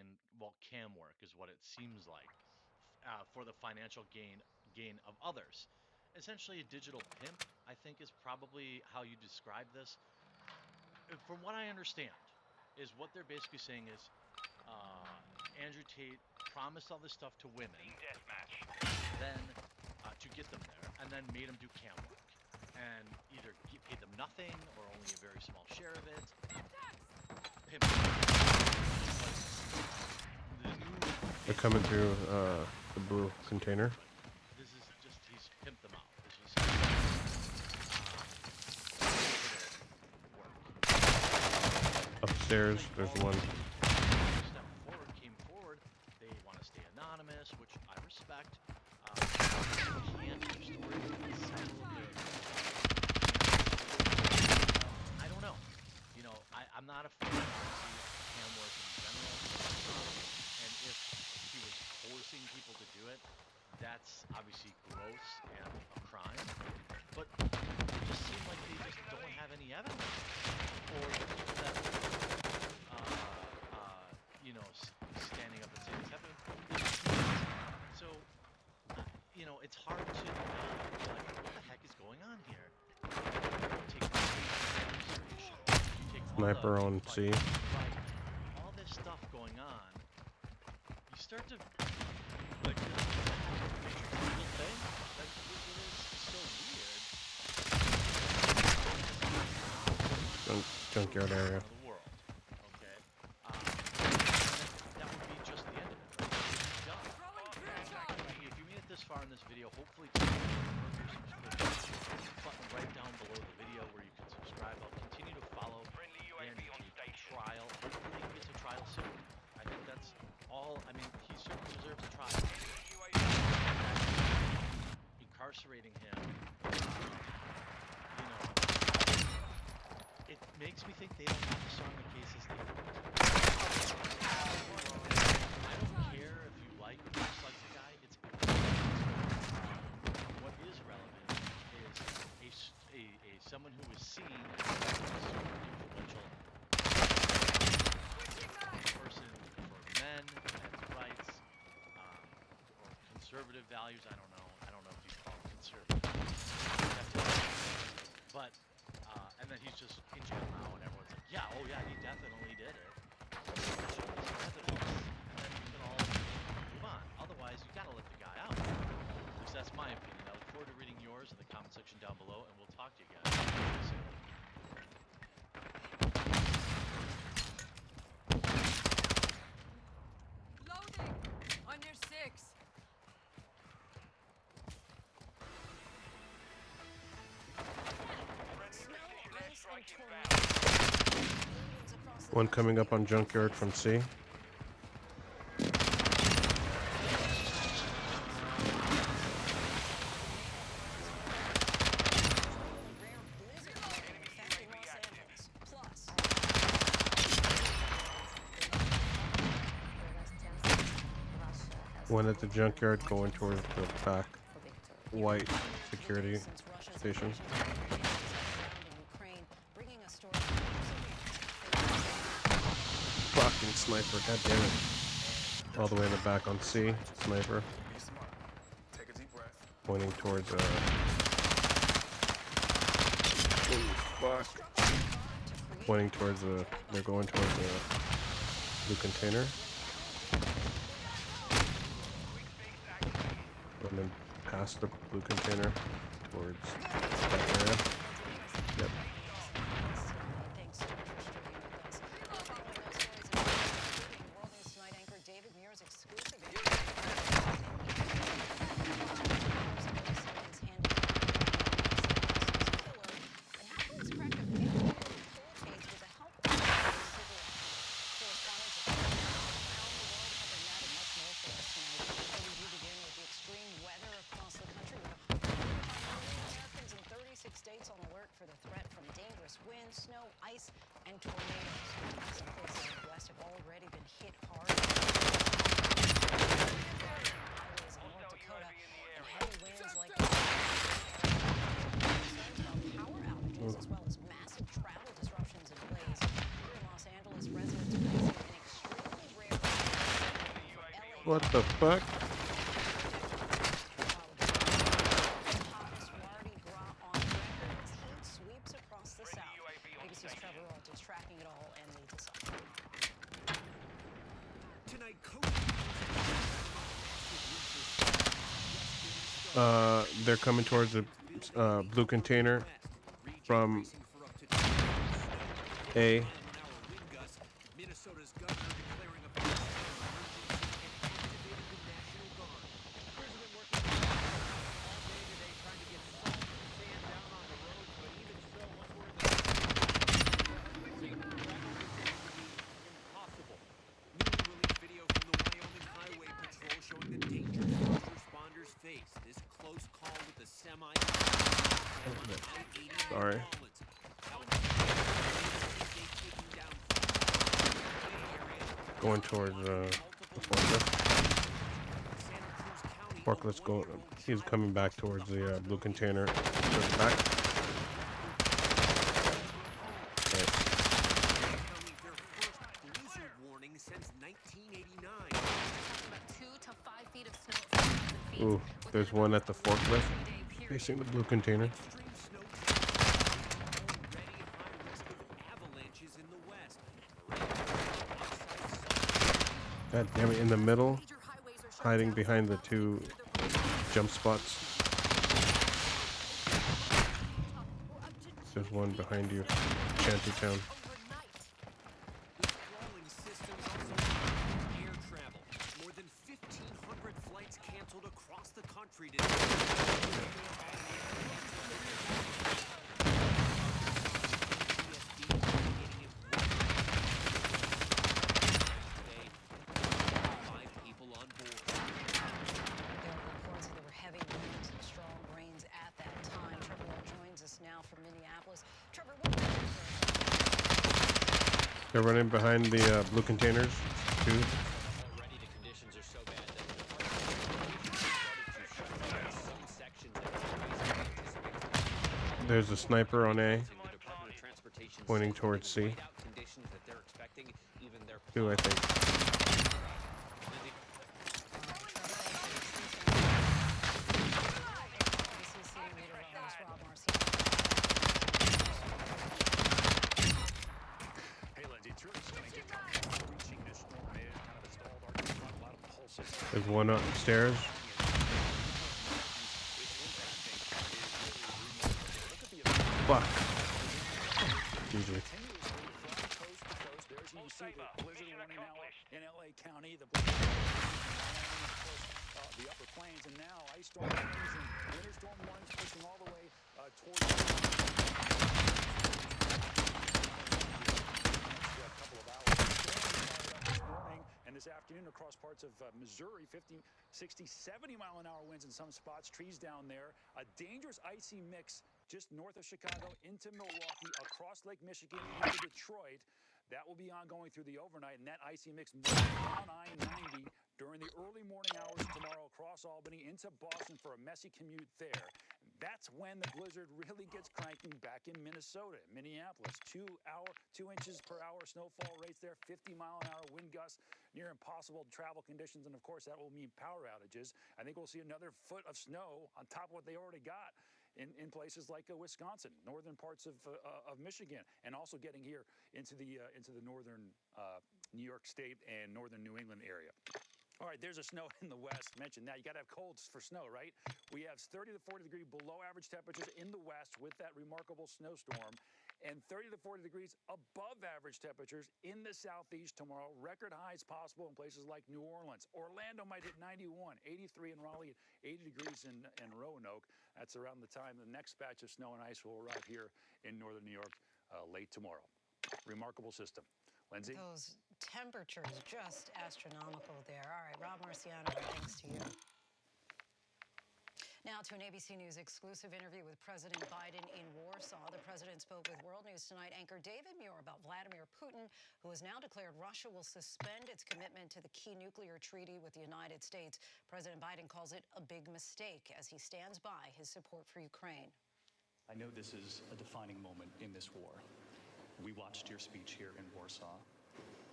in, well, cam work is what it seems like, for the financial gain of others. Essentially, a digital pimp, I think, is probably how you describe this. From what I understand, is what they're basically saying is Andrew Tate promised all this stuff to women, Team deathmatch. then to get them there, and then made them do cam work, and either paid them nothing or only a very small share of it. Pimp. The new They're face coming of through the I don't blue want to say container. this, but this is just he's pimped them out. This is work. Upstairs, Essentially, there's all one. these people who stepped forward came forward. They want to stay anonymous, which I respect. You can't your story be concealed. I don't know. I'm not a fan, obviously, of cam work in general. And if he was forcing people to do it, that's obviously gross and a crime. But it just seemed like they just Taking the don't lead. have any evidence. Or the people that were, standing up and saying this happened, they just didn't. So, it's hard to be like, what the heck is going on here? You take all the research, you take all the Sniper on like C. right, all this stuff going on, you start to like, this is a real thing. That it is so Junkyard area. of the world. Okay, and then that would be just the end of it, right? It would be done. Bomb contact. If you made it this far in this video, hopefully click your subscription button right down below the video where you can subscribe. I'll continue to follow Friendly the UAV Andrew on Tate station. trial. Hopefully he gets a trial soon. I think that's all. I mean, he certainly deserves a trial. Enemy UAV. Incarcerating him, you know, it makes me think they don't have as strong a case as they want. I don't care if you like or dislike the guy. It's what is relevant is a someone who was seen as a super influential person for men's rights, or conservative values. I don't know. I don't know if you call them conservative. But and then he's just in jail now, and everyone's like, yeah, oh yeah, he definitely did it. Show me some evidence, and then we can all move on. Otherwise, you gotta let the guy out. At least that's my opinion. I look forward to reading yours in the comment section down below, and we'll talk to you guys soon. Loading! On your six! Friendly Snow, precision ice, and airstrike tornado. inbound. Buildings across the One country coming up on are junkyard from facing C. rare blizzard warning Enemy affecting UAV Los active. Angeles. Plus, One at the junkyard going towards the back white the security news since Russia's station. invasion of ground in Ukraine, bringing a story of Fucking sniper, god damn it. All the way in the back on C. Sniper. Be smart. Take a deep breath. Pointing towards fuck. Pointing towards they're going towards the blue container. Quick fix activated. And then past the blue container towards that area. Yep. Thanks so much for streaming with us. Following those stories including World News Tonight anchor David Muir's exclusive and how police cracked a 50-year-old cold case with the help of correspondents around the world covering that and much more for us tonight. But we do begin with the extreme weather across the country with 105 million Americans in 36 states on alert for the threat from What the fuck? Hottest Mardi Gras on record as heat sweeps across the south. UAV on ABC's station. Trevor Aldridge tracking it all and leads us on. Tonight, They're coming towards the blue container from A. Minnesota's governor declaring a emergency and activated the National Guard. President working all day today trying to get salt and sand down on the roads, but even so, once we're in the safe travel conditions will be impossible. New release video from the Wyoming Highway Patrol showing the danger first responders face. This close call with the semi. Sorry. Going towards the forklift. Forklift's going. He's coming back towards the blue container. To the back. Right. Their first blizzard warning since 1989. About 2 to 5 feet of snow at 1,000 feet. Ooh, there's one at the forklift facing the blue container. Extreme snow already high risk of avalanches in the west. God damn it, in the middle, hiding behind the two jump spots. There's one behind you, Shantytown. Crawling systems also affect air travel. More than 1,500 flights canceled across the country today. Five people on board. There are reports that there were heavy winds and strong rains at that time. Trevor Wall joins us now from Minneapolis. Trevor, what They're running behind the blue containers, too. Already the conditions are so bad that the Department of Transportation started to shut down some sections of highways. There's a sniper on A, The Department of Transportation pointing says towards the C. whiteout conditions that they're expecting, even their Two, I think. ABC senior meteorologist Rob Marciano. Hey, Lindsay, it's really stunning to come reaching this storm mid, kind of a stalled arc front, a lot of pulses. There's one upstairs. Fuck. GG. There's you see the blizzard Mission warning now accomplished. in LA County, the blizzard warning, of course, the upper plains, and now ice storm warnings and winter storm warnings pushing all the way towards a couple of hours. This morning and this afternoon across parts of Missouri, 50, 60, 70-mile-an-hour winds in some spots, trees down there. A dangerous icy mix just north of Chicago into Milwaukee, across Lake Michigan into Detroit. That will be ongoing through the overnight, and that icy mix moves down I-90 during the early morning hours tomorrow across Albany into Boston for a messy commute there. That's when the blizzard really gets cranking back in Minnesota, Minneapolis. 2 inches per hour snowfall rates there, 50-mile-an-hour wind gusts, near impossible travel conditions, and of course that will mean power outages. I think we'll see another foot of snow on top of what they already got in places like Wisconsin, northern parts of Michigan, and also getting here into the northern New York State and northern New England area. All right, there's a snow in the west. Mentioned that. You got to have colds for snow, right? We have 30 to 40 degree below average temperatures in the west with that remarkable snowstorm, and 30 to 40 degrees above average temperatures in the southeast tomorrow. Record highs possible in places like New Orleans. Orlando might hit 91, 83 in Raleigh, 80 degrees in Roanoke. That's around the time the next batch of snow and ice will arrive here in northern New York late tomorrow. Remarkable system. Lindsay? Those temperatures just astronomical there. All right, Rob Marciano, thanks to you. Now to an ABC News exclusive interview with President Biden in Warsaw. The president spoke with World News Tonight anchor David Muir about Vladimir Putin, who has now declared Russia will suspend its commitment to the key nuclear treaty with the United States. President Biden calls it a big mistake as he stands by his support for Ukraine. I know this is a defining moment in this war. We watched your speech here in Warsaw.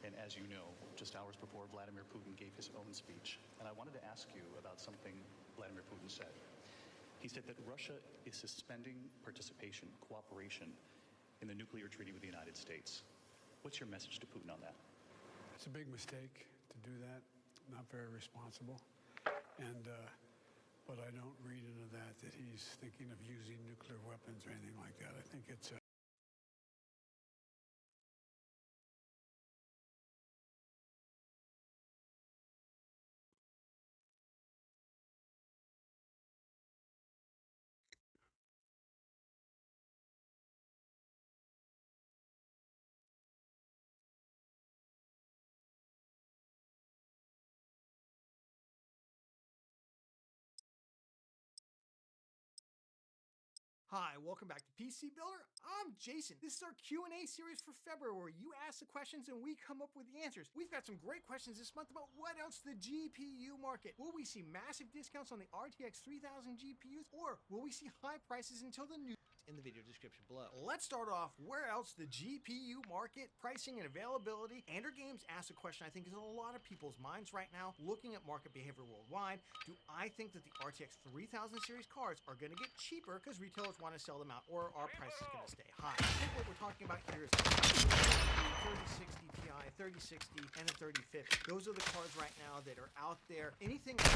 And as you know, just hours before, Vladimir Putin gave his own speech. And I wanted to ask you about something Vladimir Putin said. He said that Russia is suspending participation, cooperation in the nuclear treaty with the United States. What's your message to Putin on that? It's a big mistake to do that. Not very responsible. And, but I don't read into that he's thinking of using nuclear weapons or anything like that. I think it's Hi, welcome back to PC Builder. I'm Jason. This is our Q&A series for February. You ask the questions and we come up with the answers. We've got some great questions this month about what else the GPU market. Will we see massive discounts on the RTX 3000 GPUs, or will we see high prices until the new in the video description below. Let's start off where else the GPU market, pricing and availability. Andrew Games asked a question I think is in a lot of people's minds right now, looking at market behavior worldwide. Do I think that the RTX 3000 series cards are going to get cheaper because retailers want to sell them out, or are prices going to stay high? I think what we're talking about here is 3060 Ti, 3060, and a 3050. Those are the cards right now that are out there. Anything that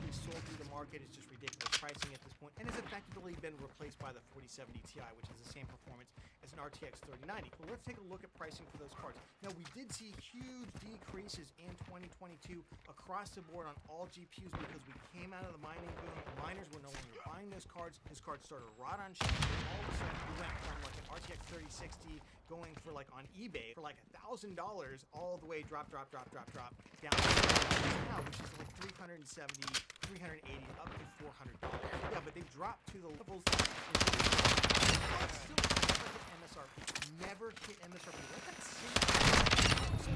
is sold through the market is just ridiculous pricing at this point, and has effectively been replaced by the 4070 Ti, which has the same performance as an RTX 3090. But let's take a look at pricing for those cards. Now, we did see huge decreases in 2022 across the board on all GPUs because we came out of the mining boom. The miners were no longer buying those cards. Those cards started to rot on shelves. All of a sudden, we went from like an RTX 3060 going for like on eBay for like $1,000 all the way down to now, which is like 370, 380, up to $400. Yeah, but they dropped to the levels still never hit MSRP. Let that sink in.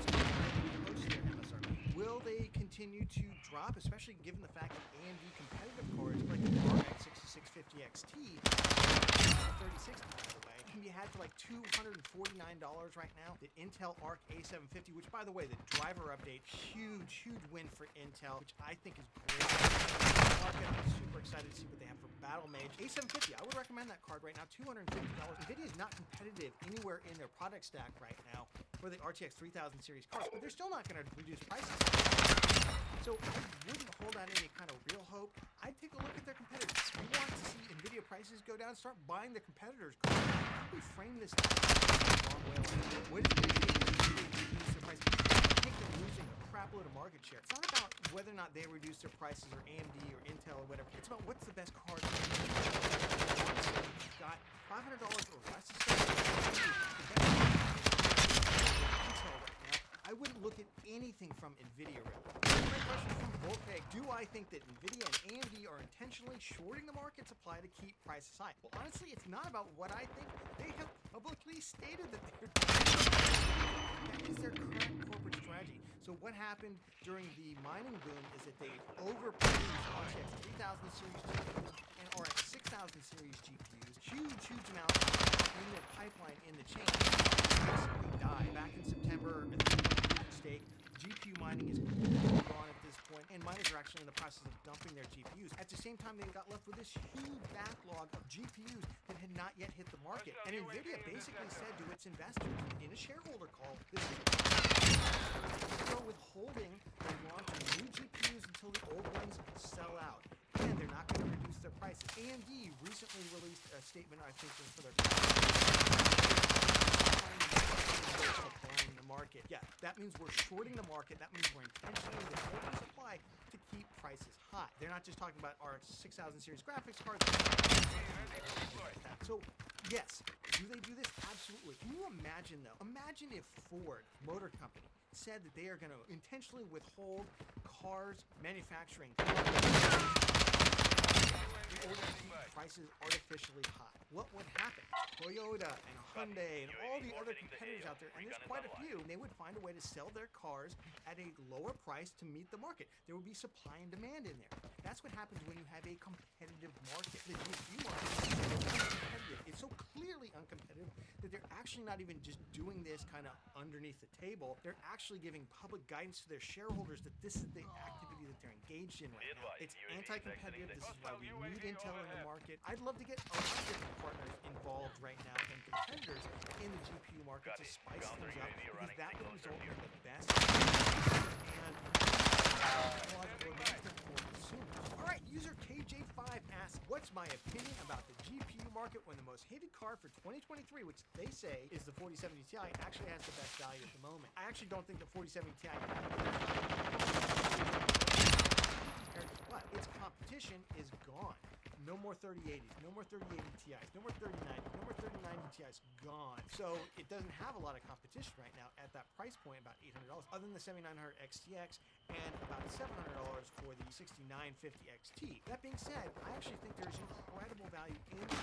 Close to their MSRP. Will they continue to drop, especially given the fact that AMD competitive cards like the RX 6650 XT, 3060 by the way, can be had for like $249 right now. The Intel Arc A750, which by the way, the driver update, huge win for Intel, which I think is great. I'm super excited to see what they have for Battle Mage. A750, I would recommend that card right now, $250. NVIDIA is not competitive anywhere in their product stack right now for the RTX 3000 series cards, but they're still not going to reduce prices. So I wouldn't hold out any kind of real hope. I'd take a look at their competitors. We want to see NVIDIA prices go down, start buying the competitors' cards. How do we frame this long way away? What is it going to take to reduce their prices? I think they're losing a crap load of market share. It's not about whether or not they reduce their prices, or AMD or Intel or whatever. It's about what's the best card. Honestly, you've got $500 or less to spend. I wouldn't look at anything from NVIDIA right now. Great question from Volpeg. Do I think that NVIDIA and AMD are intentionally shorting the market supply to keep prices high? Well, honestly, it's not about what I think. They have publicly stated that they're doing that. That is their current corporate strategy. So what happened during the mining boom is that they overproduced RTX 3000 series GPUs and RX 6000 series GPUs. Huge amounts in the pipeline, in the chain, basically died. Back in September, at the stake, GPU mining is completely gone at this point, and miners are actually in the process of dumping their GPUs. At the same time, they got left with this huge backlog of GPUs that had not yet hit the market. And NVIDIA basically said to its investors in a shareholder call, this is still withholding the launch of new GPUs until the old ones sell out. And they're not going to reduce their prices. AMD recently released a statement, I think, for their in the market. Yeah, that means we're shorting the market. That means we're intentionally withholding supply to keep prices high. They're not just talking about RX 6000 series graphics cards. So, yes, do they do this? Absolutely. Can you imagine, though? Imagine if Ford Motor Company said that they are going to intentionally withhold cars manufacturing or to keep prices artificially high. What would happen? Toyota and Hyundai and all the other competitors out there, and there's quite a few, they would find a way to sell their cars at a lower price to meet the market. There would be supply and demand in there. That's what happens when you have a competitive market. The GPU market is so uncompetitive. It's so clearly uncompetitive that they're actually not even just doing this kind of underneath the table. They're actually giving public guidance to their shareholders that this is the activity that they're engaged in right now. It's anti-competitive. This is why we need intel in the market. I'd love to get a lot of different partners involved right now and competitors in the GPU market to spice things up, because that would result in the best and technological advancement for consumers. All right, user KJ5 asks, what's my opinion about the GPU market when the most hated car for 2023, which they say is the 4070 Ti, actually has the best value at the moment? I actually don't think the 4070 Ti has the best value, but its competition is gone. No more 3080s, no more 3080 Ti's, no more 3090s, no more 3090 Ti's, gone. So it doesn't have a lot of competition right now at that price point, about $800, other than the 7900 XTX and about $700 for the 6950 XT. That being said, I actually think there's incredible value in the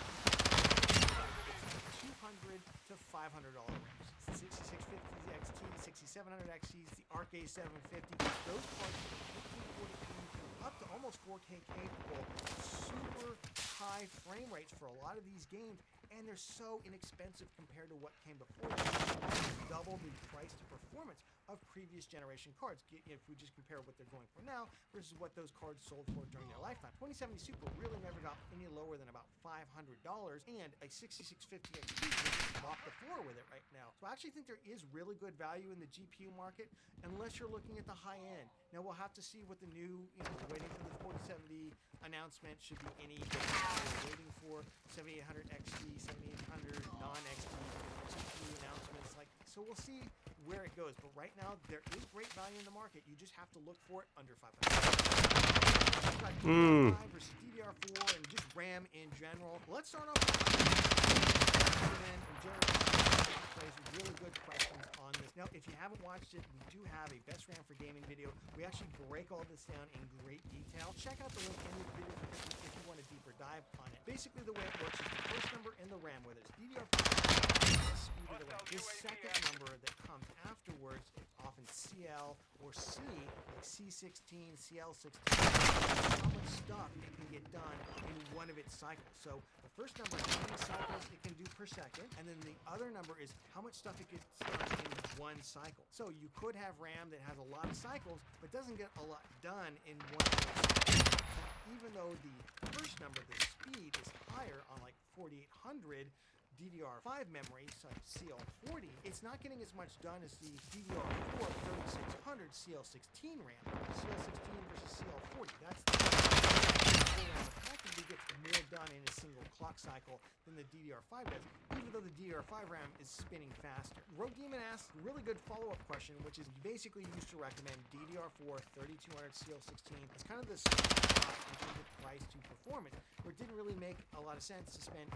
$200 to $500 range. 6650 XT, 6700 XTs, the Arc A750, those parts are 1540p up to almost 4K capable, super high frame rates for a lot of these games, and they're so inexpensive compared to what came before them. Almost double the price to performance of previous generation cards, if we just compare what they're going for now versus what those cards sold for during their lifetime. 2070 Super really never got any lower than about $500, and a 6650 XT just mop the floor with it right now. So I actually think there is really good value in the GPU market, unless you're looking at the high end. Now we'll have to see what the new, waiting for the 4070 announcement should be any day. We're waiting for 7800 XT, 7800 non-XT GPU announcements. So we'll see where it goes. But right now, there is great value in the market. You just have to look for it under $500. DDR5 versus DDR4 and just RAM in general. Let's start off with really good questions on this. Now, if you haven't watched it, we do have a best RAM for gaming video. We actually break all this down in great detail. Check out the link in the video description if you want a deeper dive on it. Basically, the way it works is the first number in the RAM, whether it's DDR5, the speed of the RAM. The second number that comes afterwards is often CL or C, like C16, CL16, how much stuff it can get done in one of its cycles. So the first number is how many cycles it can do per second, and then the other number is how much stuff it gets done in one cycle. So you could have RAM that has a lot of cycles, but doesn't get a lot done in one cycle. So even though the first number, the speed, is higher on like 4800 DDR5 memory, so CL40, it's not getting as much done as the DDR4 3600 CL16 RAM. CL16 versus CL40, that's the RAM effectively gets more done in a single clock cycle than the DDR5 does, even though the DDR5 RAM is spinning faster. Rogue Demon asks a really good follow-up question, which is basically used to recommend DDR4 3200 CL16 as kind of the sweet spot in terms of price to performance, where it didn't really make a lot of sense to spend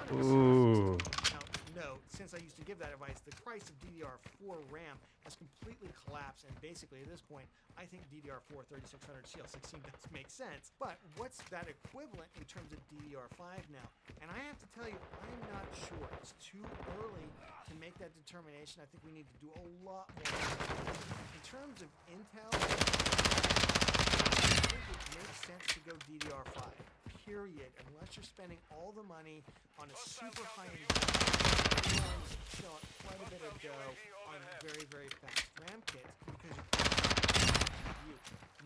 Ooh. Now, note, since I used to give that advice, the price of DDR4 RAM has completely collapsed, and basically at this point, I think DDR4 3600 CL16 does make sense. But what's that equivalent in terms of DDR5 now? And I have to tell you, I'm not sure. It's too early to make that determination. I think we need to do a lot more. In terms of Intel, I think it makes sense to go DDR5. Period, unless you're spending all the money on a super high-end show quite a bit of dough on very, very fast RAM kits, because you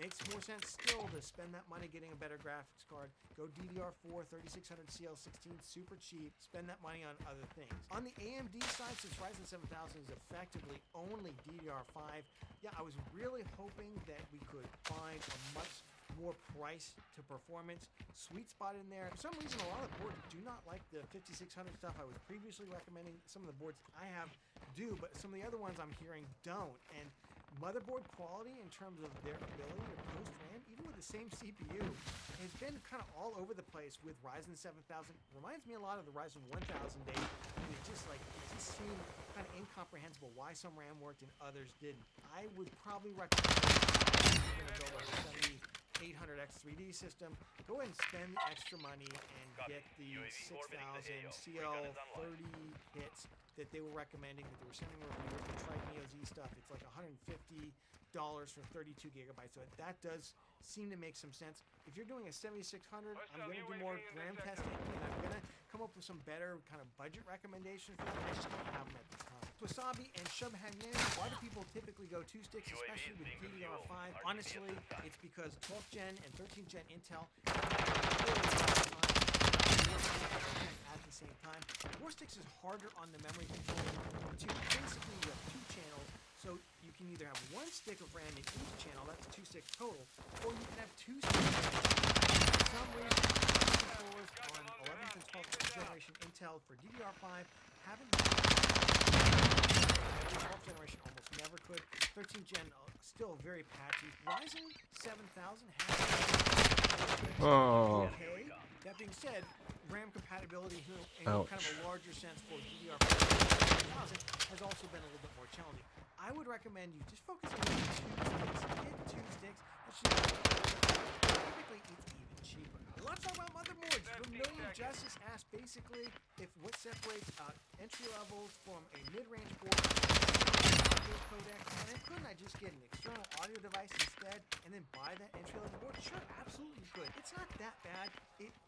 makes more sense still to spend that money getting a better graphics card. Go DDR4 3600 CL16, super cheap. Spend that money on other things. On the AMD side, since Ryzen 7000 is effectively only DDR5, yeah, I was really hoping that we could find a much more price to performance sweet spot in there. For some reason, a lot of the boards do not like the 5600 stuff I was previously recommending. Some of the boards I have do, but some of the other ones I'm hearing don't. And motherboard quality in terms of their ability to post RAM, even with the same CPU, has been kind of all over the place with Ryzen 7000. Reminds me a lot of the Ryzen 1000 days, and it just seemed kind of incomprehensible why some RAM worked and others didn't. I would probably recommend if you're going to go like 70 800X3D system, go ahead and spend the extra money and get the 6,000 CL30 hits that they were recommending, that they were sending a review of the Trike Neo Z stuff. It's like $150 for 32 gigabytes. So that does seem to make some sense. If you're doing a 7600, I'm going to do more RAM testing, and I'm going to come up with some better kind of budget recommendations for that. I just don't have them at this time. Wasabi and Shubham, why do people typically go 2 sticks, especially with DDR5? Honestly, it's because 12th gen and 13th gen Intel at the same time. 4 sticks is harder on the memory controller. Basically, you have 2 channels, so you can either have 1 stick of RAM in each channel, that's 2 sticks total, or you can have 2 sticks. For some reason, controllers on 11th and 12th generation Intel for DDR5 haven't been 12th generation almost never could. 13th gen still very patchy. Ryzen 7000 has okay. That being said, RAM compatibility in kind of a larger sense for DDR5 has also been a little bit more challenging. I would recommend you just focus on 2 sticks. Get 2 sticks. Typically, it's even cheaper. Let's talk about motherboards. Vermilion Justice asked basically if what separates entry levels from a mid-range board audio codec, and couldn't I just get an external audio device instead and then buy that entry-level board? Sure, absolutely you could. It's not that bad.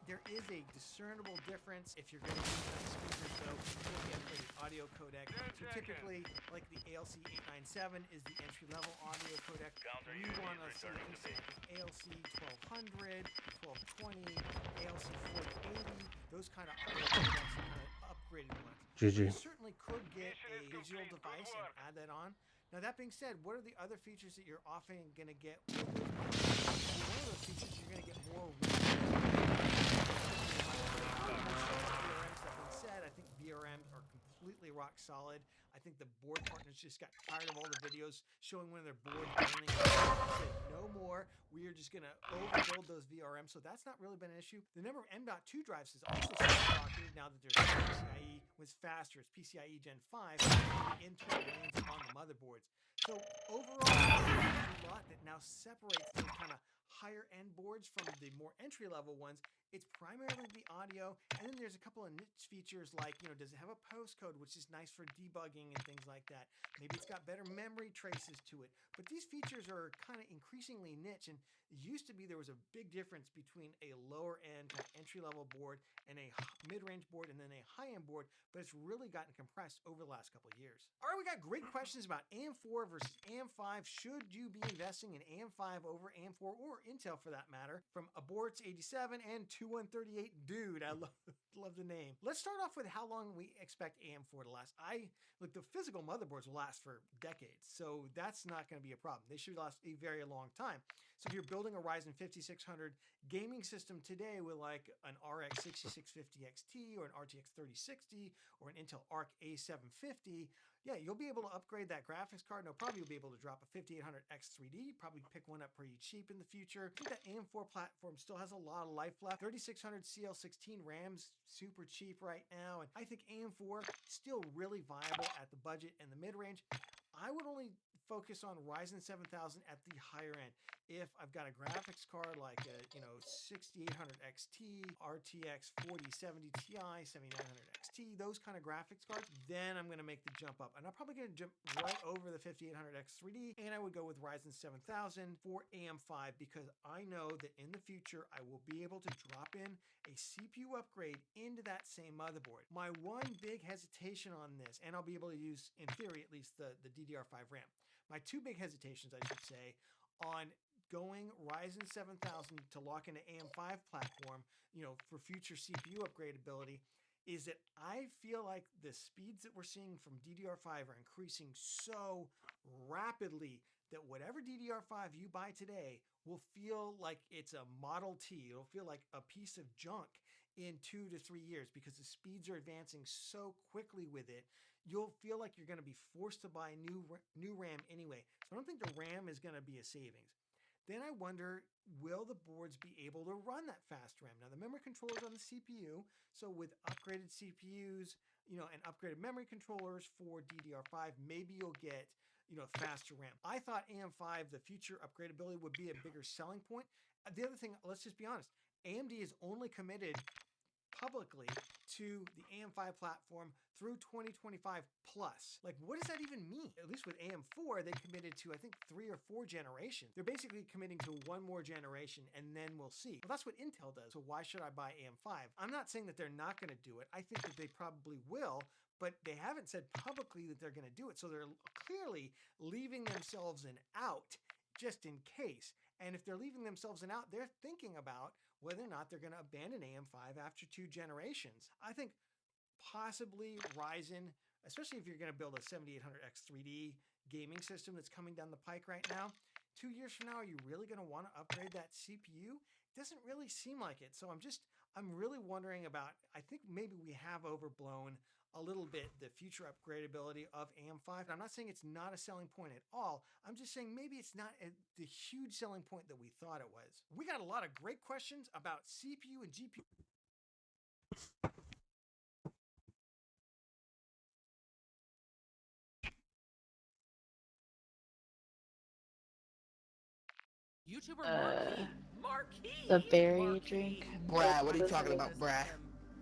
There is a discernible difference if you're going to use nice speakers, though. You'll get the audio codec. So typically, like the ALC 897 is the entry-level audio codec. We want to see things like ALC 1200, 1220, ALC 4080, those kind of audio codecs, kind of upgraded ones. GG. You certainly could get a digital device and add that on. Now, that being said, what are the other features that you're often going to get with those microphones? Well, one of those features, you're going to get more VRMs. That being said, I think VRMs are completely rock solid. I think the board partners just got tired of all the videos showing when their board burning. Said, no more. We are just going to overbuild those VRMs. So that's not really been an issue. The number of M.2 drives has also skyrocketed now that there's PCIe was faster. It's PCIe Gen 5 internal lanes on the motherboards. So overall, there's a lot that now separates those kind of higher end boards from the more entry level ones. It's primarily the audio, and then there's a couple of niche features like, does it have a postcode, which is nice for debugging and things like that. Maybe it's got better memory traces to it. But these features are kind of increasingly niche, and it used to be there was a big difference between a lower end kind of entry level board and a mid-range board and then a high-end board, but it's really gotten compressed over the last couple of years. All right, we got great questions about AM4 versus AM5. Should you be investing in AM5 over AM4 or Intel for that matter? From Aborts87 and 2138 Dude, I love the name. Let's start off with how long we expect AM4 to last. Look, the physical motherboards will last for decades, so that's not going to be a problem. They should last a very long time. So if you're building a Ryzen 5600 gaming system today with like an RX 6650 XT or an RTX 3060 or an Intel Arc A750, yeah, you'll be able to upgrade that graphics card. No problem. You'll be able to drop a 5800X3D, probably pick one up pretty cheap in the future. I think that AM4 platform still has a lot of life left. 3600 CL16 RAM's super cheap right now, and I think AM4 still really viable at the budget and the mid-range. I would only focus on Ryzen 7000 at the higher end. If I've got a graphics card like a 6800 XT, RTX 4070 Ti, 7900 XT, those kind of graphics cards, then I'm going to make the jump up. And I'm probably going to jump right over the 5800 X3D, and I would go with Ryzen 7000 for AM5 because I know that in the future I will be able to drop in a CPU upgrade into that same motherboard. My one big hesitation on this, and I'll be able to use, in theory at least, the DDR5 RAM. My two big hesitations, I should say, on going Ryzen 7000 to lock into AM5 platform, for future CPU upgradability, is that I feel like the speeds that we're seeing from DDR5 are increasing so rapidly that whatever DDR5 you buy today will feel like it's a Model T. It'll feel like a piece of junk in 2 to 3 years because the speeds are advancing so quickly with it. You'll feel like you're going to be forced to buy new RAM anyway. So I don't think the RAM is going to be a savings. Then I wonder, will the boards be able to run that fast RAM? Now, the memory controller is on the CPU, so with upgraded CPUs, and upgraded memory controllers for DDR5, maybe you'll get faster RAM. I thought AM5, the future upgradability, would be a bigger selling point. The other thing, let's just be honest, AMD is only committed publicly to the AM5 platform through 2025 plus. Like, what does that even mean? At least with AM4, they committed to, I think, 3 or 4 generations. They're basically committing to 1 more generation, and then we'll see. Well, that's what Intel does, so why should I buy AM5? I'm not saying that they're not going to do it. I think that they probably will, but they haven't said publicly that they're going to do it, so they're clearly leaving themselves an out just in case. And if they're leaving themselves an out, they're thinking about whether or not they're going to abandon AM5 after 2 generations. I think possibly Ryzen, especially if you're going to build a 7800X 3D gaming system that's coming down the pike right now, 2 years from now, are you really going to want to upgrade that CPU? It doesn't really seem like it. So I'm really wondering about, I think maybe we have overblown a little bit the future upgradability of AM5. I'm not saying it's not a selling point at all. I'm just saying maybe it's not the huge selling point that we thought it was. We got a lot of great questions about CPU and GPU. YouTuber Marquis. The berry drink. Brad, what are you talking about, Brad?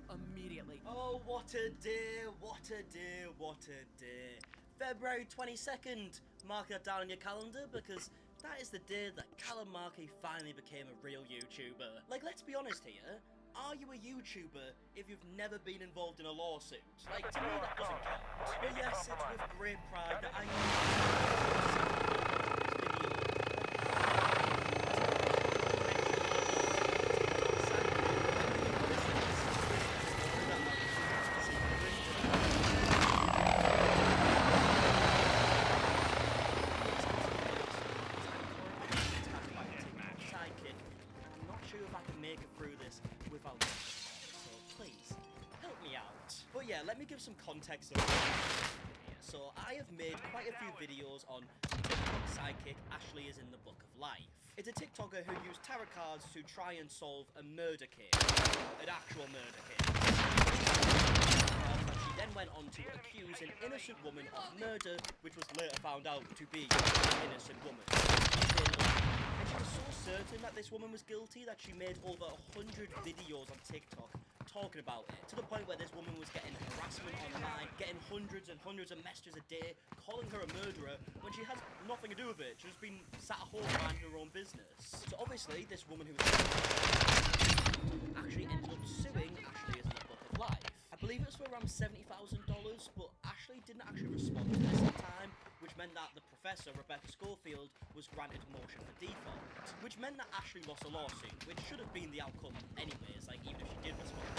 Immediately. Oh, what a day, what a day, what a day. February 22nd. Mark that down on your calendar because that is the day that Callum Markey finally became a real YouTuber. Like, let's be honest here. Are you a YouTuber if you've never been involved in a lawsuit? Like, to me that doesn't count. But yes, it's with great pride that I let me give some context of So I have made quite a few videos on TikTok sidekick Ashley is in the Book of Life. It's a TikToker who used tarot cards to try and solve a murder case, an actual murder case. She then went on to accuse an innocent woman of murder, which was later found out to be an innocent woman. And she was so certain that this woman was guilty that she made over 100 videos on TikTok talking about it, to the point where this woman was getting harassment online, getting hundreds and hundreds of messages a day, calling her a murderer, when she has nothing to do with it. She's just been sat at home minding her own business. So obviously, this woman who was actually ended up suing Ashley is in the Book of Life. I believe it was for around $70,000, but Ashley didn't actually respond to this in time, which meant that the professor, Rebecca Schofield, was granted motion for default, which meant that Ashley lost a lawsuit, which should have been the outcome anyways, like even if she did respond.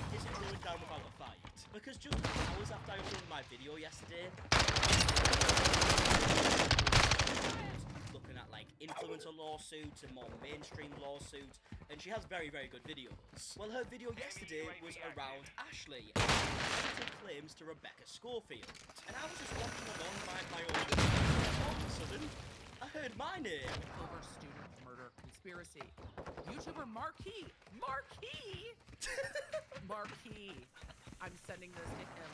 This is going down without a fight, because just hours after I uploaded my video yesterday, looking at like influencer lawsuits and more mainstream lawsuits, and she has very, very good videos. Well, her video yesterday was around Ashley and her claims to Rebecca Schofield, and I was just walking along my own video, and all of a sudden, I heard my name. Over student murder conspiracy. YouTuber Marquis. Marquis. I'm sending this to him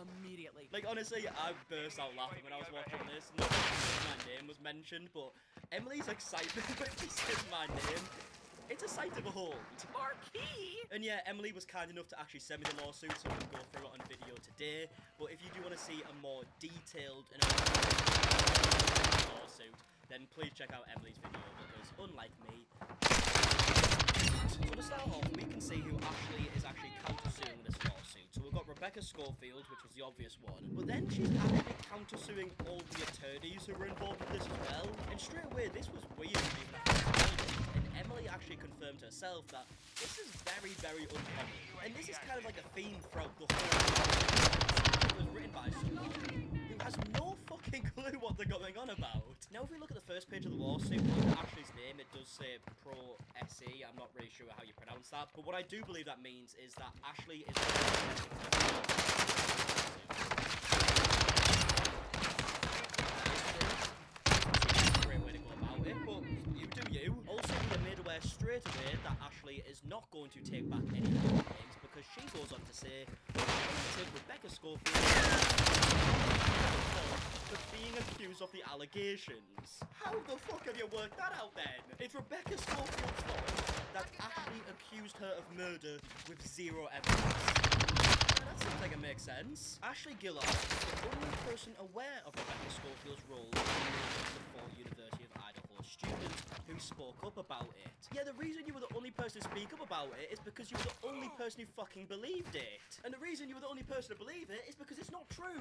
immediately. Like, honestly, I burst out laughing when I was watching this. Not because my name was mentioned, but Emily's excitement when she says my name, it's a sight to behold. Marquis! And yeah, Emily was kind enough to actually send me the lawsuit, so we'll go through it on video today. But if you do want to see a more detailed and lawsuit, then please check out Emily's video, because unlike me, so to start off, we can see who Ashley is actually counter-suing this lawsuit. So we've got Rebecca Schofield, which was the obvious one, but then she's actually counter-suing all the attorneys who were involved with this as well. And straight away, this was weird to me when I first heard it. And Emily actually confirmed herself that this is very, very uncommon. And this is kind of like a theme throughout the whole thing. It was written by someone who has no fucking clue what they're going on about. Now, if we look at the first page of the lawsuit, under Ashley's name, it does say Pro SE. I'm not really sure how you pronounce that, but what I do believe that means is that Ashley is great way to go about it, but you do you. Also, we are made aware straight away that Ashley is not going to take back any of her claims, because she goes on to say, Rebecca Schofield of the allegations. How the fuck have you worked that out then? It's Rebecca Schofield's fault that Ashley accused her of murder with zero evidence. That seems like it makes sense. Ashley Gillard is the only person aware of Rebecca Schofield's role in the four University of Idaho students who spoke up about it. Yeah, the reason you were the only person to speak up about it is because you were the only person who fucking believed it. And the reason you were the only person to believe it is because it's not true.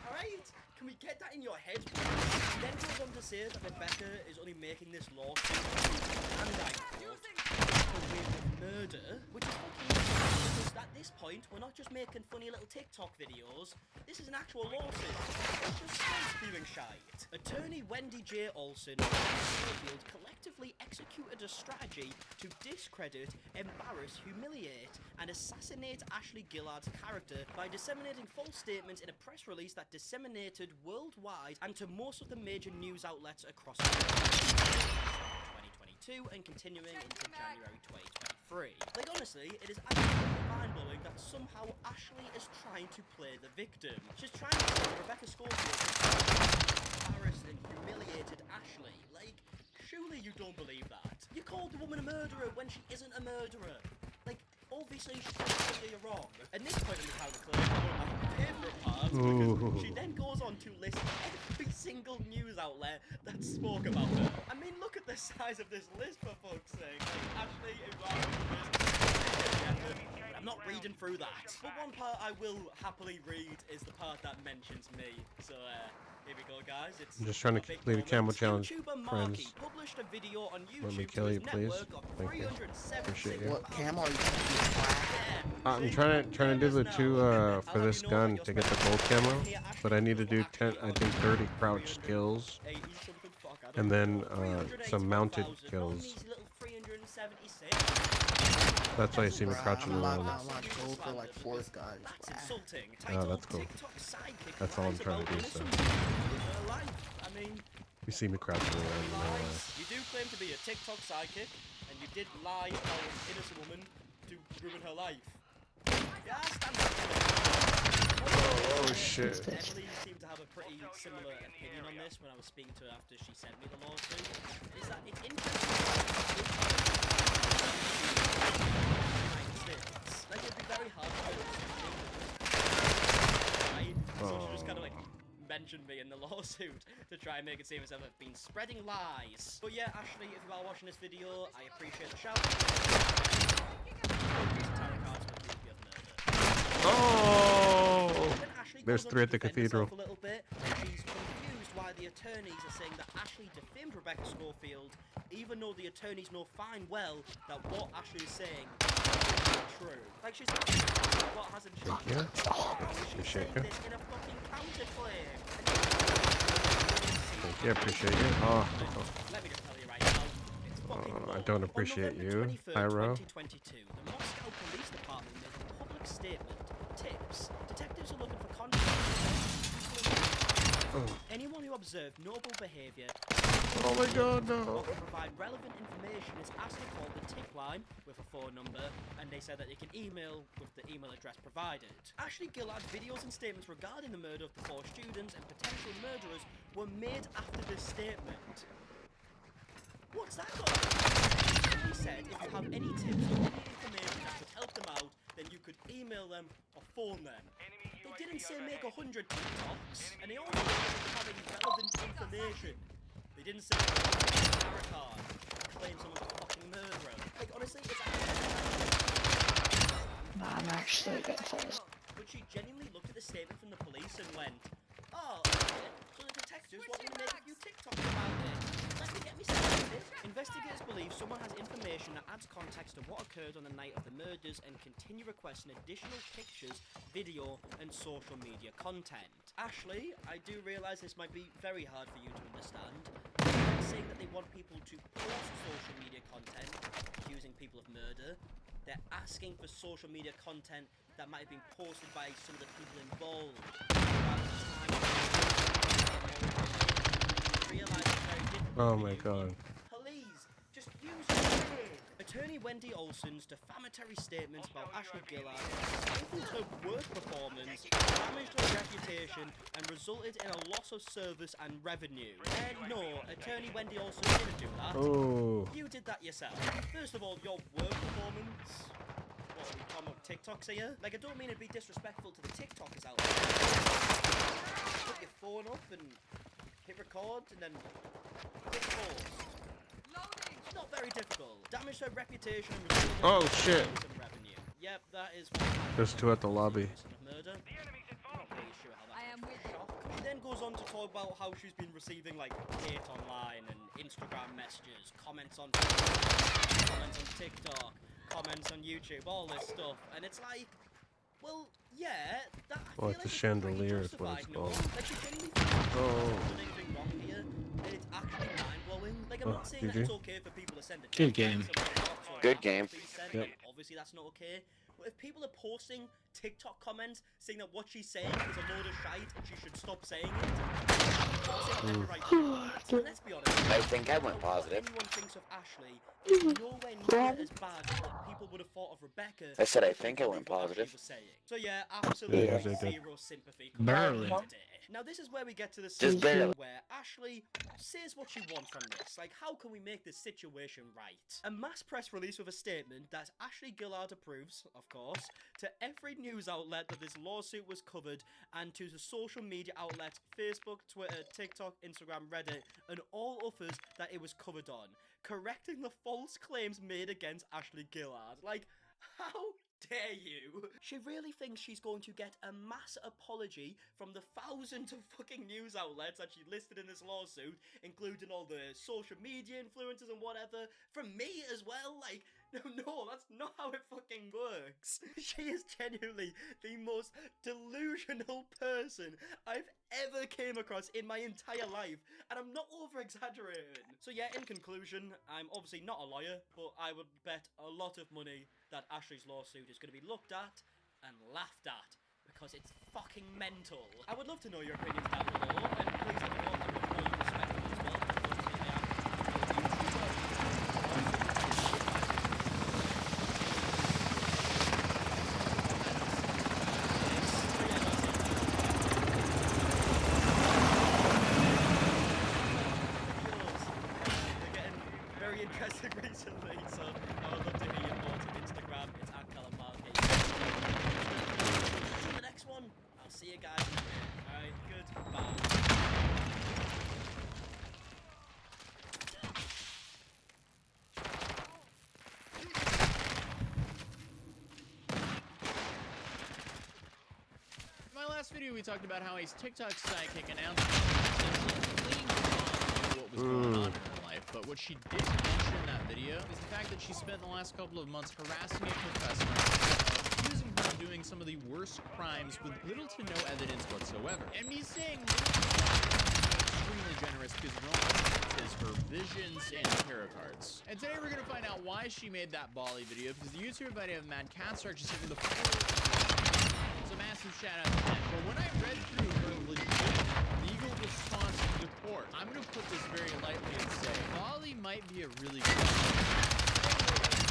Alright? Can we get that in your heads, please? He then goes on to say that Rebecca is only making this lawsuit and I quote, away with murder, which is fucking because at this point we're not just making funny little TikTok videos. This is an actual lawsuit. It's just spewing shite. Attorney Wendy J. Olson and Schofield collectively executed a strategy to discredit, embarrass, humiliate, and assassinate Ashley Gillard's character by disseminating false statements in a press release that disseminated worldwide and to most of the major news outlets across the world. 2022 and continuing into January 2023. Like, honestly, it is absolutely mind-blowing that somehow Ashley is trying to play the victim. She's trying to say Rebecca Schofield embarrassed and humiliated Ashley. Like, surely you don't believe that. You called the woman a murderer when she isn't a murderer. Like, obviously she's completely wrong. And this point in the counterclaim is one of my favourite parts because she then goes on to list every single news outlet that spoke about her. I mean, look at the size of this list, for fuck's sake. Like, Ashley is I'm not reading through that. But one part I will happily read is the part that mentions me. So, here we go, guys. I'm just trying to complete a camo challenge, friends. Published a video on YouTube Let me kill you, please. Thank you. Appreciate you. What camo are you I'm trying to do the two for this gun to get the gold camo, but I need to do 30 crouch kills, and then some mounted kills. That's why you see me crouching around. Go for like 4 guys. Oh, that's cool. That's all I'm trying to do. So you see me crouching around. You do claim to be a TikTok sidekick, and you did lie about an innocent woman to ruin her life. Yeah, stand up. Oh shit. Emily seemed to have a pretty similar opinion on this when I was speaking to her after she sent me the lawsuit. Is that it's interesting. Like, it'd be very hard to right? So she just kind of like mentioned me in the lawsuit to try and make it seem as if I've been spreading lies. But yeah, Ashley, if you are watching this video, I appreciate the shout. Oh! There's 3 at the cathedral. A little bit, and she's confused why the attorneys are saying that Ashley defamed Rebecca Schofield, even though the attorneys know fine well that what Ashley is saying is true. Like, she's not what hasn't she? Yeah. She's saying this in a fucking counterclaim. Thank you, appreciate you. Oh. Let me just tell you right now, it's fucking I don't appreciate you, Pyro. 2022, the Moscow Police Department made a public statement. Tips. Detectives are looking for contact. Anyone who observed noble behaviour Oh my god, no. or can provide relevant information is asked to call the tip line with a phone number, and they said that they can email with the email address provided. Ashley Gillard's videos and statements regarding the murder of the 4 students and potential murderers were made after this statement. What's that got? He said if you have any tips or any information that could help them out, then you could email them or phone them. They didn't say make 100 TikToks, and they also didn't have any relevant information. They didn't say American, claim someone's a fucking murderer. Like, honestly, it's I'm actually gonna say this. But she genuinely looked at the statement from the police and went, oh, okay, so the detectives want me to make a few TikToks about it. Let me get me started. Investigators believe someone has information that adds context to what occurred on the night of the murders and continue requesting additional pictures, video, and social media content. Ashley, I do realise this might be very hard for you to understand. They're saying that they want people to post social media content accusing people of murder. They're asking for social media content that might have been posted by some of the people involved. Oh my god. Please, just use your brain. Attorney Wendy Olsen's defamatory statements about Ashley Gillard stifled her work performance, damaged her reputation, and resulted in a loss of service and revenue. No, attorney Wendy Olsen didn't do that. Oh. You did that yourself. First of all, your work performance. What, are we talking about TikToks here? Like, I don't mean to be disrespectful to the TikTokers out there. Put your phone up and hit record and then click pause. It's not very difficult. Damage her reputation and resulted in Oh shit. revenue. Yep, that is There's two at the lobby. murder. I am with you. She then goes on to talk about how she's been receiving like hate online and Instagram messages, comments on Facebook, comments on TikTok, comments on YouTube, all this stuff, and it's like, well, yeah, that. I Well, feel it's a like it's chandelier is pretty what it's justified, no? called. Like she genuinely thinks she's Oh. not doing anything wrong here, and it's actually mind blowing. Like I'm not saying that GG. it's okay for people to send a Good game. Good game. Yep. Obviously, that's not okay. But if people are posting TikTok comments saying that what she's saying is a load of shite and she should stop saying it, and let's be honest. I think I went positive. Anyone thinks of Ashley is nowhere near as bad as what people would have thought of Rebecca. I said I think I went positive. So yeah, absolutely Yeah, they did. zero sympathy. Barely. Today. Now this is where we get to the Just situation barely. where Ashley says what she wants from this. Like, how can we make this situation right? A mass press release with a statement that Ashley Gillard approves, of course, to every news outlet that this lawsuit was covered, and to the social media outlets Facebook, Twitter, TikTok, Instagram, Reddit, and all others that it was covered on, correcting the false claims made against Ashley Gillard. Like, how dare you? She really thinks she's going to get a mass apology from the thousands of fucking news outlets that she listed in this lawsuit, including all the social media influencers and whatever, from me as well. Like, no, that's not how it fucking works. She is genuinely the most delusional person I've ever came across in my entire life, and I'm not over-exaggerating. So yeah, in conclusion, I'm obviously not a lawyer, but I would bet a lot of money that Ashley's lawsuit is going to be looked at and laughed at, because it's fucking mental. I would love to know your opinions down below, and please let me know how much more you respect me as well, because I am a YouTuber. Very interesting recently, so I would love to hear your thoughts on Instagram. It's @CallumMark. For the next one, I'll see you guys in a bit. Alright, goodbye. In my last video, we talked about how a TikTok sidekick announced what was going on in her life, but what she didn't mention in that video is the fact that she spent the last couple of months harassing a professor, accusing her of doing some of the worst crimes with little to no evidence whatsoever. And me saying extremely generous because Roman is her visions and tarot cards. And today we're gonna find out why she made that Bali video, because the YouTuber by the name of Mad Catster just hit me the so massive shout out to them. But when I read through her legit legal response to the court, I'm gonna put this very lightly and say Bali might be a really good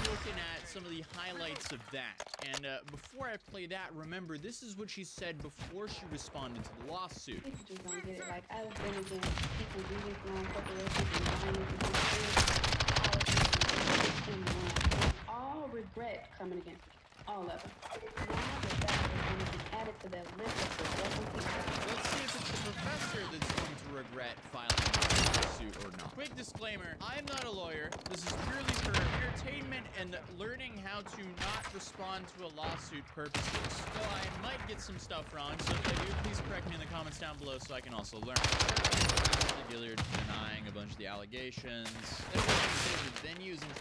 looking at some of the highlights of that. And before I play that, remember this is what she said before she responded to the lawsuit. Just don't get it. Like, I've been against people really throwing corporations and buying into and all regret coming against it. All of them. Added to that list of Let's see if it's the professor that's going to regret filing a lawsuit or not. Quick disclaimer, I'm not a lawyer. This is purely for entertainment and learning how to not respond to a lawsuit purposes. So I might get some stuff wrong, so if I do, please correct me in the comments down below so I can also learn. Gillard denying a bunch of the allegations. The venues and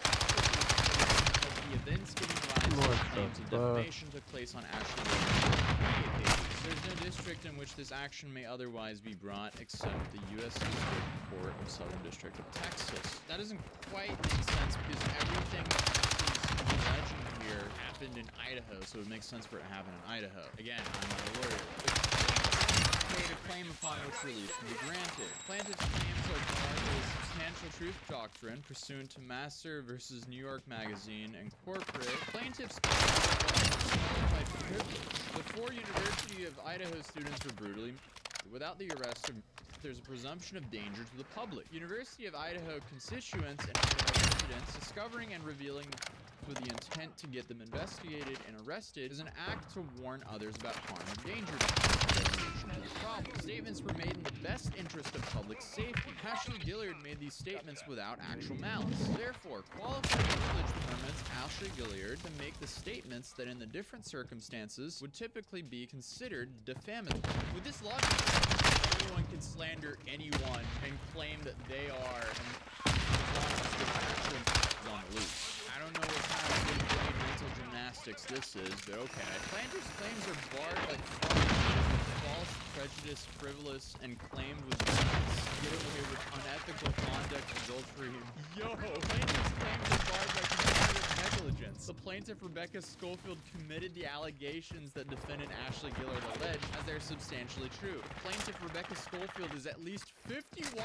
the events giving rise to claims of defamation took place on Ashley's media pages. There's no district in which this action may otherwise be brought except the U.S. District Court of Southern District of Texas. That doesn't quite make sense because everything that is alleging here happened in Idaho, so it makes sense for it to happen in Idaho. Again, I'm not a lawyer. state a claim upon which relief can be granted. Plaintiff's claims are barred by the substantial truth doctrine pursuant to Master versus New York Magazine and corporate. Plaintiff's claims are qualified privilege. The 4 University of Idaho students were brutally without the arrest of there's a presumption of danger to the public. University of Idaho constituents and Idaho residents discovering and revealing with the intent to get them investigated and arrested is an act to warn others about harm and danger to the resolution of the problem. Statements were made in the best interest of public safety. Ashley Gilliard made these statements without actual malice. Therefore, qualified privilege permits Ashley Gilliard to make the statements that in the different circumstances would typically be considered defamatory. With this logic, anyone can slander anyone and claim that they are as long as the actual is on the loose. I don't know what kind of big brain mental gymnastics this is, but okay. Plaintiff's claims are barred by false, prejudice, frivolous, and claimed was get away with unethical conduct, adultery. Yo, plaintiff's claims are barred by comparative negligence. The plaintiff, Rebecca Schofield, committed the allegations that defendant Ashley Gilliard alleged as they're substantially true. Plaintiff Rebecca Schofield is at least 51%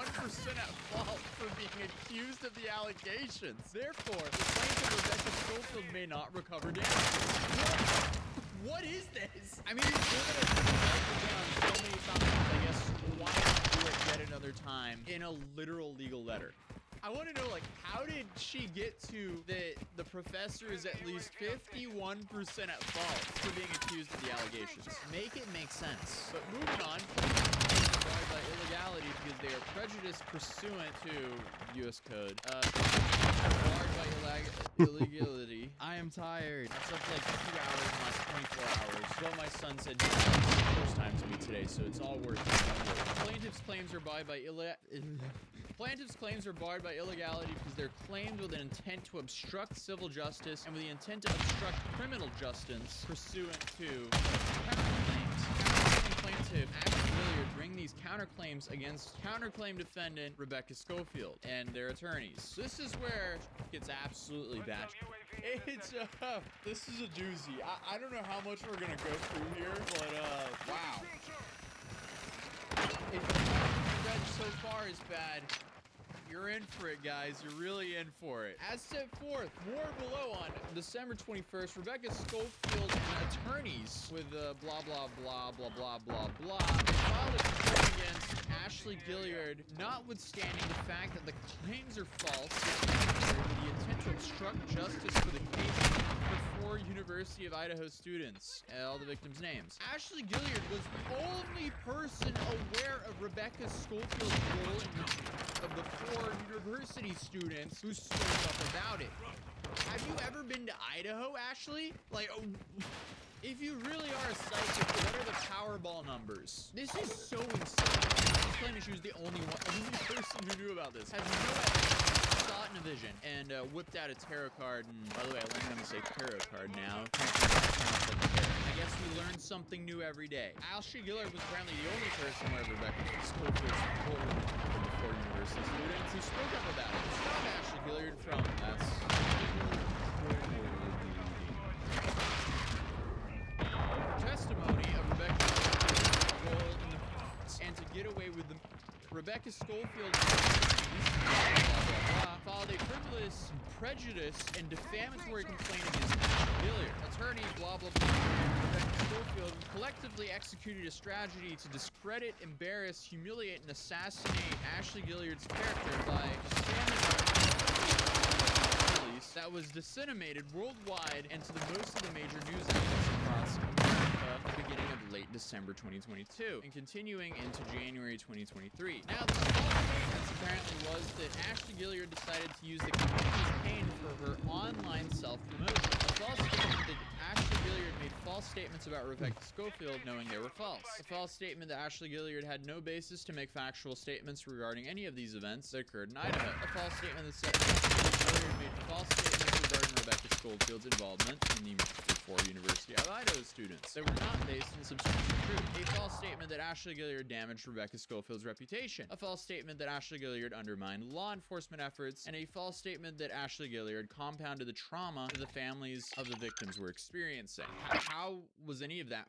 at fault for being accused of the allegations. Therefore, the plaintiff Rebecca Schofield may not recover damages. What is this? I mean, you're gonna down so many times, I guess, why not do it yet another time in a literal legal letter? I want to know, like, how did she get to that the professor is at least 51% at fault for being accused of the allegations? Make it make sense. But moving on, barred by illegality because they are prejudiced pursuant to U.S. Code. Barred by illegality. I am tired. I slept like 2 hours in the last 24 hours. Well, my son said first time to me today, so it's all worth it. Plaintiff's claims are barred by Plaintiff's claims are barred by illegality because they're claimed with an intent to obstruct civil justice and with the intent to obstruct criminal justice pursuant to plaintiff Ashley Gilliard bring these counterclaims against counterclaim defendant Rebecca Schofield and their attorneys. This is where it gets absolutely bad. It's this is a doozy. I don't know how much we're gonna go through here, but wow. If the red so far is bad, you're in for it, guys. You're really in for it. As set forth, more below on December 21st, Rebecca Schofield and attorneys with blah, blah, blah, blah, blah, blah, blah, filed a complaint against Ashley Gilliard, notwithstanding the fact that the claims are false, with the intent to obstruct justice for the case for 4 University of Idaho students. All the victims' names. Ashley Gilliard was the only person aware of Rebecca Schofield's role in of the 4 university students who spoke up about it. Have you ever been to Idaho, Ashley? Like, if you really are a psychic, what are the Powerball numbers? This is so insane. She's claiming she was the only person who knew about this. Has no evidence. Saw it in a vision and whipped out a tarot card. And by the way, I learned how to say tarot card now. I guess we learn something new every day. Ashley Gilliard was apparently the only person where Rebecca Schofield supported the 4 university students who spoke up about it. Stop Ashley Gilliard from testimony of Rebecca Schofield and to get away with the Rebecca Schofield filed a frivolous, prejudice, and defamatory complaint against Ashley Gilliard. Attorney blah blah blah Rebecca Schofield collectively executed a strategy to discredit, embarrass, humiliate, and assassinate Ashley Gilliard's character by that was disseminated worldwide and to most of the major news outlets across America at the beginning of late December 2022 and continuing into January 2023. Now, the small evidence apparently was that Ashley Gilliard decided to use the campaign for her online self-promotion. A false statement that Ashley Gilliard made false statements about Rebecca Schofield knowing they were false. A false statement that Ashley Gilliard had no basis to make factual statements regarding any of these events that occurred in Idaho. A false statement that said Ashley Gilliard made false statements regarding Rebecca Schofield's involvement in the 4 University of Idaho students that were not based in substantial truth. A false statement that Ashley Gilliard damaged Rebecca Schofield's reputation. A false statement that Ashley Gilliard undermined law enforcement efforts. And a false statement that Ashley Gilliard compounded the trauma that the families of the victims were experiencing. How was any of that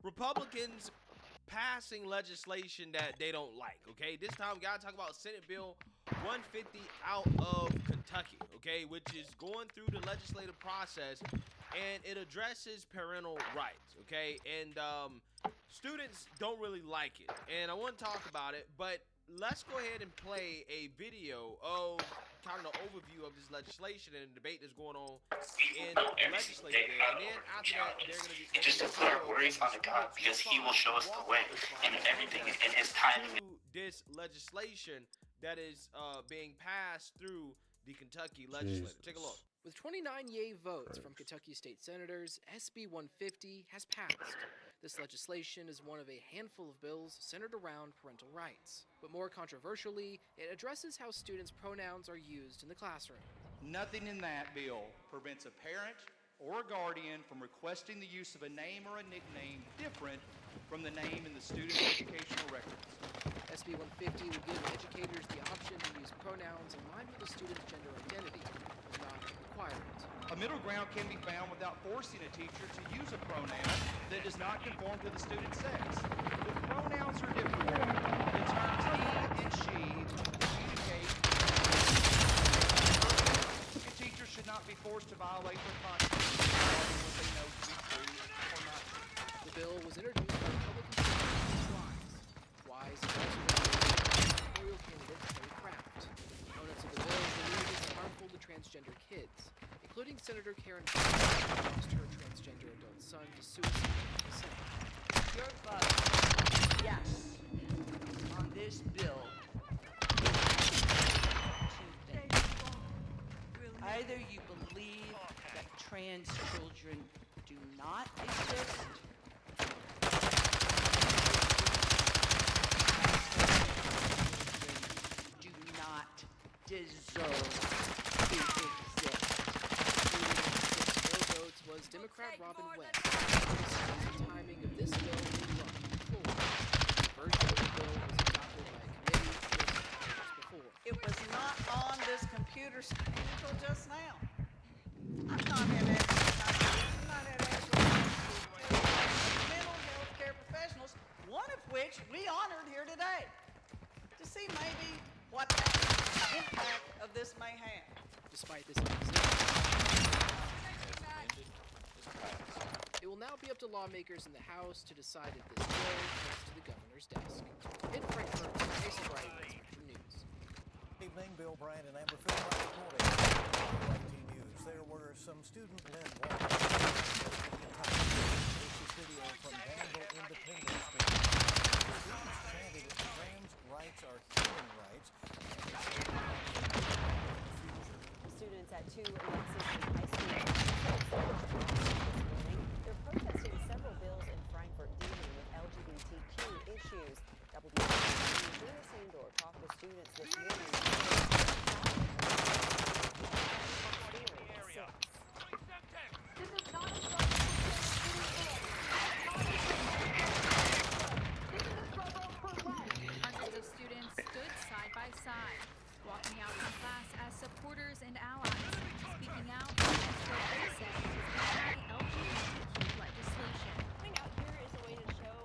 Republicans passing legislation that they don't like, okay? This time we gotta talk about Senate Bill 150 out of Kentucky, okay, which is going through the legislative process, and it addresses parental rights, okay? And students don't really like it, and I want to talk about it, but let's go ahead and play a video of kind of the overview of this legislation and the debate that's going on in the legislature there. And then after that, they're going to be... Just to put our worries on the God, because he will show us the way and everything in his timing. This legislation that is being passed through the Kentucky legislature. Take a look. With 29 yay votes from Kentucky state senators, SB 150 has passed. This legislation is one of a handful of bills centered around parental rights. But more controversially, it addresses how students' pronouns are used in the classroom. Nothing in that bill prevents a parent or a guardian from requesting the use of a name or a nickname different from the name in the student's educational records. SB 150 would give educators the option to use pronouns in line with the student's gender identity, but not require it. A middle ground can be found without forcing a teacher to use a pronoun that does not conform to the student's sex. If pronouns are different, the terms he and she communicate, and teachers should not be forced to violate their conscience regarding what they know to be true or not true. The bill was introduced by Republican Senator Wise. Wise is also senatorial candidate Terry Kraft. Opponents of the bill believe it's harmful to transgender kids, including Senator Karen Bass, who lost her transgender adult son to suicide in the Senate. Your vote, yes, on this bill. Either you believe that trans children do not exist, do not deserve to exist. No votes was Democrat Robin West. The timing of this bill being brought before. The version of the bill was adopted by a committee just hours before. It was not on this computer screen until just now. I'm not an mental health care professionals, one of which we honored here today, to see maybe what the impact of this may have. Despite this it will now be up to lawmakers in the House to decide if this bill goes to the governor's desk. In Frankfurt, Jason Bright, Spectrum News. Evening, Bill Bryant and Amber Phillips reporting. WIT News. There were some student-led walks. This is video from Danville Independence. Students chanted that trans rights are human rights. Students at two Lexington High School they're protesting several bills in Frankfurt dealing with LGBTQ issues. WIT's Julia Sandor talked to students this morning. Hundreds of students stood side by side, walking out from class as supporters and allies, speaking out against what they say is anti-LGBTQ legislation. Coming out here is a way to show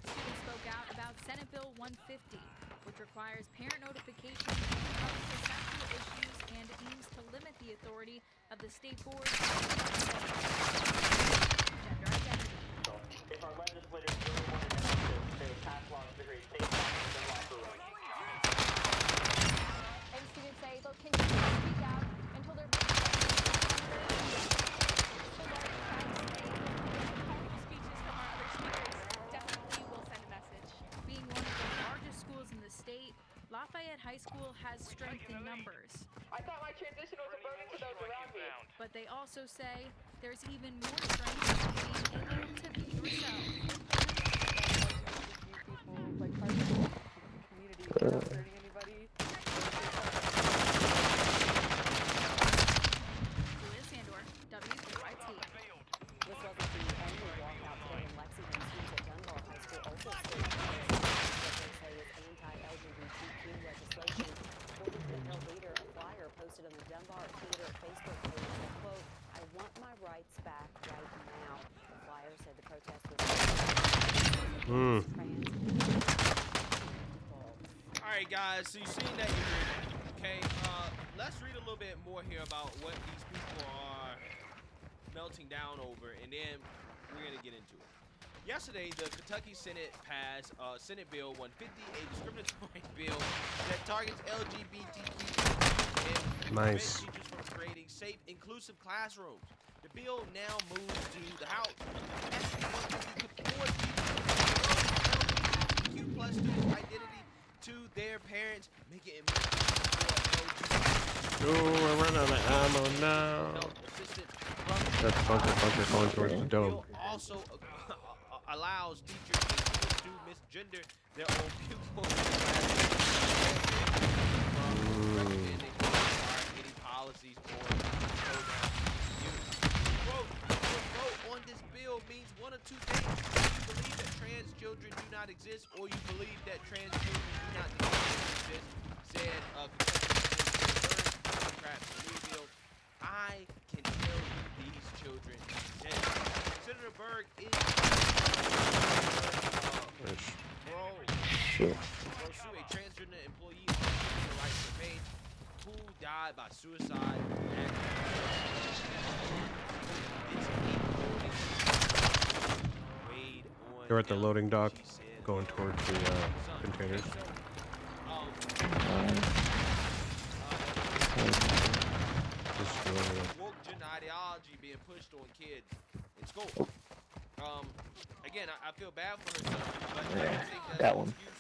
Students spoke out about Senate Bill 150, which requires parent notification when it comes to sexual issues and aims to limit the authority of the state board of gender identity. If our legislators really wanted to have this, they would pass laws to create safe boundaries and locker rooms. and students say they'll continue to speak out until they're Speeches from our other speakers definitely will send a message. Being one of the largest schools in the state, Lafayette High School has strength in numbers. I thought my transition was a burden to those around me. But they also say there's even more strength in being able to be yourself. like part of the community, not hurting anybody. Julia Sandor, WIT. This wasn't the only walkout today in Lexington. Students at Dunbar High School also stood what they say is anti Dunbar tweeted a Facebook page that, quote, "I want my rights back right now." The flyer said the protest was All right, guys. So you've seen that. Okay. Let's read a little bit more here about what these people are melting down over, and then we're gonna get into it. Yesterday, the Kentucky Senate passed Senate Bill 150, a discriminatory bill that targets LGBTQ and prevents teachers from creating safe, inclusive classrooms. The bill now moves to the House. SB 150 could force LGBTQ plus students' identity to their parents, making it more we're running out of ammo now. That's bunker going towards the dome. Also allows teachers and students to misgender their own pupils. Any policies or programs. Quote, your vote on this bill means one of two things. You believe that trans children do not exist, or you believe that trans children do not exist, said Democrat Louisville. I can tell you these children that Senator Berg is pursue a transgender employee on the rights page who died by suicide. They're at the loading dock, going towards the containers. Woke gender ideology being pushed on kids in school. Again, I feel bad for her son, but I don't think that's that an one. excuse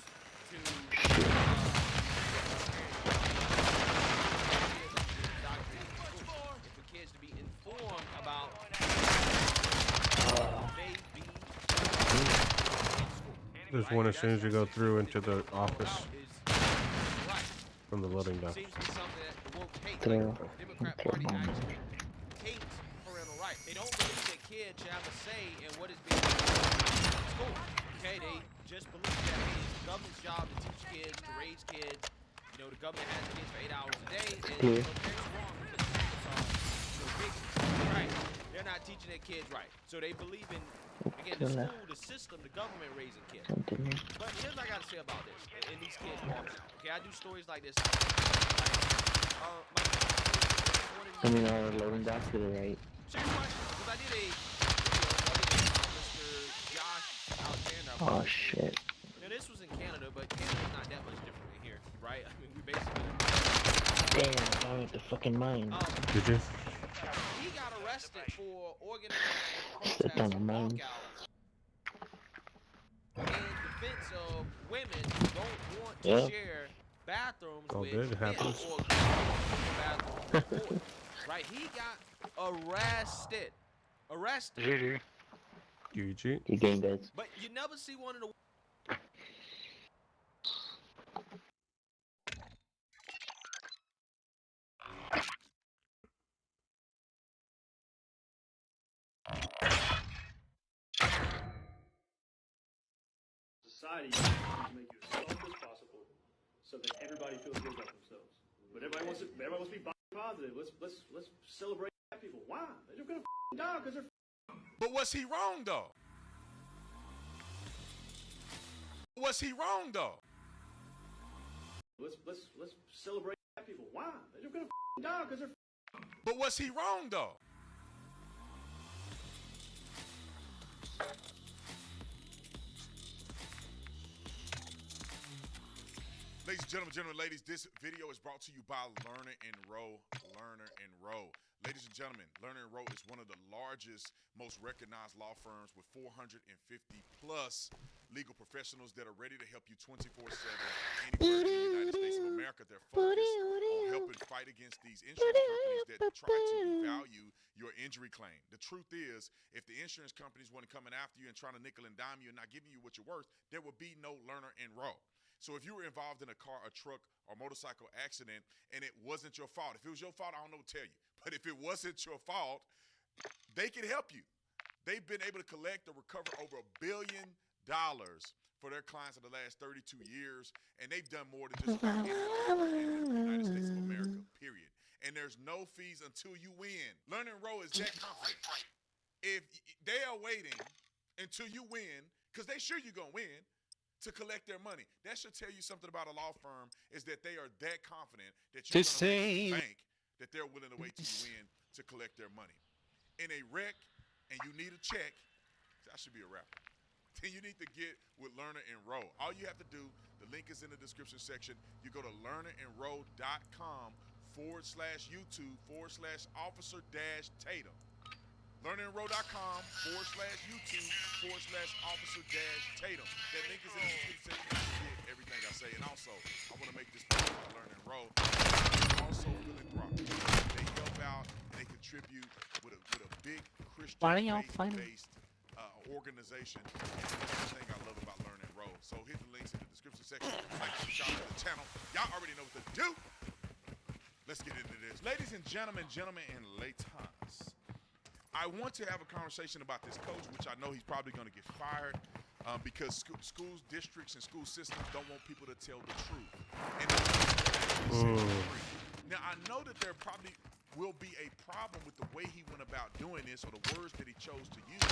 for kids to be informed about There's one as soon as you go through into the office from the loading dock. seems to be something that the woke hate. Like, the Democrat Party actually hates parental rights. They don't believe that kids should have a say in what is being taught in school. Okay, they just believe that it's the government's job to teach kids, to raise kids. You know, the government has kids for 8 hours a day, and you know, parents wrong because parents are big, right? They're not teaching their kids right, so they believe in, again, the school, the system, the government raising kids. But here's what I gotta say about this, and these kids walking out. Okay, I do stories like this. I mean, our loading docks get it right. Serious question, because I did a Mr. Josh Alexander. Oh shit. Now this was in Canada, but Canada's not that much different than here, right? I mean, we basically. Damn, I went to fucking mine. Did you? He got arrested for organizing Sit down protests on mine. in defense of women who don't want to share bathrooms All with good, it men happens. or bathrooms with boys. Right? He got arrested. Arrested. GG. You game guys. But you never see one of the. Society needs to make you as soft as possible, so that everybody feels good about themselves. But everybody wants to be body positive. Let's celebrate black people. Why? They're gonna die because they're. But was he wrong though? Was he wrong though? Let's celebrate black people. Why? They're gonna die because they're. But was he wrong though? Ladies and gentlemen, ladies, this video is brought to you by Lerner and Rowe. Lerner and Rowe. Ladies and gentlemen, Lerner and Rowe is one of the largest, most recognized law firms with 450 plus legal professionals that are ready to help you 24/7 anywhere in the United States of America. They're focused on helping fight against these insurance companies that try to devalue your injury claim. The truth is, if the insurance companies want to come in after you and trying to nickel and dime you and not giving you what you're worth, there will be no Lerner and Rowe. So if you were involved in a car, a truck, or motorcycle accident and it wasn't your fault, if it was your fault, I don't know what to tell you. But if it wasn't your fault, they can help you. They've been able to collect or recover over $1 billion for their clients in the last 32 years, and they've done more than just about anyone in the United States of America, period. and there's no fees until you win. Learn and Roll is that confident. If they are waiting until you win, because they sure you're going to win, to collect their money. That should tell you something about a law firm, is that they are that confident that you're going to bank that they're willing to wait till you win to collect their money. In a wreck and you need a check, I should be a rapper, then you need to get with Learner and Roll. All you have to do, the link is in the description section. You go to learnerandroll.com/YouTube/Officer-Tatum. learnerandroll.com/YouTube/Officer-Tatum. That link is in the description section. You can get everything I say. And also, I want to make this point about Learn and Roll. Also philanthropic. They help out and they contribute with a big Christian faith-based organization. And that's the thing I love about Learn and Roll. So hit the links in the description section. Like, subscribe to the channel. Y'all already know what to do. Let's get into this. Ladies and gentlemen, and ladies, I want to have a conversation about this coach, which I know he's probably going to get fired because schools, districts, and school systems don't want people to tell the truth. And now, I know that there probably will be a problem with the way he went about doing this or the words that he chose to use.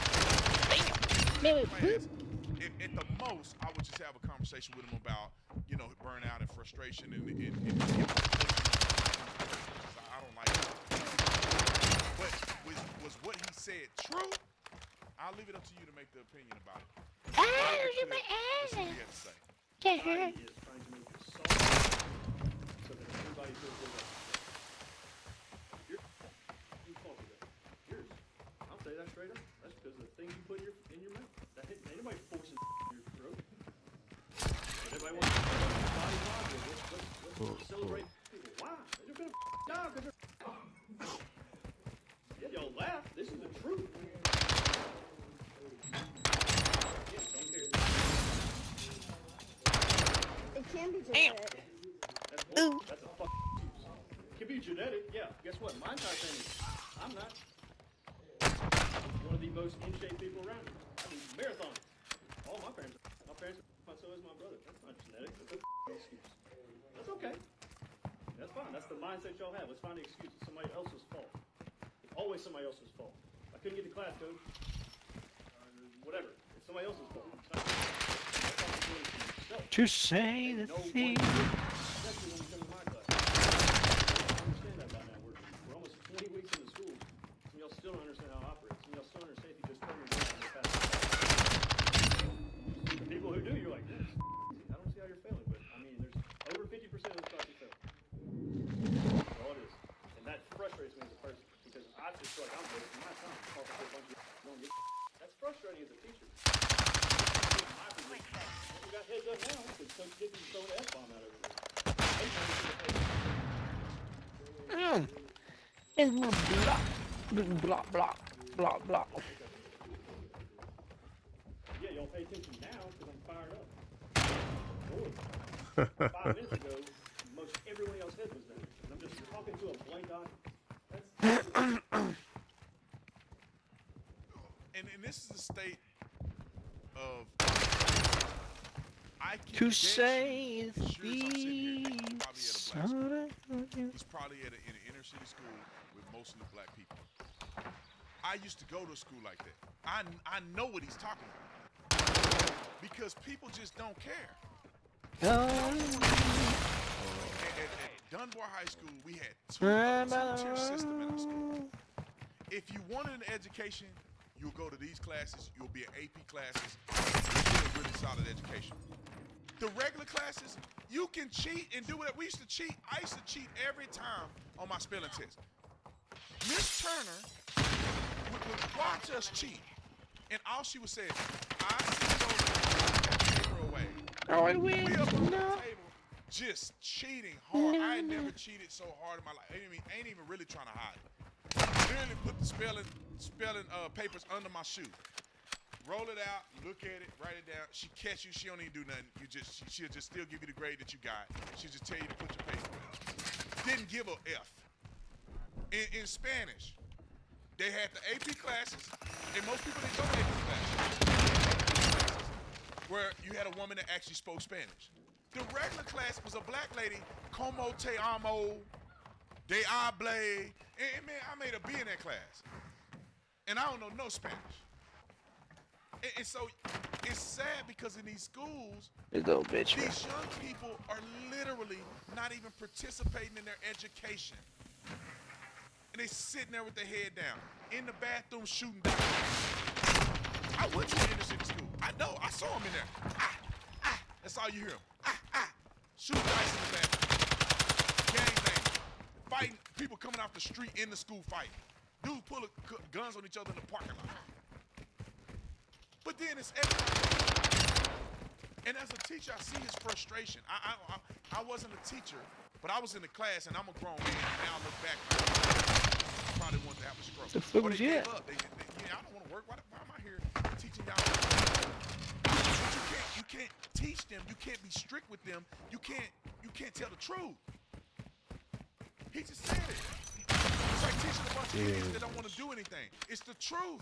At the most, I would just have a conversation with him about, you know, burnout and frustration and I don't like it. But was what he said true? I'll leave it up to you to make the opinion about it. Let's see what he had to say. Society is trying to make you soft so that everybody feels good about you fault with that. Yours. I'll say that straight up. That's because of the things you put in your mouth. That ain't nobody forcing in your throat. But everybody wants to body positive. Let's celebrate people. Why? They're gonna die because they're. Yeah, y'all laugh. This is the truth. Yeah, don't care. It can be genetic. That's a fucking excuse. It can be genetic, yeah. Guess what? My entire family, I'm not one of the most in shape people around. I do marathons. All my parents, so is my brother. That's not genetic. That's a excuse. That's okay. That's fine. That's the mindset y'all have. Let's find the excuse. It's somebody else's fault. It's always somebody else's fault. I couldn't get to class, coach. Whatever. It's somebody else's fault. To say the thing. Especially when you come to my class. I understand that by now. We're almost 20 weeks into school. Some of y'all still don't understand how it operates. Some of y'all still don't understand if you just turn your brain on the fast. The people who do, you're like, this is easy. I don't see how you're failing, but I mean, there's over 50% of the class you fail. That's all it is. And that frustrates me as a person because I just feel like I'm wasting my time talking to a bunch of don't get. That's frustrating as a teacher. You got heads up now because Coach Dickens throwing an F-bomb out over there. It's more block. Yeah, y'all pay attention now because I'm fired up. 5 minutes ago, most everyone else's head was down. And I'm just talking to a blank document. And this is the state of I can to say the he's probably at an inner city school with mostly black people. I used to go to a school like that. I know what he's talking about because people just don't care. At Dunbar High School, we had two-tier system in our school. If you wanted an education, you'll go to these classes. You'll be at AP classes. You'll get a really solid education. The regular classes, you can cheat and do whatever. We used to cheat. I used to cheat every time on my spelling test. Miss Turner would watch us cheat, and all she would say, I see those paper away. Oh, I win. We up on the table, just cheating hard. I ain't never cheated so hard in my life. I ain't even really trying to hide it. Literally put the spelling papers under my shoe. Roll it out, look at it, write it down. She catch you, she don't even do nothing. She'll just still give you the grade that you got. She'll just tell you to put your paper in. Didn't give a F. In Spanish, they had the AP classes, and most people didn't go to AP classes, where you had a woman that actually spoke Spanish. The regular class was a black lady, como te amo, they hable. And man, I made a B in that class. And I don't know no Spanish. And so it's sad because in these schools, Little bitch. these young people are literally not even participating in their education. And they sitting there with their head down, in the bathroom shooting dice. I went to an inner city school. I know, I saw them in there. That's all you hear them. Shooting dice in the bathroom. Gangbang. Fighting, people coming off the street in the school fighting. Dudes pulling guns on each other in the parking lot. But then it's everything. And as a teacher, I see his frustration. I wasn't a teacher, but I was in the class, and I'm a grown man. Now I look back, I probably wanted to have a stroke. The fuck Or was they you gave at? up. I don't want to work. Why am I here teaching y'all? But you can't teach them. You can't be strict with them. You can't tell the truth. He just said it. It's like teaching a bunch of kids that don't want to do anything. It's the truth.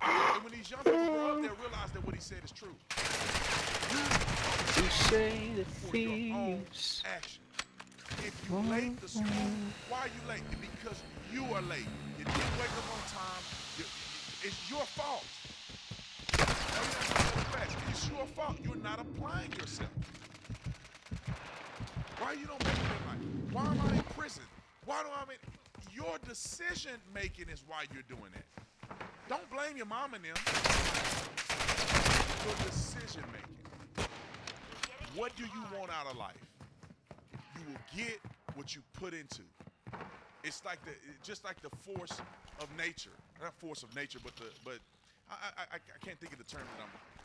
And when these young people grow up, they'll realize that what he said is true. You say the For your own thieves. action. If you late to school, why are you late? Because you are late. You didn't wake up on time. It's your fault. It's your fault. You're not applying yourself. Why you don't make it in life? Why am I in prison? Why do I mean? Your decision making is why you're doing that. Don't blame your mom and them. Your decision making. What do you want out of life? You will get what you put into. It's like just like the force of nature. Not force of nature, but I can't think of the term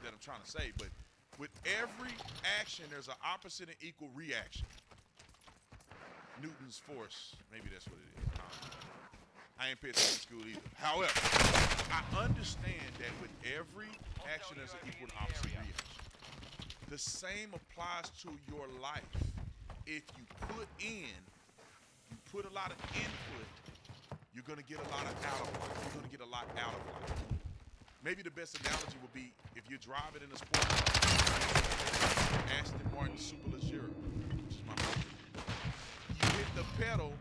that I'm trying to say. But with every action, there's an opposite and equal reaction. Newton's force, maybe that's what it is. I ain't paid attention to school either. However, I understand that with every action, there's an equal and opposite reaction. The same applies to your life. If you put a lot of input, you're going to get a lot out of life. You're going to get a lot out of life. Maybe the best analogy would be if you're driving in a sport car, Aston Martin Superleggera, which is my favorite. You hit the pedal,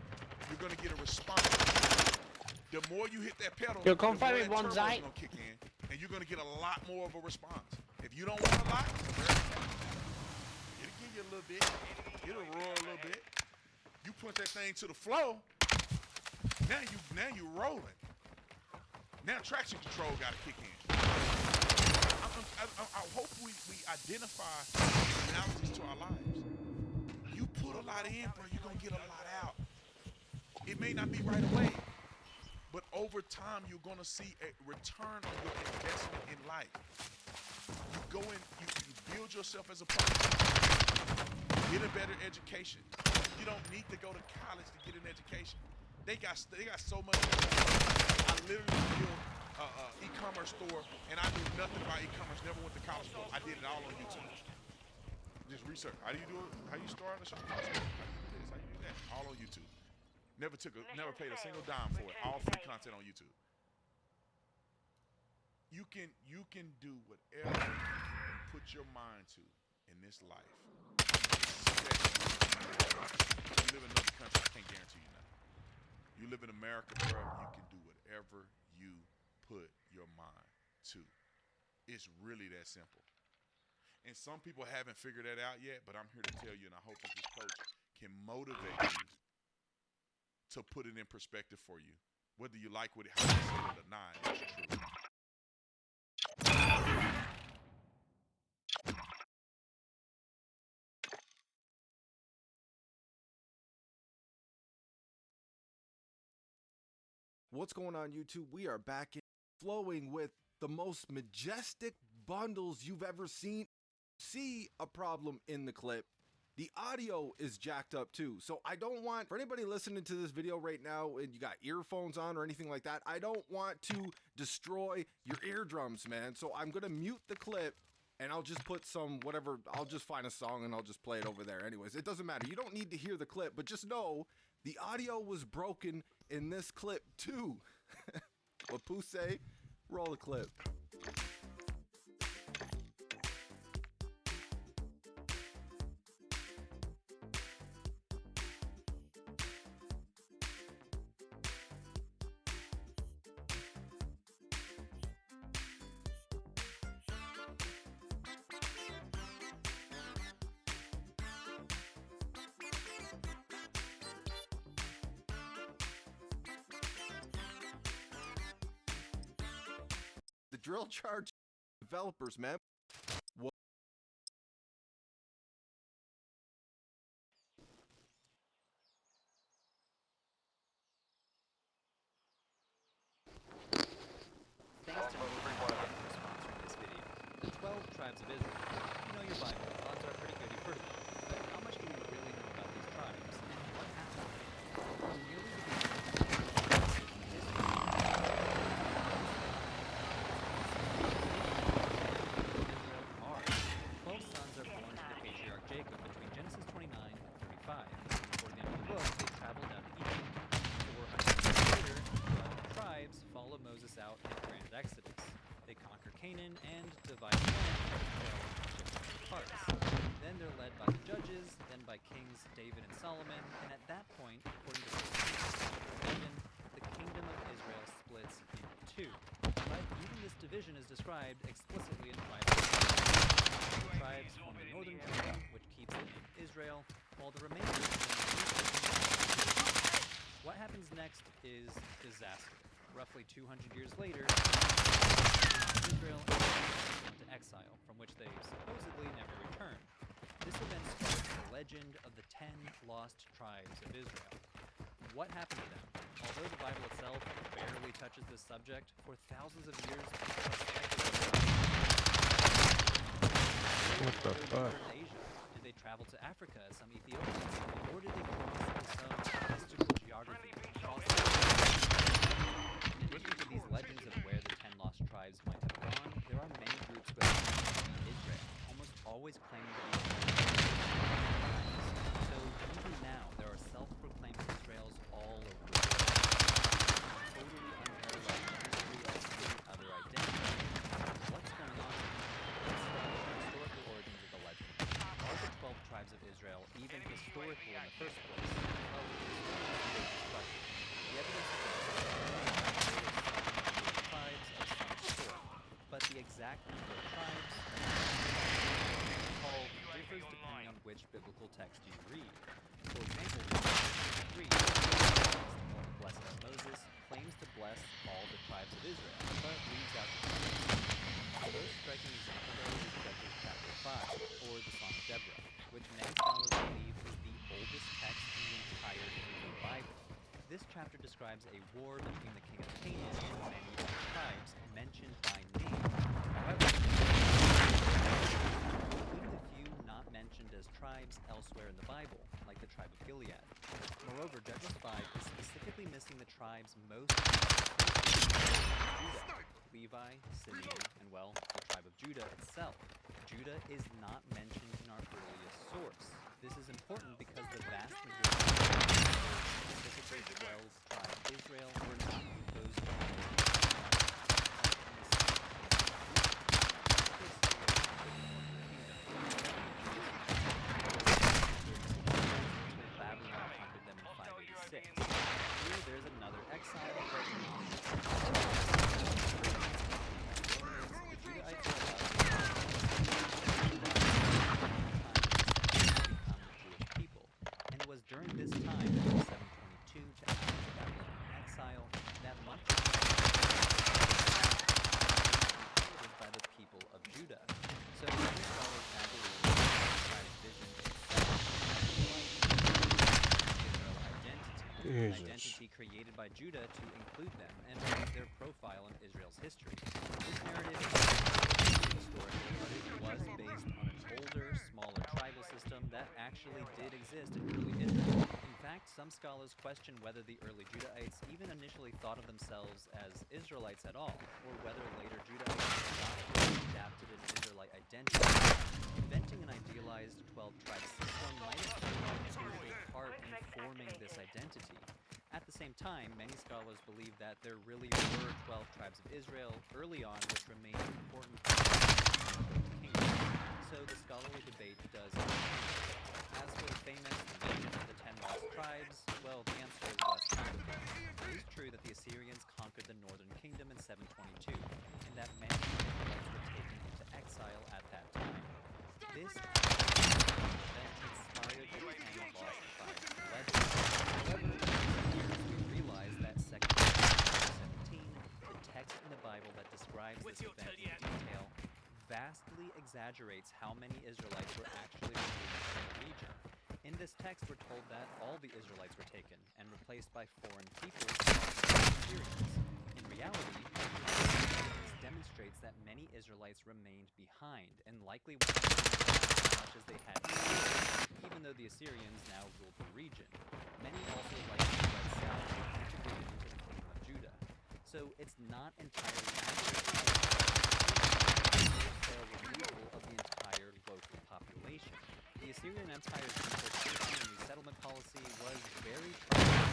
you're going to get a response. The more you hit that pedal, Yo, the come more find me that one turbo's side. going to kick in, and you're going to get a lot more of a response. If you don't want a lot, it'll give you a little bit. It'll roar a little bit. You put that thing to the flow. Now you rolling. Now traction control got to kick in. I hope we identify analogies to our lives. You put a lot in, bro, you're going to get a lot out. It may not be right away, but over time, you're going to see a return on your investment in life. You go in, you build yourself as a person, get a better education. You don't need to go to college to get an education. They got so much. I literally built an e-commerce store, and I knew nothing about e-commerce. Never went to college for it. I did it all on YouTube. Just research. How do you do it? How do you start a shop? How do you do this? How do you do that? All on YouTube. Never paid a single dime for it. All free content on YouTube. You can do whatever you put your mind to in this life. You live in another country, I can't guarantee you nothing. You live in America, bro, you can do whatever you put your mind to. It's really that simple. And some people haven't figured that out yet, but I'm here to tell you, and I hope that this coach can motivate you to put it in perspective for you. Whether you like what how you said it or not, it's true. What's going on, YouTube? We are back in flowing with the most majestic bundles you've ever seen. See a problem in the clip. The audio is jacked up too. So I don't want, for anybody listening to this video right now and you got earphones on or anything like that, I don't want to destroy your eardrums, man. So I'm going to mute the clip and I'll just put some whatever, I'll just find a song and I'll just play it over there. Anyways, it doesn't matter. You don't need to hear the clip, but just know the audio was broken in this clip too. Lapuse, roll the clip. drill charge developers, man. What? Thanks to for sponsoring this video. The 12 tribes of Israel. You know your Bible. Odds are pretty good you've heard of them. But how much do we really know about these tribes and what happened to them? From nearly the Israel are. 12 sons are born to the patriarch Jacob between Genesis 29 and 35. Before the end of the book, they travel down to Egypt. 400 years later, 12 tribes follow Moses out in a grand exodus. They conquer Canaan and divide the land into 12 different parts. Then they're led by the judges, then by kings David and Solomon, and at that point, according to the kingdom of Israel splits into two. But even this division is described explicitly in tribes. Tribes form the northern kingdom, which keeps the name Israel, while the remainder What happens next is disaster. Roughly 200 years later, Israel is into exile, from which they supposedly never returned. This event starts the legend of the 10 lost tribes of Israel. What happened to them? Although the Bible itself barely touches this subject, for thousands of years, What the fuck? Asia? Did they travel to Africa as some Ethiopians? Or did they cross some mystical geography? In addition to these legends of where the 10 lost tribes might have gone, there are many groups who have claimed to be Israel, almost always claiming to be So even now, there are self-proclaimed Israels all over the world. Totally unparalleled history of any other identity. What's going on? Let's start with the historical origins of the legend. Are the 12 tribes of Israel even historical in the first place? Well, the evidence tribes of some sort, but the exact number of tribes called differs depending on which biblical text you read. For example, Genesis 3, the blessing of Moses, claims to bless all the tribes of Israel, but leaves out the The most striking example though is Judges chapter 5, or the Song of Deborah, which many scholars believe is the oldest text in the entire Hebrew Bible. This chapter describes a war between the king of Canaan and many other tribes mentioned by name. However, including the few not mentioned as tribes elsewhere in the Bible, like the tribe of Gilead. Moreover, Judges 5 is specifically missing the tribes most Judah, Levi, Simeon, and well, the tribe of Judah itself. Judah is not mentioned in our earliest source. This is important because the vast majority of specifically 12 tribes of Israel were not composed of Babylon conquered them in 586. Here there's another exile, but during this time, from 722 to after the Babylonian exile, that much was by the people of Judah. So many scholars now believe that the tribe's vision Israel identity, an identity created by Judah to include them and raise their profile in Israel's history. This narrative is historical, but it was based on an older, smaller tribal system that actually did exist in early Israel. In fact, some scholars question whether the early Judahites even initially thought of themselves as Israelites at all, or whether later Judahites adapted an Israelite identity. Inventing an idealized 12-tribe system might have played a crucial part in forming this identity. At the same time, many scholars believe that there really were 12 tribes of Israel early on, which remained important kingdom. So the scholarly debate does continue. As for the famous division of the 10 lost tribes, well, the answer is less complicated. It is true that the Assyrians conquered the northern kingdom in 722, and that many Israelites were taken into exile at that time. This event inspired the 10 lost tribes legend. However, we realize that 2 Kings 17, the text in the Bible that describes this event exaggerates how many Israelites were actually removed from the region. In this text, we're told that all the Israelites were taken and replaced by foreign peoples called Assyrians. In reality, this demonstrates that many Israelites remained behind and likely were not as much as they had before, even though the Assyrians now ruled the region. Many also likely fled south and integrated into the kingdom of Judah. So it's not entirely accurate wholesale removal of the entire local population. The Assyrian Empire's deportation and resettlement policy was very troublesome.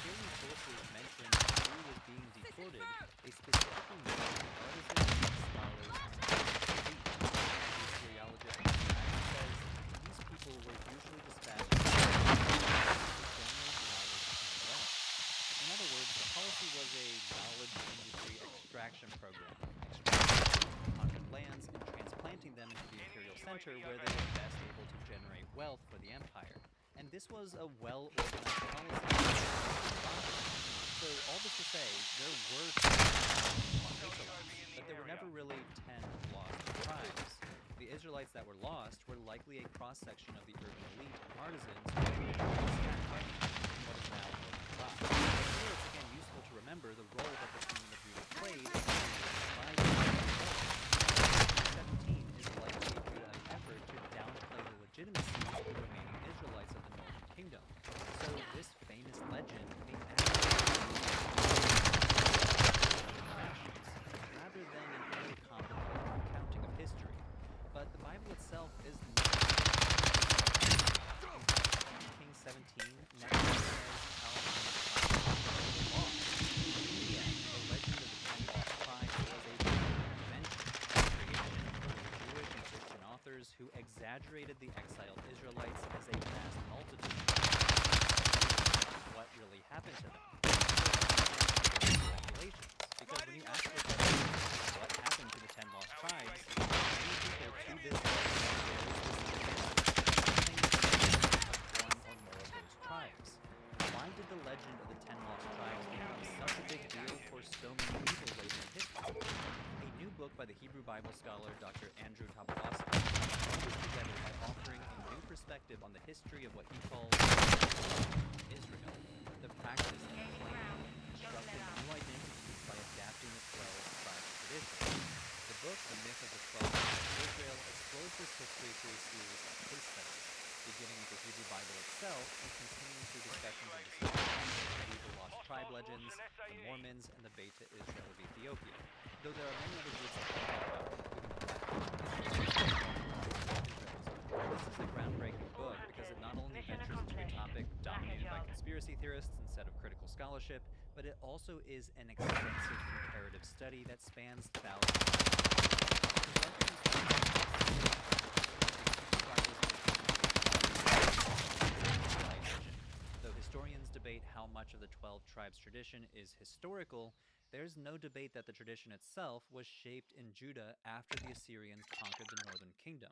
Assyrian sources mention who was being deported. They specifically mention artisans, scholars, and elites. The Assyriologist says these people were usually dispatched to generate knowledge and wealth. In other words, the policy was a knowledge industry extraction program, extracting conquered lands and transplanting them into the imperial center where they were best able to generate wealth for the empire. And this was a well-organized policy. So all this to say, there were 10 Israelites, but there were never really 10 lost tribes. The Israelites that were lost were likely a cross-section of the urban elite and artisans who were stacked up in what is now Northern Iraq. Here it's again useful to remember the role that the kingdom of Judah played in the 17 is likely due to an effort to downplay the legitimacy of the remaining Israelites of the Northern Kingdom. So this famous legend may rather than an uncomplicated recounting of history. But the Bible itself is not. King 17 next says how the law. The legend of the 10 lost tribes was a invention creation of Jewish and Christian authors who exaggerated the exiled Israelites as a vast multitude. What really happened to them? Speculations. Because when you ask the question, what happened to the 10 lost tribes, many people to this day of one or more of those tribes. Why did the legend of the 10 lost tribes become such a big deal for so many people later in history? A new book by the Hebrew Bible scholar Dr. Andrew Tobolowsky put together by offering a new perspective on the history of what he calls Israel, the practice of claiming and constructing new identities by adapting the 12 tribes traditions. The book, The Myth of the 12 Tribes of Israel, explores this history through a series of case studies, beginning with the Hebrew Bible itself and continuing through discussions of the lost tribe legends, the Mormons, and the Beta Israel of Ethiopia, though there are many other groups to talk about, including This is a groundbreaking book because it not only ventures into a topic dominated by conspiracy theorists instead of critical scholarship, but it also is an extensive comparative study that spans thousands of Though historians debate how much of the 12 tribes tradition is historical, there's no debate that the tradition itself was shaped in Judah after the Assyrians conquered the northern kingdom.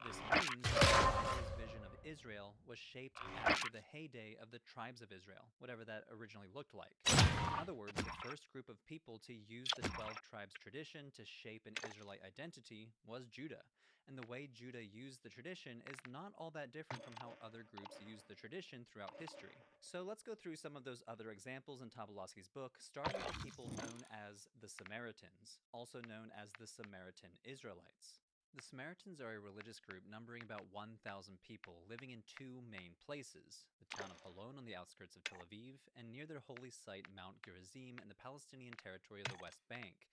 This means that Israel's vision of Israel was shaped after the heyday of the tribes of Israel, whatever that originally looked like. In other words, the first group of people to use the 12 tribes tradition to shape an Israelite identity was Judah. And the way Judah used the tradition is not all that different from how other groups used the tradition throughout history. So let's go through some of those other examples in Tobolowsky's book, starting with the people known as the Samaritans, also known as the Samaritan Israelites. The Samaritans are a religious group numbering about 1,000 people living in two main places, the town of Holon on the outskirts of Tel Aviv and near their holy site Mount Gerizim in the Palestinian territory of the West Bank.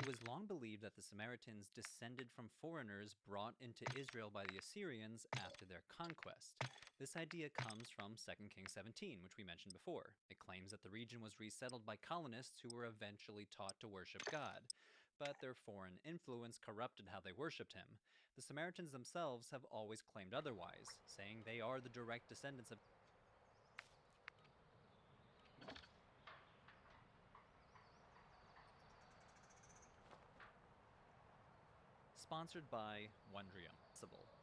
It was long believed that the Samaritans descended from foreigners brought into Israel by the Assyrians after their conquest. This idea comes from 2 Kings 17, which we mentioned before. It claims that the region was resettled by colonists who were eventually taught to worship God, but their foreign influence corrupted how they worshipped him. The Samaritans themselves have always claimed otherwise, saying they are the direct descendants of sponsored by Wondrium.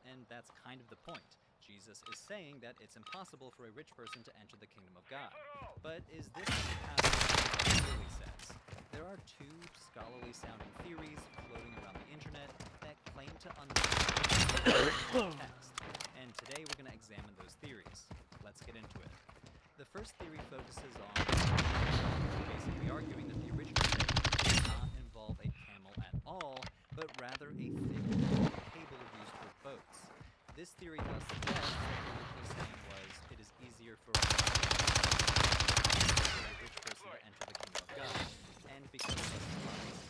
And that's kind of the point. Jesus is saying that it's impossible for a rich person to enter the kingdom of God. But is this what the passage clearly says? There are two scholarly sounding theories floating around the internet that claim claim to understand text. And today we're going to examine those theories. Let's get into it. The first theory focuses on basically arguing that the original saying did not involve a camel at all, but rather a thick cable used for boats. This theory thus suggests that the original saying was, "It is easier for a rich person to enter the kingdom of God," and because of a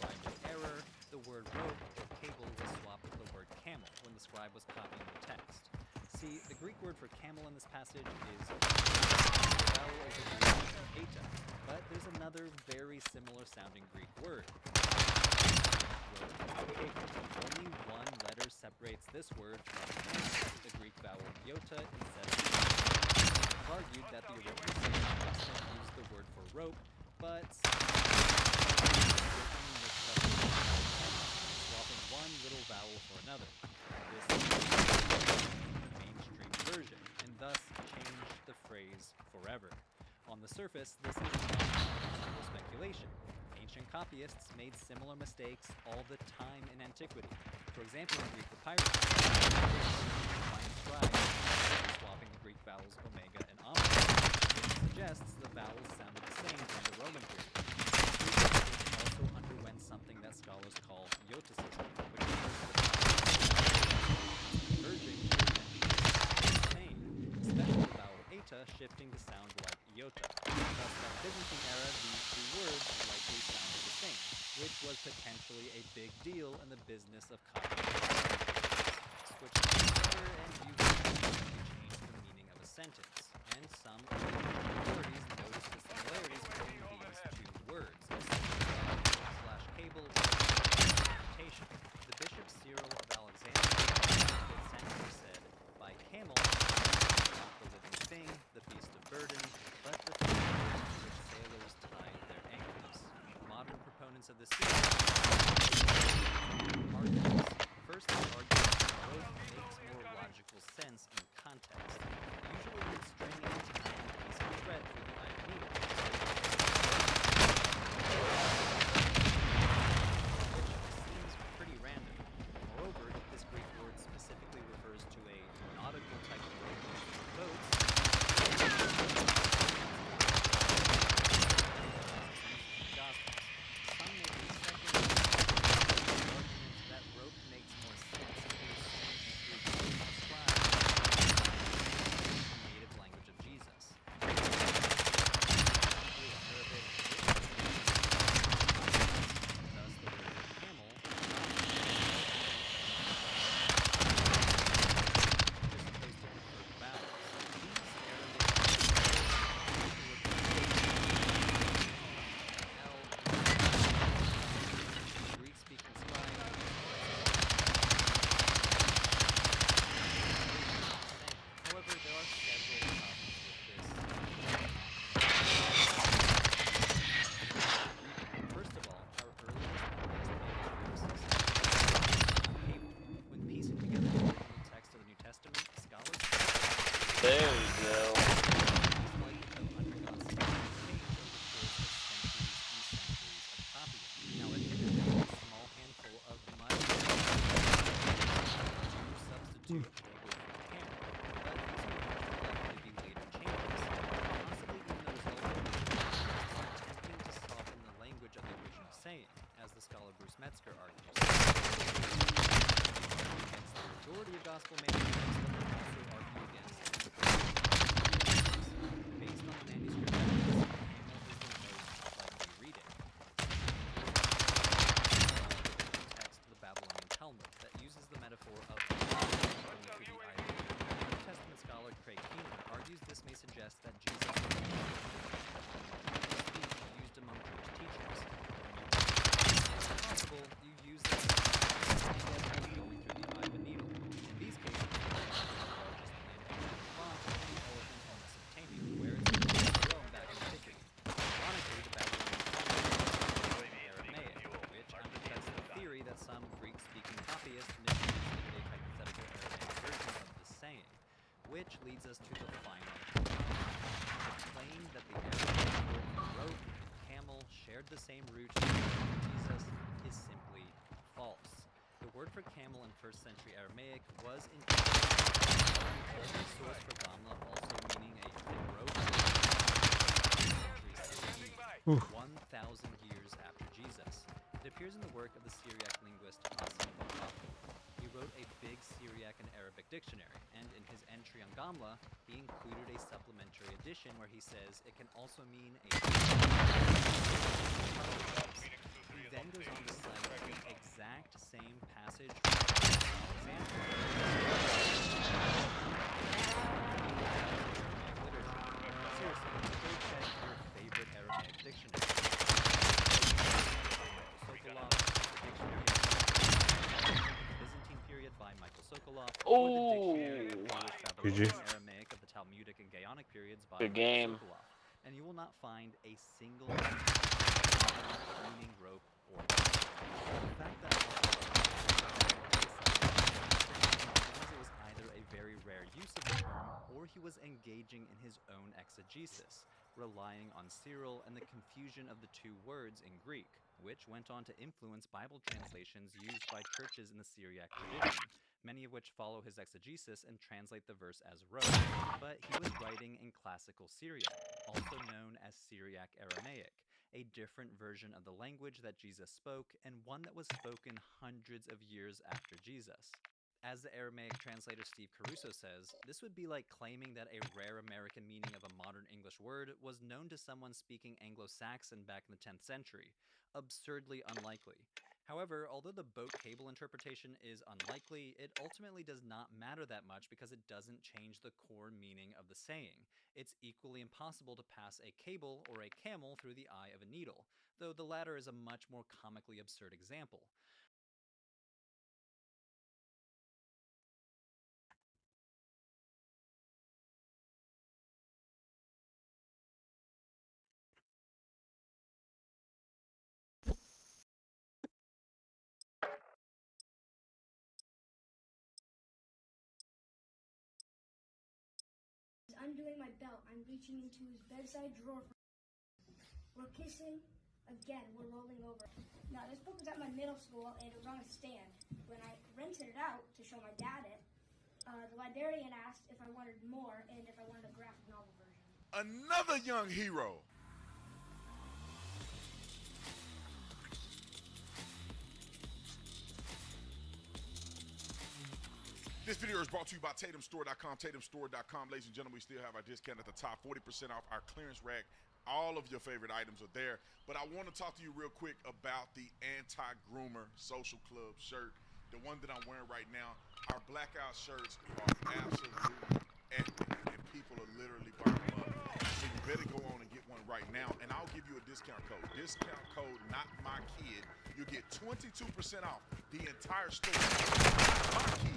scribal error, the word rope or cable was swapped with the word camel when the scribe was copying the text. See, the Greek word for camel in this passage is vowel is the Greek eta, but there's another very similar sounding Greek word. Only one letter separates this word from the Greek vowel iota instead of I've argued that the original saying must have used the word for rope, but swapping one little vowel for another. This is the mainstream version, and thus changed the phrase forever. On the surface, this is simple speculation. Ancient copyists made similar mistakes all the time in antiquity. For example, in Greek papyrus, swapping the Greek vowels omega and omega. It suggests the vowels sounded the same during the Roman period. Greek also underwent something that scholars call ioticism, which refers to the converging to the same, especially the vowel eta shifting to sound like iota. Thus, that Byzantine era, these two words likely sounded the same, which was potentially a big deal in the business of copying. Switching over and you can change the meaning of a sentence, and some authorities noticed the similarities between these two words, /cable interpretation. The Bishop Cyril of Alexandria said, "By camel, not the living thing, the beast of burden, but the thing to which sailors tied their anchors." Modern proponents of this theory arguments. First, they argue that growth makes more logical sense in context, usually with string and time and piece of thread through the eye of needle. Which seems pretty random. Moreover, if this Greek word specifically refers to a nautical type of rope used for boats, some may be argument that rope makes more sense if the native language of Jesus. Arabic, thus the word camel Greek-speaking scribe. However, there are several problems with this. First of all, our earliest manuscripts when piecing together the original text of the New Testament, scholars there we go. Now, admittedly, a small handful of much substitute camel, but these are likely to be later changes, possibly even the result of attempting to soften the language of the original saying, as the scholar Bruce Metzger argues. Against the majority of gospel manuscripts, but they also argue against based on the manuscript evidence, camel is the most likely reading. Text of the Babylonian Talmud that uses the metaphor of the New Testament scholar Craig Keenan argues this may suggest that Jesus speech used among Jewish teachers. When it's possible, you use it going through the eye of a needle. In these cases, the largest font is the elephant in Mesopotamia, where it's going back in antiquity. Ironically, the Babylonian Talmud is Aramaic, which undercuts the theory that some Greek-speaking copyists misused a hypothetical Aramaic version of the saying, which leads us to the final point. The claim that the Aramaic word for rope and camel shared the same root as Jesus is simply false. The word for camel in 1st century Aramaic was in the source for Gamla, also meaning a thin rope. 1,000 years after Jesus. It appears in the work of the Syriac linguist Hassan al-Bakr. He wrote a big Syriac and Arabic dictionary, and in his entry on Gamla, he included a supplementary edition where he says it can also mean a... He then goes on to cite the exact same passage from Seriously, go check your favorite Aramaic dictionary. Sokolov, Dictionary of the Byzantine Period by Michael Sokolov, or the Dictionary of Polish Babylonian Aramaic of the Talmudic and Gaonic periods by Good Michael game. Sokolov, and you will not find a single meaning rope or the fact that it was either a very rare use of the term or he was engaging in his own exegesis, relying on Cyril and the confusion of the two words in Greek, which went on to influence Bible translations used by churches in the Syriac tradition, many of which follow his exegesis and translate the verse as rope, but he was writing in classical Syriac, also known as Syriac Aramaic, a different version of the language that Jesus spoke and one that was spoken hundreds of years after Jesus. As the Aramaic translator Steve Caruso says, this would be like claiming that a rare American meaning of a modern English word was known to someone speaking Anglo-Saxon back in the 10th century. Absurdly unlikely. However, although the boat cable interpretation is unlikely, it ultimately does not matter that much because it doesn't change the core meaning of the saying. It's equally impossible to pass a cable or a camel through the eye of a needle, though the latter is a much more comically absurd example. Undoing my belt, I'm reaching into his bedside drawer. We're kissing again. We're rolling over. Now, this book was at my middle school, and it was on a stand. When I rented it out to show my dad it, the librarian asked if I wanted more and if I wanted a graphic novel version. Another young hero. This video is brought to you by TatumStore.com. TatumStore.com, ladies and gentlemen, we still have our discount at the top, 40% off our clearance rack. All of your favorite items are there. But I want to talk to you real quick about the Anti-Groomer Social Club shirt, the one that I'm wearing right now. Our blackout shirts are absolutely epic, and people are literally buying them up. So you better go on and get one right now, and I'll give you a discount code. Discount code, not my kid. You'll get 22% off the entire store. Not my kid.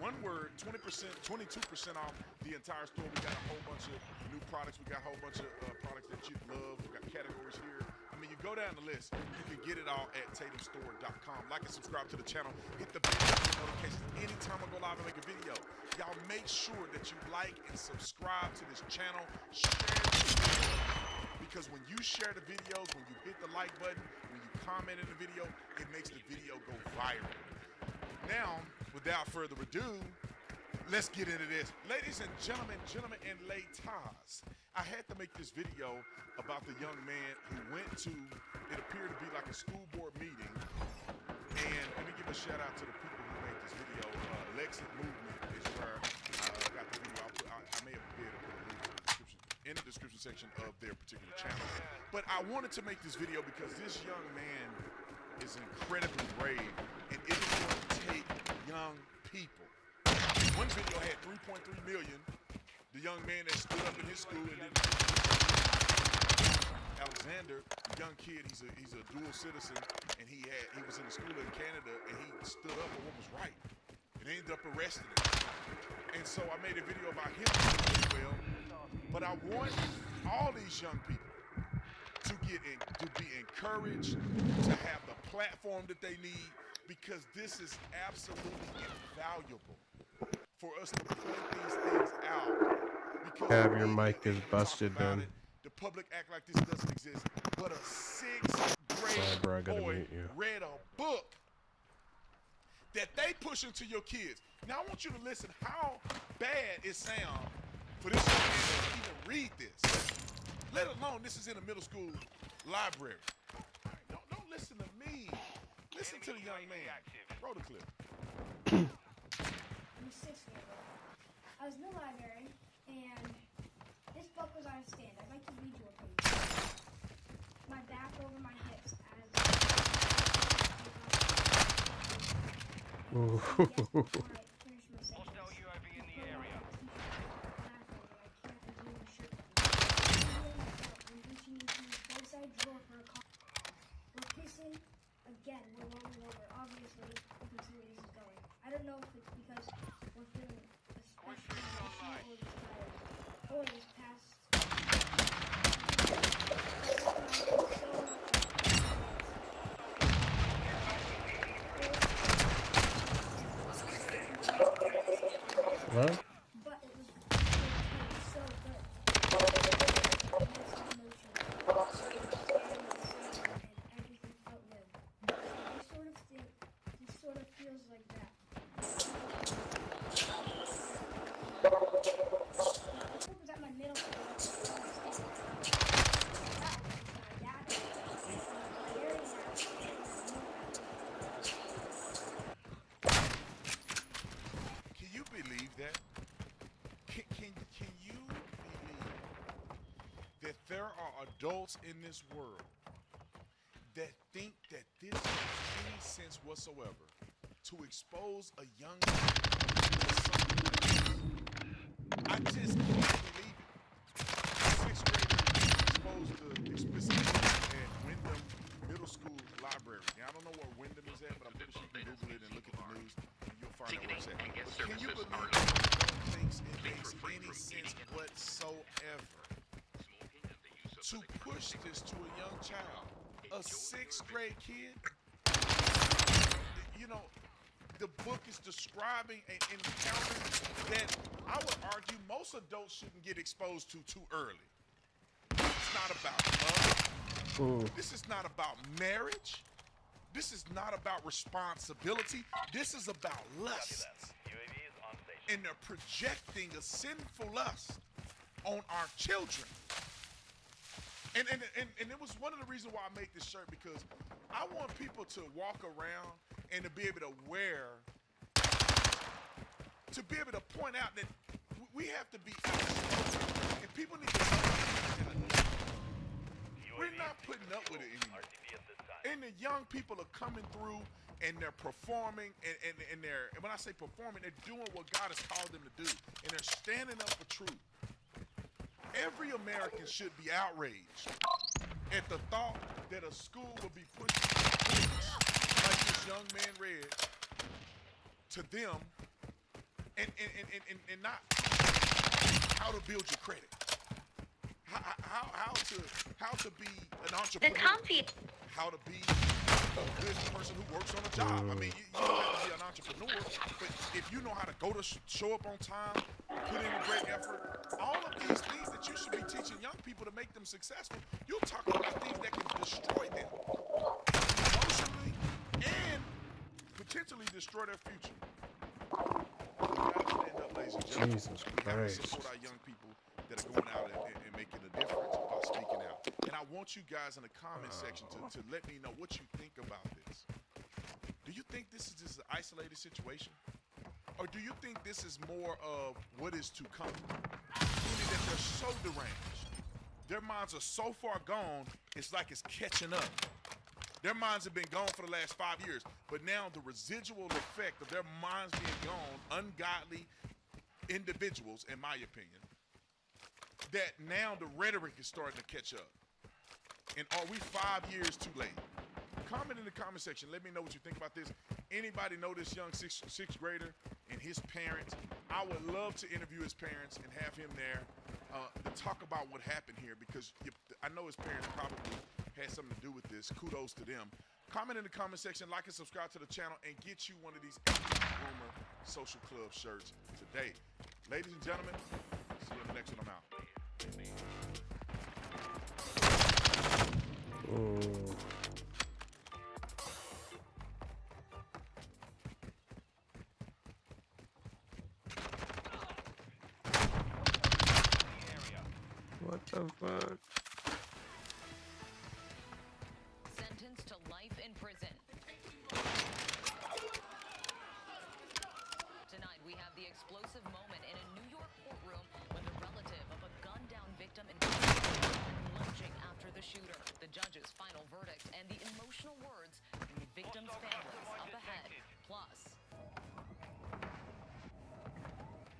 One word, 20%, 22% off the entire store. We got a whole bunch of new products. We got a whole bunch of products that you love. We got categories here. I mean, you go down the list. You can get it all at TatumStore.com. Like and subscribe to the channel. Hit the bell notifications anytime I go live and make a video. Y'all make sure that you like and subscribe to this channel. Share the video. Because when you share the videos, when you hit the like button, when you comment in the video, it makes the video go viral. Now, without further ado, let's get into this. Ladies and gentlemen and ladies, I had to make this video about the young man who went to, it appeared to be like a school board meeting. And let me give a shout out to the people who made this video. Lexit Movement is where I got the video. I may have been able to put a link to the description, in the description section of their particular channel. But I wanted to make this video because this young man is incredibly brave, and it is going to take young people. One video had 3.3 million. The young man that stood up in his school and didn't. Alexander, the young kid, he's a dual citizen, and he was in the school in Canada, and he stood up for what was right, and they ended up arresting him. And so I made a video about him as well. But I want all these young people to be encouraged, to have the platform that they need, because this is absolutely invaluable for us to point these things out. Because Have your mic is busted, Ben. the public act like this doesn't exist, but a 6th grade Sorry, bro, I gotta boy mute you. read a book pushing to your kids. Now I want you to listen how bad it sounds for this young man to even read this. Let alone this is in a middle school library. Don't listen to me. Listen to the young man. Roll the clip. I'm a 6th grader. I was in the library, and this book was on a stand. I'd like to read you a page. My back over my hips as Ooh. Hostile UAV in the area. I'm reaching into his bedside drawer for a call. We're kissing again. We're rolling over. Obviously, you can see where this is going. I don't know if it's because we're feeling especially emotional or just past. What? But it was so good. And everything felt good. This sort of feels like that. This book was at my middle school. Can you believe that? Can you believe that there are adults in this world that think that this makes any sense whatsoever to expose a young man to something like this? I just can't believe it. 6th grader exposed to explicit at Wyndham Middle School Library. Now, I don't know where Wyndham is at, but I'm pretty sure you can Google it and look at the news and you'll find out where it's at. But can you believe that thinks it makes any sense whatsoever to push this to a young child, a 6th grade kid? You know, the book is describing an encounter that I would argue most adults shouldn't get exposed to too early. It's not about love. Ooh. This is not about marriage. This is not about responsibility. This is about lust. And they're projecting a sinful lust on our children. And it was one of the reasons why I make this shirt, because I want people to walk around and to be able to wear, to be able to point out that we have to be outspoken, and people need to know we're not putting up with it anymore. And the young people are coming through and they're performing, and they're, and when I say performing, they're doing what God has called them to do, and they're standing up for truth. Every American should be outraged at the thought that a school will be pushing books like this young man read to them, and not how to build your credit, how to be an entrepreneur, how to be a good person who works on a job. I mean, you don't have to be an entrepreneur, but if you know how to go to show up on time, put in a great effort, all of these things that you should be teaching young people to make them successful, you're talking about things that can destroy them emotionally and potentially destroy their future. We gotta stand up, ladies and gentlemen. Jesus We gotta Christ. support our young people that are going out and making a difference by speaking out. And I want you guys in the comment section to let me know what you think about this. Do you think this is just an isolated situation? Or do you think this is more of what is to come? Meaning that they're so deranged. Their minds are so far gone, it's like it's catching up. Their minds have been gone for the last 5 years, but now the residual effect of their minds being gone, ungodly individuals, in my opinion, that now the rhetoric is starting to catch up. And are we 5 years too late? Comment in the comment section. Let me know what you think about this. Anybody know this young sixth grader and his parents? I would love to interview his parents and have him there to talk about what happened here, because I know his parents probably had something to do with this. Kudos to them. Comment in the comment section, like and subscribe to the channel, and get you one of these Rumor Social Club shirts today. Ladies and gentlemen, see you in the next one. I'm out. Ooh. verdict and the emotional words from the victims' families up ahead. Plus,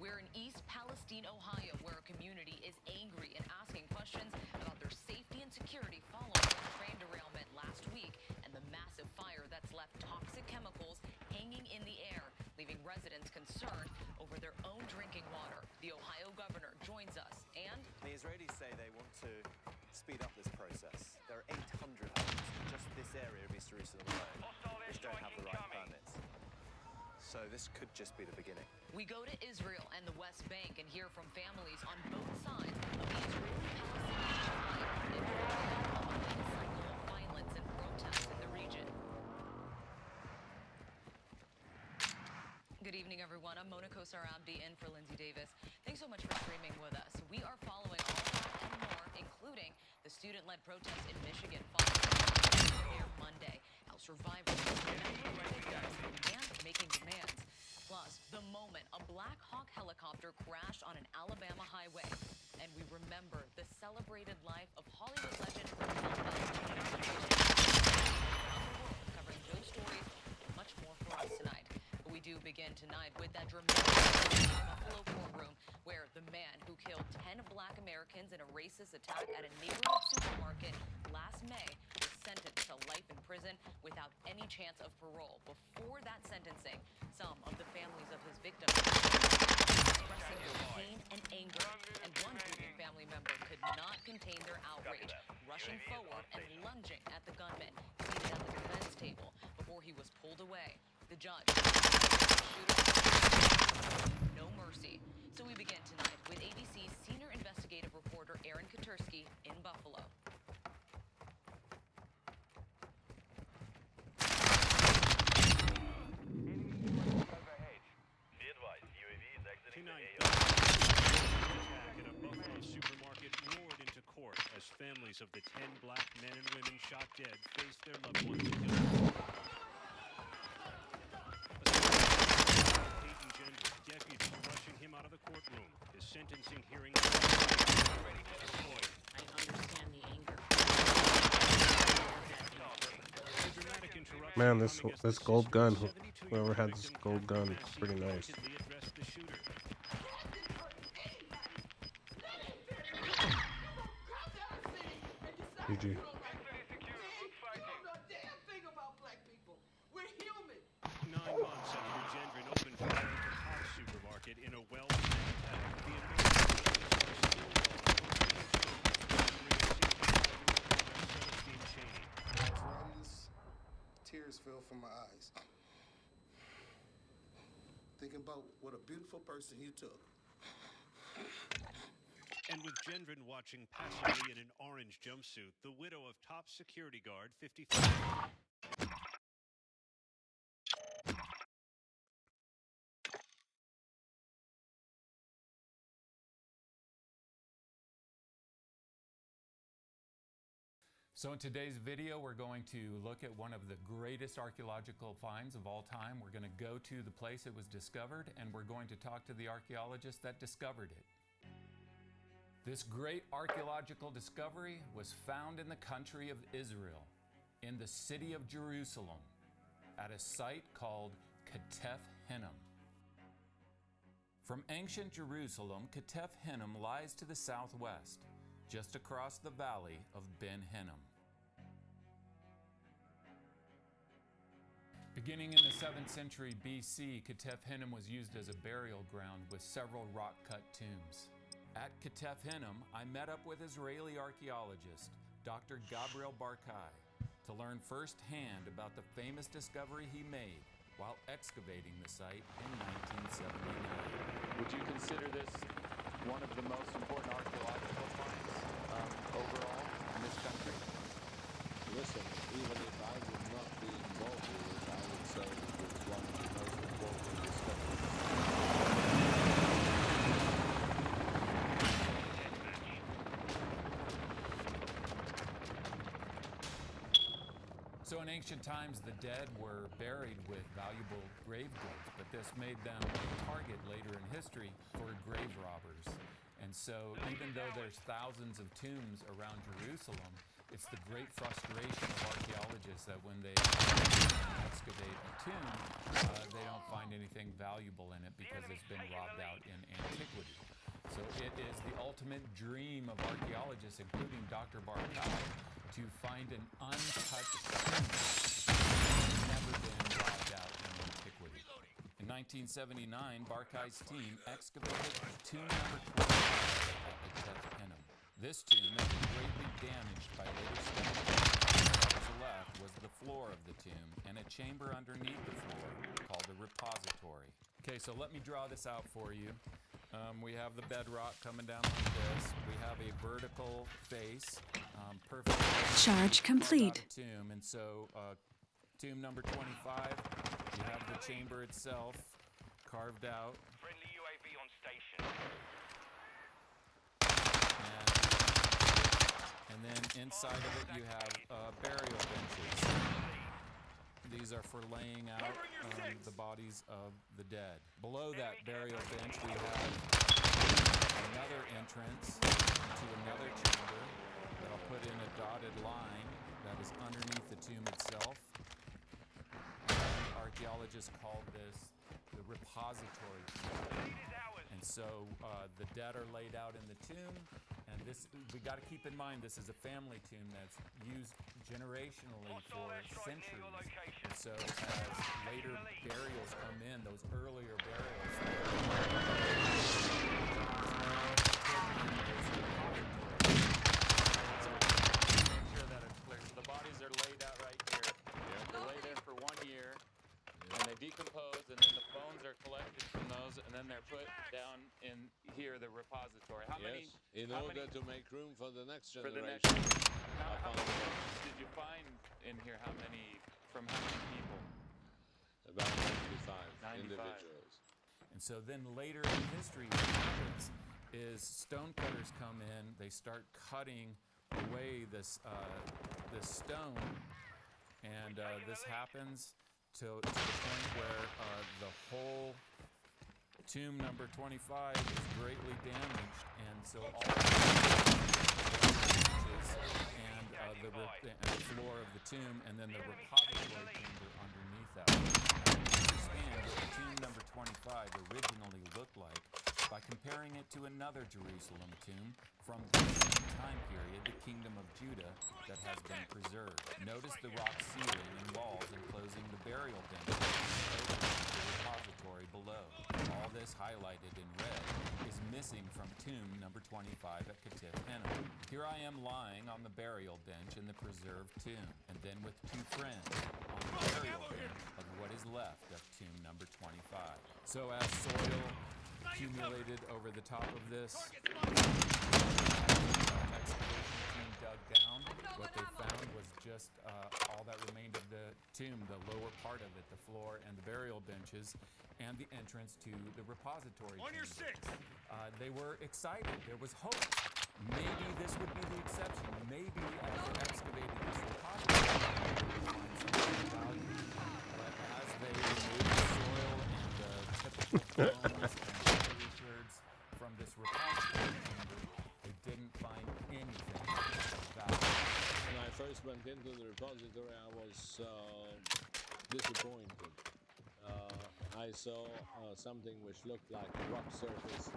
we're in East Palestine, Ohio, where a community is angry and asking questions about their safety and security following a train derailment last week and the massive fire that's left toxic chemicals hanging in the air, leaving residents concerned over their own drinking water. The Ohio governor joins us, and the Israelis say they want to speed up this process. There are 800 homes in just this area of East Jerusalem alone which don't have the right permits. So this could just be the beginning. We go to Israel and the West Bank and hear from families on both sides of the Israeli-Palestinian fight and a cycle of violence and protests in the region. Good evening, everyone. I'm Mona Kosar Abdi in for Lindsay Davis. Thanks so much for streaming with us. We are following all that and more, including the student-led protest in Michigan following Air Monday, how survivors remember their victims and making demands. Plus, the moment a Black Hawk helicopter crashed on an Alabama highway. And we remember the celebrated life of Hollywood legend Raquel Bell, covering those stories and much more for us tonight. But we do begin tonight with that dramatic Buffalo courtroom where the man who killed 10 Black Americans in a racist attack at a neighborhood supermarket last May was sentenced to life in prison without any chance of parole. Before that sentencing, some of the families of his victims expressing their pain and anger, and one grieving family member could not contain their outrage, rushing forward and lunging at the gunman seated at the defense table before he was pulled away. The judge no mercy. So we begin tonight with ABC's senior investigative reporter Aaron Katursky in Buffalo. Tonight, attack at a Buffalo supermarket roared into court as families of the 10 Black men and women shot dead faced their loved ones killed. Peyton Gendry, deputies rushing him out of the courtroom. His sentencing hearing ready to deploy. I understand the anger. The dramatic interruption Man, this gold gun, whoever had this gold gun, is pretty nice. GG. 9 months after Gendron opened fire at the Hot supermarket in a well-planned attack, the tears fell from my eyes. Thinking about what a beautiful person you took. And with Gendron watching passively in an orange jumpsuit, the widow of top security guard 53. So in today's video, we're going to look at one of the greatest archaeological finds of all time. We're going to go to the place it was discovered, and we're going to talk to the archaeologist that discovered it. This great archaeological discovery was found in the country of Israel, in the city of Jerusalem, at a site called Ketef Hinnom. From ancient Jerusalem, Ketef Hinnom lies to the southwest, just across the valley of Ben Hinnom. Beginning in the 7th century BC, Ketef Hinnom was used as a burial ground with several rock-cut tombs. At Ketef Hinnom, I met up with Israeli archaeologist Dr. Gabriel Barkai to learn firsthand about the famous discovery he made while excavating the site in 1979. Would you consider this one of the most important archaeological finds overall in this country? Listen, even if I would not be involved with it, I would say that it's one of the most important discoveries. So in ancient times, the dead were buried with valuable grave goods, but this made them a target later in history for grave robbers. And so even though there's thousands of tombs around Jerusalem, It's the great frustration of archaeologists that when they excavate a tomb, they don't find anything valuable in it because it's been robbed out in antiquity. So it is the ultimate dream of archaeologists, including Dr. Barkai, to find an untouched tomb that's never been robbed out in antiquity. In 1979, Barkai's team excavated tomb number 25 at Ketef Penem. This tomb had been greatly damaged by later stones. What was left was the floor of the tomb and a chamber underneath the floor called a repository. Okay, so let me draw this out for you. We have the bedrock coming down like this. We have a vertical face, perfect. Charge complete. Tomb, and so tomb number 25, you have the chamber itself carved out. Friendly UAV on station. And then inside of it you have burial benches. These are for laying out the bodies of the dead. Below that burial bench we have another entrance to another chamber that I'll put in a dotted line that is underneath the tomb itself. Archaeologists call this the repository tomb. And so the dead are laid out in the tomb, and this, we got to keep in mind, this is a family tomb that's used generationally for centuries. And so as later burials come in, those earlier burials, make sure that it's clear. So the bodies are laid out right here. They're laid there for 1 year. And they decompose, and then the bones are collected from those, and then they're put down in here, the repository. How many? In how order many, to make room for the next for generation. the next. How many bones did you find in here? How many? From how many people? About 95 individuals. And so then later in history, what happens is stonecutters come in. They start cutting away this this stone, and this happens to the point where the whole tomb number 25 is greatly damaged, and so all the and the floor of the tomb, and then the repository chamber underneath that. Understand what the tomb number 25 originally looked like by comparing it to another Jerusalem tomb from the same time period, the Kingdom of Judah, that has been preserved. Notice the rock ceiling and walls enclosing the burial bench and the repository below. All this highlighted in red is missing from tomb number 25 at Ketef Penem. Here I am lying on the burial bench in the preserved tomb, and then with two friends on the burial bench of what is left of tomb number 25. So as soil accumulated over the top of this, excavation team dug down. What they found was just all that remained of the tomb, the lower part of it, the floor and the burial benches, and the entrance to the repository. On your six! They were excited. There was hope. Maybe this would be the exception. Maybe as they excavated this repository, they would find something of value. But as they removed the soil and the typical bones and records from this repository chamber, they didn't find anything of value. When I first went into the repository, I was disappointed. I saw something which looked like a rock surface,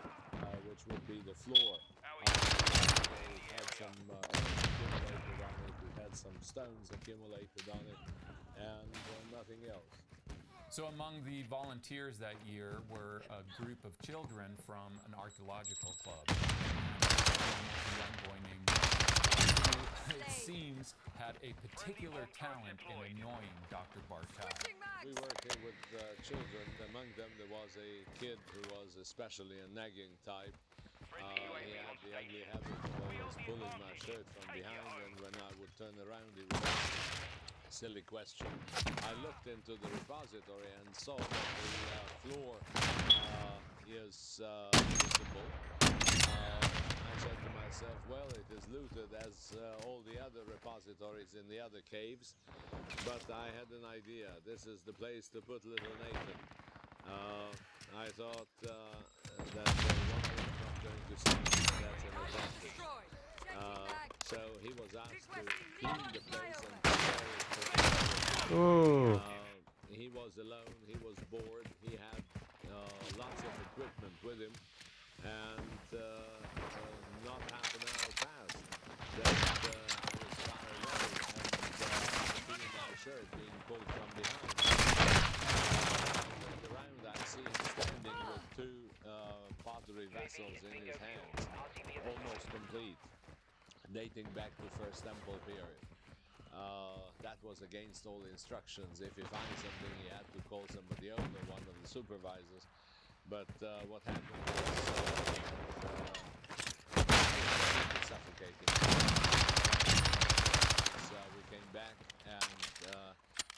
which would be the floor. It had some accumulated on it, it had some stones accumulated on it, and nothing else. So among the volunteers that year were a group of children from an archaeological club. A young boy named who, it seems, had a particular talent in annoying Dr. Barkai. We worked here with children. Among them there was a kid who was especially a nagging type. He had the ugly habit of always pulling my shirt from behind, and when I would turn around he would ask a silly question. I looked into the repository and saw that the floor is visible. I said to myself, well, it is looted as all the other repositories in the other caves, but I had an idea. This is the place to put little Nathan. I thought that one was not going to see. That's an advantage. So he was asked to clean the place and prepare it for Oh. he was alone, he was bored, he had lots of equipment with him, and not half an hour passed that I was far away and feeling my shirt being pulled from behind. I turned around, I see him standing with two pottery vessels in his hands, almost complete, dating back to First Temple period. That was against all instructions. If he finds something, he had to call somebody over, one of the supervisors. But what happened was suffocating. So we came back, and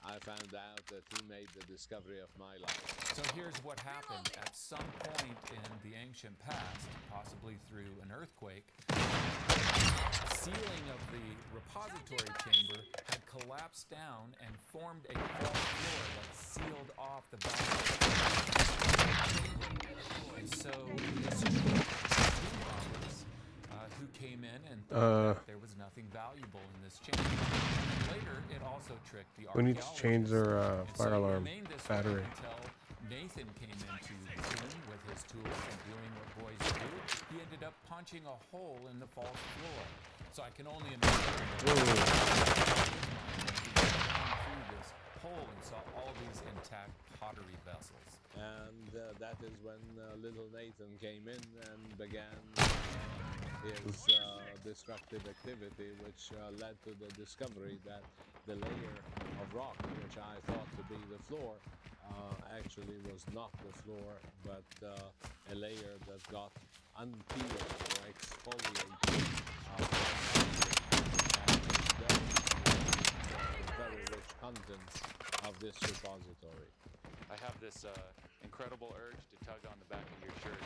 I found out that he made the discovery of my life. So here's what happened. At some point in the ancient past, possibly through an earthquake, the ceiling of the repository chamber had collapsed down and formed a false floor that sealed off the bottom. And so this robbers who came in and thought that there was nothing valuable in this chamber. And later, it also tricked the We need to change their fire alarm battery. Until Nathan came into the scene with his tools and doing what boys do. He ended up punching a hole in the false floor. So I can only imagine through this hole and saw all these intact pottery vessels. And that is when little Nathan came in and began his destructive activity, which led to the discovery that the layer of rock, which I thought to be the floor, actually was not the floor, but a layer that got unpeeled or exfoliated. The very rich contents of this repository. I have this incredible urge to tug on the back of your shirt.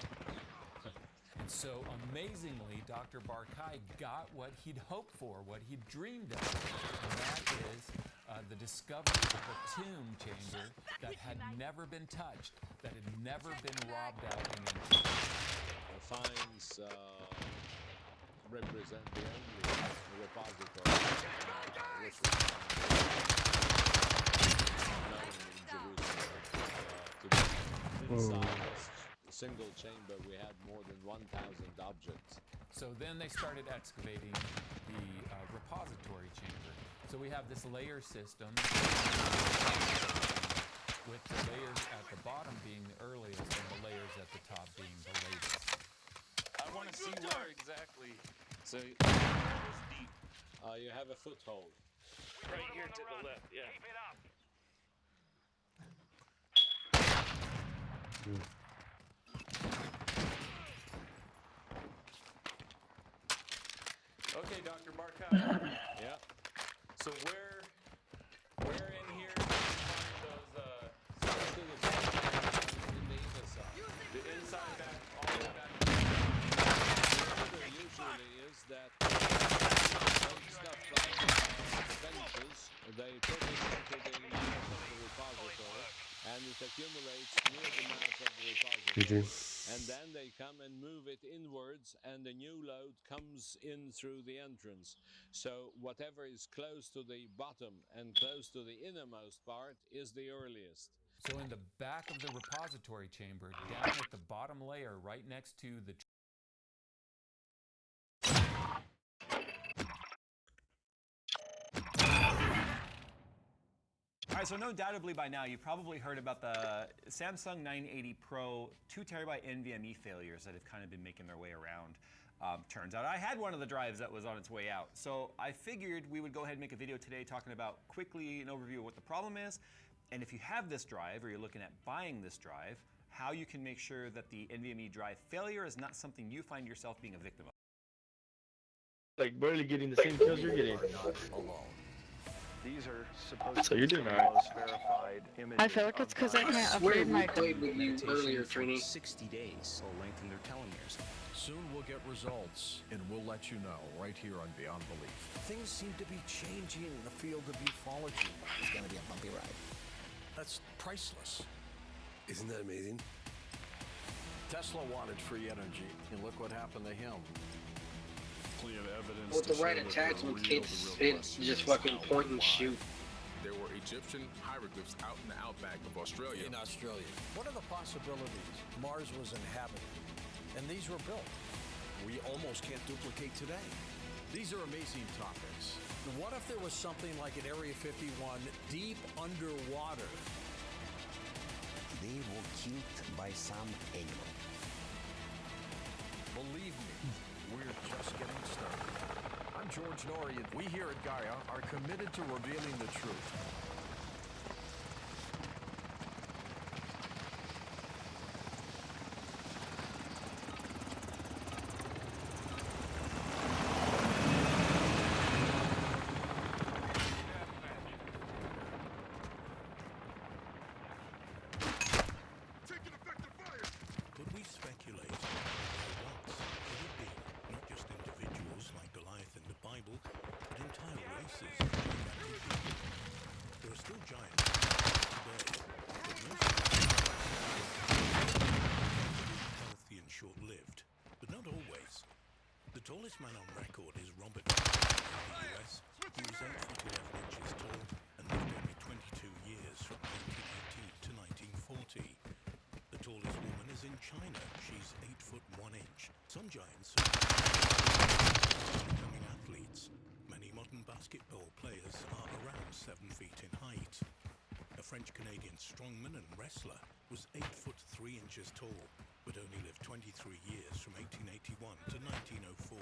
And so, amazingly, Dr. Barkai got what he'd hoped for, what he'd dreamed of, and that is the discovery of a tomb chamber that had never been touched, that had never been robbed out in ancient. The finds represent the only repository which was known in Jerusalem to be inside a single chamber. We had more than 1,000 objects. So then they started excavating the repository chamber. So we have this layer system with the layers at the bottom being the earliest and the layers at the top being the latest. I want to see where exactly. So this deep. You have a foothold. Right here to the left, yeah. Keep it up. Okay, Dr. Barkai. Yeah. So where in here do you find those the inside back, all the way back? The order usually is that some stuff like the benches, they put it into the mouth of the repository, and it accumulates near the mouth of the repository. And then they come and move it inwards, and the new load comes in through the entrance. So whatever is close to the bottom and close to the innermost part is the earliest. So in the back of the repository chamber, down at the bottom layer, right next to the All right, so no doubtably by now you've probably heard about the Samsung 980 Pro 2TB NVMe failures that have kind of been making their way around. Turns out I had one of the drives that was on its way out. So I figured we would go ahead and make a video today talking about quickly an overview of what the problem is, and if you have this drive or you're looking at buying this drive, how you can make sure that the NVMe drive failure is not something you find yourself being a victim of. Like barely getting the same kills you're getting. These are supposed So you're doing to be all right. the most verified images. I feel like it's because I can't upgrade my... played with you earlier, Trini. 60 days will lengthen their telomeres. Soon we'll get results, and we'll let you know right here on Beyond Belief. Things seem to be changing in the field of ufology. It's going to be a bumpy ride. That's priceless. Isn't that amazing? Tesla wanted free energy, and look what happened to him. plenty of evidence With the right attachments, it's just fucking point and shoot. There were Egyptian hieroglyphs out in the outback of Australia. In Australia. What are the possibilities? Mars was inhabited, and these were built. We almost can't duplicate today. These are amazing topics. What if there was something like an Area 51 deep underwater? They were killed by some animal. Believe me, we're just getting started. I'm George Norrie, and we here at Gaia are committed to revealing the truth. The tallest man on record is Robert in the US. He was 8 foot 11 inches tall and lived only 22 years from 1918 to 1940. The tallest woman is in China. She's 8 foot 1 inch. Some giants are becoming athletes. Many modern basketball players are around 7 feet in height. A French-Canadian strongman and wrestler was 8 foot 3 inches tall, but only lived 23 years from 1881 to 1904.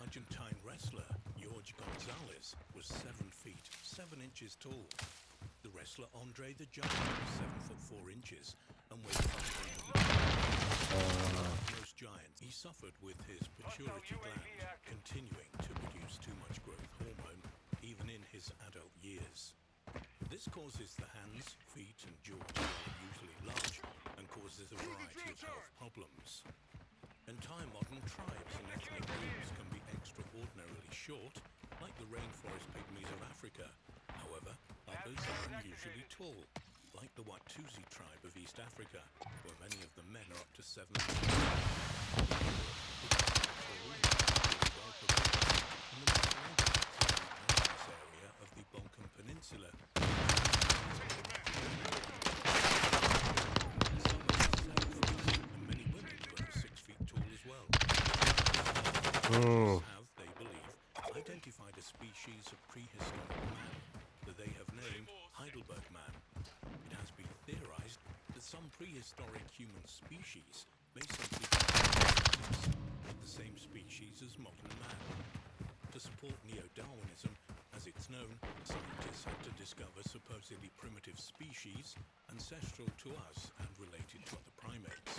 Argentine wrestler Jorge Gonzalez was 7 feet 7 inches tall. The wrestler Andre the Giant was 7 foot 4 inches and weighed 500 most giants. He suffered with his pituitary gland continuing to produce too much growth hormone even in his adult years. This causes the hands, feet and jaw to be unusually large and causes a variety of health problems. Entire modern tribes and ethnic groups can be extraordinarily short, like the rainforest pygmies of Africa. However, others are unusually tall, like the Watusi tribe of East Africa, where many of the men are up to 7 feet. Area of the Balkan Peninsula. And many women were 6 feet tall as well. Have, they believe, identified a species of prehistoric man that they have named Heidelberg man. It has been theorized that some prehistoric human species may simply be the same species as modern man. To support neo-Darwinism, as it's known, scientists had to discover supposedly primitive species ancestral to us and related to other primates.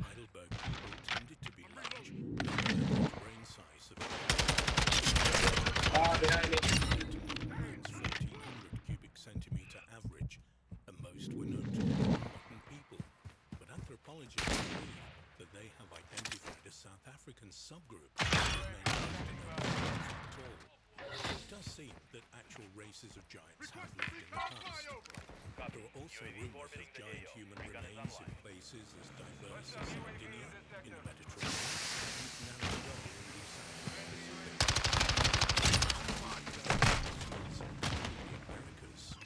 Heidelberg people tended to be large, brain size of 1400 cubic centimeter average, and most were known to be modern people. But anthropologists believe that they have identified a South African subgroup of men tall. It does seem that actual races of giants have lived in the past. There are also rumors of giant human remains in places as diverse as Sardinia in the Mediterranean and Nantucket in the Americas.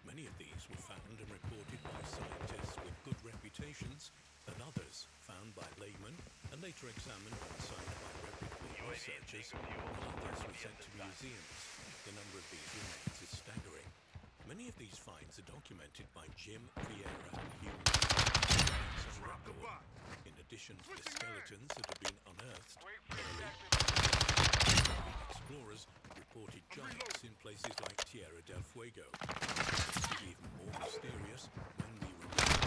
Many of these were found and reported by scientists with good reputations, and others found by laymen and later examined on site by reputable researchers, and others were sent to museums. The number of these remains is staggering. Many of these finds are documented by Jim Vieira and Hugh. In addition to the skeletons that have been unearthed, explorers reported giants in places like Tierra del Fuego. This is even more mysterious when we remember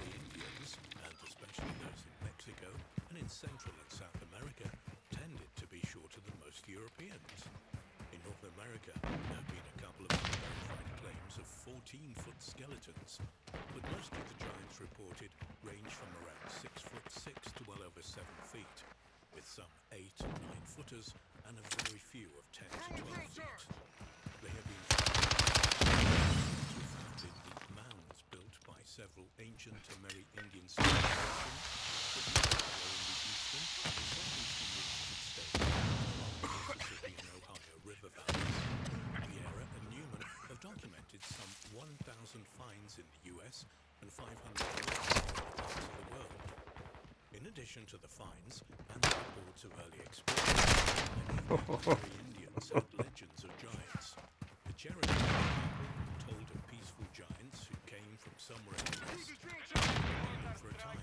the Indians, and especially those in Mexico and in Central and South America, tended to be shorter than most Europeans. In North America, there have been a couple of unverified claims of 14-foot skeletons, but most of the giants reported range from around 6 foot 6 to well over 7 feet, with some 8 and 9 footers and a very few of 10 to 12 feet. They have been several ancient Amerindian civilizations, but most were in the eastern and southeastern regions of states along the Mississippi and Ohio river valleys. Vieira and Newman have documented some 1,000 finds in the U.S. and 500 in other parts of the world. In addition to the finds and the reports of early explorers, many Indians had legends of giants. The Cherokee people told of peaceful giants who came from somewhere in the west and for a time.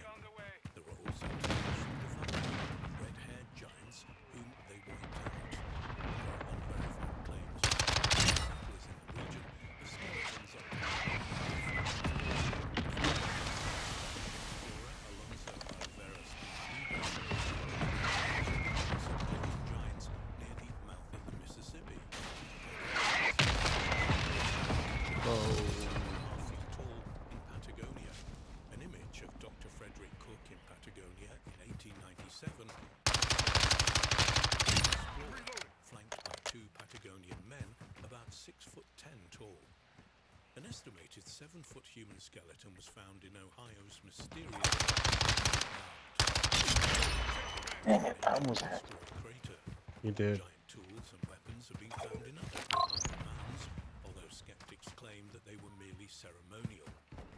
There were also traditional defined red-haired giants whom they wiped out. There are unverified claims from settlers in the region of skeletons of An estimated 7-foot human skeleton was found in Ohio's mysterious crater. You did. Giant tools and weapons have been found in other Ohio mounds, although skeptics claim that they were merely ceremonial.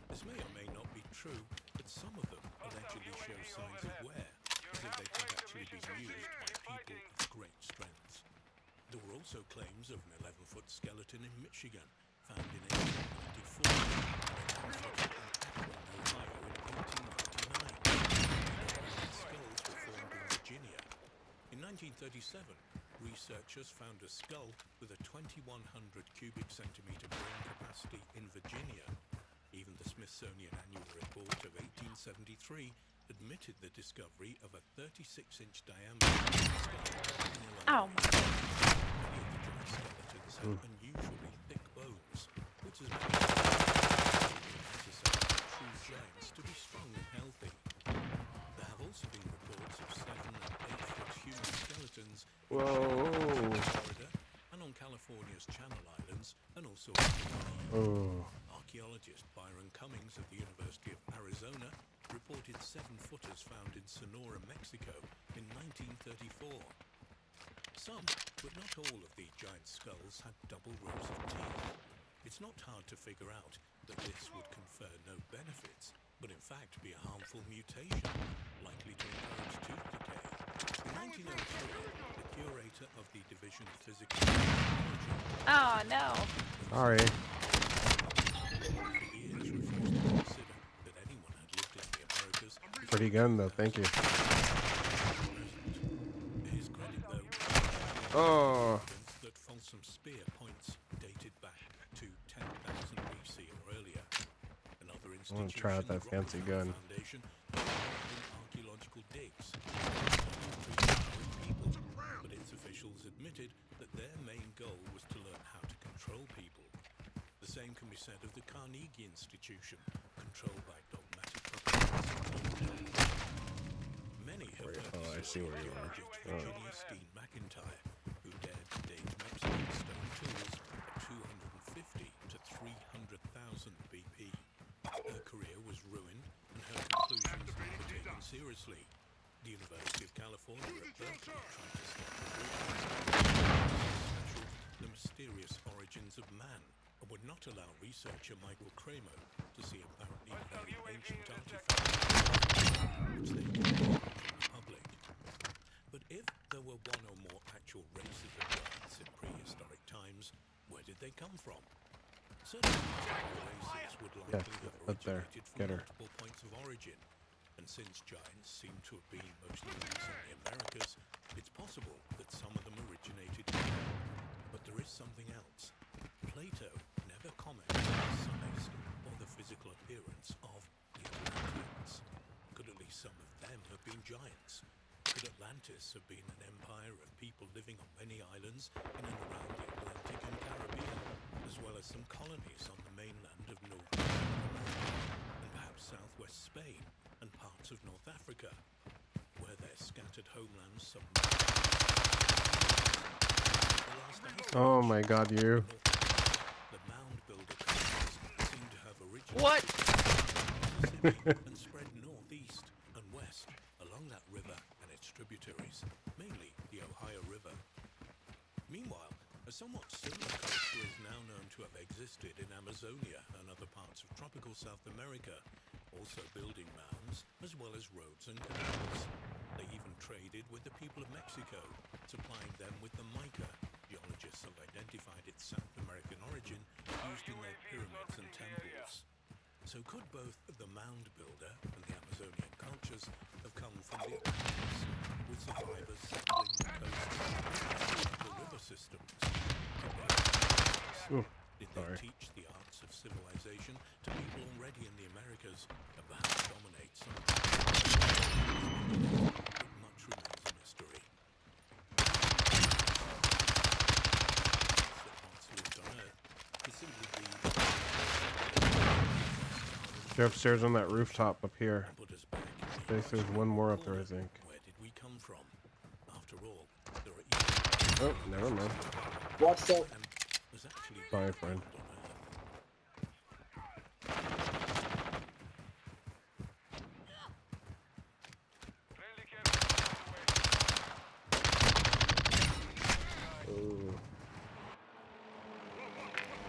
This may or may not be true, but some of them allegedly show signs of wear, as if they could actually be used by people of great strength. There were also claims of an 11-foot skeleton in Michigan, found in 1894, and Ohio in 1899. Skulls were formed in Virginia. In 1937, researchers found a skull with a 2,100 cubic centimeter brain capacity in Virginia. Even the Smithsonian Annual Report of 1873 admitted the discovery of a 36-inch diameter skull. Many of the giant skeletons have unusually thick bones, which has made it necessary for true giants to be strong and healthy. There have also been reports of 7- and 8-foot human skeletons in Florida and on California's Channel Islands, and also in Hawaii. Archaeologist Byron Cummings of the University of Arizona reported 7-footers found in Sonora, Mexico in 1934. Some, but not all of the giant skulls had double rows of teeth. It's not hard to figure out that this would confer no benefits, but in fact be a harmful mutation, likely to encourage tooth decay. In 1903, the curator of the Division of Physical Technology... Oh, no. Sorry. Pretty gun though, thank you. Oh. That Folsom Spear points dated back to 10,000 BC or earlier. Another I want to try out that fancy gun. Foundation archaeological digs. But its officials admitted that their main goal was to learn how to control people. The same can be said of the Carnegie Institution, controlled by dogmatic propagandists. Many have I see where you are. Virginia Steen McIntyre, who dared to date Mexican stone tools at 250 to 300,000 BP. Her career was ruined, and her conclusions were taken seriously. The University of California at Berkeley tried to stop the mysterious origins of man, and would not allow researcher Michael Kramer to see apparently very ancient artifacts, which they concealed from the public. But if there were one or more actual races of giants in prehistoric times, where did they come from? Certain races would likely have originated from multiple points of origin, and since giants seem to have been mostly used in the Americas, it's possible that some of them originated here. But there is something else. Plato never commented on the size or the physical appearance of the Atlanteans. Could at least some of them have been giants? Could Atlantis have been an empire of people living on many islands in and around the Atlantic and Caribbean, as well as some colonies on the mainland of North America, and perhaps southwest Spain and parts of North Africa, where their scattered homelands Oh my god, you. The mound builder seem to have originated. What? and spread northeast and west along that river and its tributaries, mainly the Ohio River. Meanwhile, a somewhat similar culture is now known to have existed in Amazonia and other parts of tropical South America, also building mounds as well as roads and canals. They even traded with the people of Mexico, supplying them with the mica. Geologists have identified its South American origin used in their pyramids and temples. So could both the mound builder and the Amazonian cultures have come from the Atlantis, with survivors settling the coasts of the river systems? Did they teach the arts of civilization to people already in the Americas and perhaps dominate some? But much remains a mystery. That once lived on Earth could simply be They're upstairs on that rooftop up here. There's one more up there, I think. Where did we come from? After all, there are Oh, never mind. What's up? Sorry, friend.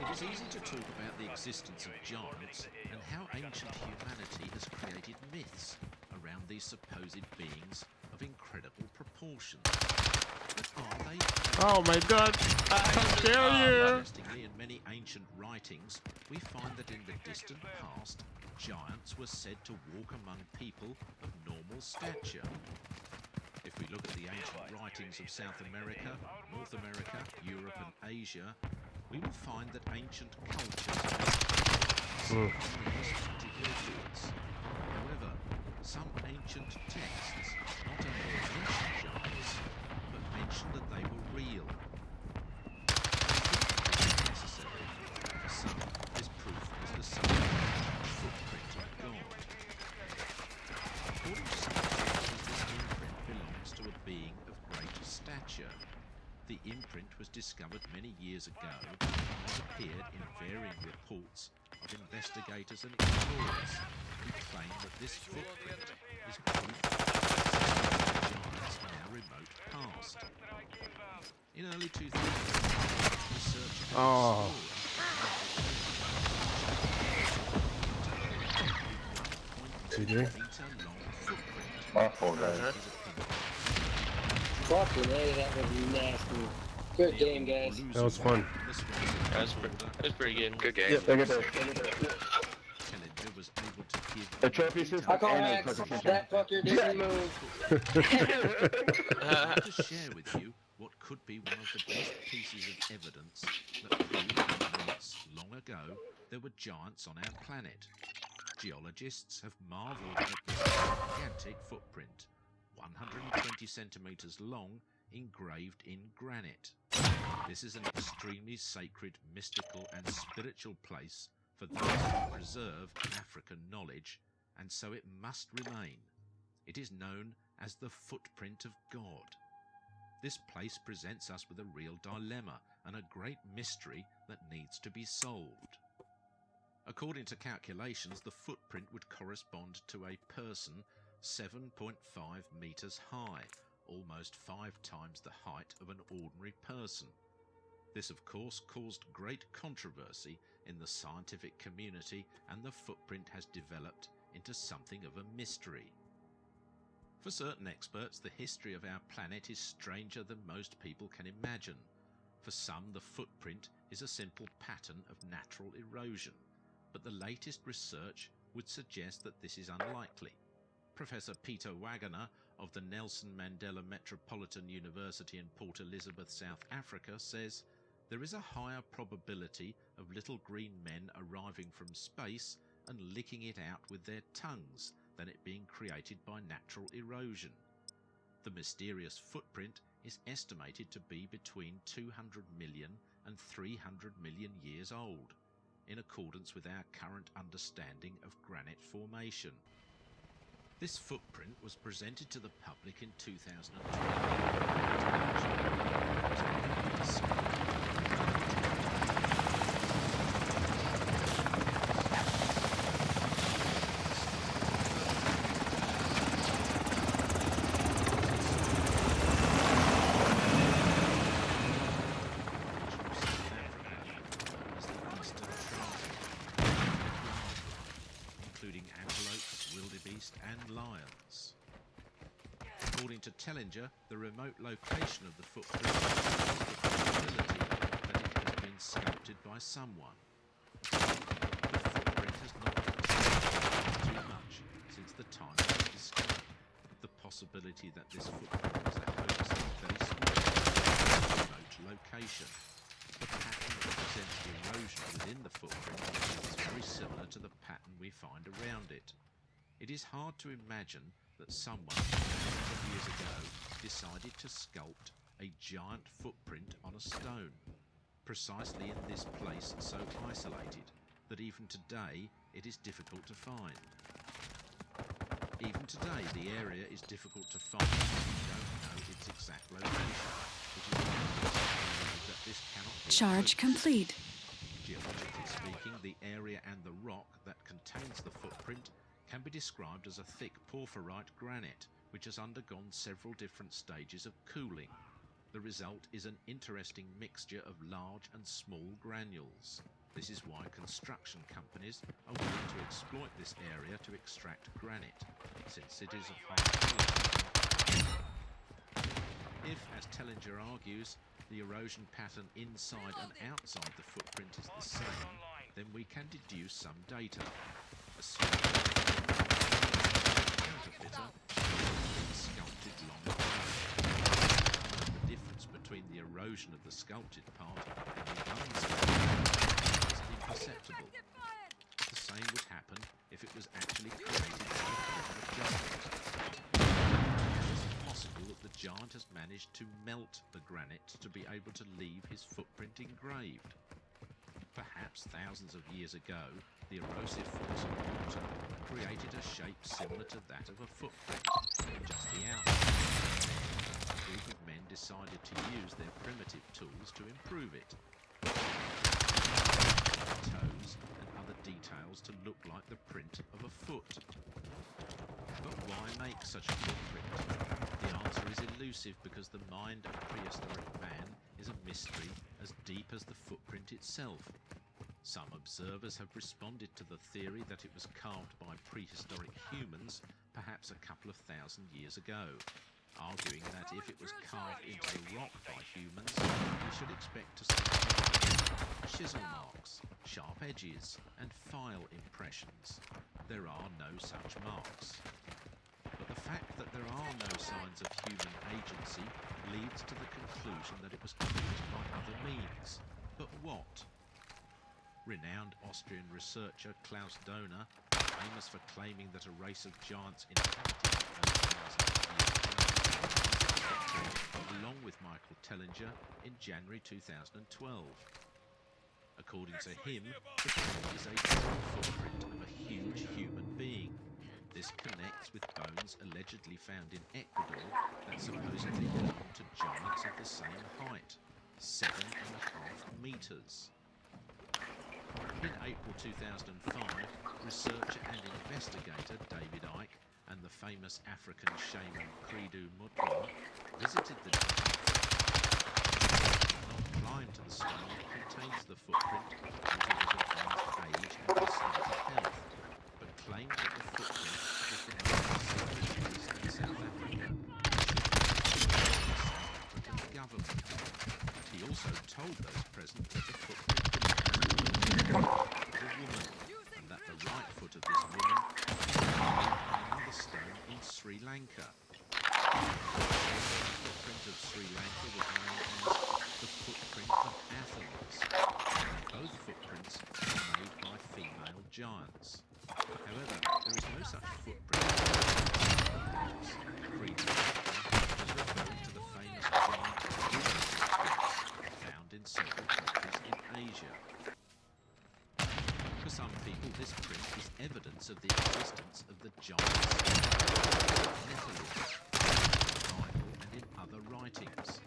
It is easy to talk about the existence of giants and how ancient humanity has created myths around these supposed beings of incredible proportions. But are they? Oh my God! How dare you! Interestingly, in many ancient writings, we find that in the distant past, giants were said to walk among people of normal stature. If we look at the ancient writings of South America, North America, Europe and Asia, we will find that ancient cultures However, some ancient texts not only mention giants, but mention that they were real. Necessary. For some, this proof is the footprint of God. According to some sources, this imprint belongs to a being of great stature. The imprint was discovered many years ago and has appeared in varying reports of investigators and explorers who claim that this footprint is proof of giants in our remote past. In early 2000, researchers My poor guy. Fucking A, that was nasty. Good game, guys. That was fun. That's pretty good. Good game. Yeah, look at that. The trophy system. I call Max. That fucker didn't move. I want to share with you what could be one of the best pieces of evidence that proved that once, long ago, there were giants on our planet. Geologists have marveled at this gigantic footprint, 120 centimeters long, engraved in granite. This is an extremely sacred, mystical and spiritual place for those who preserve African knowledge, and so it must remain. It is known as the Footprint of God. This place presents us with a real dilemma and a great mystery that needs to be solved. According to calculations, the footprint would correspond to a person 7.5 meters high, almost 5 times the height of an ordinary person. This, of course, caused great controversy in the scientific community, and the footprint has developed into something of a mystery. For certain experts, the history of our planet is stranger than most people can imagine. For some, the footprint is a simple pattern of natural erosion, but the latest research would suggest that this is unlikely. Professor Peter Wagner of the Nelson Mandela Metropolitan University in Port Elizabeth, South Africa, says there is a higher probability of little green men arriving from space and licking it out with their tongues than it being created by natural erosion. The mysterious footprint is estimated to be between 200 million and 300 million years old, in accordance with our current understanding of granite formation. This footprint was presented to the public in 2012. lions. According to Tellinger, the remote location of the footprint suggests the possibility that it has been sculpted by someone. The footprint has not been sculpted too much since the time of its discovery. The possibility that this footprint was a hoax is very small in a remote location. The pattern that represents the erosion within the footprint is very similar to the pattern we find around it. It is hard to imagine that someone thousands of years ago decided to sculpt a giant footprint on a stone, precisely in this place so isolated that even today it is difficult to find. Even today the area is difficult to find if you don't know its exact location, which is that this cannot be Charge complete. Geologically speaking, the area and the rock that contains the footprint can be described as a thick porphyrite granite which has undergone several different stages of cooling. The result is an interesting mixture of large and small granules. This is why construction companies are willing to exploit this area to extract granite, since it is of high quality. If, as Tellinger argues, the erosion pattern inside and outside the footprint is the same, then we can deduce some data. Assuming counterfeiter is sculpted long ago. The difference between the erosion of the sculpted part and the unsculpted part is imperceptible. The same would happen if it was actually created by a giant. It is possible that the giant has managed to melt the granite to be able to leave his footprint engraved. Perhaps thousands of years ago, the erosive force of water created a shape similar to that of a footprint, just the outside. A group of men decided to use their primitive tools to improve it. Toes and other details to look like the print of a foot. But why make such a footprint? The answer is elusive because the mind of prehistoric man is a mystery as deep as the footprint itself. Some observers have responded to the theory that it was carved by prehistoric humans perhaps a couple of thousand years ago, arguing that if it was carved into the rock by humans, we should expect to see chisel marks, sharp edges, and file impressions. There are no such marks. But the fact that there are no signs of human agency leads to the conclusion that it was caused by other means. But what? Renowned Austrian researcher Klaus Dohner, famous for claiming that a race of giants inhabited along with Michael Tellinger in January 2012. According to him, the print is a footprint of a huge human being. This connects with bones allegedly found in Ecuador that supposedly belong to giants of the same height, 7.5 meters. In April 2005, researcher and investigator David Icke and the famous African shaman Credo Mutwa visited the giant, not climbed to the stone that contains the footprint due to his advanced age and disordered health, but claimed that the footprint was from the South Africa, the government. He also told those present that the footprint belonged to a woman, and that the right foot of this woman was found on another stone in Sri Lanka. The footprint of Sri Lanka was known as the footprint of Athens. Both footprints are made by female giants. However, there is no such footprint. Credo is referring to the famous giant footprints found in several countries in Asia. For some people, this print is evidence of the existence of the giants Nephilim, in the Bible and in other writings.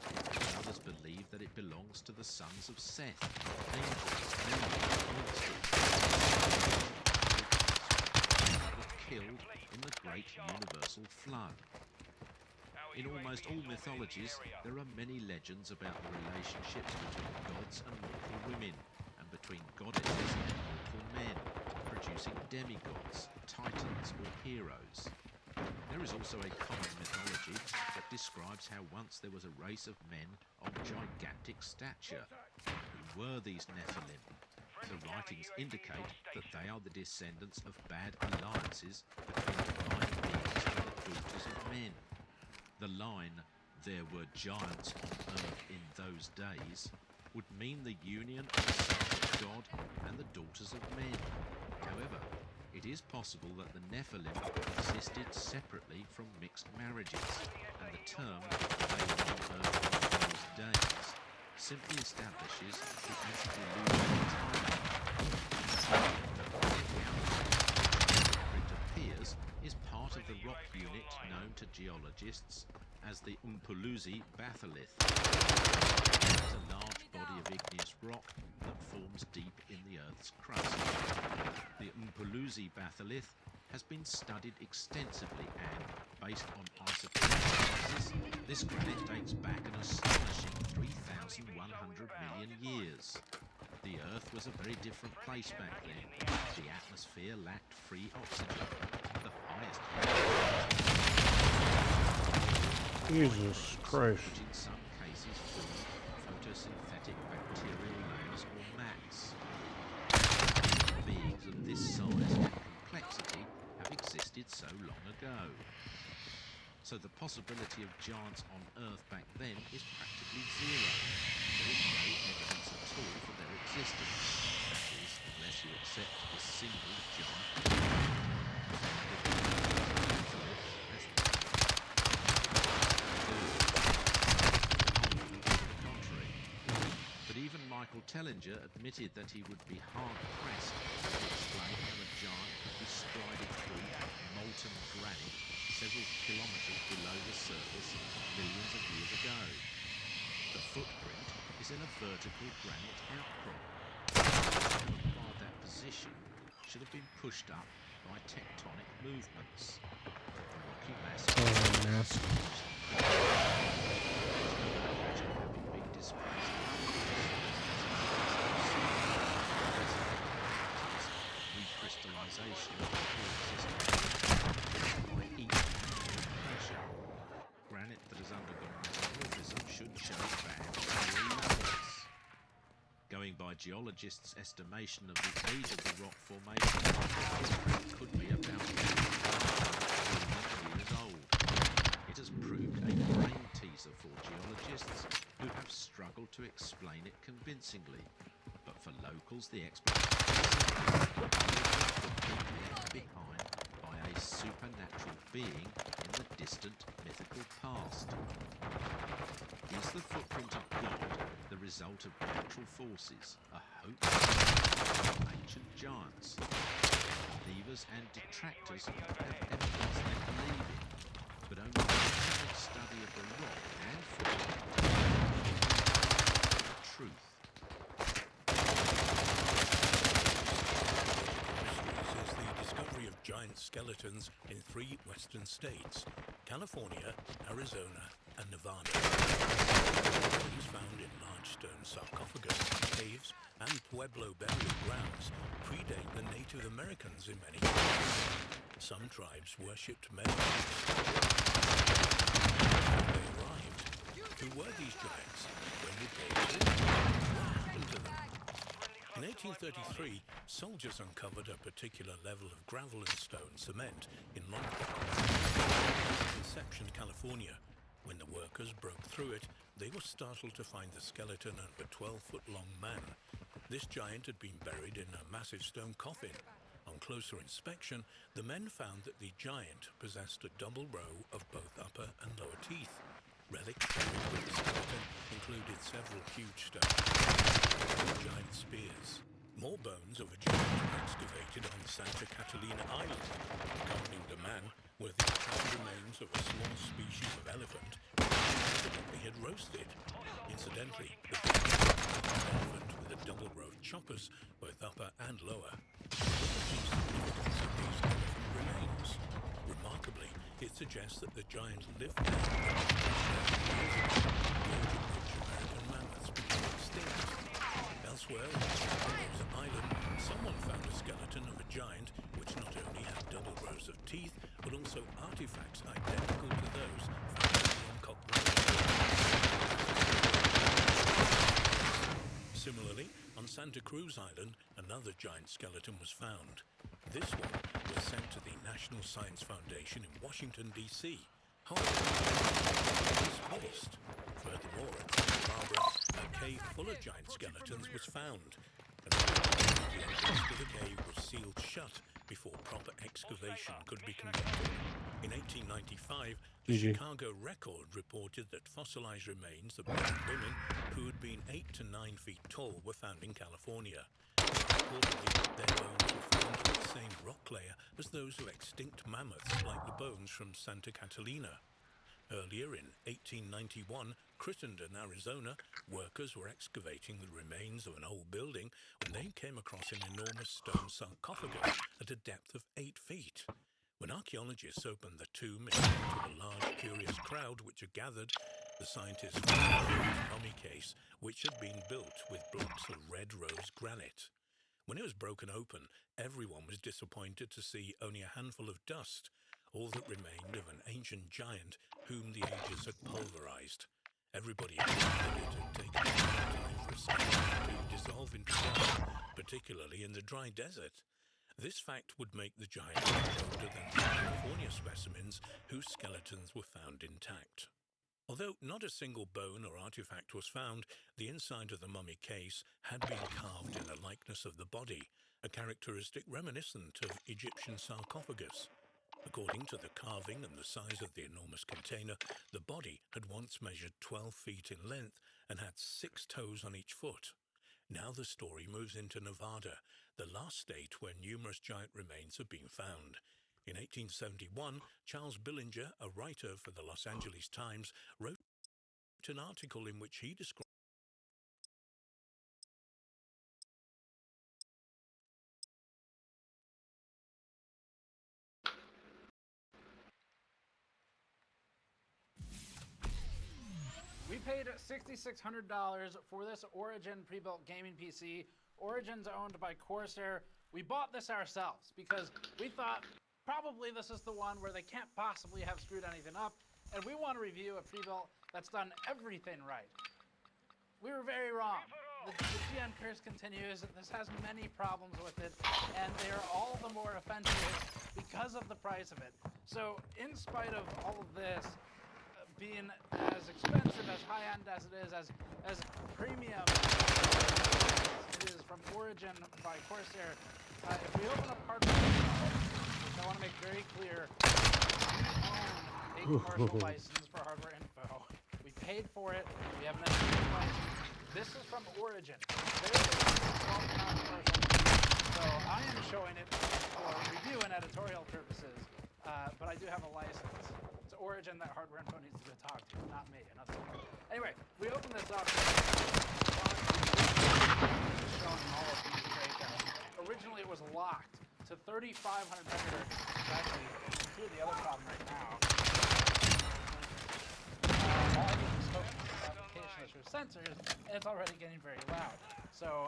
Others believe that it belongs to the sons of Seth, angels, demons, monsters, that were killed in the great universal flood. In almost all mythologies, there are many legends about the relationships between gods and mortal women, and between goddesses and mortal men, producing demigods, titans or heroes. is also a common mythology that describes how once there was a race of men of gigantic stature. Who were these Nephilim? The writings indicate that they are the descendants of bad alliances between divine beings and the daughters of men. The line, "There were giants on earth in those days," would mean the union of the sons of God and the daughters of men. However, it is possible that the Nephilim existed separately from mixed marriages, and the term "they were on earth in those days" simply establishes the antediluvian timeline. It appears is part of the rock unit known to geologists as the Umpuluzi batholith. It is a large body of igneous rock that forms deep in the Earth's crust. The Umpuluzi batholith has been studied extensively and, based on isotopic analysis, this granite dates back an astonishing 3,100 million years. The Earth was a very different place back then. The atmosphere lacked free oxygen. The highest Jesus Christ. which in some cases form photosynthetic bacterial layers or mats. Beings of this size and complexity have existed so long ago. So the possibility of giants on Earth back then is practically zero. There is no evidence at all for their existence. That is, unless you accept the single giant. But even Michael Tellinger admitted that he would be hard-pressed to explain how a giant could be striding through molten granite several kilometres below the surface millions of years ago. The footprint is in a vertical granite outcrop. What acquired that position should have been pushed up by tectonic movements. The rocky mass having been displaced recrystallization of the pre-existing by heat and pressure. Granite that has undergone metamorphism should show bad levels. Going by geologists' estimation of the age of the rock formation, it could be about 1 million years old. It has proved a brain teaser for geologists who have struggled to explain it convincingly. But for locals, the explanation is left behind by a supernatural being in the distant mythical past. Is the footprint of God the result of natural forces, a hope of ancient giants? Believers and detractors have evidence they believe in, but only a careful study of the rock and footprint truth. Of giant skeletons in 3 western states, California, Arizona, and Nevada. Skeletons found in large stone sarcophagus, caves, and Pueblo burial grounds predate the Native Americans in many cases. Some tribes worshipped men. When they arrived, who were these giants? When did they exist? What happened to them? In 1833, soldiers uncovered a particular level of gravel and stone cement in Longport, Conception, California. When the workers broke through it, they were startled to find the skeleton of a 12-foot-long man. This giant had been buried in a massive stone coffin. On closer inspection, the men found that the giant possessed a double row of both upper and lower teeth. Relics buried with the skeleton included several huge stones, giant spears. More bones of a giant were excavated on Santa Catalina Island. Accompanying the man were the charred remains of a small species of elephant which evidently had roasted. Incidentally, the elephant with a double row of choppers, both upper and lower. Significance of these elephant remains. Remarkably, it suggests that the giant lived there. American mammoths became extinct. Elsewhere on Rosa Island, someone found a skeleton of a giant which not only had double rows of teeth, but also artifacts Santa Cruz Island, another giant skeleton was found. This one was sent to the National Science Foundation in Washington, D.C. However, it was misplaced. Furthermore, at Santa Barbara, a cave full of giant skeletons was found. The entrance to the cave was sealed shut before proper excavation could be conducted. In 1895, the Chicago Record reported that fossilized remains of men and women who had been 8 to 9 feet tall were found in California. Reportedly, their bones were found in the same rock layer as those of extinct mammoths, like the bones from Santa Catalina. Earlier in 1891, Crittenden, Arizona, workers were excavating the remains of an old building when they came across an enormous stone sarcophagus at a depth of 8 feet. When archaeologists opened the tomb in front of a large, curious crowd which had gathered, the scientists found a mummy case which had been built with blocks of red rose granite. When it was broken open, everyone was disappointed to see only a handful of dust, all that remained of an ancient giant whom the ages had pulverized. Everybody expected it had taken a long time for a skeleton to dissolve into dust, particularly in the dry desert. This fact would make the giant older than the California specimens whose skeletons were found intact. Although not a single bone or artifact was found, the inside of the mummy case had been carved in the likeness of the body, a characteristic reminiscent of Egyptian sarcophagus. According to the carving and the size of the enormous container, the body had once measured 12 feet in length and had 6 toes on each foot. Now the story moves into Nevada, the last state where numerous giant remains have been found. In 1871, Charles Billinger, a writer for the Los Angeles Times, wrote an article in which he described We paid $6,600 for this Origin pre-built gaming PC. Origin's owned by Corsair. We bought this ourselves because we thought probably this is the one where they can't possibly have screwed anything up, and we want to review a pre-built that's done everything right. We were very wrong. The GN curse continues. This has many problems with it, and they are all the more offensive because of the price of it. So in spite of all of this being as expensive, as high-end as it is, as premium as it is from Origin by Corsair, if we open up hardware, which I want to make very clear, we own a commercial license for Hardware Info. We paid for it. We have an editorial license. This is from Origin. There is non-commercial. So I am showing it for review and editorial purposes, but I do have a license. It's Origin that Hardware Info needs to go talk to, not me. Anyway, we open this up. Showing all of these breakouts. Originally, it was locked to 3,500 megahertz. Actually, here's the other problem right now. All of this application is through sensors, and it's already getting very loud. So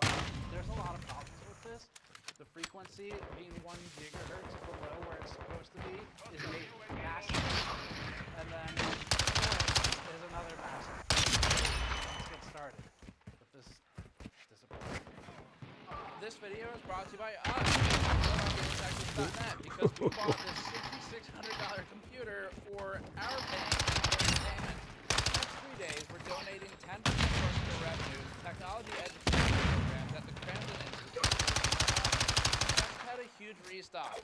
there's a lot of problems with this. The frequency being 1 gigahertz below where it's supposed to be is massive. And then there's another massive. Let's get started with this disappointment. This video is brought to you by us, GamesAccess.net, because we bought this $6,600 computer for our payment. Next 3 days, we're donating 10% of the revenue to technology education programs at the Crandon Institute. Had a huge restock.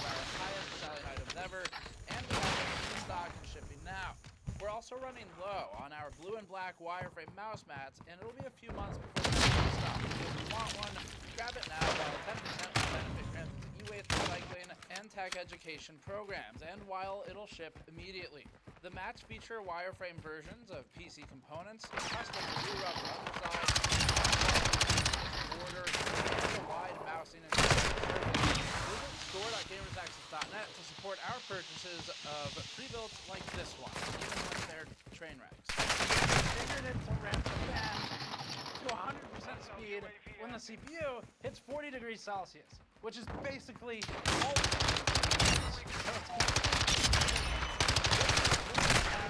Our highest selling items ever, and we have it in stock and shipping now. We're also running low on our blue and black wireframe mouse mats, and it'll be a few months before we stock. So if you want one, grab it now while 10% will benefit grants to e-waste recycling and tech education programs, and while it'll ship immediately. The mats feature wireframe versions of PC components, custom blue rubber undersides, order, wide mousing and visit store.gamersaccess.net to support our purchases of pre-builts like this one, even when they're train wrecks. Figured it to ramp the fan to 100% speed when the CPU hits 40 degrees Celsius, which is basically all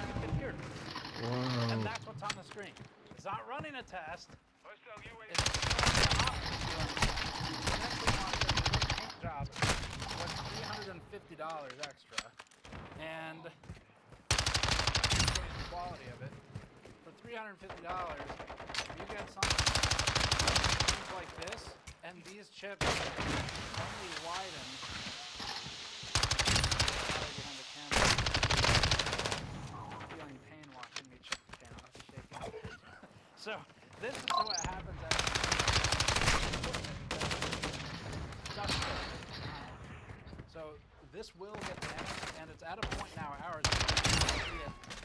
you can hear. Wow. And that's what's on the screen. It's not running. running a test. Paint job was $350 extra, and the quality of it. For $350, you get something like this, and these chips only widen. Behind the camera. I'm feeling pain watching me chip the camera. Shaking. So this is what happens at so this will get damaged, and it's at a point now ours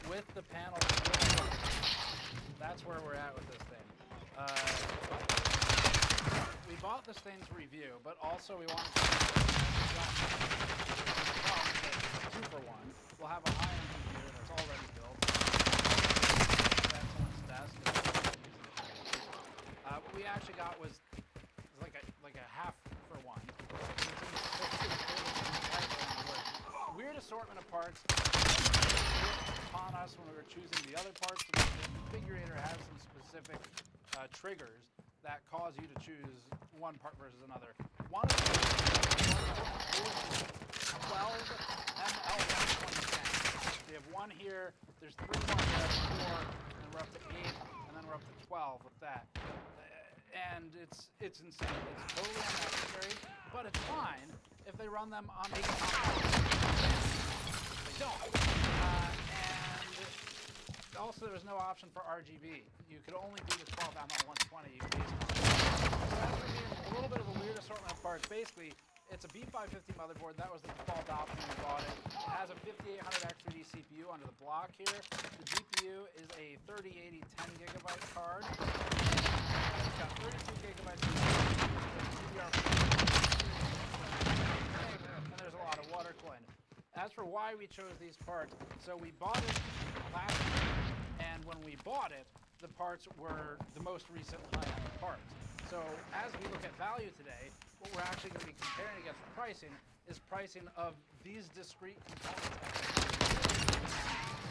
with the panel. That's where we're at with this thing. We bought this thing to review, but also we wanted to 2-for-1. We'll have a high-end computer that's already built. That's someone's desk. What we actually got was like a half-for-one. Weird assortment of parts upon us when we were choosing the other parts. The configurator has some specific triggers that cause you to choose one part versus another. One of them is 12 ML120. We have one here, there's 3 ones there, 4, and we're up to 8, and then we're up to 12 with that. And it's insane. It's totally unnecessary, but it's fine if they run them on the They don't. And also there's no option for RGB. You could only do the 12 ML120 based on it. So that's going to be a little bit of a weird assortment of parts. Basically, it's a B550 motherboard. That was the default option when we bought it. It has a 5800X3D CPU under the block here. The GPU is a 3080 10GB card. It's got 32 gigabytes of and there's a lot of water cooling. As for why we chose these parts, so we bought it last year, and when we bought it, the parts were the most recent high-end parts. So as we look at value today, what we're actually going to be comparing against the pricing is pricing of these discrete components,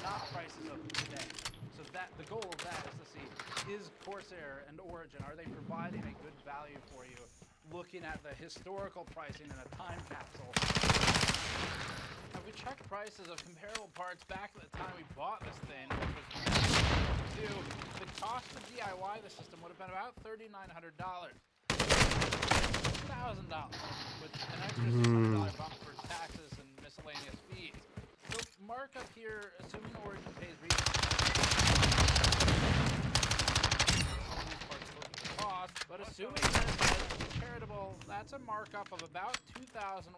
not prices of today. So that the goal of that is to see, is Corsair and Origin, are they providing a good value for you, looking at the historical pricing in a time capsule? Now we checked prices of comparable parts back at the time we bought this thing, which was the cost to DIY the system would have been about $3,900. $1,000 with an extra $600 bump for taxes and miscellaneous fees. So markup here, assuming Origin pays cost, but assuming that it's charitable, that's a markup of about $2,125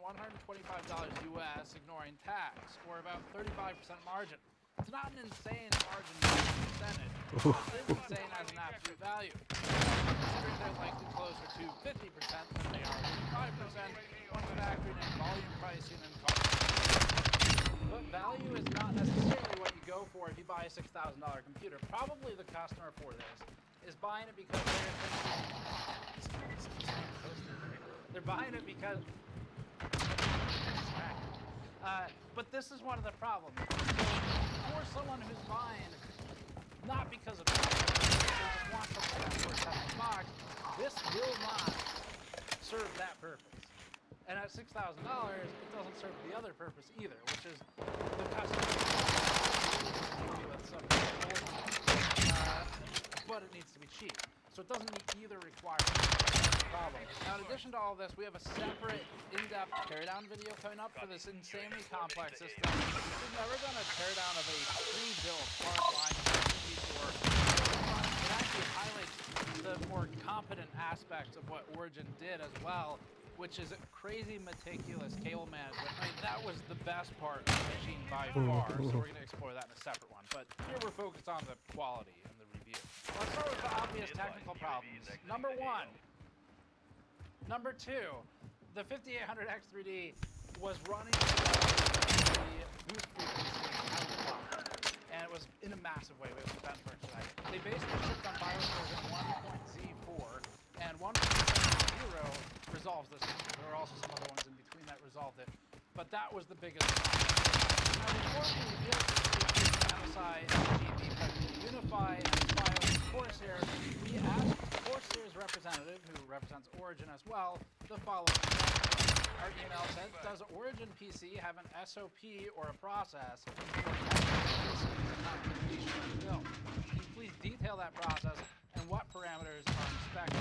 US, ignoring tax, or about 35% margin. It's not an insane margin percentage. It's insane as an absolute value. Considering they're likely closer to 50% than they are 5% once factoring in volume pricing and cost. But value is not necessarily what you go for if you buy a $6,000 computer. Probably the customer for this is buying it because they're buying it because but this is one of the problems. For someone who's buying not because of that, they just want something that's worth $7, this will not serve that purpose. And at $6,000, it doesn't serve the other purpose either, which is the customer with something but it needs to be cheap. So it doesn't meet either requirement. That's the problem. Now, in addition to all of this, we have a separate in-depth teardown video coming up for this insanely complex system. We've never done a teardown of a pre-built hardline before. It actually highlights the more competent aspects of what Origin did as well, which is crazy meticulous cable management. I mean, that was the best part of the machine by far, so we're going to explore that in a separate one. But here we're focused on the quality and the review. Let's start with the obvious technical problems. Number 1. Number 2, the 5800X3D was running the boost frequency out of the box, and it was in a massive way. It was the best part of that. They basically shipped on BIOS version 1.Z4, and 1.0 resolves this issue. There were also some other ones in between that resolved it, but that was the biggest problem. Now, before we revealed the MSI GB5 unify and file with Corsair, we asked Corsair's representative, who represents Origin as well, the following question. Our email said, does Origin PC have an SOP or a process for testing PCs and build? Can you please detail that process and what parameters are inspected?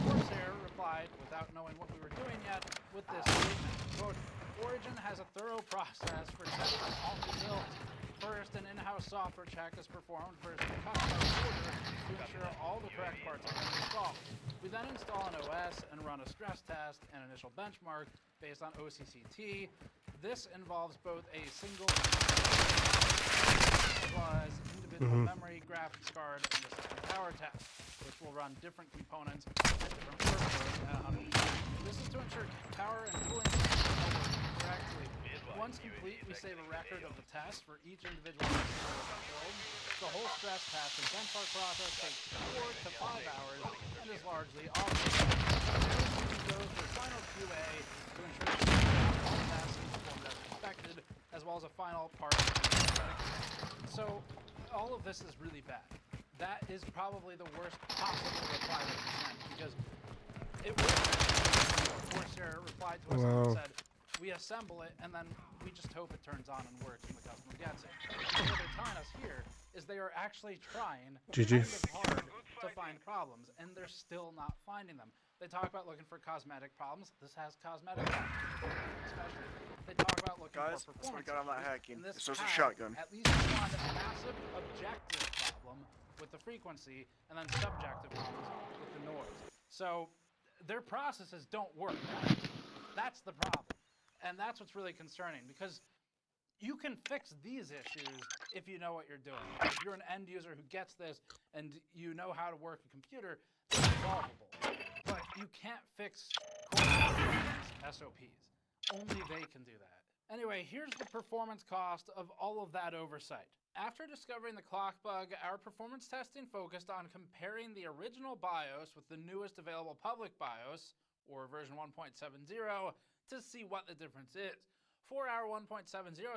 Corsair replied, without knowing what we were doing yet, with this statement, quote, Origin has a thorough process for testing all new builds. First, an in-house software check is performed versus the customer order to ensure all the correct parts have been installed. We then install an OS and run a stress test and initial benchmark based on OCCT. This involves both a single as well as individual memory, graphics card, and a system power test, which will run different components at different workloads at 100%. This is to ensure power and cooling correctly. Once complete, we save a record of the test for each individual build. The whole stress test and benchmark process takes 4 to 5 hours and is largely automated. We go for final QA to ensure that all tests are performed as expected, as well as a final part. So, all of this is really bad. That is probably the worst possible reply that we sent, because it was Corsair replied to us and said, we assemble it, and then we just hope it turns on and works when the customer gets it. Because what they're telling us here is they are actually trying kind of hard to find problems, and they're still not finding them. They talk about looking for cosmetic problems. This has cosmetic problems, especially. They talk about looking for performance. I'm not hacking. This It's just a has shotgun. at least one massive objective problem with the frequency, and then subjective problems with the noise. So their processes don't work. That's the problem. And that's what's really concerning, because you can fix these issues if you know what you're doing. If you're an end user who gets this and you know how to work a computer, it's solvable. But you can't fix SOPs. Only they can do that. Anyway, here's the performance cost of all of that oversight. After discovering the clock bug, our performance testing focused on comparing the original BIOS with the newest available public BIOS, or version 1.70, to see what the difference is. For our 1.70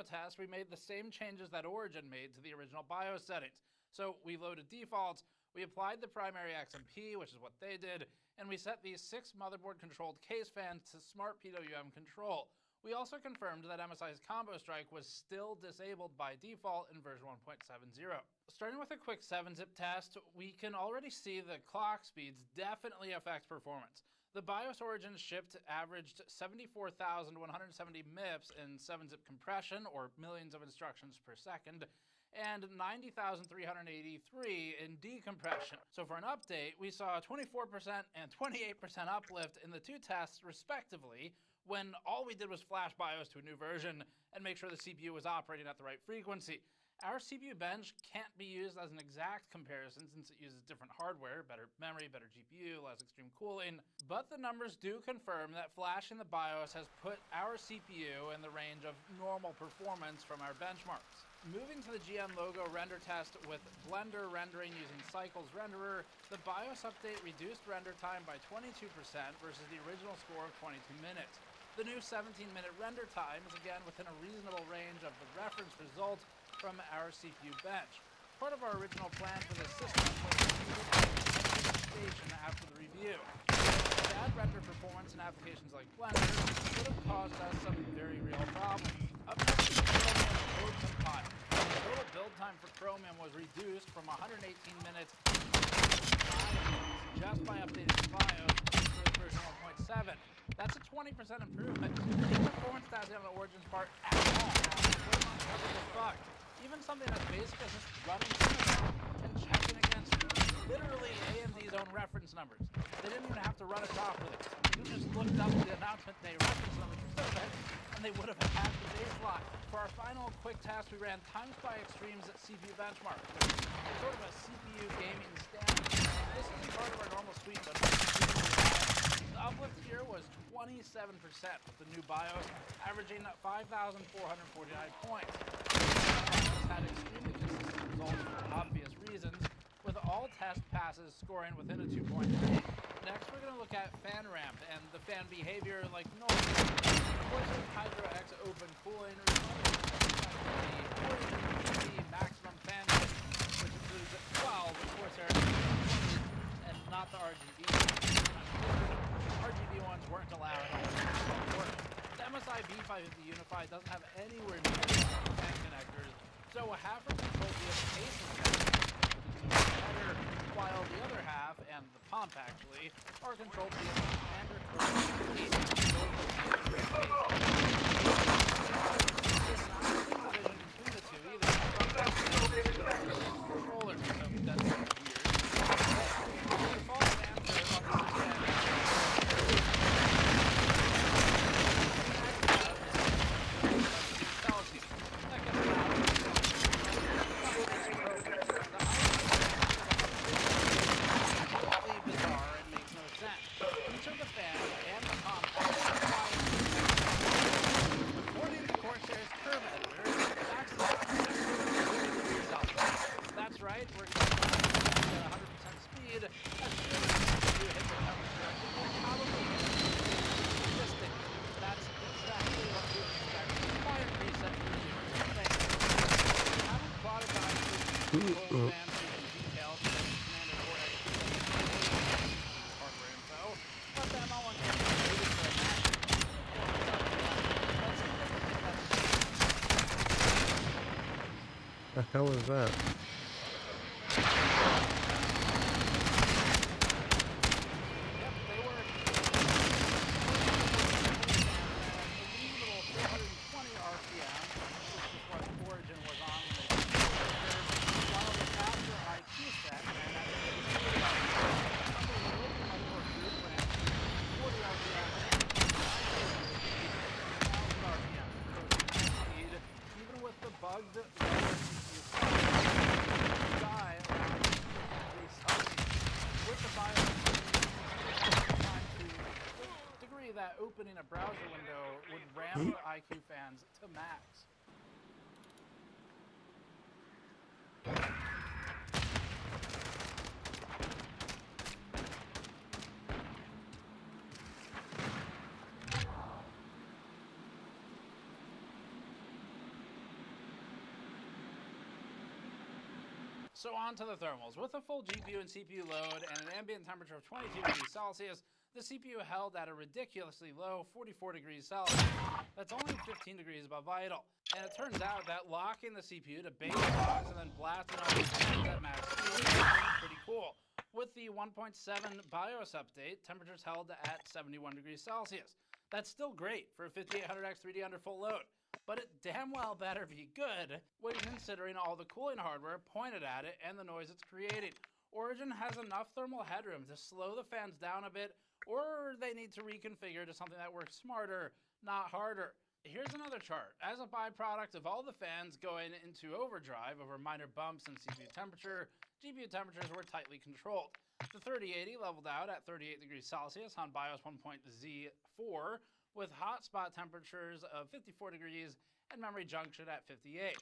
test, we made the same changes that Origin made to the original BIOS settings. So we loaded defaults, we applied the primary XMP, which is what they did, and we set these 6 motherboard-controlled case fans to smart PWM control. We also confirmed that MSI's Combo Strike was still disabled by default in version 1.70. Starting with a quick 7-zip test, we can already see the clock speeds definitely affect performance. The BIOS Origin shipped averaged 74,170 MIPS in 7-zip compression, or millions of instructions per second, and 90,383 in decompression. So for an update, we saw a 24% and 28% uplift in the 2 tests respectively, when all we did was flash BIOS to a new version and make sure the CPU was operating at the right frequency. Our CPU bench can't be used as an exact comparison since it uses different hardware, better memory, better GPU, less extreme cooling, but the numbers do confirm that flashing the BIOS has put our CPU in the range of normal performance from our benchmarks. Moving to the GN logo render test with Blender rendering using Cycles Renderer, the BIOS update reduced render time by 22% versus the original score of 22 minutes. The new 17-minute render time is again within a reasonable range of the reference result from our CPU bench. Part of our original plan for this system was to use station after the review. Bad render performance in applications like Blender would have caused us some very real problems. Up next is Chromium Code Compile. The total build time for Chromium was reduced from 118 minutes to 5 minutes just by updating the BIOS for version 1.7. That's a 20% improvement. The performance doesn't have an Origin's part at all. It's fucked. Even something as basic as just running Cinema and checking against literally AMD's own reference numbers. They didn't even have to run it properly. You just looked up the announcement day reference numbers and they would have had the baseline. For our final quick test, we ran times by extremes at CPU benchmark, which is sort of a CPU gaming standard. This isn't part of our normal suite, but the uplift here was 27% with the new BIOS, averaging 5,449 points. Had extremely consistent results for obvious reasons, with all test passes scoring within a 2-point range. Next, we're going to look at fan ramp and the fan behavior like noise. Poison Hydro X open cooling responds to the maximum fan width, which includes the Unify doesn't have anywhere near the fan connectors, so half are controlled via the casing header, while the other half, and the pump actually, are controlled via the standard casing. Between the two either. Controller, so that's weird. The default answer on the The hell is that? That opening a browser window would ram the IQ fans to max. So on to the thermals. With a full GPU and CPU load and an ambient temperature of 22 degrees Celsius, the CPU held at a ridiculously low 44 degrees Celsius. That's only 15 degrees above idle. And it turns out that locking the CPU to base clocks and then blasting all the fans at max speed is pretty cool. With the 1.7 BIOS update, temperatures held at 71 degrees Celsius. That's still great for a 5800X 3D under full load, but it damn well better be good when considering all the cooling hardware pointed at it and the noise it's creating. Origin has enough thermal headroom to slow the fans down a bit, or they need to reconfigure to something that works smarter, not harder. Here's another chart. As a byproduct of all the fans going into overdrive over minor bumps in CPU temperature, GPU temperatures were tightly controlled. The 3080 leveled out at 38 degrees Celsius on BIOS 1.Z4, with hotspot temperatures of 54 degrees and memory junction at 58.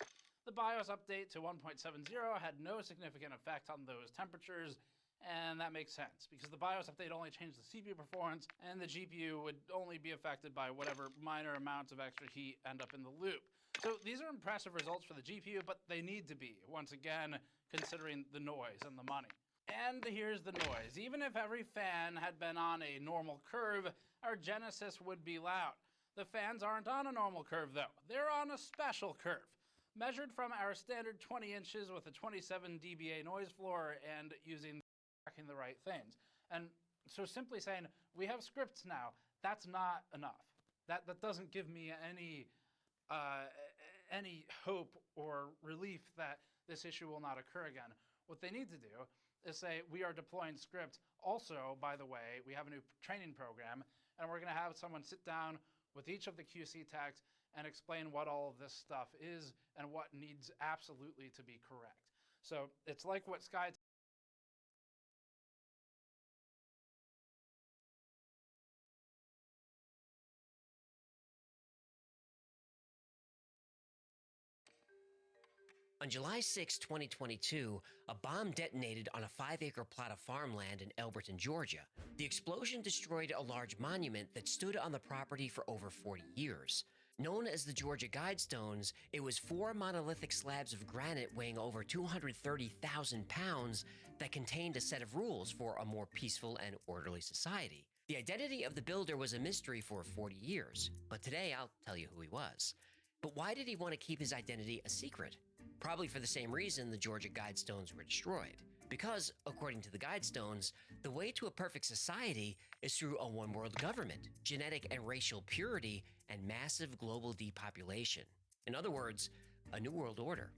The BIOS update to 1.70 had no significant effect on those temperatures, and that makes sense, because the BIOS update only changed the CPU performance, and the GPU would only be affected by whatever minor amounts of extra heat end up in the loop. So these are impressive results for the GPU, but they need to be, once again, considering the noise and the money. And here's the noise. Even if every fan had been on a normal curve, our Genesis would be loud. The fans aren't on a normal curve, though. They're on a special curve. Measured from our standard 20 inches with a 27 dBA noise floor and using the right things. And so simply saying, we have scripts now, that's not enough. That doesn't give me any hope or relief that this issue will not occur again. What they need to do is say, we are deploying scripts. Also, by the way, we have a new training program, and we're going to have someone sit down with each of the QC techs and explain what all of this stuff is and what needs absolutely to be correct. So it's like what Sky On July 6, 2022, a bomb detonated on a 5-acre plot of farmland in Elberton, Georgia. The explosion destroyed a large monument that stood on the property for over 40 years. Known as the Georgia Guidestones, it was 4 monolithic slabs of granite weighing over 230,000 pounds that contained a set of rules for a more peaceful and orderly society. The identity of the builder was a mystery for 40 years, but today I'll tell you who he was. But why did he want to keep his identity a secret? Probably for the same reason the Georgia Guidestones were destroyed. Because, according to the Guidestones, the way to a perfect society is through a one-world government, genetic and racial purity, and massive global depopulation. In other words, a new world order.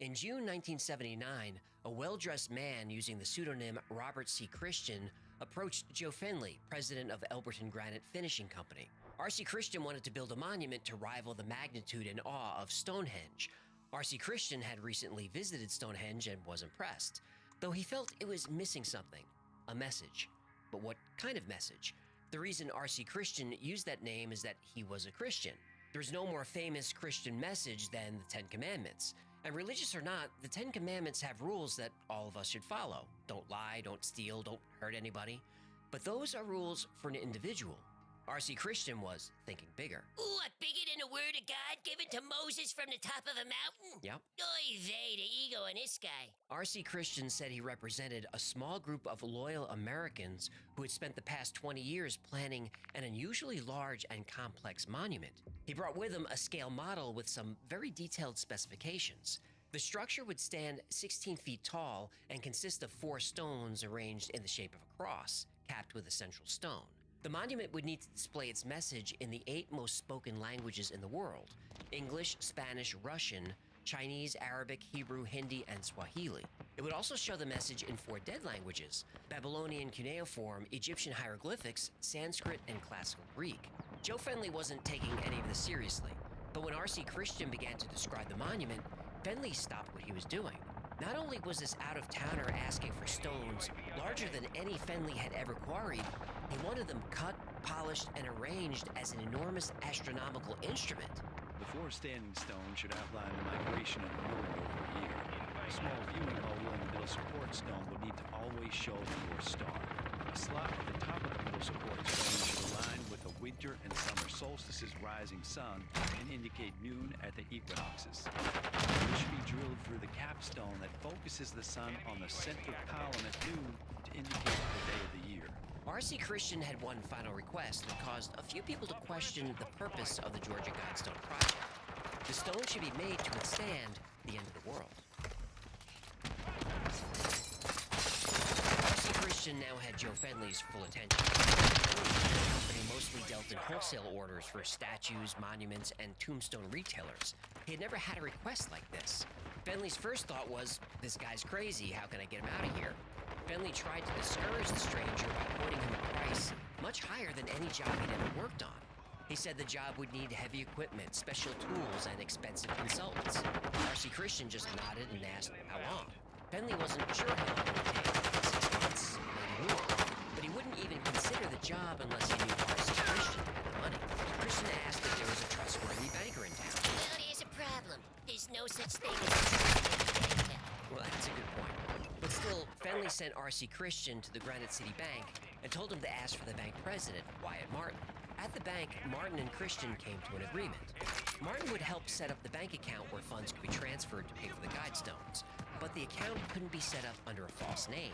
In June 1979, a well-dressed man using the pseudonym Robert C. Christian approached Joe Fenley, president of Elberton Granite Finishing Company. R.C. Christian wanted to build a monument to rival the magnitude and awe of Stonehenge. R.C. Christian had recently visited Stonehenge and was impressed, though he felt it was missing something, a message. But what kind of message? The reason R.C. Christian used that name is that he was a Christian. There's no more famous Christian message than the Ten Commandments. And religious or not, the Ten Commandments have rules that all of us should follow. Don't lie, don't steal, don't hurt anybody. But those are rules for an individual. R.C. Christian was thinking bigger. What, bigger than the word of God given to Moses from the top of a mountain? Yep. Oy vey, the ego in this guy. R.C. Christian said he represented a small group of loyal Americans who had spent the past 20 years planning an unusually large and complex monument. He brought with him a scale model with some very detailed specifications. The structure would stand 16 feet tall and consist of 4 stones arranged in the shape of a cross, capped with a central stone. The monument would need to display its message in the 8 most spoken languages in the world: English, Spanish, Russian, Chinese, Arabic, Hebrew, Hindi, and Swahili. It would also show the message in 4 dead languages: Babylonian cuneiform, Egyptian hieroglyphics, Sanskrit, and Classical Greek. Joe Fenley wasn't taking any of this seriously, but when R.C. Christian began to describe the monument, Fenley stopped what he was doing. Not only was this out-of-towner asking for stones larger than any Fenley had ever quarried, he wanted them cut, polished, and arranged as an enormous astronomical instrument. The 4 standing stones should outline the migration of the moon over a year. A small viewing hole in the middle support stone would need to always show the North Star. A slot at the top of the middle support stone should align with the winter and summer solstice's rising sun and indicate noon at the equinoxes. It should be drilled through the capstone that focuses the sun on the central column at noon to indicate the day of the year. R.C. Christian had one final request that caused a few people to question the purpose of the Georgia Guidestone project. The stone should be made to withstand the end of the world. R.C. Christian now had Joe Fenley's full attention. But he mostly dealt in wholesale orders for statues, monuments, and tombstone retailers. He had never had a request like this. Fenley's first thought was, this guy's crazy, how can I get him out of here? Fenley tried to discourage the stranger by quoting him a price much higher than any job he'd ever worked on. He said the job would need heavy equipment, special tools, and expensive consultants. R.C. Christian just nodded and asked how long. Fenley wasn't sure how long it would take, 6 months, maybe more. But he wouldn't even consider the job unless he knew R.C. Christian had the money. Christian asked if there was a trustworthy banker in town. Well, there's a problem. There's no such thing as a trustworthy banker. Well, that's a good point. But still, Fenley sent R.C. Christian to the Granite City Bank and told him to ask for the bank president, Wyatt Martin. At the bank, Martin and Christian came to an agreement. Martin would help set up the bank account where funds could be transferred to pay for the Guidestones, but the account couldn't be set up under a false name.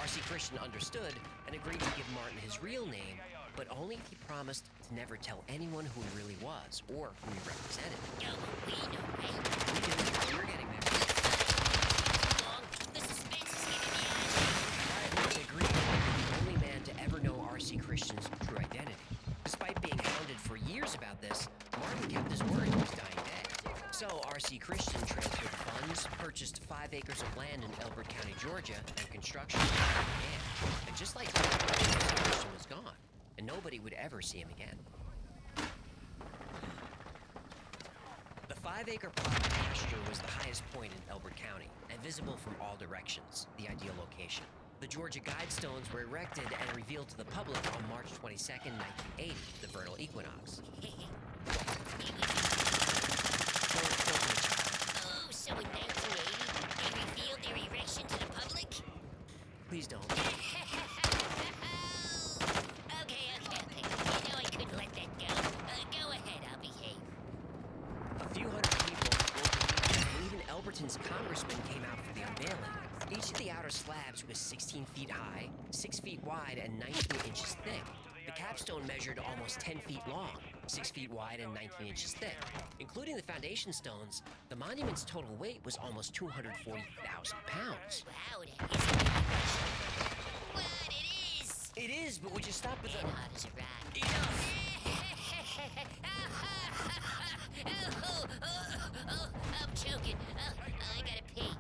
R.C. Christian understood and agreed to give Martin his real name, but only if he promised to never tell anyone who he really was or who he represented. Oh, we know, right? We do. We're getting there. The suspense is giving me eyes. Martin agreed to be the only man to ever know R.C. Christian's true identity. Despite being hounded for years about this, Martin kept his word to his dying day. So R.C. Christian transferred funds, purchased 5 acres of land in Elbert County, Georgia, and construction began. And just like that, R.C. Christian was gone, and nobody would ever see him again. The 5-acre plot of pasture was the highest point in Elbert County, and visible from all directions, the ideal location. The Georgia Guidestones were erected and revealed to the public on March 22nd, 1980, the vernal equinox. Oh, so in 1980, they revealed their erection to the public? Please don't. Okay. You know I couldn't let that go. Go ahead, I'll behave. A few hundred people, local leaders, and even Elberton's congressman came out for the unveiling. Each of the was 16 feet high, 6 feet wide, and 19 inches thick. The capstone measured almost 10 feet long, 6 feet wide, and 19 inches thick. Including the foundation stones, the monument's total weight was almost 240,000 pounds. Wow, that is what it is. It is, but would you stop at the... And hard as a rock. Enough! I'm choking. I gotta pee.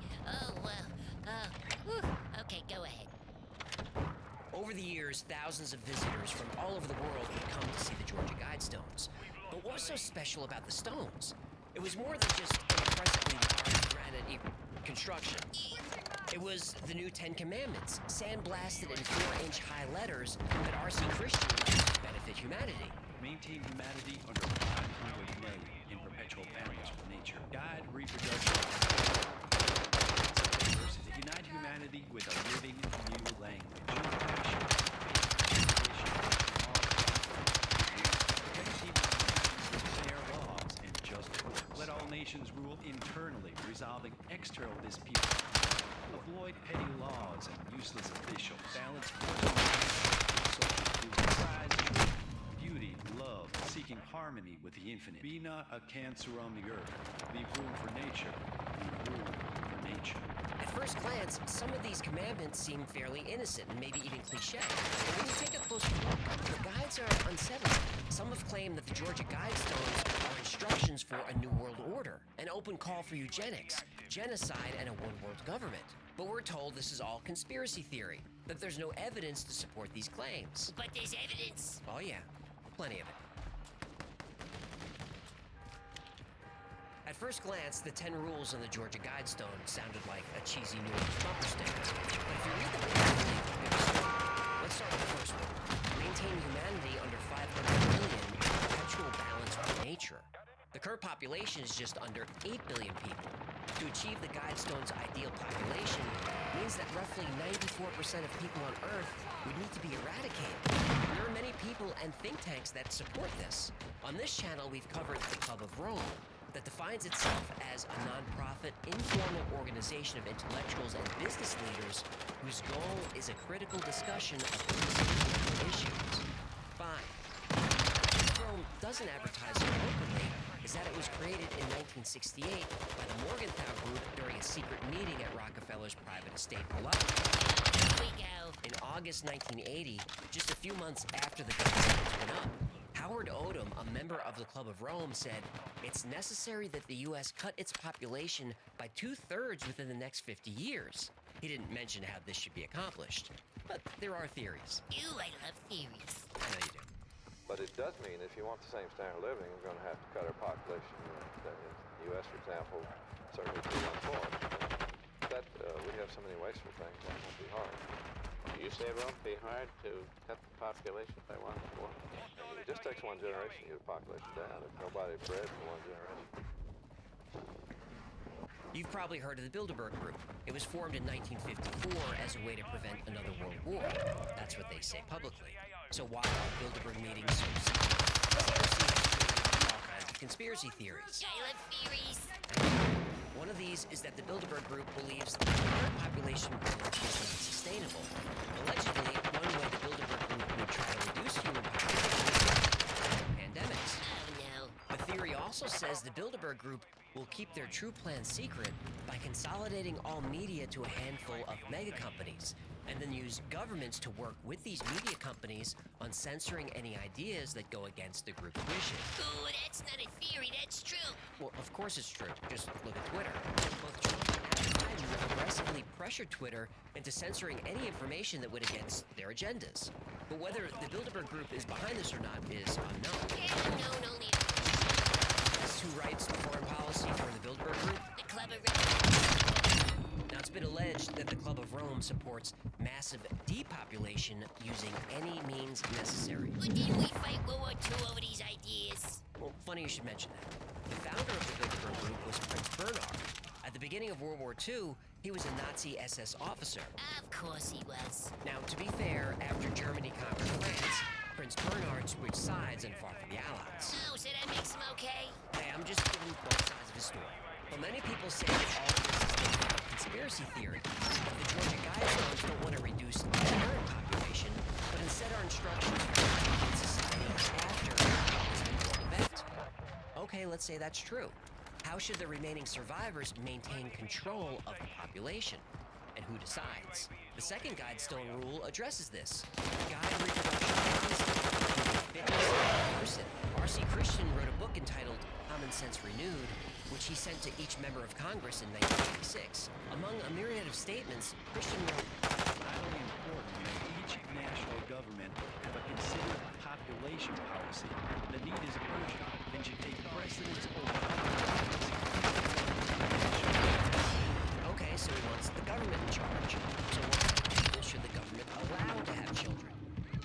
Okay, go ahead. Over the years, thousands of visitors from all over the world would come to see the Georgia Guidestones. But what was so special about the stones? It was more than just an impressively large granite construction. It was the new 10 Commandments, sandblasted in 4-inch high letters that R.C. Christian used to benefit humanity. Maintain humanity under 500 men in perpetual balance with nature. Guide reproduction. Unite humanity with a living new language. Fair laws and justice. Let all nations rule internally, resolving external disputes. Avoid petty laws and useless officials. Balance social beauty, love, seeking harmony with the infinite. Be not a cancer on the earth. Leave room for nature. Leave room for nature. At first glance, some of these commandments seem fairly innocent and maybe even cliché. But when you take a closer look, the guides are unsettling. Some have claimed that the Georgia Guidestones are instructions for a new world order, an open call for eugenics, genocide, and a one-world government. But we're told this is all conspiracy theory, that there's no evidence to support these claims. But there's evidence. Oh yeah, plenty of it. At first glance, the 10 rules on the Georgia Guidestone sounded like a cheesy New York bumper sticker. But if you read the book carefully, let's start with the first one. Maintain humanity under 500 million in perpetual balance with nature. The current population is just under 8 billion people. To achieve the Guidestone's ideal population means that roughly 94% of people on Earth would need to be eradicated. There are many people and think tanks that support this. On this channel, we've covered the Club of Rome, that defines itself as a non-profit, informal organization of intellectuals and business leaders whose goal is a critical discussion of political issues. Fine. What Rome doesn't advertise so openly is that it was created in 1968 by the Morgenthau Group during a secret meeting at Rockefeller's private estate below. Here we go. In August 1980, just a few months after the Guidestones went up, Howard Odom, a member of the Club of Rome, said, "It's necessary that the U.S. cut its population by 2/3 within the next 50 years. He didn't mention how this should be accomplished, but there are theories. Ooh, I love theories. I know you do. But it does mean if you want the same standard of living, we're going to have to cut our population. In the U.S., for example, certainly 2 1/4. That we have so many wasteful things, that won't be hard. You say it won't be hard to cut the population by 1/4? It just takes one generation to get the population down. If nobody bred for one generation. You've probably heard of the Bilderberg Group. It was formed in 1954 as a way to prevent another world war. That's what they say publicly. So why are Bilderberg meetings so secret? All kinds of conspiracy theories. I love theories. One of these is that the Bilderberg Group believes the current population growth is not sustainable. Allegedly, one way the Bilderberg Group would try to reduce human population is pandemics. Oh no. The theory also says the Bilderberg Group will keep their true plan secret by consolidating all media to a handful of mega companies, and then use governments to work with these media companies on censoring any ideas that go against the group's wishes. Ooh, that's not a theory, that's true. Well, of course it's true. Just look at Twitter. Both Trump and Biden aggressively pressured Twitter into censoring any information that went against their agendas. But whether the Bilderberg Group is behind this or not is unknown. No, only Who writes the foreign policy for the Bilderberg Group? the Club of Rome. Now, it's been alleged that the Club of Rome supports massive depopulation using any means necessary. Well, didn't we fight World War II over these ideas? Well, funny you should mention that. The founder of the Bilderberg Group was Prince Bernhard. At the beginning of World War II, he was a Nazi SS officer. Of course he was. Now, to be fair, after Germany conquered France, Prince Bernhard switched sides and fought for the Allies. Oh, so that makes him okay? Hey, I'm just giving both sides of his story. Well, many people say that all of this is a conspiracy theory. The Georgia Guidestones don't want to reduce the current population, but instead are instructions for the society after this important event. Okay, let's say that's true. How should the remaining survivors maintain control of the population? And who decides? The second Guidestone rule addresses this. Guide reproduction concept, including fitness and person. R.C. Christian wrote a book entitled Common Sense Renewed, which he sent to each member of Congress in 1986. Among a myriad of statements, Christian wrote, "It's vitally important that each national government have a considered population policy. The need is urgent and should take precedence over Okay, so he wants the government in charge. So what kind of people should the government allow to have children?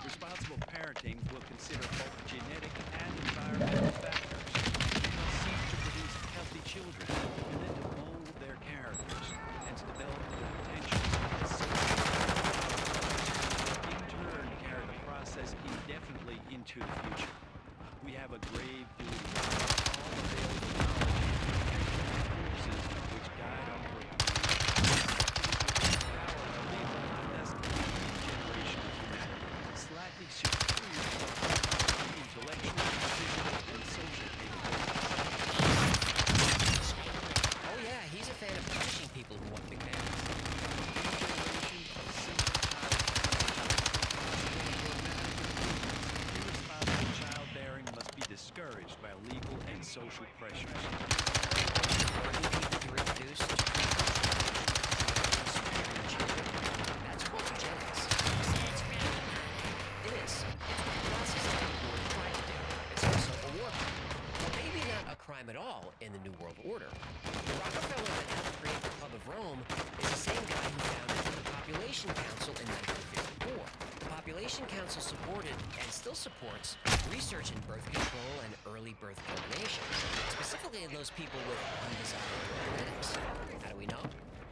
Responsible parenting will consider both genetic and environmental factors. We must seek to produce healthy children and then to mold their characters and to develop their potentials as social. In turn, carry the process indefinitely into the future. We have a grave duty to all available knowledge and forces which guide our work. Slacking superior intellectual, physical, and social capabilities. Oh yeah, he's a fan of punishing people who want big families. Irresponsible childbearing must be discouraged by legal and social pressures. That's called eugenics. It is. It's what the Nazis were trying to do. It's also a war crime. Well, maybe not a crime at all in the New World Order. The Rockefeller that helped create the Club of Rome is the same guy who founded the Population Council in 1954. The Population Council supported, and still supports, research in birth control and early birth termination, specifically in those people with undesirable genetics. How do we know?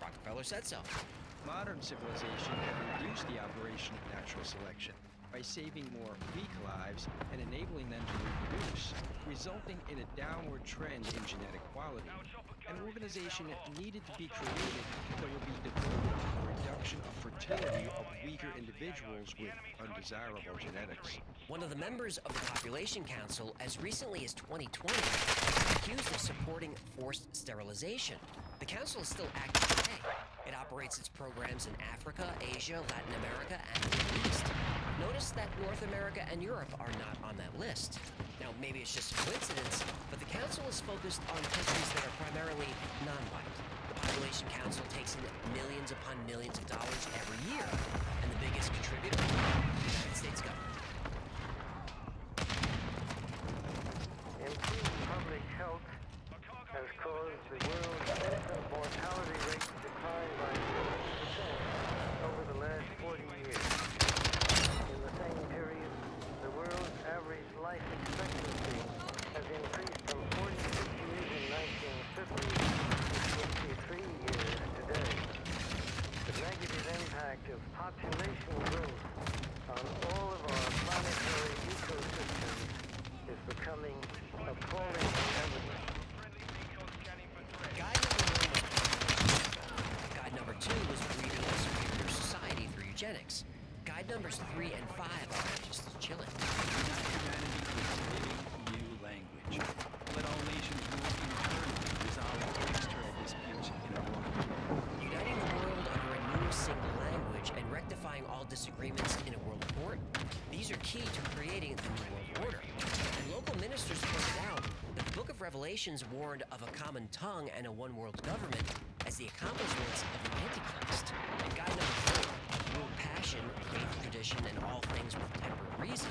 Rockefeller said so. Modern civilization has reduced the operation of natural selection by saving more weak lives and enabling them to reproduce, resulting in a downward trend in genetic quality. An organization needed to be created that would be devoted to the reduction of fertility of weaker individuals with undesirable genetics. One of the members of the Population Council, as recently as 2020, was accused of supporting forced sterilization. The council is still active today. It operates its programs in Africa, Asia, Latin America, and the Middle East. Notice that North America and Europe are not on that list. Now, maybe it's just a coincidence, but the council is focused on countries that are primarily non-white. The Population Council takes in millions upon millions of dollars every year, and the biggest contributor, the United States government. Improved public health has caused the world's infant mortality rate to decline by 50% over the last 40 years. In the same period, the world's average life expectancy has increased from 46 years in 1950 to 53 years today. The negative impact of population growth on all of our planetary ecosystems is becoming appalling evident. Guide number 2 was breeding a superior society through eugenics. Guide numbers 3 and 5 are just chilling. Humanity is living new language. Let all nations move internally, resolve external disputes in a world. Uniting the world under a new single language and rectifying all disagreements in a world court. These are key to creating the New World Order. And local ministers pointed out that the Book of Revelations warned of a common tongue and a one-world government as the accomplishments of the Antichrist. And guide number 4, rule passion, faith, tradition, and all things with tempered reason.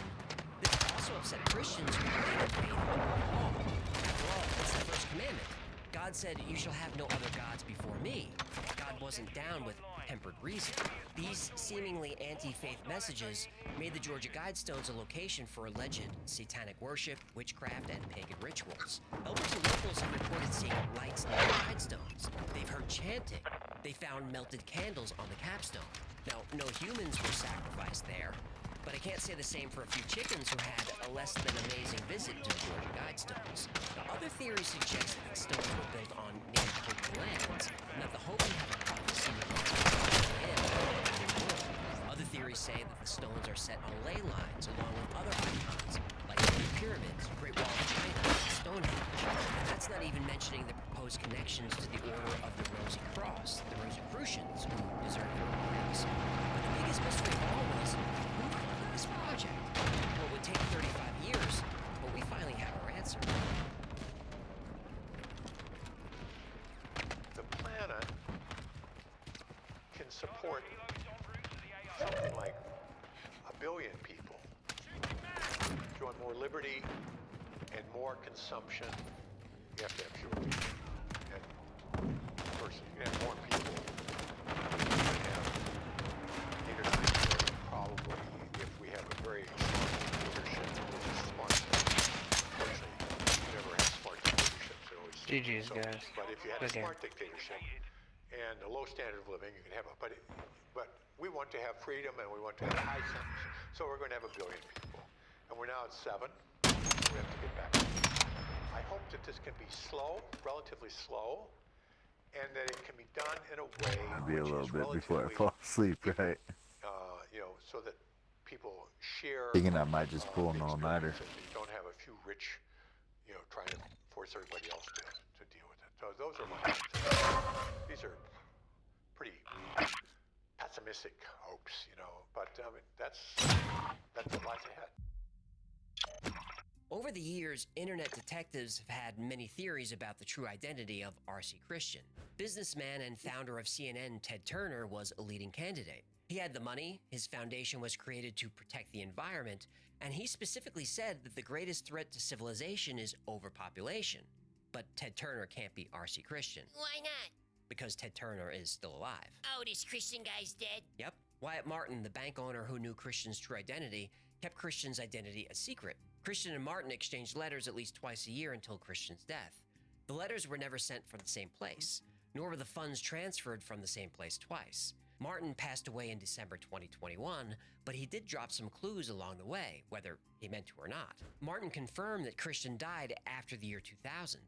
This also upset Christians who believe in faith above all. After all, it's the first commandment. God said, "You shall have no other gods before me." God wasn't down with tempered reason. These seemingly anti-faith messages made the Georgia Guidestones a location for alleged satanic worship, witchcraft, and pagan rituals. Elders and locals have reported seeing lights near the Guidestones. They've heard chanting. They found melted candles on the capstone. Now, no humans were sacrificed there, but I can't say the same for a few chickens who had a less than amazing visit to the Georgia Guidestones. Now, other theories suggest that the stones were built on native lands, and that the Hopi have a prophecy against him. Other theories say that the stones are set on ley lines along with other icons, like the pyramids, Great Wall of China, and Stonehenge. And that's not even mentioning the proposed connections to the Order of the Rosy Cross, the Rosicrucians, who deserve their own names. But the biggest mystery of all was, who funded this project? Well, it would take 35 years, but we finally have our answer. The planet can support something like 1 billion people. If you want more liberty and more consumption, you have to have fewer people. And first, you can have more people. You can have leadership, probably, if we have a very smart leadership, which is smart. Unfortunately, you never have smart dictatorships. They're always GG's, guys. But if you had Good a game. smart dictatorship and a low standard of living, you can have it. But we want to have freedom and we want to have high sentences. So we're going to have 1 billion people. And we're now at 7. We have to get back. I hope that this can be slow, relatively slow, and that it can be done in a way Maybe a little bit before I fall asleep, right? you know, so that people share. Thinking I might just pull an all-nighter. You don't have a few rich, you know, trying to force everybody else to deal with it. So those are my these are pretty pessimistic hopes, you know, but I mean, that's what lies ahead. Over the years, internet detectives have had many theories about the true identity of R.C. Christian. Businessman and founder of CNN, Ted Turner, was a leading candidate. He had the money, his foundation was created to protect the environment, and he specifically said that the greatest threat to civilization is overpopulation. But Ted Turner can't be R.C. Christian. Why not? Because Ted Turner is still alive. Oh, this Christian guy's dead? Yep. Wyatt Martin, the bank owner who knew Christian's true identity, kept Christian's identity a secret. Christian and Martin exchanged letters at least twice a year until Christian's death. The letters were never sent from the same place, nor were the funds transferred from the same place twice. Martin passed away in December 2021, but he did drop some clues along the way, whether he meant to or not. Martin confirmed that Christian died after the year 2000.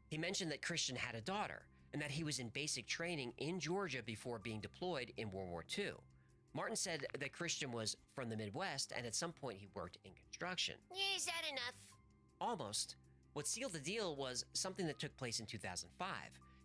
He mentioned that Christian had a daughter, and that he was in basic training in Georgia before being deployed in World War II. Martin said that Christian was from the Midwest, and at some point he worked in construction. Is that enough? Almost. What sealed the deal was something that took place in 2005,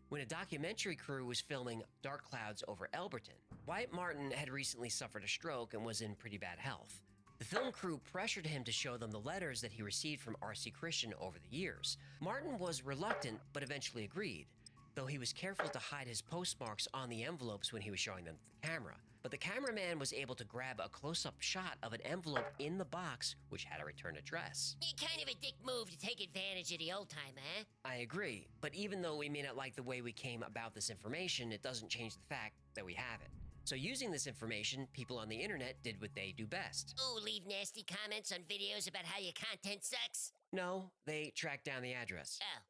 when a documentary crew was filming Dark Clouds over Elberton. Wyatt Martin had recently suffered a stroke and was in pretty bad health. The film crew pressured him to show them the letters that he received from R.C. Christian over the years. Martin was reluctant, but eventually agreed, though he was careful to hide his postmarks on the envelopes when he was showing them to the camera. But the cameraman was able to grab a close-up shot of an envelope in the box, which had a return address. Kind of a dick move to take advantage of the old time, huh? I agree, but even though we may not like the way we came about this information, it doesn't change the fact that we have it. So using this information, people on the internet did what they do best. Oh, leave nasty comments on videos about how your content sucks? No, they tracked down the address. Oh.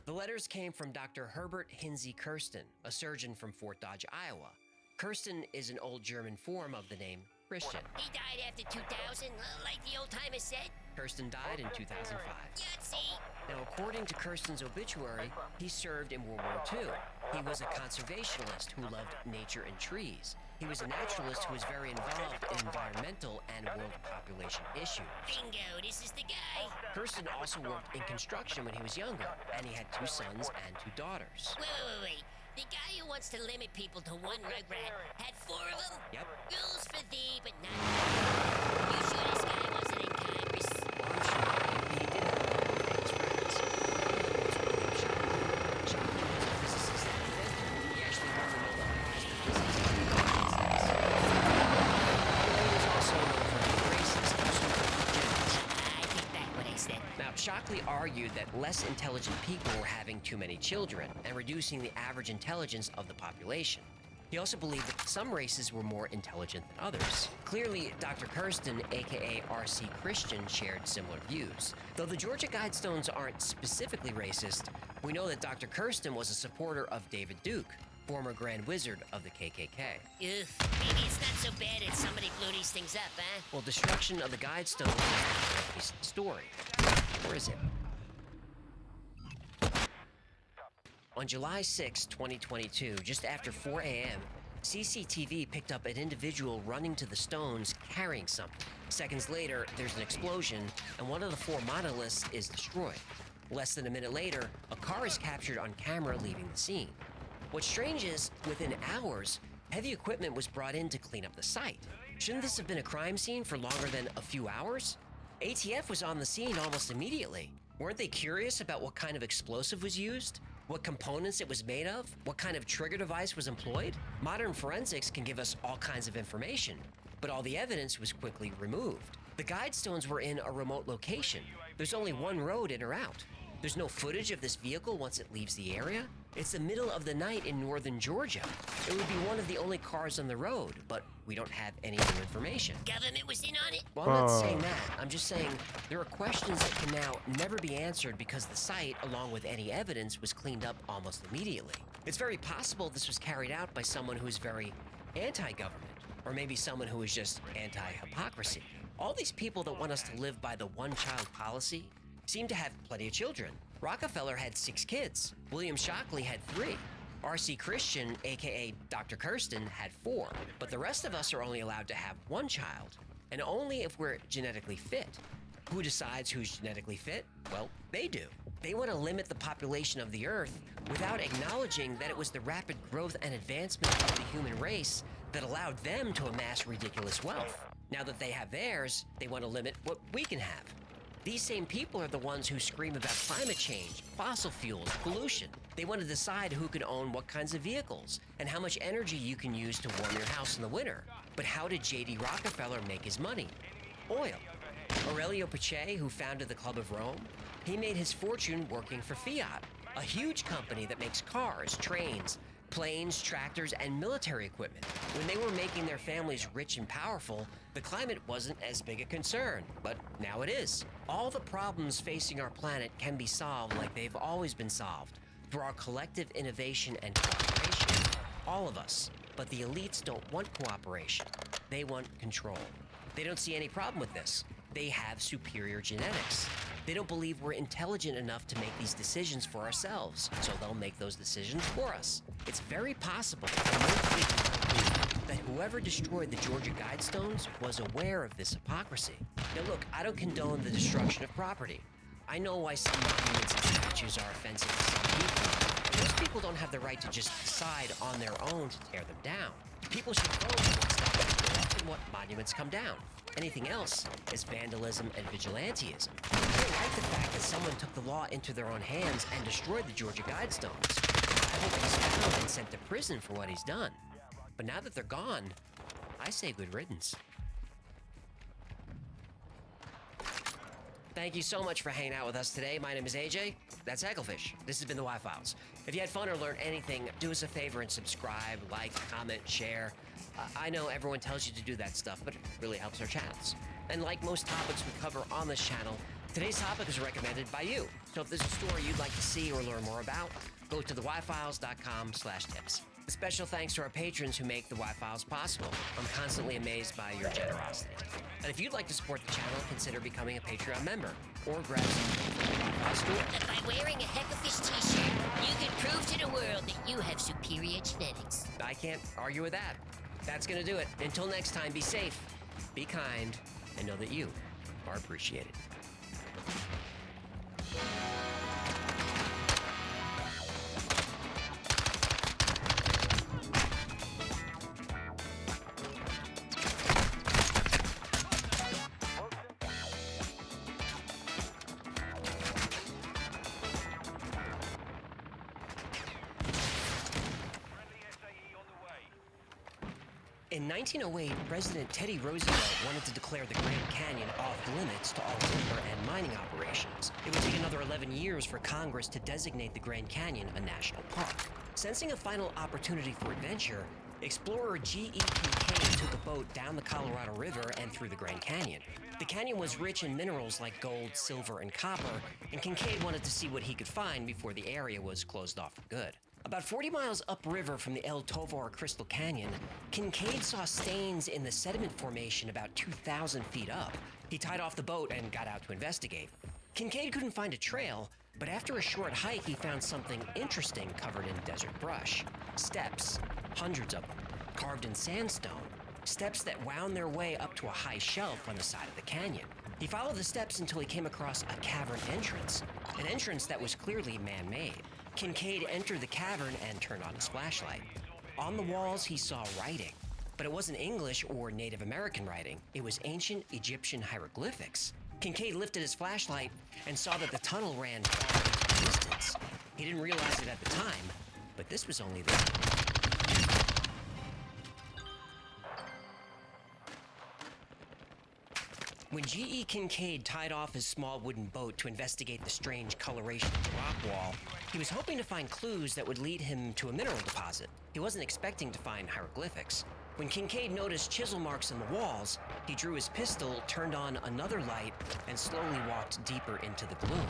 The letters came from Dr. Herbert Hinsey Kirsten, a surgeon from Fort Dodge, Iowa. Kirsten is an old German form of the name Christian. He died after 2000, like the old-timers said? Kirsten died in 2005. Yahtzee! Now, according to Kirsten's obituary, he served in World War II. He was a conservationist who loved nature and trees. He was a naturalist who was very involved in environmental and world population issues. Bingo, this is the guy! Kirsten also worked in construction when he was younger, and he had 2 sons and 2 daughters. Wait. The guy who wants to limit people to one rugrat had 4 of them? Yep. Rules for thee, but not you. You sure this guy wasn't in Congress? Well, I'm sure he did have a lot of famous friends. Shockley was a physicist and inventor. He actually won the Nobel Prize for physics in 1966. He was also known for being racist and eugenics. I take back what I said. Now, Shockley argued that less intelligent people were having too many children and reducing the average intelligence of the population. He also believed that some races were more intelligent than others. Clearly, Dr. Kirsten, aka R.C. Christian, shared similar views. Though the Georgia Guidestones aren't specifically racist, we know that Dr. Kirsten was a supporter of David Duke, former Grand Wizard of the KKK. Oof, maybe it's not so bad that somebody blew these things up, huh? Well, destruction of the Guidestones is the piece of the story. Or is it? On July 6, 2022, just after 4 a.m., CCTV picked up an individual running to the stones carrying something. Seconds later, there's an explosion, and one of the 4 monoliths is destroyed. Less than a minute later, a car is captured on camera leaving the scene. What's strange is, within hours, heavy equipment was brought in to clean up the site. Shouldn't this have been a crime scene for longer than a few hours? ATF was on the scene almost immediately. Weren't they curious about what kind of explosive was used? What components it was made of? What kind of trigger device was employed? Modern forensics can give us all kinds of information, but all the evidence was quickly removed. The guide stones were in a remote location. There's only one road in or out. There's no footage of this vehicle once it leaves the area. It's the middle of the night in northern Georgia. It would be one of the only cars on the road, but we don't have any new information. Government was in on it? Well, I'm not saying that. I'm just saying there are questions that can now never be answered because the site, along with any evidence, was cleaned up almost immediately. It's very possible this was carried out by someone who is very anti-government, or maybe someone who is just anti-hypocrisy. All these people that want us to live by the one-child policy seem to have plenty of children. Rockefeller had 6 kids. William Shockley had 3. R.C. Christian, aka Dr. Kirsten, had 4. But the rest of us are only allowed to have 1 child, and only if we're genetically fit. Who decides who's genetically fit? Well, they do. They want to limit the population of the Earth without acknowledging that it was the rapid growth and advancement of the human race that allowed them to amass ridiculous wealth. Now that they have theirs, they want to limit what we can have. These same people are the ones who scream about climate change, fossil fuels, pollution. They want to decide who can own what kinds of vehicles and how much energy you can use to warm your house in the winter. But how did J.D. Rockefeller make his money? Oil. Aurelio Pache, who founded the Club of Rome, he made his fortune working for Fiat, a huge company that makes cars, trains, planes, tractors, and military equipment. When they were making their families rich and powerful, the climate wasn't as big a concern, but now it is. All the problems facing our planet can be solved like they've always been solved, through our collective innovation and cooperation. All of us. But the elites don't want cooperation. They want control. They don't see any problem with this. They have superior genetics. They don't believe we're intelligent enough to make these decisions for ourselves, so they'll make those decisions for us. It's very possible that whoever destroyed the Georgia Guidestones was aware of this hypocrisy. Now look, I don't condone the destruction of property. I know why some monuments and statues are offensive to some people. Those people don't have the right to just decide on their own to tear them down. People should vote on what statues go up and what monuments come down. Anything else is vandalism and vigilantism. I don't like the fact that someone took the law into their own hands and destroyed the Georgia Guidestones. I hope he's found and sent to prison for what he's done. But now that they're gone, I say good riddance. Thank you so much for hanging out with us today. My name is AJ. That's Egglefish. This has been the Y-Files. If you had fun or learned anything, do us a favor and subscribe, like, comment, share. I know everyone tells you to do that stuff, but it really helps our channels. And like most topics we cover on this channel, today's topic is recommended by you. So if there's a story you'd like to see or learn more about, go to theyfiles.com/tips. A special thanks to our patrons who make the Y-Files possible. I'm constantly amazed by your generosity. And if you'd like to support the channel, consider becoming a Patreon member or grab something from the Y-Files store. By wearing a Hecklefish t-shirt, you can prove to the world that you have superior genetics. I can't argue with that. That's gonna do it. Until next time, be safe, be kind, and know that you are appreciated. In 1908, President Teddy Roosevelt wanted to declare the Grand Canyon off limits to all timber and mining operations. It would take another 11 years for Congress to designate the Grand Canyon a national park. Sensing a final opportunity for adventure, explorer G.E. Kincaid took a boat down the Colorado River and through the Grand Canyon. The canyon was rich in minerals like gold, silver, and copper, and Kincaid wanted to see what he could find before the area was closed off for good. About 40 miles upriver from the El Tovar Crystal Canyon, Kincaid saw stains in the sediment formation about 2,000 feet up. He tied off the boat and got out to investigate. Kincaid couldn't find a trail, but after a short hike, he found something interesting covered in desert brush. Steps, hundreds of them, carved in sandstone. Steps that wound their way up to a high shelf on the side of the canyon. He followed the steps until he came across a cavern entrance, an entrance that was clearly man-made. Kincaid entered the cavern and turned on his flashlight. On the walls, he saw writing, but it wasn't English or Native American writing. It was ancient Egyptian hieroglyphics. Kincaid lifted his flashlight and saw that the tunnel ran far into the distance. He didn't realize it at the time, but this was only the... When G.E. Kincaid tied off his small wooden boat to investigate the strange coloration of the rock wall, he was hoping to find clues that would lead him to a mineral deposit. He wasn't expecting to find hieroglyphics. When Kincaid noticed chisel marks in the walls, he drew his pistol, turned on another light, and slowly walked deeper into the gloom.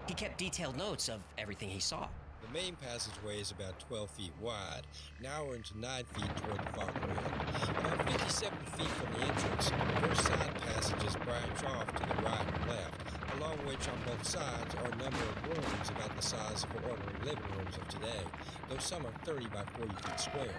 He kept detailed notes of everything he saw. The main passageway is about 12 feet wide, narrow into 9 feet toward the far end. About 57 feet from the entrance, the first side passages branch off to the right and left, along which on both sides are a number of rooms about the size of ordinary living rooms of today, though some are 30 by 40 feet square.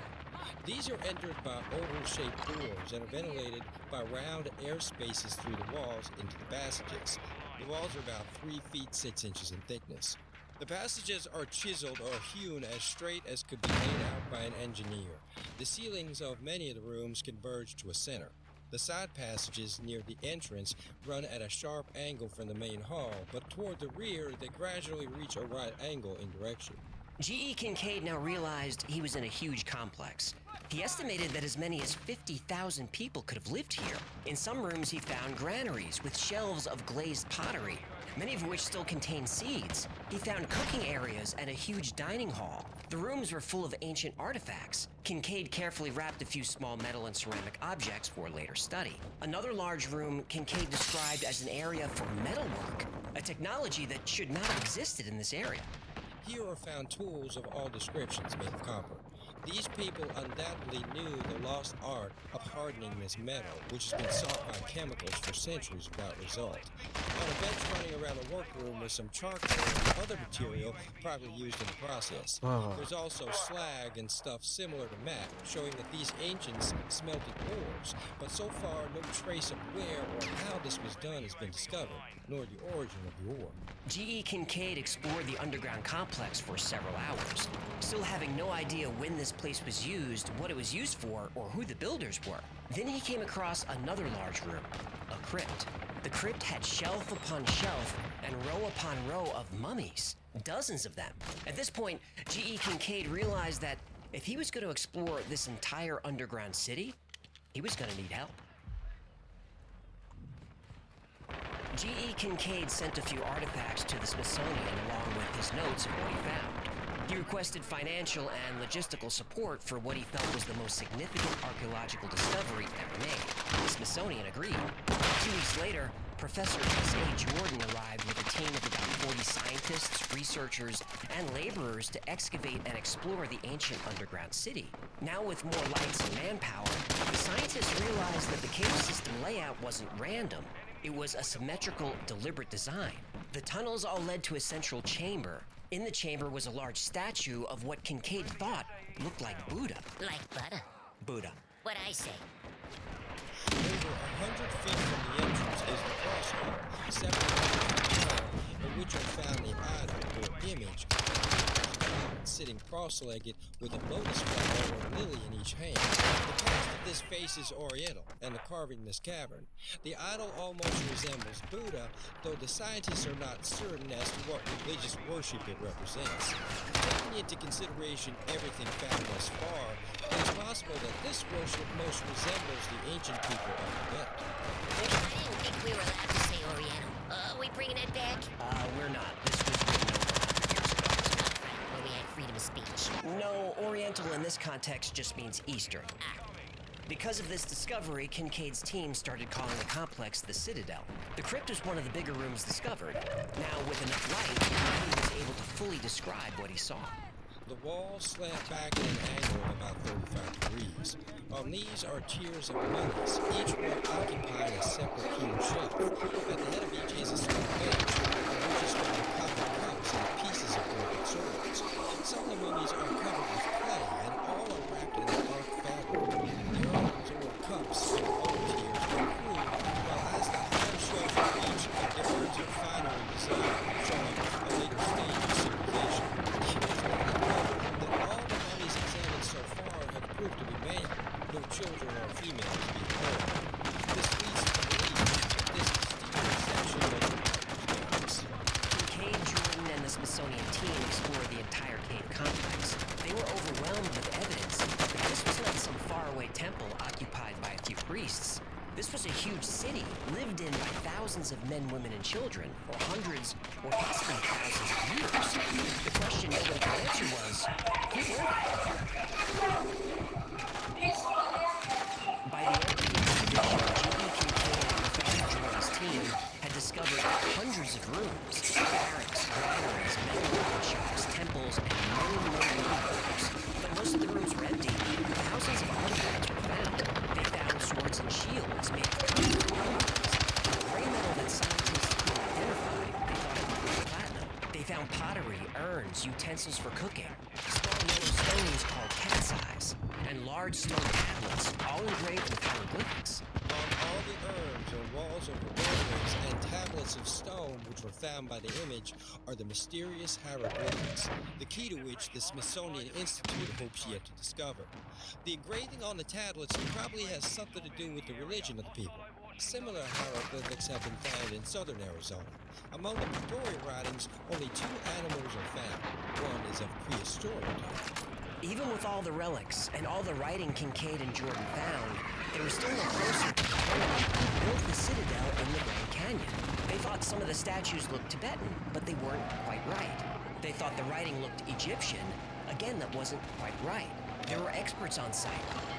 These are entered by oval-shaped doors and are ventilated by round air spaces through the walls into the passages. The walls are about 3 feet 6 inches in thickness. The passages are chiseled or hewn as straight as could be laid out by an engineer. The ceilings of many of the rooms converge to a center. The side passages near the entrance run at a sharp angle from the main hall, but toward the rear they gradually reach a right angle in direction. G.E. Kincaid now realized he was in a huge complex. He estimated that as many as 50,000 people could have lived here. In some rooms he found granaries with shelves of glazed pottery, many of which still contained seeds. He found cooking areas and a huge dining hall. The rooms were full of ancient artifacts. Kincaid carefully wrapped a few small metal and ceramic objects for later study. Another large room Kincaid described as an area for metalwork, a technology that should not have existed in this area. Here are found tools of all descriptions made of copper. These people undoubtedly knew the lost art of hardening this metal, which has been sought by chemicals for centuries without result. On a bench running around a workroom with some charcoal and other material probably used in the process. There's also slag and stuff similar to mat, showing that these ancients smelted ores, but so far no trace of where or how this was done has been discovered, nor the origin of the ore. G.E. Kincaid explored the underground complex for several hours, still having no idea when this place was used, what it was used for, or who the builders were. Then he came across another large room, a crypt. The crypt had shelf upon shelf and row upon row of mummies, dozens of them. At this point, G.E. Kincaid realized that if he was going to explore this entire underground city, he was going to need help. G.E. Kincaid sent a few artifacts to the Smithsonian along with his notes of what he found. He requested financial and logistical support for what he felt was the most significant archaeological discovery ever made. The Smithsonian agreed. 2 weeks later, Professor S.A. Jordan arrived with a team of about 40 scientists, researchers, and laborers to excavate and explore the ancient underground city. Now with more lights and manpower, the scientists realized that the cave system layout wasn't random. It was a symmetrical, deliberate design. The tunnels all led to a central chamber. In the chamber was a large statue of what Kincaid thought looked like Buddha. Like butter. Buddha. What I say. Over 100 feet from the entrance is the cross hall, 700 feet tall, in which are found the idol or image sitting cross-legged with a lotus flower or lily in each hand. The cast of this face is oriental, and the carving in this cavern. The idol almost resembles Buddha, though the scientists are not certain as to what religious worship it represents. Taking into consideration everything found thus far, it is possible that this worship most resembles the ancient people of Tibet. I didn't think we were allowed to say Oriental. Are we bringing that back? We're not. This was written over 100 years ago. Where we had freedom of speech. No, Oriental in this context just means Eastern. Because of this discovery, Kincaid's team started calling the complex the Citadel. The crypt was one of the bigger rooms discovered. Now, with enough light, he was able to fully describe what he saw. The walls slant back at an angle of about 35 degrees. On these are tiers of mummies, each one occupying a separate hewn shelf. At the head of each is a small bench. a huge city lived in by thousands of men, women, and children for hundreds or possibly thousands of years. The question nobody could answer was, who were they? By the end of the investigation, G.E. Kincaid and Professor Jordan's team had discovered hundreds of rooms, barracks, granaries, metal weapon shops, temples, and many rooms. But most of the rooms were empty. Thousands of artifacts were found. They found swords and shields made of gray metal that scientists couldn't identify. They thought it was platinum. They found pottery, urns, utensils for cooking, small yellow stones called cat's eyes, and large stone tablets, all engraved with hieroglyphics. On all the urns or walls of the buildings and tablets of stone which were found by the image are the mysterious hieroglyphics, the key to which the Smithsonian Institute hopes yet to discover. The engraving on the tablets probably has something to do with the religion of the people. Similar hieroglyphics have been found in southern Arizona. Among the Pictorial writings, only 2 animals are found. One is of prehistoric time. Even with all the relics and all the writing Kincaid and Jordan found, they were still no closer to determining who built the citadel in the Grand Canyon. They thought some of the statues looked Tibetan, but they weren't quite right. They thought the writing looked Egyptian. Again, that wasn't quite right. There were experts on site,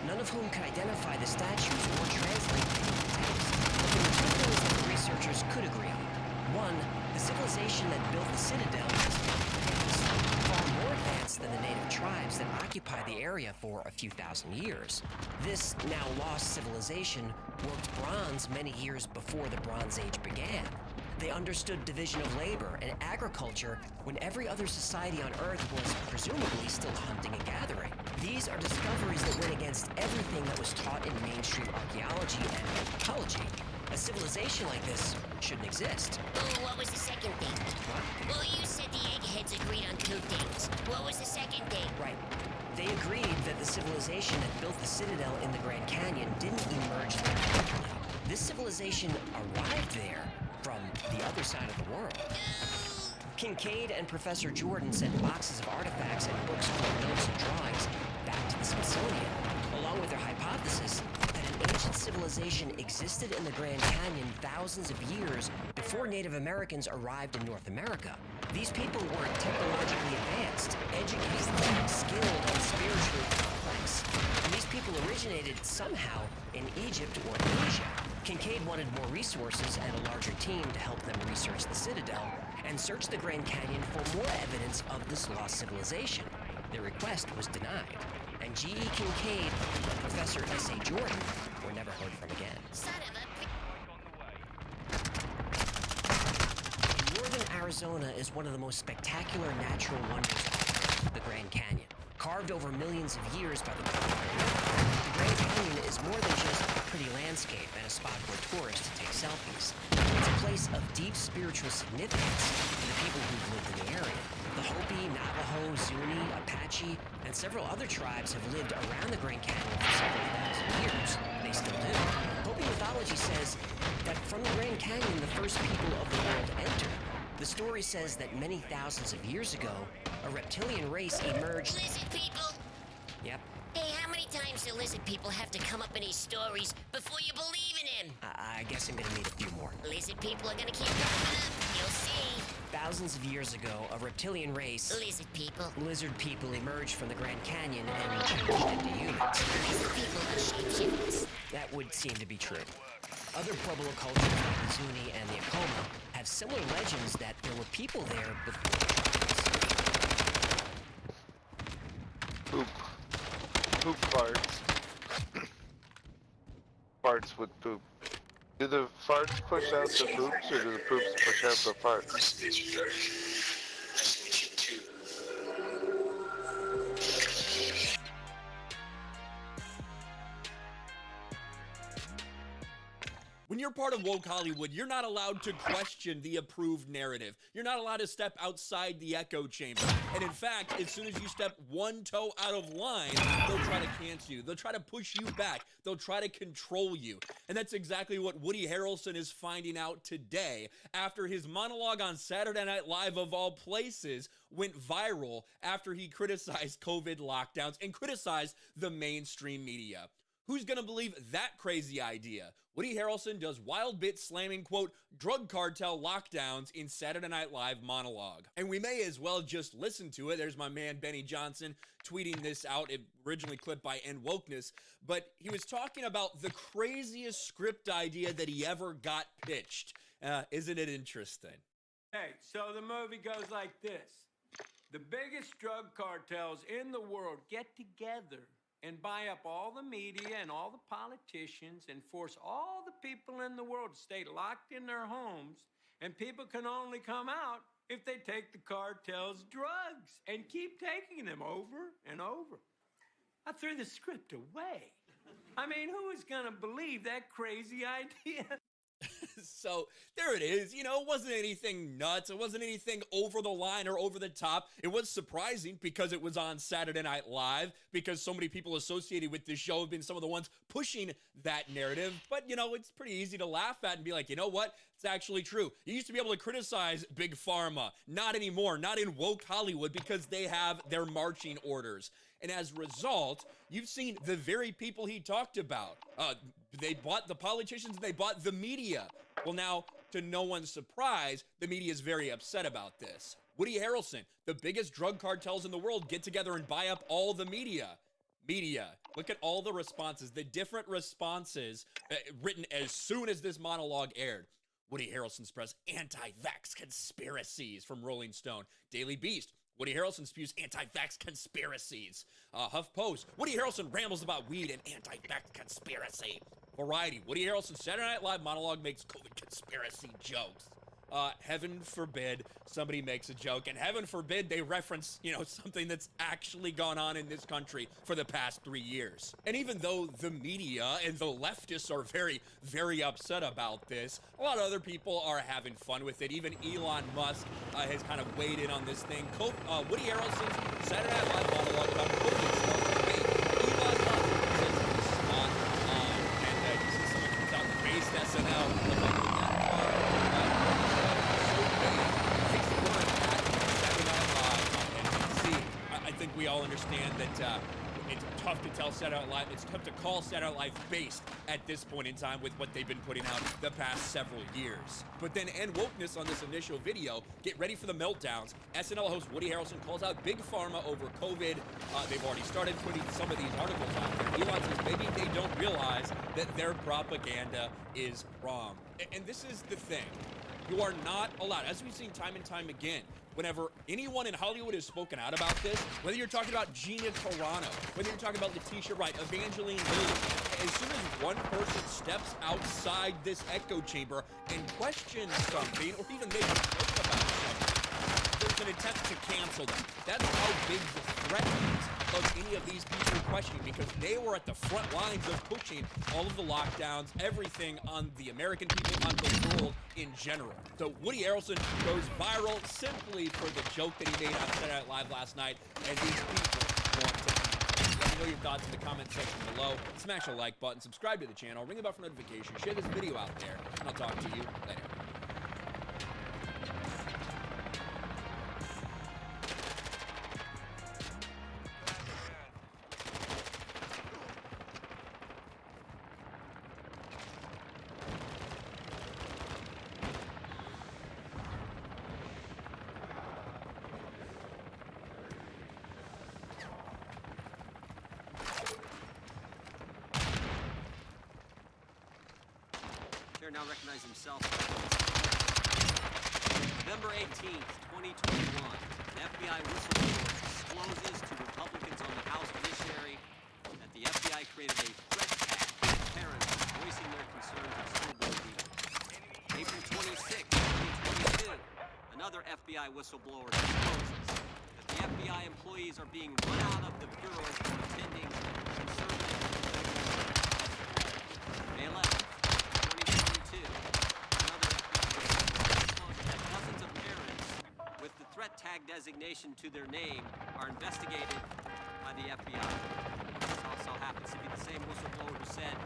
none of whom could identify the statues or translate any of the text. But there were 2 things that the researchers could agree on. One, the civilization that built the citadel was advanced, far more advanced than the native tribes that occupied the area for a few thousand years. This now lost civilization worked bronze many years before the Bronze Age began. They understood division of labor and agriculture when every other society on Earth was presumably still hunting and gathering. These are discoveries that went against everything that was taught in mainstream archaeology and anthropology. A civilization like this shouldn't exist. Oh, what was the second thing? What? Well, you said the eggheads agreed on 2 things. What was the second thing? Right. They agreed that the civilization that built the citadel in the Grand Canyon didn't emerge there naturally. This civilization arrived there from the other side of the world. Kincaid and Professor Jordan sent boxes of artifacts and books full of notes and drawings back to the Smithsonian, along with their hypothesis that an ancient civilization existed in the Grand Canyon thousands of years before Native Americans arrived in North America. These people were technologically advanced, educated, skilled, and spiritually complex. And these people originated somehow in Egypt or Asia. Kincaid wanted more resources and a larger team to help them research the citadel and search the Grand Canyon for more evidence of this lost civilization. Their request was denied, and G.E. Kincaid and Professor S.A. Jordan were never heard from again. Son of a... Northern Arizona is one of the most spectacular natural wonders of the Grand Canyon. Carved over millions of years by the the Grand Canyon is more than just a pretty landscape and a spot for tourists to take selfies. It's a place of deep spiritual significance for the people who've lived in the area. The Hopi, Navajo, Zuni, Apache, and several other tribes have lived around the Grand Canyon for several thousand years. They still do. Hopi mythology says that from the Grand Canyon, the first people of the world entered. The story says that many thousands of years ago, a reptilian race emerged... Lizard people? Yep. Hey, how many times do lizard people have to come up in these stories before you believe in them? I guess I'm gonna need a few more. Lizard people are gonna keep popping up. You'll see. Thousands of years ago, a reptilian race... Lizard people. Lizard people emerged from the Grand Canyon and changed into humans. Lizard people are shapeshifters. That would seem to be true. Other Pueblo cultures like the Zuni and the Acoma have similar legends that there were people there before. Poop. Poop farts. Farts with poop. Do the farts push out the poops, or do the poops push out the farts? Nice to meet you, sir. Nice to meet you too. When you're part of woke Hollywood, you're not allowed to question the approved narrative. You're not allowed to step outside the echo chamber. And in fact, as soon as you step one toe out of line, they'll try to cancel you. They'll try to push you back. They'll try to control you. And that's exactly what Woody Harrelson is finding out today after his monologue on Saturday Night Live, of all places, went viral after he criticized COVID lockdowns and criticized the mainstream media. Who's gonna believe that crazy idea? Woody Harrelson does wild bit slamming, quote, drug cartel lockdowns in Saturday Night Live monologue. And we may as well just listen to it. There's my man Benny Johnson tweeting this out, originally clipped by End Wokeness, but he was talking about the craziest script idea that he ever got pitched. Isn't it interesting? Hey, so the movie goes like this. The biggest drug cartels in the world get together and buy up all the media and all the politicians and force all the people in the world to stay locked in their homes, and people can only come out if they take the cartel's drugs and keep taking them over and over. I threw the script away. I mean, who is gonna believe that crazy idea? So there it is. You know, it wasn't anything nuts. It wasn't anything over the line or over the top. It was surprising because it was on Saturday Night Live, because so many people associated with this show have been some of the ones pushing that narrative. But, you know, it's pretty easy to laugh at and be like, you know what? It's actually true. You used to be able to criticize Big Pharma. Not anymore. Not in woke Hollywood, because they have their marching orders. And as a result, you've seen the very people he talked about. They bought the politicians, they bought the media. Well, now, to no one's surprise, the media is very upset about this. Woody Harrelson, the biggest drug cartels in the world, get together and buy up all the media. Look at all the responses, the different responses written as soon as this monologue aired. Woody Harrelson spreads anti-vax conspiracies from Rolling Stone. Daily Beast, Woody Harrelson spews anti-vax conspiracies. HuffPost, Woody Harrelson rambles about weed and anti-vax conspiracy. Variety, Woody Harrelson Saturday Night Live monologue makes COVID conspiracy jokes. Heaven forbid somebody makes a joke, and heaven forbid they reference, you know, something that's actually gone on in this country for the past 3 years. And even though the media and the leftists are very, very upset about this, a lot of other people are having fun with it. Even Elon Musk has kind of weighed in on this thing. Woody Harrelson's Saturday Night Live monologue about COVID stuff. Hey, Elon Musk says it's spot on. And you see someone comes out and based SNL. I think we all understand that it's tough to tell Saturday Night Live, it's tough to call Saturday Night Live based at this point in time with what they've been putting out the past several years. But then End Wokeness on this initial video, get ready for the meltdowns. SNL host Woody Harrelson calls out Big Pharma over COVID. They've already started putting some of these articles out there. Elon says maybe they don't realize that their propaganda is wrong. And this is the thing. You are not allowed, as we've seen time and time again, whenever anyone in Hollywood has spoken out about this, whether you're talking about Gina Carano, whether you're talking about Letitia Wright, Evangeline Lilly, as soon as one person steps outside this echo chamber and questions something, or even maybe talk about something, there's an attempt to cancel them. That's how big the threat is of any of these people questioning, because they were at the front lines of pushing all of the lockdowns, everything on the American people, on the world in general. So Woody Harrelson goes viral simply for the joke that he made on Saturday Night Live last night, and these people want to. Let me know your thoughts in the comment section below. Smash the like button, subscribe to the channel, ring the bell for notifications, share this video out there, and I'll talk to you later. Now recognize himself. November 18th, 2021, an FBI whistleblower discloses to Republicans on the House Judiciary that the FBI created a threat tag for parents voicing their concerns of stillborn people. April 26th, 2022, another FBI whistleblower discloses that the FBI employees are being run out of the bureau for attending conservative May 11th. Threat tag designation to their name are investigated by the FBI. This also happens to be the same whistleblower who said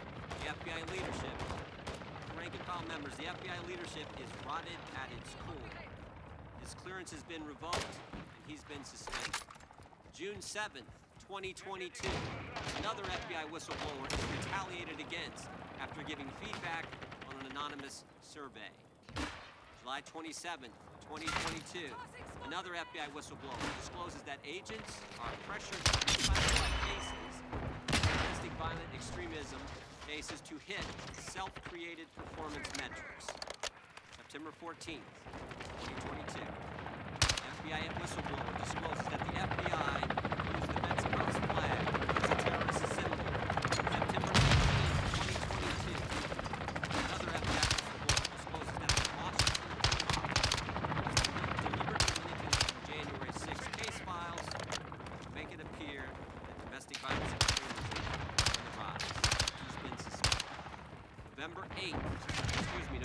the FBI leadership, rank and file members, the FBI leadership is rotted at its core. His clearance has been revoked and he's been suspended. June 7th, 2022. Another FBI whistleblower is retaliated against after giving feedback on an anonymous survey. July 27, 2022. Another FBI whistleblower discloses that agents are pressured to declassify cases, domestic violent extremism cases, to hit self-created performance metrics. September 14th, 2022. FBI whistleblower discloses that the FBI used the Betsy Ross flag as a terrorist symbol. September 19th, 2022. Another FBI whistleblower discloses that the Washington deliberately manipulated January 6th case files to make it appear that domestic violence extremism is on the rise. He's been suspended.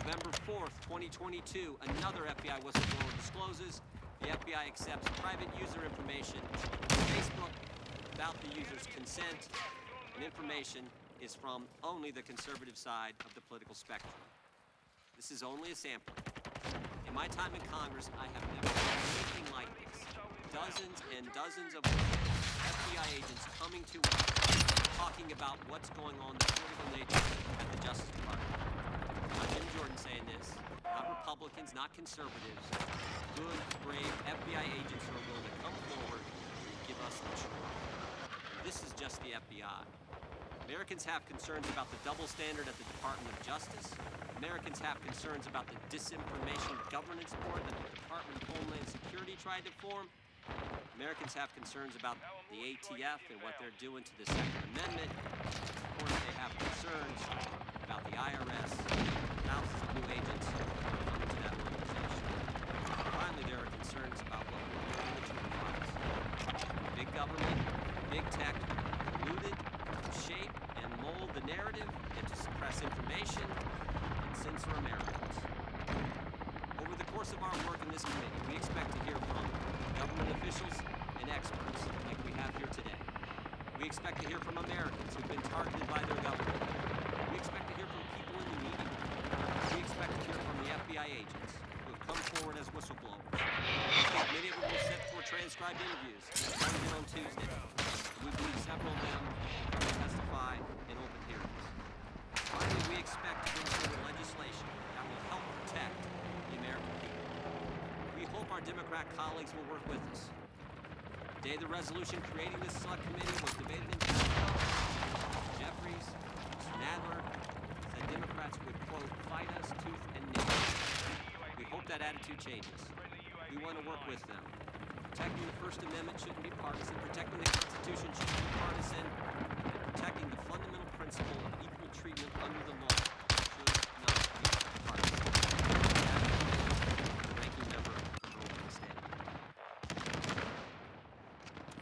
November 4th, 2022, another FBI whistleblower discloses the FBI accepts private user information on Facebook without the user's consent, and information is from only the conservative side of the political spectrum. This is only a sample. In my time in Congress, I have never seen anything like this. Dozens and dozens of FBI agents coming to us, talking about what's going on, the political nature at the Justice Department. Not Jim Jordan saying this, not Republicans, not conservatives. Good, brave FBI agents who are willing to come forward and give us the truth. This is just the FBI. Americans have concerns about the double standard at the Department of Justice. Americans have concerns about the Disinformation Governance Board that the Department of Homeland Security tried to form. Americans have concerns about the ATF and what they're doing to the Second Amendment. Of course, they have concerns about the IRS, thousands of new agents coming to that organization. Finally, there are concerns about what we're doing in the truth files. Big government, big tech, colluded to shape and mold the narrative and to suppress information and censor Americans. Over the course of our work in this committee, we expect to hear from government officials and experts like we have here today. We expect to hear from Americans who've been targeted by their government. We expect to hear from people in the media. We expect to hear from the FBI agents who have come forward as whistleblowers. We think many of them will sit for transcribed interviews on Tuesday. We believe several of them will testify in open hearings. Finally, we expect to bring forward legislation that will help protect the American people. We hope our Democrat colleagues will work with us. The day the resolution creating this select committee was debated in Capitol, Jeffries, Nadler said Democrats would, quote, fight us tooth and nail. We hope that attitude changes. We want to work with them. Protecting the First Amendment shouldn't be partisan. Protecting the Constitution shouldn't be partisan. And protecting the fundamental principle of equal treatment under the law should not be partisan. The ranking member for opening statement.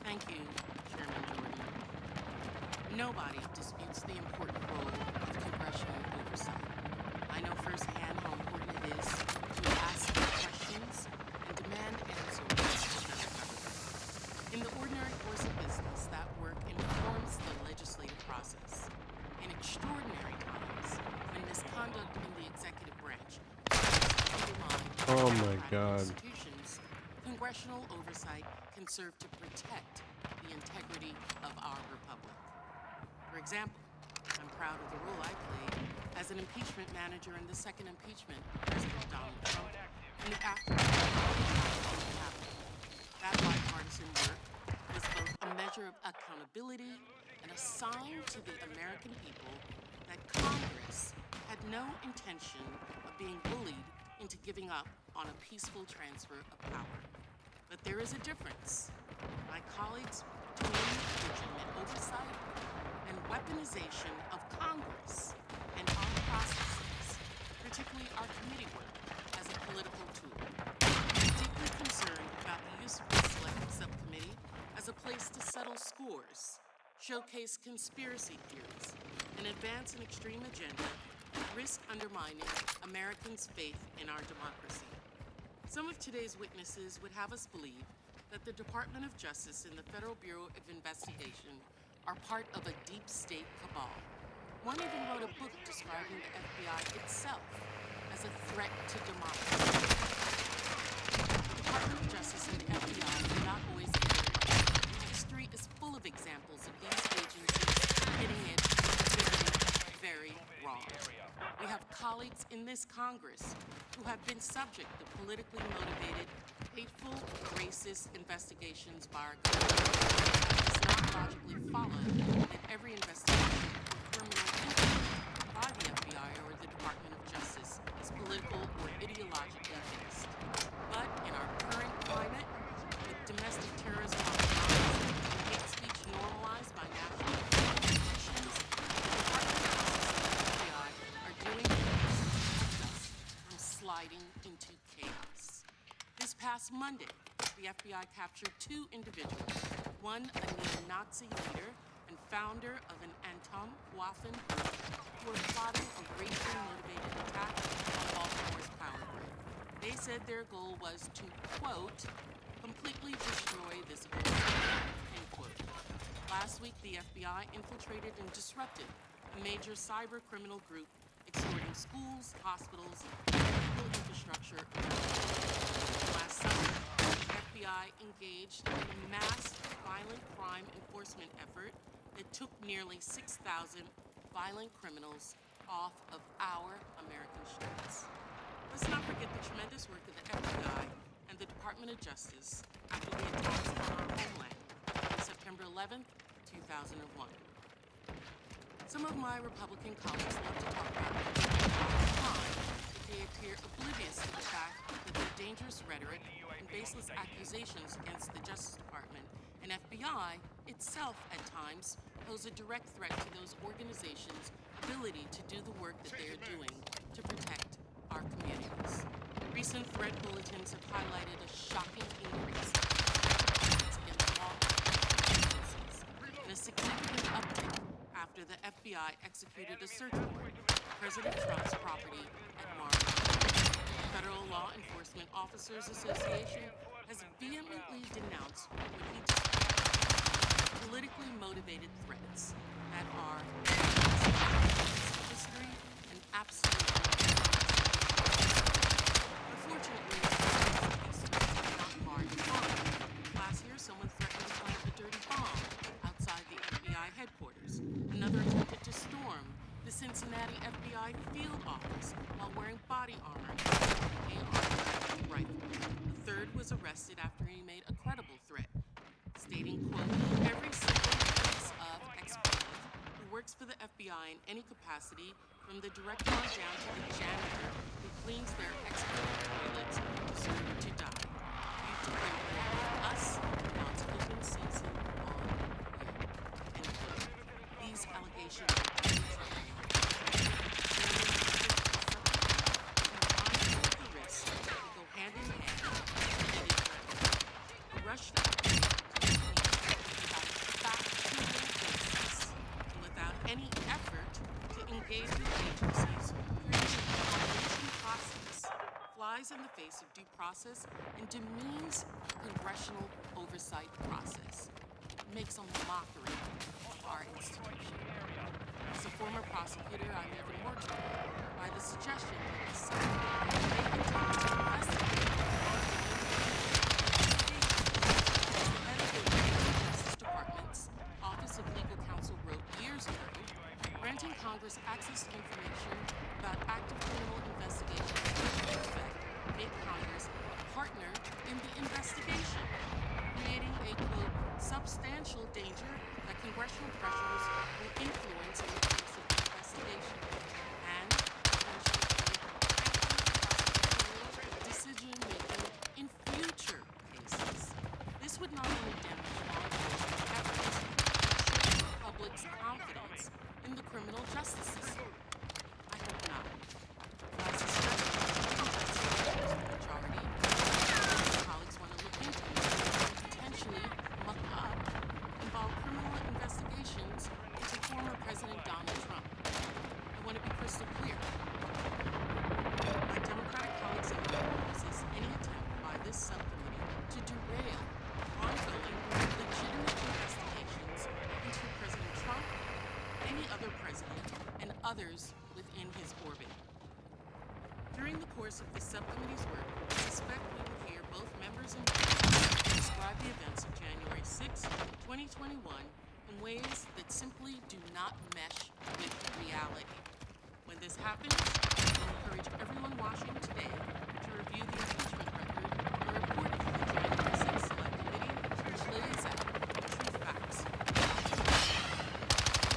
Thank you, Chairman Jordan. Nobody disputes the important role of congressional oversight. I know firsthand how important it is to ask questions and demand answers from the federal government. In the ordinary course of business, that work informs the legislative process. In extraordinary times, when misconduct in the executive branch Oh my God. institutions, congressional oversight can serve to protect the integrity of our republic. For example, I'm proud of the role I played as an impeachment manager in the second impeachment of President Donald Trump and the aftermath of the Capitol. That bipartisan work was both a measure of accountability and a sign to the American people that Congress had no intention of being bullied into giving up on a peaceful transfer of power. But there is a difference, my colleagues, between legitimate oversight and weaponization of Congress and our processes, particularly our committee work, as a political tool. I'm deeply concerned about the use of the Select Subcommittee as a place to settle scores, showcase conspiracy theories, and advance an extreme agenda that risk undermining Americans' faith in our democracy. Some of today's witnesses would have us believe that the Department of Justice and the Federal Bureau of Investigation are part of a deep state cabal. One even wrote a book describing the FBI itself as a threat to democracy. The Department of Justice and the FBI do not always agree. X3 is full of examples colleagues in this Congress who have been subject to politically motivated, hateful, racist investigations by our government. It does not logically follow that every investigation of criminal intent by the FBI or the Department of Justice is political or ideologically based. But in our current climate, with domestic terrorism on the rise and hate speech normalized by national institutions, the Department of Justice and the FBI are doing their best to protect us from sliding into chaos. This past Monday, the FBI captured 2 individuals, one a neo-Nazi leader and founder of an Anton-Waffen group who were plotting a racially motivated attack on Baltimore's power grid. They said their goal was to, quote, completely destroy this organization, end quote. Last week, the FBI infiltrated and disrupted a major cyber criminal group extorting schools, hospitals, and critical infrastructure around the world. Last summer, the FBI engaged in a mass violent crime enforcement effort that took nearly 6,000 violent criminals off of our American streets. Let's not forget the tremendous work of the FBI and the Department of Justice after the attacks on our homeland on September 11th, 2001. Some of my Republican colleagues love to talk about it all the time, but they appear oblivious to the fact that their dangerous rhetoric and baseless accusations against the Justice Department and FBI itself at times pose a direct threat to those organizations' ability to do the work that they are doing to protect our communities. Recent threat bulletins have highlighted a shocking increase in attacks against law enforcement agencies and a significant uptick after the FBI executed a search warrant on President Trump's property at Mar-a-Lago. The Federal Law Enforcement Officers Association has vehemently denounced what he described as politically motivated threats that are history and absolutely. Unfortunately, these threats are not hard to find. Last year, someone threatened to plant a dirty bomb outside the FBI headquarters. Another attempted to storm the Cincinnati FBI field office while wearing body armor and an AR-15 rifle. A third was arrested after he made a credible threat, stating, quote, every single piece of expletive who works for the FBI in any capacity, from the director down to the janitor who cleans their expletive toilets, deserve to die. You declare war on us, now to open season on you. End quote. These allegations are untrue. The risks that go hand in hand with any threat. A rush that without fact-checking basis and without any effort to engage with agencies creating a nomination process flies in the face of due process and demeans congressional oversight process. It makes a mockery of our institution. As a former prosecutor, I'm even more troubled by the suggestion that the Senate may continue to investigate the editor of the Justice Department's Office of Legal Counsel wrote years ago, granting Congress access to information about active criminal investigations in effect made Congress a partner in the investigation, creating a, quote, substantial danger that congressional pressures will influence in the course of the investigation, and decision-making in future cases. This would not only damage law enforcement efforts, but shake the public's confidence in the criminal justice system. I hope not. I suspect the majority colleagues want to look into it and potentially muck up, involve criminal investigations into former President Donald Trump. I want to be crystal clear. My Democratic colleagues have not resist any attempt by this subcommittee to derail ongoing legitimate investigations into President Trump, any other president, and others within his orbit. During the course of this subcommittee's work, I suspect we will hear both members and members describe the events of January 6, 2021 in ways that simply do not mesh with reality. When When this happens, I encourage everyone watching today to review the impeachment record and report it to the January 6th Select Committee, which lays out the true facts. I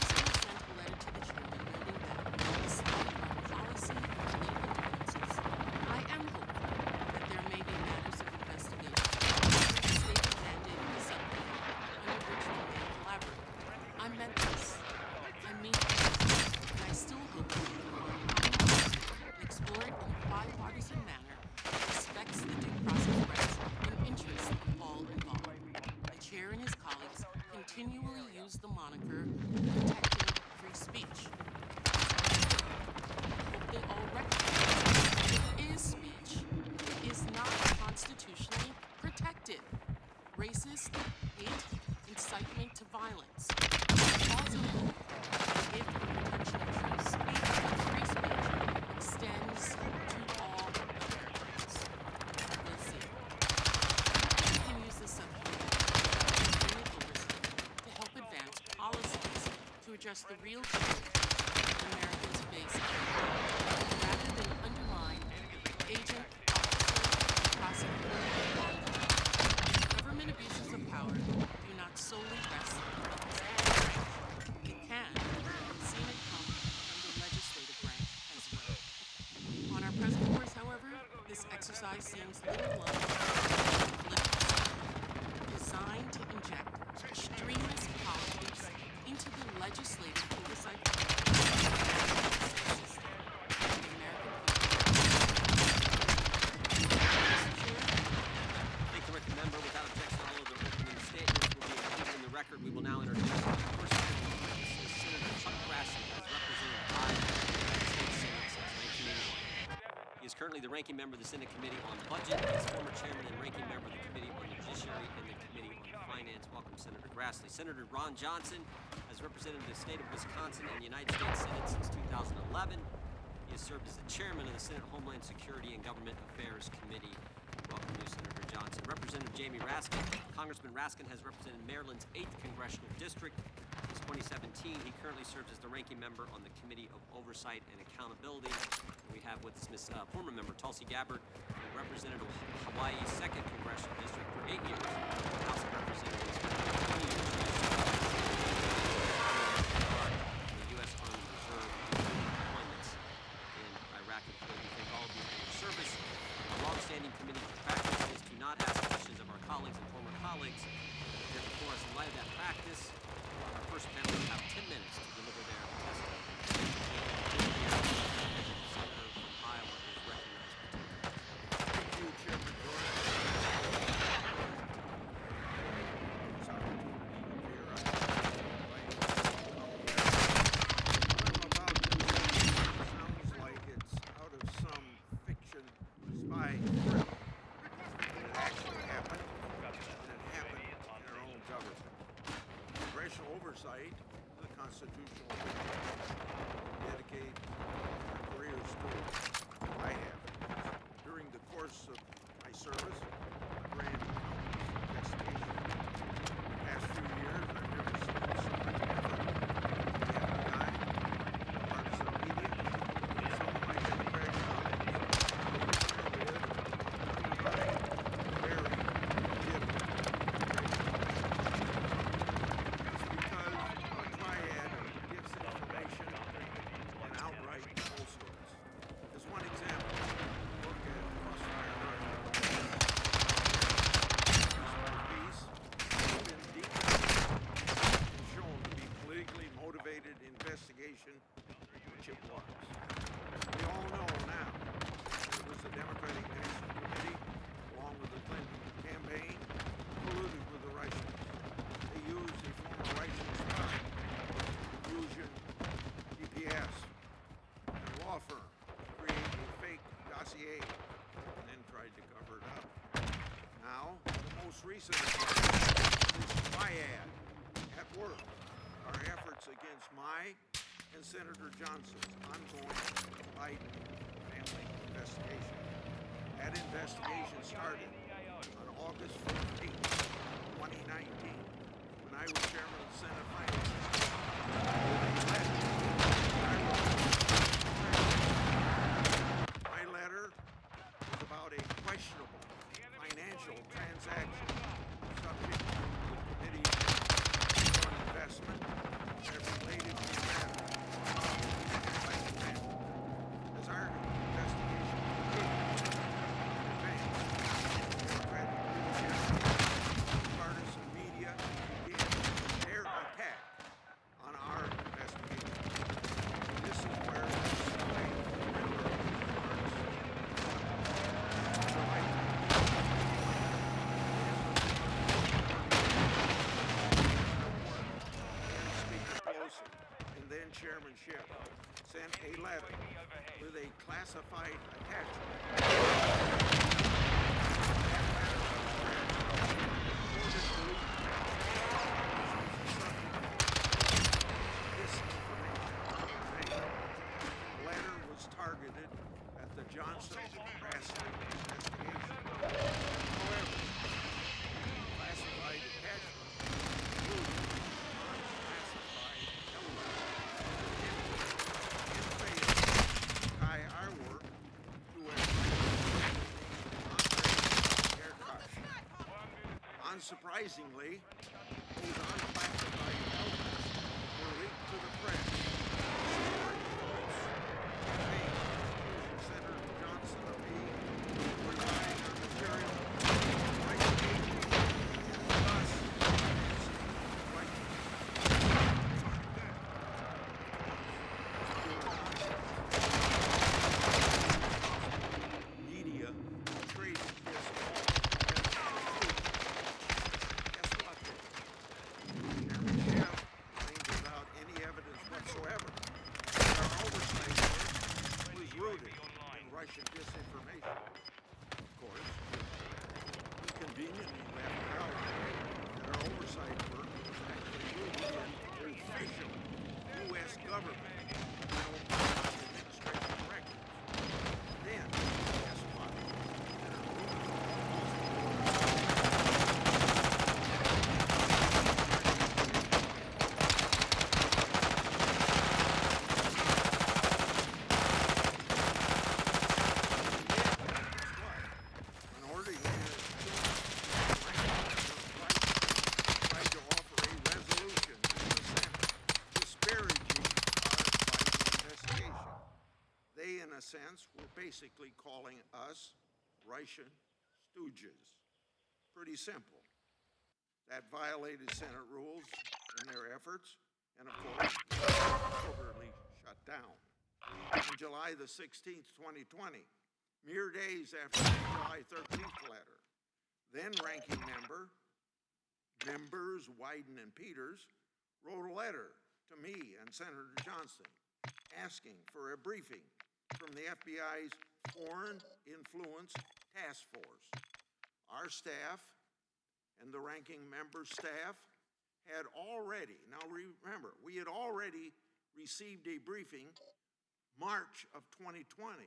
sent a letter to the chairman noting that, despite our policy-related differences, I am hopeful that there may be matters of investigation under the stated mandate of the subcommittee under which we may collaborate. I meant this. I mean this. And I still hope that we can work on and explore it in a bipartisan manner that respects the due process rights and interests of all involved. The chair and his colleagues continually use the moniker protecting free speech. I hope they all recognize that it is speech. It is not constitutionally protected. Racist, hate, incitement to violence. I also hope that if the protection of true speech and free speech extends to all Americans. We'll see. We can use this subcommittee to bring oversight to help advance policies to address the real challenges Americans face rather than undermine agent, officer, prosecutor, and law enforcement. Government abuses of power do not solely rest with the executive branch. It can, we've seen it come from the legislative branch as well. On our present course, however, this exercise seems little love designed to inject extremist politics into the legislative oversight Thank the ranking member. Without objection, all of the opening statements will be included in the record. We will now introduce our first witness, Senator Chuck Grassley, who has represented the United States Senate since 1981. He is currently the ranking member of the Senate Committee on Budget. He is former chairman and ranking member of the Committee on the Judiciary and the Committee on Finance. Welcome, Senator Grassley. Senator Ron Johnson has represented the state of Wisconsin in the United States Senate since 2011. He has served as the chairman of the Senate Homeland Security and Government Affairs Committee. Welcome to Senator Johnson. Representative Jamie Raskin. Congressman Raskin has represented Maryland's 8th Congressional District since 2017. He currently serves as the ranking member on the Committee of Oversight and Accountability. We have with us former member Tulsi Gabbard, who represented Hawaii's 2nd Congressional District for 8 years. The House of Representatives for 20 years. The U.S. Army Reserve deployments in Iraq and Kuwait. We thank all of you for your service. Our long-standing committee practice is to not ask questions of our colleagues and former colleagues. Therefore, in light of that practice, our first panel will have 10 minutes to deliver their testimony. Senator from Iowa is recognized for 10 minutes. Thank you, Chairman Doran. Sounds like it's out of some fiction spy thriller. It actually happened, and it happened in our own government. Congressional oversight, the constitutional dedicate our careers to. I have. During the course of my service, I ran countless investigations. The past few years, I've never seen so much effort. The FBI, partisan media, and some of my Democratic colleagues. Very legitimate. It's because a triad gives information and outright falsehoods. As one example, look at Crossfire North. Peace has been deeply and shown to be politically motivated investigation, which it was. We all know now that it was the Democratic National Committee, along with the Clinton campaign, colluded with the Russians. They used a former Russian spy, Fusion DPS, and a law firm to create a fake dossier and then tried to cover it up. Now, the most recent example, this triad at work are efforts against my and Senator Johnson's ongoing Biden family investigation. That investigation started on August 14, 2019, when I was chairman of the Senate Finance Committee. I led letter with a classified attachment. The letter was targeted at the Johnson Grassley investigation. However, classified attachment included unclassified elements in faith to tie our work to a haircut. Unsurprisingly, those unclassified elements were leaked to the press. Senator Johnson of me relying on material right thus media treated this guess what? Chairman Schiff claimed without any evidence whatsoever that our oversight work was rooted in Russian disinformation. Of course, we conveniently left out that our oversight work was actually rooted in official U.S. government administration records. Then, guess what? Sense, were basically calling us Russian stooges. Pretty simple. That violated Senate rules in their efforts, and of course, overly shut down. On July the 16th, 2020, mere days after the July 13th letter, then ranking members Wyden and Peters, wrote a letter to me and Senator Johnson asking for a briefing from the FBI's Foreign Influence Task Force. Our staff and the ranking member's staff had already, now remember, we had already received a briefing March of 2020.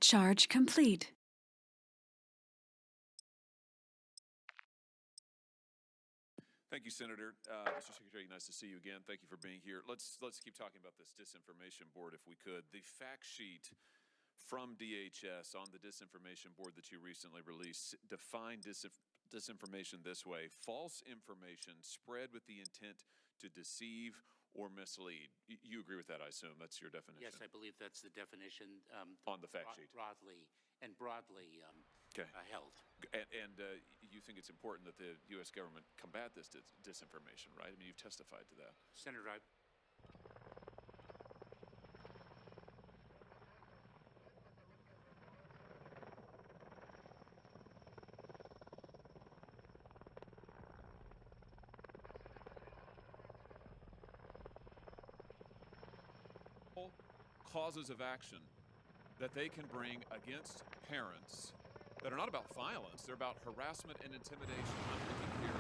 Charge complete. Thank you, Senator. Mr. Secretary, nice to see you again. Thank you for being here. Let's keep talking about this disinformation board if we could. The fact sheet from DHS on the disinformation board that you recently released defined disinformation this way: false information spread with the intent to deceive or mislead. You agree with that, I assume? That's your definition? Yes, I believe that's the definition. On the fact sheet? Broadly held. And you think it's important that the U.S. government combat this disinformation, right? I mean, you've testified to that. Senator, causes of action that they can bring against parents that are not about violence, they're about harassment and intimidation. I'm looking here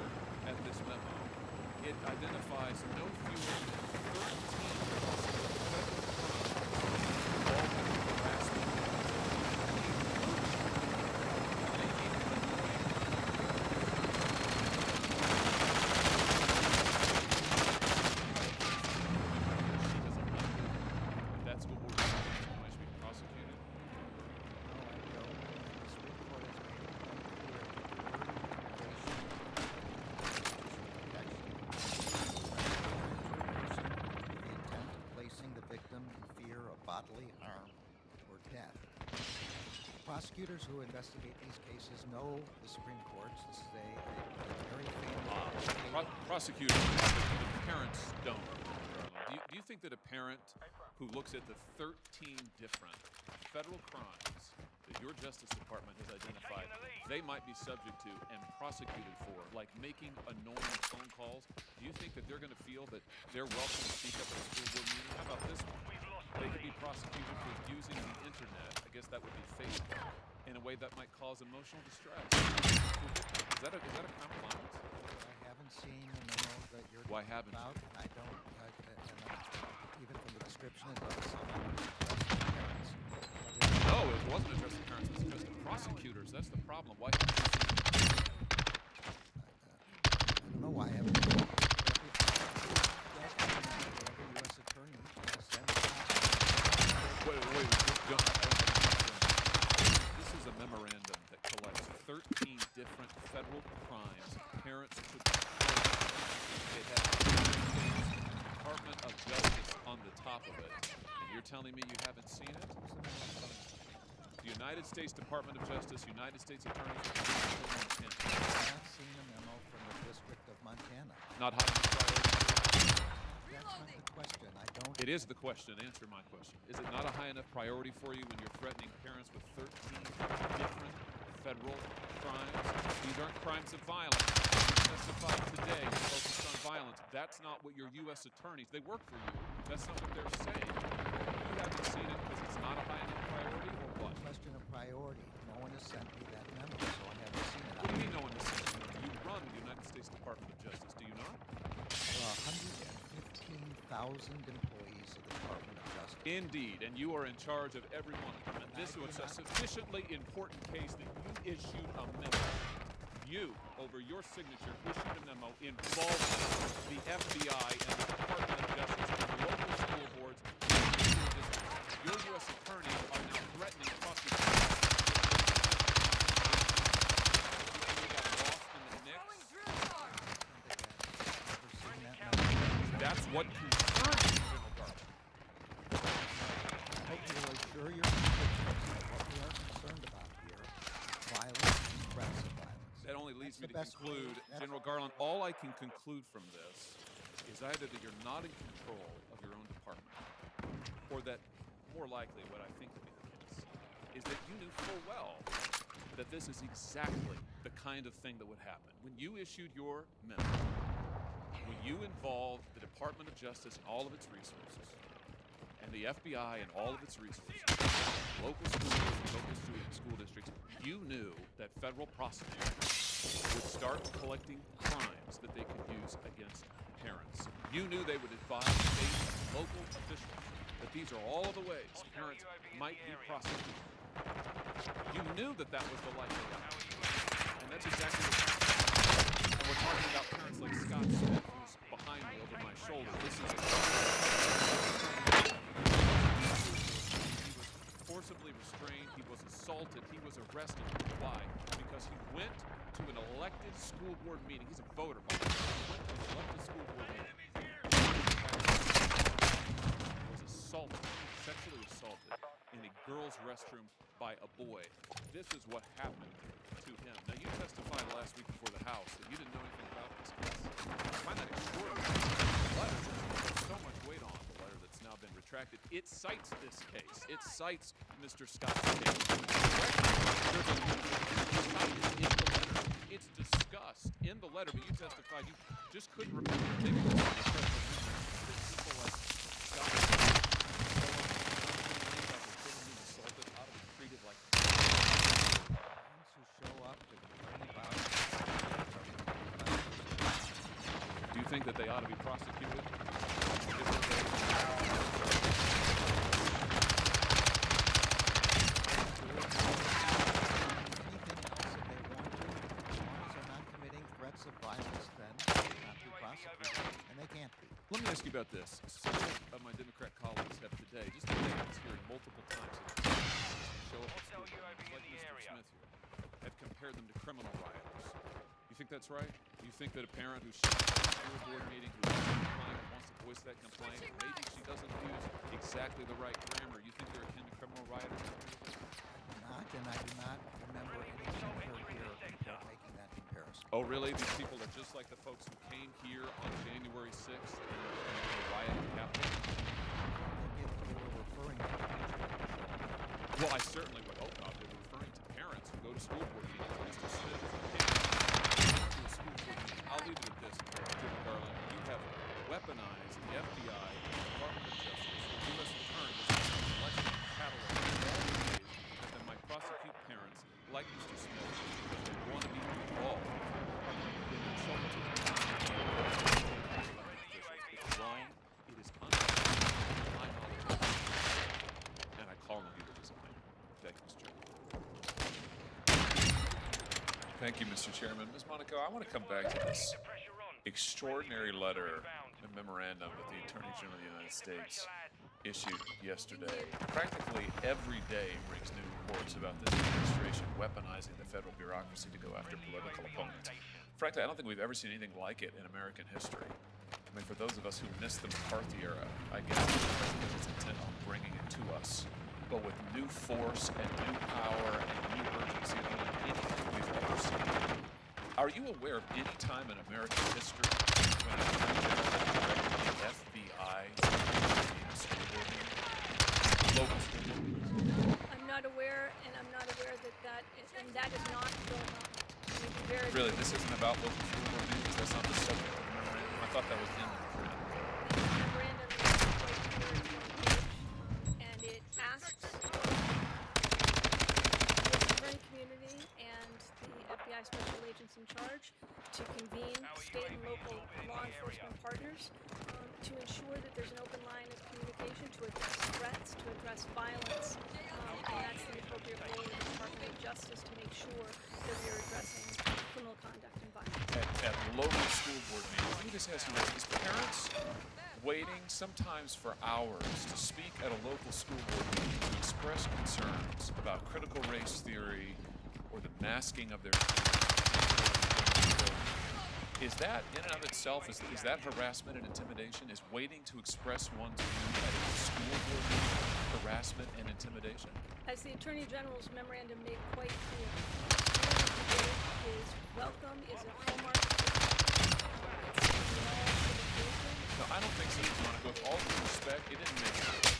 at this memo. It identifies no fewer than 13 possible federal crimes involving harassment and intimidation. bodily harm or death. Prosecutors who investigate these cases know the Supreme Courts. This is a very famous prosecutors, the parents don't. Do you think that a parent who looks at the 13 different federal crimes that your Justice Department has identified they might be subject to and prosecuted for, like making annoying phone calls, do you think that they're going to feel that they're welcome to speak up at a school board meeting? How about this one? They could be prosecuted for using the internet. I guess that would be Facebook in a way that might cause emotional distress. Is that a crime of violence? I haven't seen the memo that you're Why haven't about, you? and I don't, even from the description, it doesn't sound like parents. No, it wasn't addressed to parents. It was addressed to prosecutors. That's the problem. Why? I don't know why. Every U.S. attorney has sent. Wait. This is a memorandum that collects 13 different federal crimes parents took place. It has the Department of Justice on the top of it. And you're telling me you haven't seen it? The United States Department of Justice, United States Attorney General of Montana. I have seen a memo from the District of Montana. Not high enough priority? That's not the question. I don't. It is the question. Answer my question. Is it not a high enough priority for you when you're threatening parents with 13 different federal crimes? These aren't crimes of violence. You testified today. You're focused on violence. That's not what your U.S. attorneys, they work for you. That's not what they're saying. You haven't seen it because it's not a high enough priority, or what? Question of priority. No one has sent me that memo, so I haven't seen it. What do you mean no one has sent it? You run the United States Department of Justice, do you not? There are 115,000 employees of the Department of Justice. Indeed, and you are in charge of every one of them. And this was a sufficiently important case that you issued a memo. You, over your signature, issued a memo involving the FBI and the Department of Justice and the local school boards and the school districts. Your U.S. attorneys are now threatening prosecutors. You got lost in the mix. That's what concerns you, General Garland. I hope you will assure your constituents that what we are concerned about here, violence and threats of violence. That only leads me to conclude, General Garland, all I can conclude from this is either that you're not in control of your own department, or that, more likely, what I think will be the case, is that you knew full well that this is exactly the kind of thing that would happen. When you issued your memo, when you involved the Department of Justice and all of its resources, and the FBI and all of its resources, local schools and local school districts, you knew that federal prosecutors would start collecting crimes that they could use against parents. You knew they would advise state and local officials that these are all of the ways parents might be prosecuted. You knew that that was the likely outcome. And that's exactly what happened. And we're talking about parents like Scott Smith, who's behind me over my shoulder. This is forcibly restrained, he was assaulted, he was arrested. Why? Because he went to an elected school board meeting. He's a voter, by the way. He went to an elected school board meeting. He was assaulted, sexually assaulted in a girl's restroom by a boy. This is what happened to him. Now, you testified last week before the House that you didn't know anything about this case. I find that extraordinary. The letter, there's so much weight on the letter that's now been retracted. It cites this case. It cites Mr. Scott's case. There's a it's discussed in the letter, but you testified you just couldn't remember. Maybe it was people like Scott assaulted ought to be treated like Parents who show up to complain about Do you think that they ought to be prosecuted? Of violence, then not be prosecuted, and they can't be. Let me ask you about this. Several of my Democrat colleagues have today, just today, I was hearing multiple times, show up at school, like Mr. Smith here, have compared them to criminal rioters. You think that's right? You think that a parent who's showing up at a school board meeting, who wants to complain, wants to voice that complaint, maybe she doesn't use exactly the right grammar, you think do not remember any senator here making that comparison. Oh, really? These people are just like the folks who came here on January 6th and the riot in the Capitol? If they were referring to Well, I certainly would hope not. They were referring to parents who go to school board meetings. Mr. Smith is a parent to a school board meeting. I'll leave it at this, Jim Garland. You have weaponized the FBI, the Department of Justice, the U.S. Attorney, as an election catalog of all the ways that they might prosecute parents like Mr. Smith because they want to be involved in insulting to them. It's wrong. It is unconstitutional. My knowledge, and I call on you to resign. Thank you, Mr. Chairman. Thank you, Mr. Chairman. Ms. Monaco, I want to come back to this extraordinary letter and memorandum that the Attorney General of the United States issued yesterday. Practically every day brings new reports about this administration weaponizing the federal bureaucracy to go after political opponents. Frankly, I don't think we've ever seen anything like it in American history. I mean, for those of us who missed the McCarthy era, I guess the president is intent on bringing it to us, but with new force and new power and new urgency than anything we've ever seen. Are you aware of any time in American history when an attorney general directed the FBI to intervene in school board meetings? Local school board meetings? I'm not aware, and I'm not aware that that is not going on. Very Really, this isn't about local school board meetings? That's not the subject of the memorandum? I thought that was in the memorandum. The memorandum is quite clear in one page, and it asks the attorney community and the FBI special agents in charge to convene state and local law enforcement partners to ensure that there's an open line of communication to address threats, to address violence, and that's the appropriate role of the Department of Justice to make sure that we are addressing criminal conduct and violence. At local school board meetings, let me just ask you this. Is parents waiting sometimes for hours to speak at a local school board meeting to express concerns about critical race theory or the masking of their children? Is that, in and of itself, is that harassment and intimidation? Is waiting to express one's view at a school board meeting harassment and intimidation? As the Attorney General's memorandum made quite clear, is welcome, is a hallmark of No, I don't think so, Monica. With all due respect, it didn't make it clear.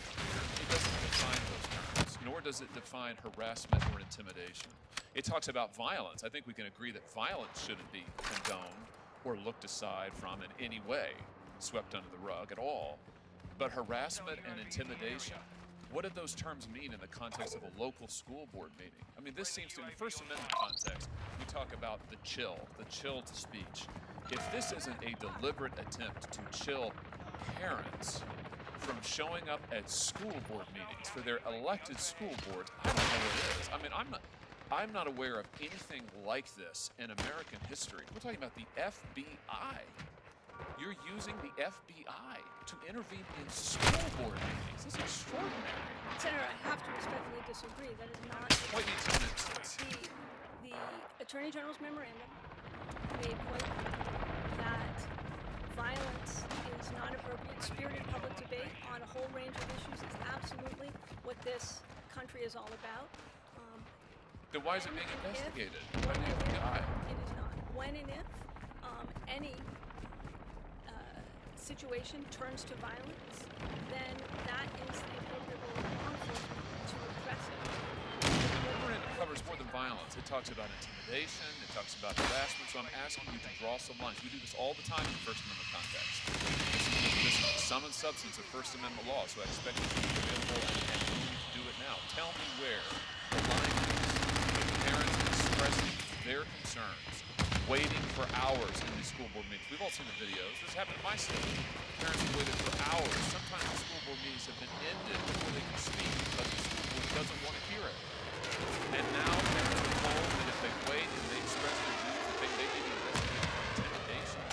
It doesn't define those terms, nor does it define harassment or intimidation. It talks about violence. I think we can agree that violence shouldn't be condoned or looked aside from in any way, swept under the rug at all. But harassment and intimidation, what did those terms mean in the context of a local school board meeting? I mean, this seems to, in the First Amendment context, we talk about the chill to speech. If this isn't a deliberate attempt to chill parents from showing up at school board meetings for their elected school boards, I don't know what it is. I mean, I'm not aware of anything like this in American history. We're talking about the FBI. You're using the FBI to intervene in school board meetings. This is extraordinary. Senator, I have to respectfully disagree. That is not... Quite the instance. The Attorney General's memorandum made quite clear that violence is not appropriate. Spirited public debate on a whole range of issues is absolutely what this country is all about. Then why is it being investigated by the FBI? It is not. When and if any situation turns to violence, then that is the appropriate role of law enforcement to address it. The memorandum covers more than violence. It talks about intimidation. It talks about harassment. So I'm asking you to draw some lines. We do this all the time in the First Amendment context. This is the sum and substance of First Amendment law, so I expect it to be available and you need to do it now. Tell me where the line is with parents expressing their concerns, waiting for hours in these school board meetings. We've all seen the videos. This happened in my state. Parents have waited for hours. Sometimes the school board meetings have been ended before they can speak because the school board doesn't want to hear it. And now parents are told that if they wait and they express their views, that they may be investigated for intimidation.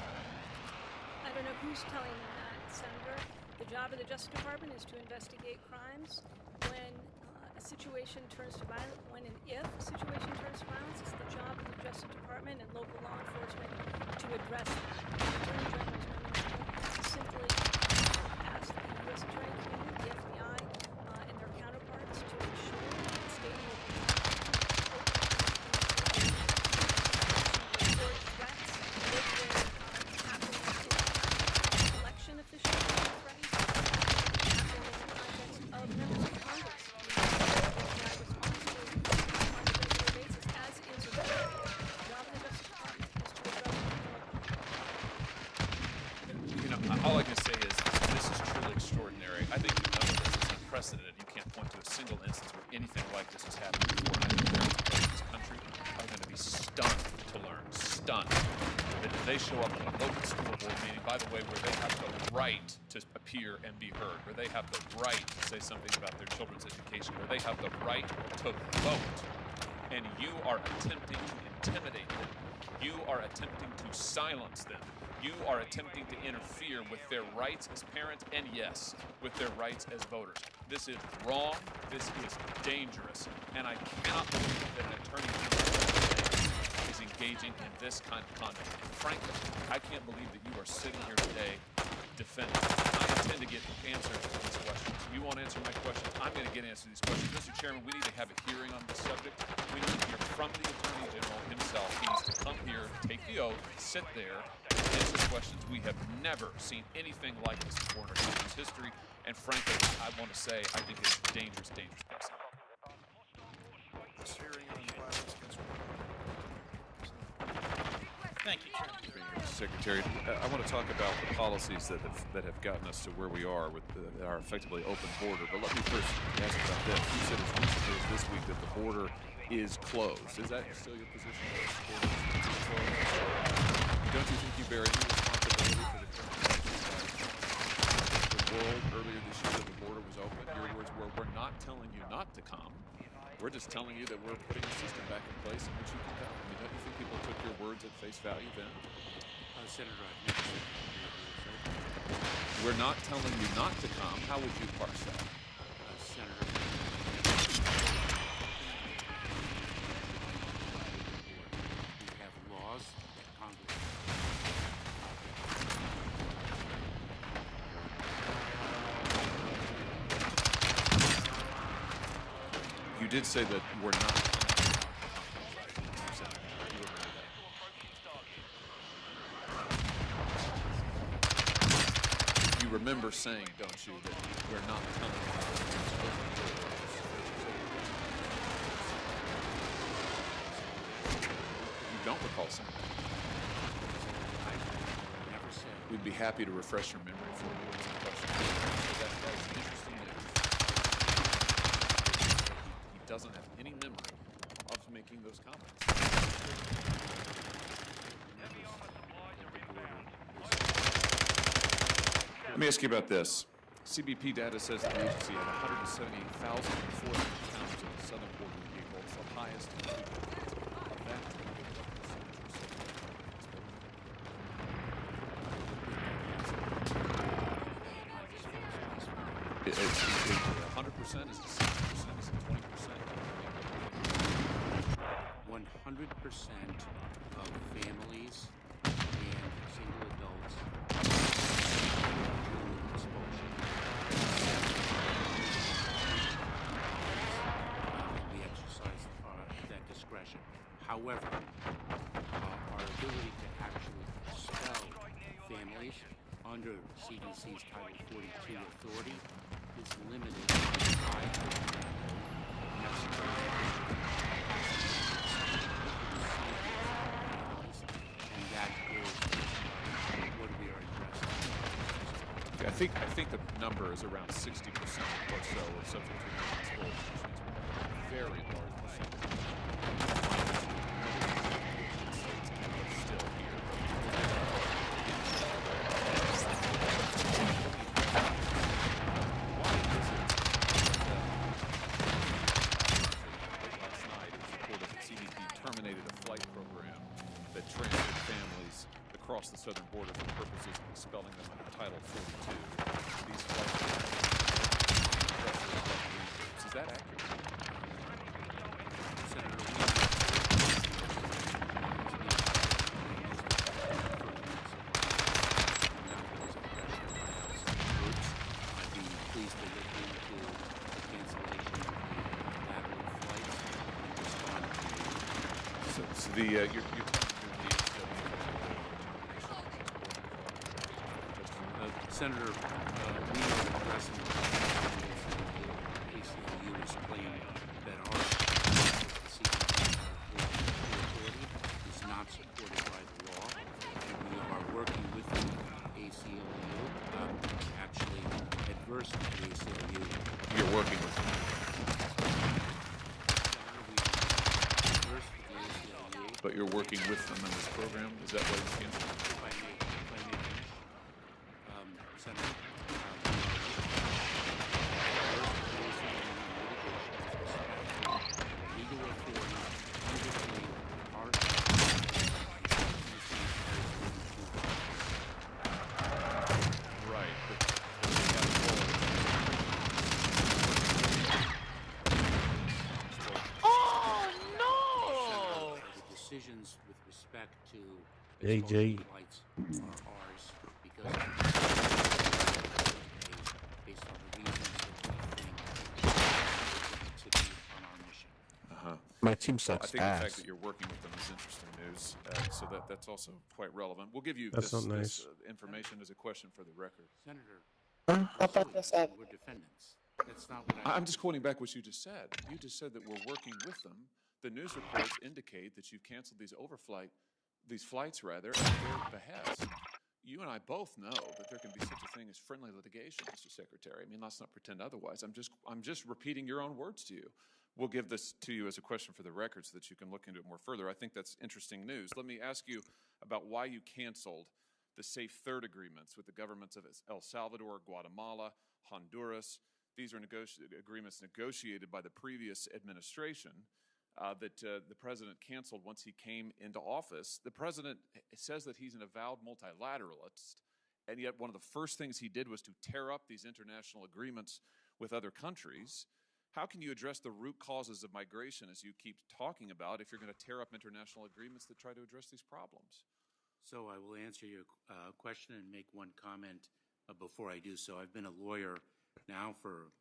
I don't know who's telling them that, Senator. The job of the Justice Department is to investigate crimes. When a situation turns to violence, when and if a situation turns to violence, it's the job of the Justice Department and local law enforcement to address that. The Attorney General's memorandum simply asked the U.S. Attorney Community, the FBI, and their counterparts to ensure that state and local can't point to a single instance where anything like this has happened before. And I think parents across this country are going to be stunned to learn, stunned, that if they show up at a local school board meeting, by the way, where they have the right to appear and be heard, where they have the right to say something about their children's education, where they have the right to vote, and you are attempting to intimidate them, you are attempting to silence them, you are attempting to interfere with their rights as parents and, yes, with their rights as voters. This is wrong, this is dangerous, and I cannot believe that an attorney is engaging in this kind of conduct. And frankly, I can't believe that you are sitting here today defending. I intend to get answers to these questions. You won't answer my questions, I'm going to get answers to these questions. Mr. Chairman, we need to have a hearing on this subject. We need to hear from the Attorney General himself. He needs to come here, take the oath, sit there, and answer questions. We have never seen anything like this before in our country's history, and frankly, I want to say, I think it's dangerous, dangerous precedent. This hearing on violence against women. Thank you, Chairman. Secretary, I want to talk about the policies that have gotten us to where we are with our effectively open border. But let me first ask about this. You said as recently as this week that the border is closed. Is that still your position? Don't you think you bear any responsibility for the world earlier this year that the border was open? Your words were, we're not telling you not to come. We're just telling you that we're putting a system back in place in which you can come. I mean, don't you think people took your words at face value then? Senator, I've never said. We're not telling you not to come. How would you parse that? Senator. We have laws that Congress. You did say that we're not. You remember saying, don't you, that we're not telling you don't recall saying that? I never said. We'd be happy to refresh your memory for you with some questions. That's interesting news. He doesn't have any memory of making those comments. Let me ask you about this. CBP data says the agency had 178,000 enforcement encounters at the southern border with April. It's the highest in 2 decades. Of that, Is it 100%? Is it 60%? Is it 20%? 100% of families and single adults we exercise that discretion. However, our ability to actually expel families under CDC's Title 42 authority is limited by and that is what we are addressing. I think the number is around 60% or so of subject to expulsion, which means we have a very large percentage. Still here. Last night, it was reported that CBP terminated a flight program that transferred families across the southern border for purposes of expelling them under Title 42. These flights is that accurate? Senator, I'd be pleased to look into the cancellation of the lateral flights and respond to So your Senator, we are addressing the ACLU's claim that our authority is not supported by the law. We are working with the ACLU, actually adverse to the ACLU. You're working with them. but you're working with them in this program. Is that why you canceled? If I may finish, Senator, legal authority underpinning our right. Oh no! The decisions with respect to AJ. flights are ours because based on the reasons that we think execute on our mission. My team Well, I sucks think the fact ass. that you're working with them is interesting news, so that's also quite relevant. We'll give you That's this, not this nice. information as a question for the record. Senator, How about this? We're defendants. That's not what I'm just quoting back what you just said. You just said that we're working with them. The news reports indicate that you've canceled these flights rather, at their behest. You and I both know that there can be such a thing as friendly litigation, Mr. Secretary. I mean, let's not pretend otherwise. I'm just repeating your own words to you. We'll give this to you as a question for the record so that you can look into it more further. I think that's interesting news. Let me ask you about why you canceled the Safe Third agreements with the governments of El Salvador, Guatemala, Honduras. These are agreements negotiated by the previous administration that the president canceled once he came into office. The president says that he's an avowed multilateralist, and yet one of the first things he did was to tear up these international agreements with other countries. How can you address the root causes of migration, as you keep talking about, if you're going to tear up international agreements that try to address these problems? So I will answer your question and make one comment before I do so. I've been a lawyer now for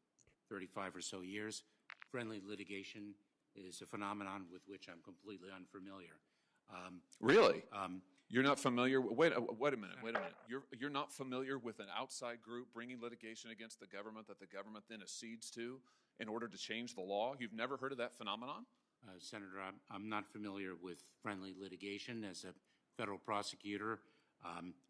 35 or so years. Friendly litigation is a phenomenon with which I'm completely unfamiliar. Really? You're not familiar? Wait a minute. You're not familiar with an outside group bringing litigation against the government that the government then accedes to in order to change the law? You've never heard of that phenomenon? Senator, I'm not familiar with friendly litigation. As a federal prosecutor,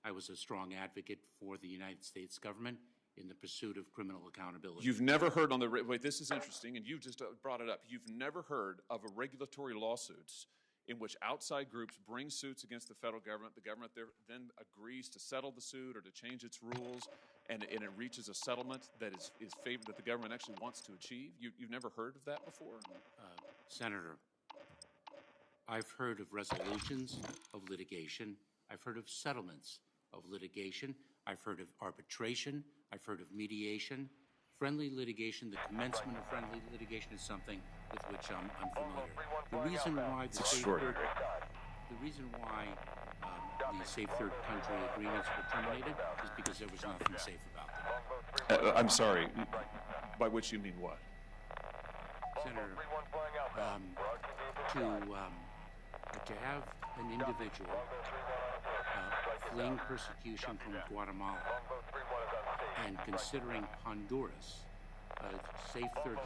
I was a strong advocate for the United States government in the pursuit of criminal accountability. You've never heard on the wait. This is interesting, and you just brought it up. You've never heard of a regulatory lawsuits in which outside groups bring suits against the federal government. The government then agrees to settle the suit or to change its rules, and it reaches a settlement that is favored that the government actually wants to achieve. You've never heard of that before, Senator. I've heard of resolutions of litigation. I've heard of settlements of litigation. I've heard of arbitration. I've heard of mediation. Friendly litigation, the commencement of friendly litigation is something with which I'm familiar. The reason why the Safe Third Country agreements were terminated is because there was nothing safe about them. I'm sorry. By which you mean what? Senator, to have an individual fleeing persecution from Guatemala and considering Honduras a safe third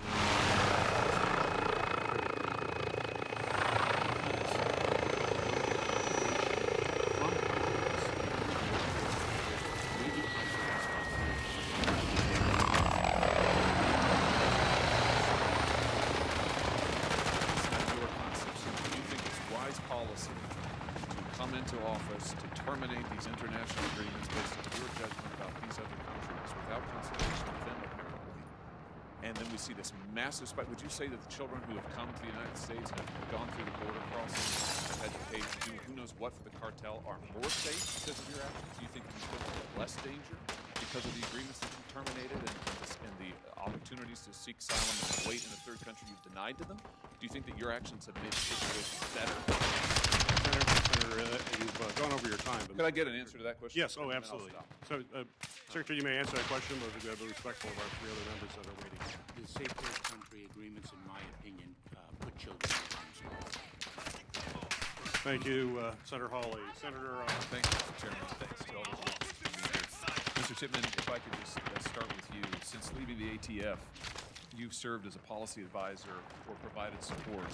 into office to terminate these international agreements based on your judgment about these other countries without consultation with them, apparently. And then we see this massive spike. Would you say that the children who have come to the United States and have gone through the border crossing and had to pay to do who knows what for the cartel are more safe because of your actions? Do you think these children are less danger because of the agreements that you terminated and the opportunities to seek asylum and wait in a third country you've denied to them? Do you think that your actions have made the situation better? Senator, you've gone over your time. But could I get an answer to that question? Yes. Oh, absolutely. So, Secretary, you may answer that question, but we've got to be respectful of our three other members that are waiting. The Safe Third Country agreements, in my opinion, put children in harm's way. Thank you, Senator Hawley. Senator. Thank you, Mr. Chairman. Thanks to all those witnesses for being here. Mr. Chipman, if I could just start with you. Since leaving the ATF, you've served as a policy advisor or provided support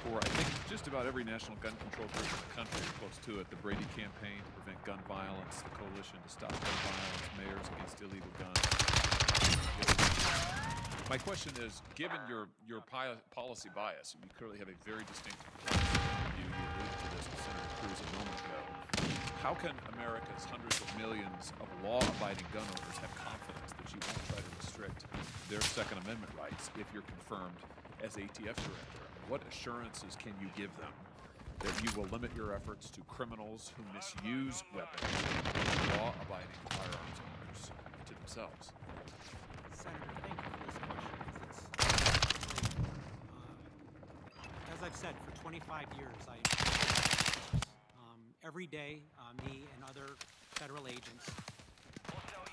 for, I think, just about every national gun control group in the country or close to it. The Brady Campaign to Prevent Gun Violence, the Coalition to Stop Gun Violence, Mayors Against Illegal Guns. My question is, given your policy bias, and you clearly have a very distinct view, you alluded to this with Senator Cruz a moment ago. How can America's hundreds of millions of law-abiding gun owners have confidence that you won't try to restrict their Second Amendment rights if you're confirmed as ATF director? What assurances can you give them that you will limit your efforts to criminals who misuse weapons and law-abiding firearms owners to themselves? Senator, thank you for this question. As I've said, for 25 years, every day, me and other federal agents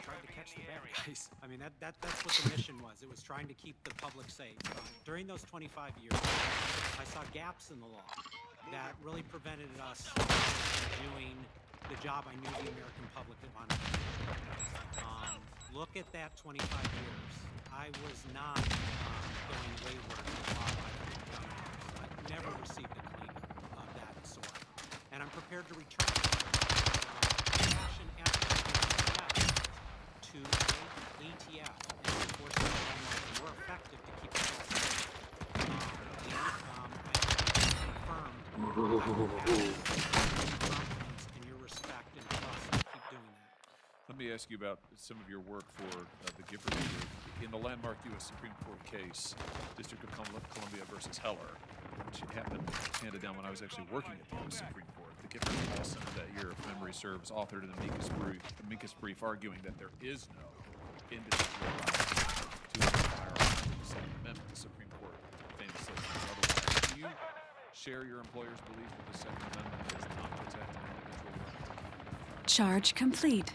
tried to catch the bad guys. I mean, that's what the mission was. It was trying to keep the public safe. During those 25 years, I saw gaps in the law that really prevented us from doing the job I knew the American public wanted to do. Look at that 25 years. I was not going wayward in the law. I never received a claim of that sort. And I'm prepared to return passion to ATF and enforcement of more effective to keep us all safe. Confidence in your respect and trust to keep doing that. Let me ask you about some of your work for the Giffords Group. In the landmark U.S. Supreme Court case, District of Columbia versus Heller, which happened handed down when I was actually working at the U.S. Supreme Court. The Giffords Law Center that year, if memory serves, authored an amicus brief arguing that there is no individual right to own a firearm under the Second Amendment. The Supreme Court famously said otherwise. Do you share your employer's belief that the Second Amendment does not protect an individual right? Charge complete.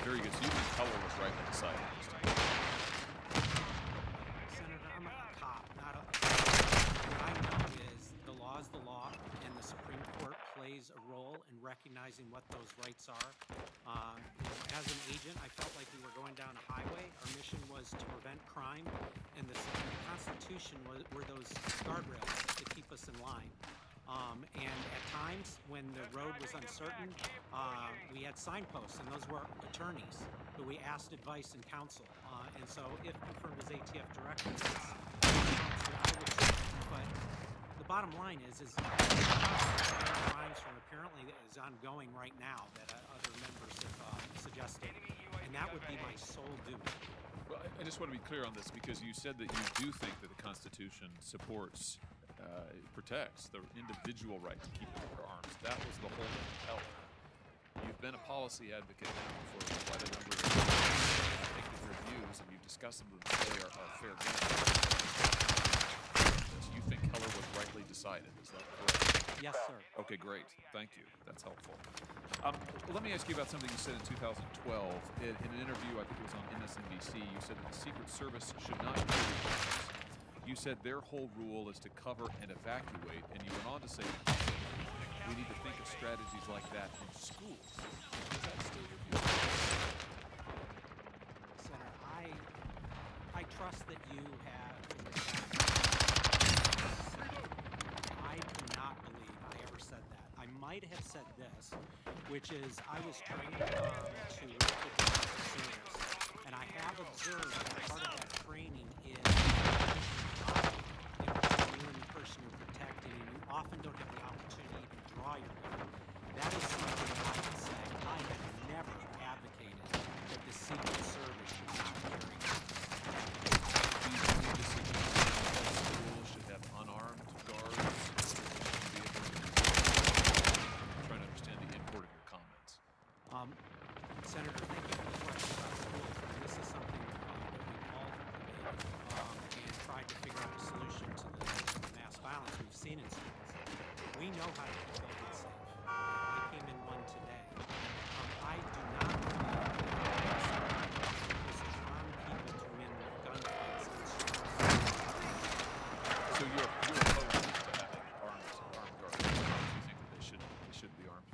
Very good. So you think Heller was rightly decided? Senator, I'm a cop, not a... What I know is the law is the law, and the Supreme Court plays a role in recognizing what those rights are. As an agent, I felt like we were going down a highway. Our mission was to prevent crime, and the Constitution were those guardrails to keep us in line. And at times, when the road was uncertain, we had signposts, and those were attorneys who we asked advice and counsel. And so, if confirmed as ATF director, I would do. But the bottom line is crimes from apparently is ongoing right now that other members have suggested, and that would be my sole duty. Well, I just want to be clear on this because you said that you do think that the Constitution supports. It protects the individual right to keep and bear arms. That was the whole Heller. You've been a policy advocate now for quite a number of years. I think that your views, and you've discussed them today, are fair game. You think Heller was rightly decided, is that correct? Yes, sir. Okay, great. Thank you. That's helpful. Let me ask you about something you said in 2012. In an interview, I think it was on MSNBC, you said that the Secret Service should not carry weapons. You said their whole rule is to cover and evacuate, and you went on to say we need to think of strategies like that in schools. Is that still your view? Senator, I trust that you have. I do not believe I ever said that. I might have said this, which is I was trained to work with consumers, and I have observed that part of that training is you and the person you're protecting, and you often don't have the opportunity to draw your gun. That is something that I can say. I have never advocated that the Secret Service should not carry guns. Do you believe the Secret Service should have unarmed guards? I'm trying to understand the import of your comments. Senator, thank you for the question about schools. And this is something that we've all debated and tried to figure out a solution to the mass violence we've seen in schools. We know how to keep buildings safe. I came in one today. I do not believe that is to arm people to win gunfights in schools. So you're opposed to having armed guards. You think that they shouldn't be armed?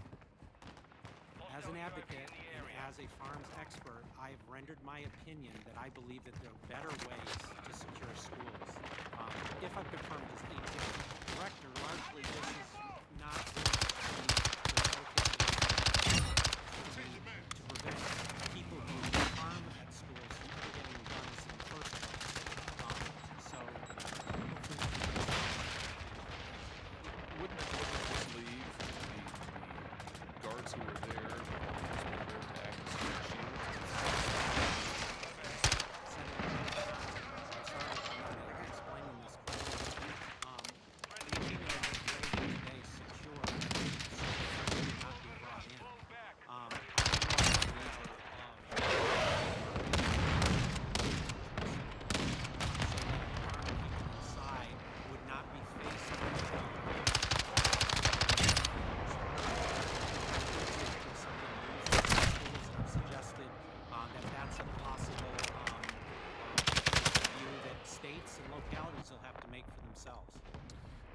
As an advocate and as a farms expert, I have rendered my opinion that I believe that there are better ways to secure schools. If I'm confirmed as ATF director, largely this is not going to be the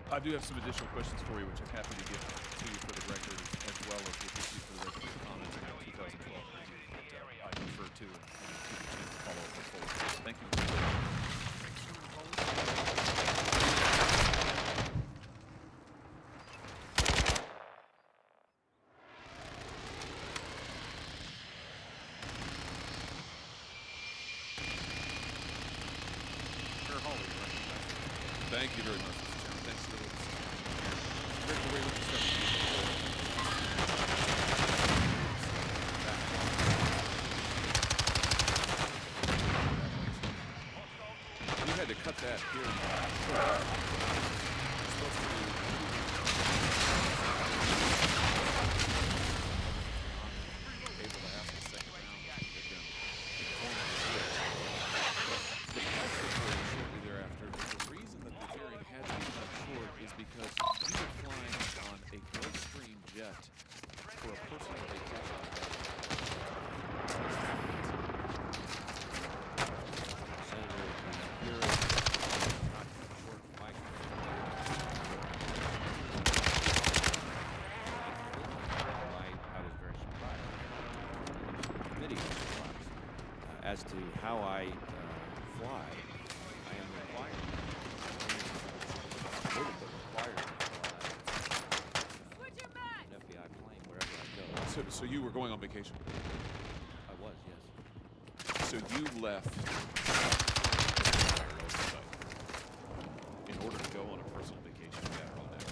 I do have some additional questions for you, which I'm happy to give to you for the record, as well as with you for the record of comments about 2012 review that I refer to and give you a chance to follow up with full. Thank you. Thank you very much, Mr. Chairman. Thanks for the Rick, the way we discussed you had to cut that here. Supposed to be able to ask a second round. The press reported shortly thereafter that the reason that the hearing had to be cut short is because you were flying on a Gulfstream jet for a personal vacation. As to how I fly, I am required. Required to fly an FBI plane wherever I go. So you were going on vacation? I was, yes. So you left in order to go on a personal vacation. You got all that.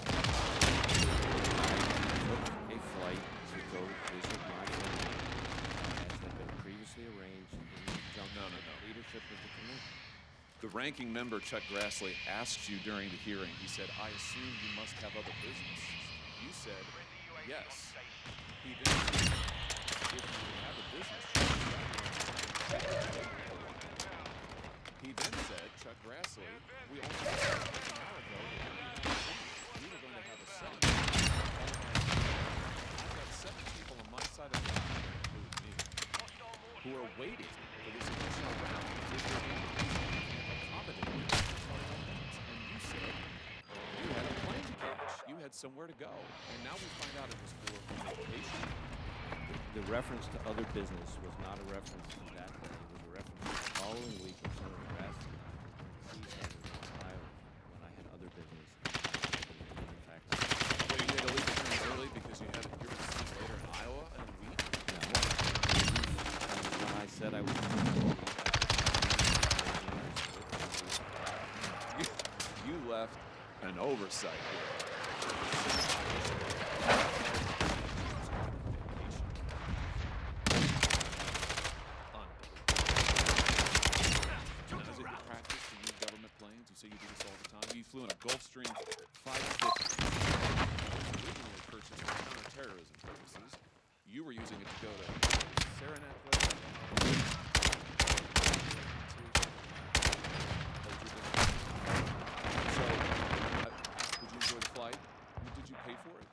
I took a flight to go visit my family, as had been previously arranged. No. Leadership of the committee. The ranking member, Chuck Grassley, asked you during the hearing, he said, I assume you must have other business. You said, yes. He then said, if you have a business, he then said, Chuck Grassley, we only had an hour ago that we were going to have a set. I've got 7 people on my side of the aisle, including me, who are waiting for this additional round. If you're able to accommodate it, and you said you had a plane to catch, you had somewhere to go, and now we find out it was for vacation. The reference to other business was not a reference to that day. It was a reference to the following week when Senator Grassley and I were in Ohio when I had other business. In fact, well, you had to leave the hearing early because you had a hearing later in Iowa in a week? No. When I said I was you left an oversight here. Now, is it your practice to use government planes? You say you do this all the time. You flew in a Gulfstream 550. Originally purchased for counterterrorism purposes. You were using it to go to Saranac Lake. Did you enjoy the flight? Did you pay for it?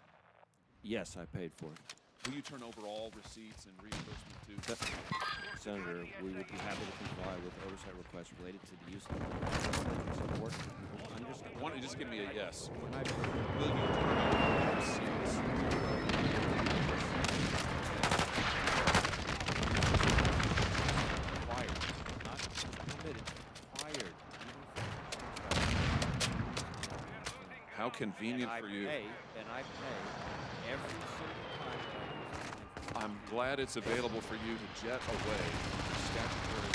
Yes, I paid for it. Will you turn over all receipts and reimbursement to? Senator, we would be happy to comply with oversight requests related to the use of support. Why don't you just give me a yes? When I will you turn over all receipts? Required, not permitted. Required. How convenient for you. And I pay every single time that I use. I'm glad it's available for you to jet away from statutory.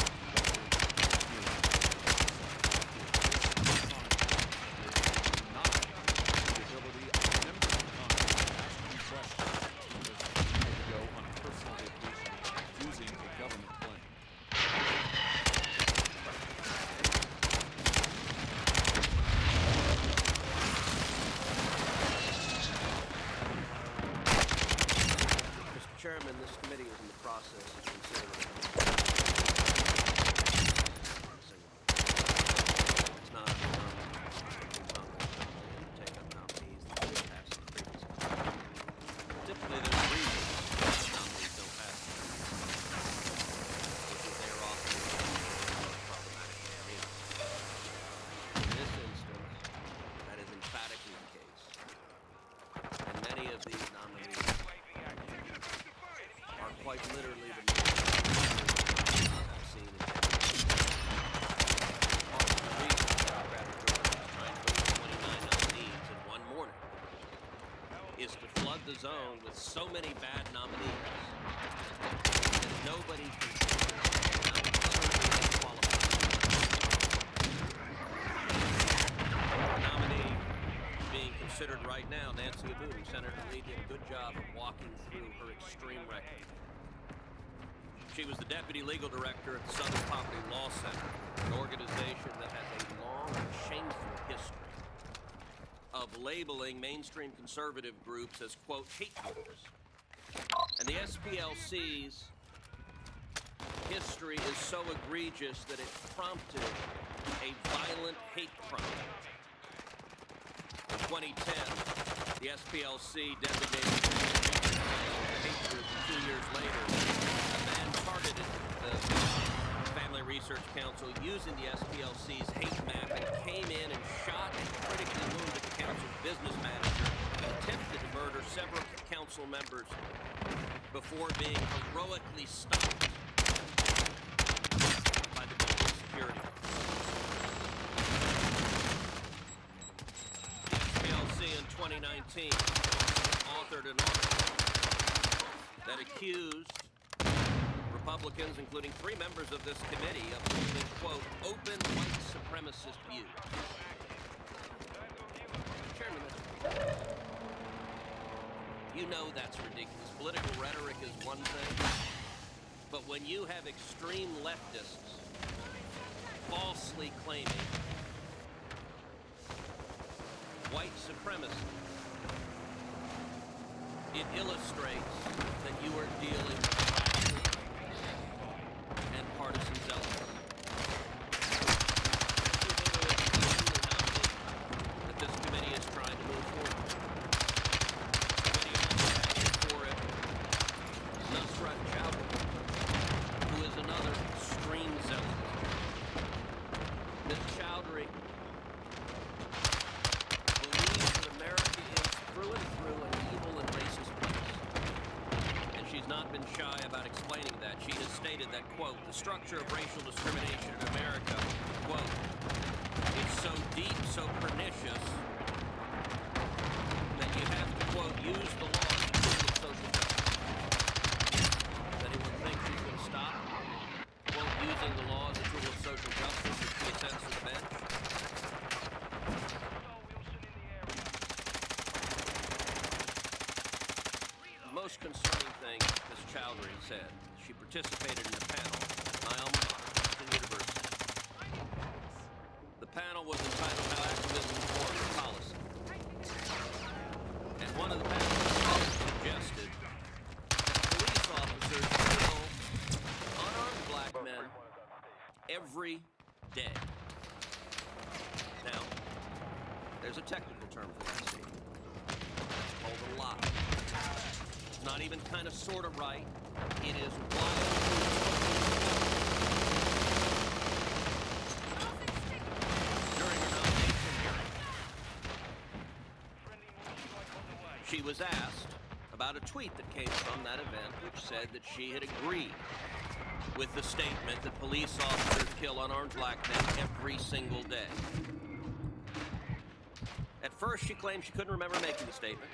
Not the ability of members of Congress to ask you questions because you had to go on a personal vacation using a government plane. Chairman, this committee is in the process of considering. It's not take up nominees that have passed previously. Typically, there's a reason nominees don't pass. Because they are often problematic areas. In this instance, that is emphatically of these nominees are quite literally the most I've seen in part of the reason Democratic Georgia is trying to move 29 nominees in one morning is to flood the zone with so many bad nominees that nobody can considered right now, Nancy Abudu, Senator Lee, did a good job of walking through her extreme record. She was the deputy legal director at the Southern Poverty Law Center, an organization that has a long and shameful history of labeling mainstream conservative groups as, quote, hate groups. And the SPLC's history is so egregious that it prompted a violent hate crime. In 2010, the SPLC designated a hate group, and 2 years later, a man targeted the Family Research Council using the SPLC's hate map and came in and shot and critically wounded the council's business manager and attempted to murder several council members before being heroically stopped by the building security. In 2019, authored an article that accused Republicans, including 3 members of this committee, of holding, quote, open white supremacist views. Chairman, you know that's ridiculous. Political rhetoric is one thing, but when you have extreme leftists falsely claiming white supremacy, it illustrates that you are dealing with radical and partisan zealots. That this committee is trying to move forward. The committee has for it Nusrat Chowdhury, who is another extreme zealot. Ms. Chowdhury through and through an evil and racist place. And she's not been shy about explaining that. She has stated that, quote, the structure of racial discrimination in America, quote, is so deep, so pernicious, that you have to, quote, use the law as a tool of social justice. Does anyone think she's going to stop, quote, using the law as a tool of social justice if she ascends to the bench? The most concerning thing Ms. Chowdhury said, she participated in a panel at my alma mater, Princeton University. The panel was entitled How Activism Informs Policy. And one of the panelists suggested that police officers kill unarmed black men every day. Now, there's a technical term for that statement. It's called a lie. It's not even kind of sort of right. It is wild. During her nomination hearing, she was asked about a tweet that came from that event which said that she had agreed with the statement that police officers kill unarmed black men every single day. At first, she claimed she couldn't remember making the statement.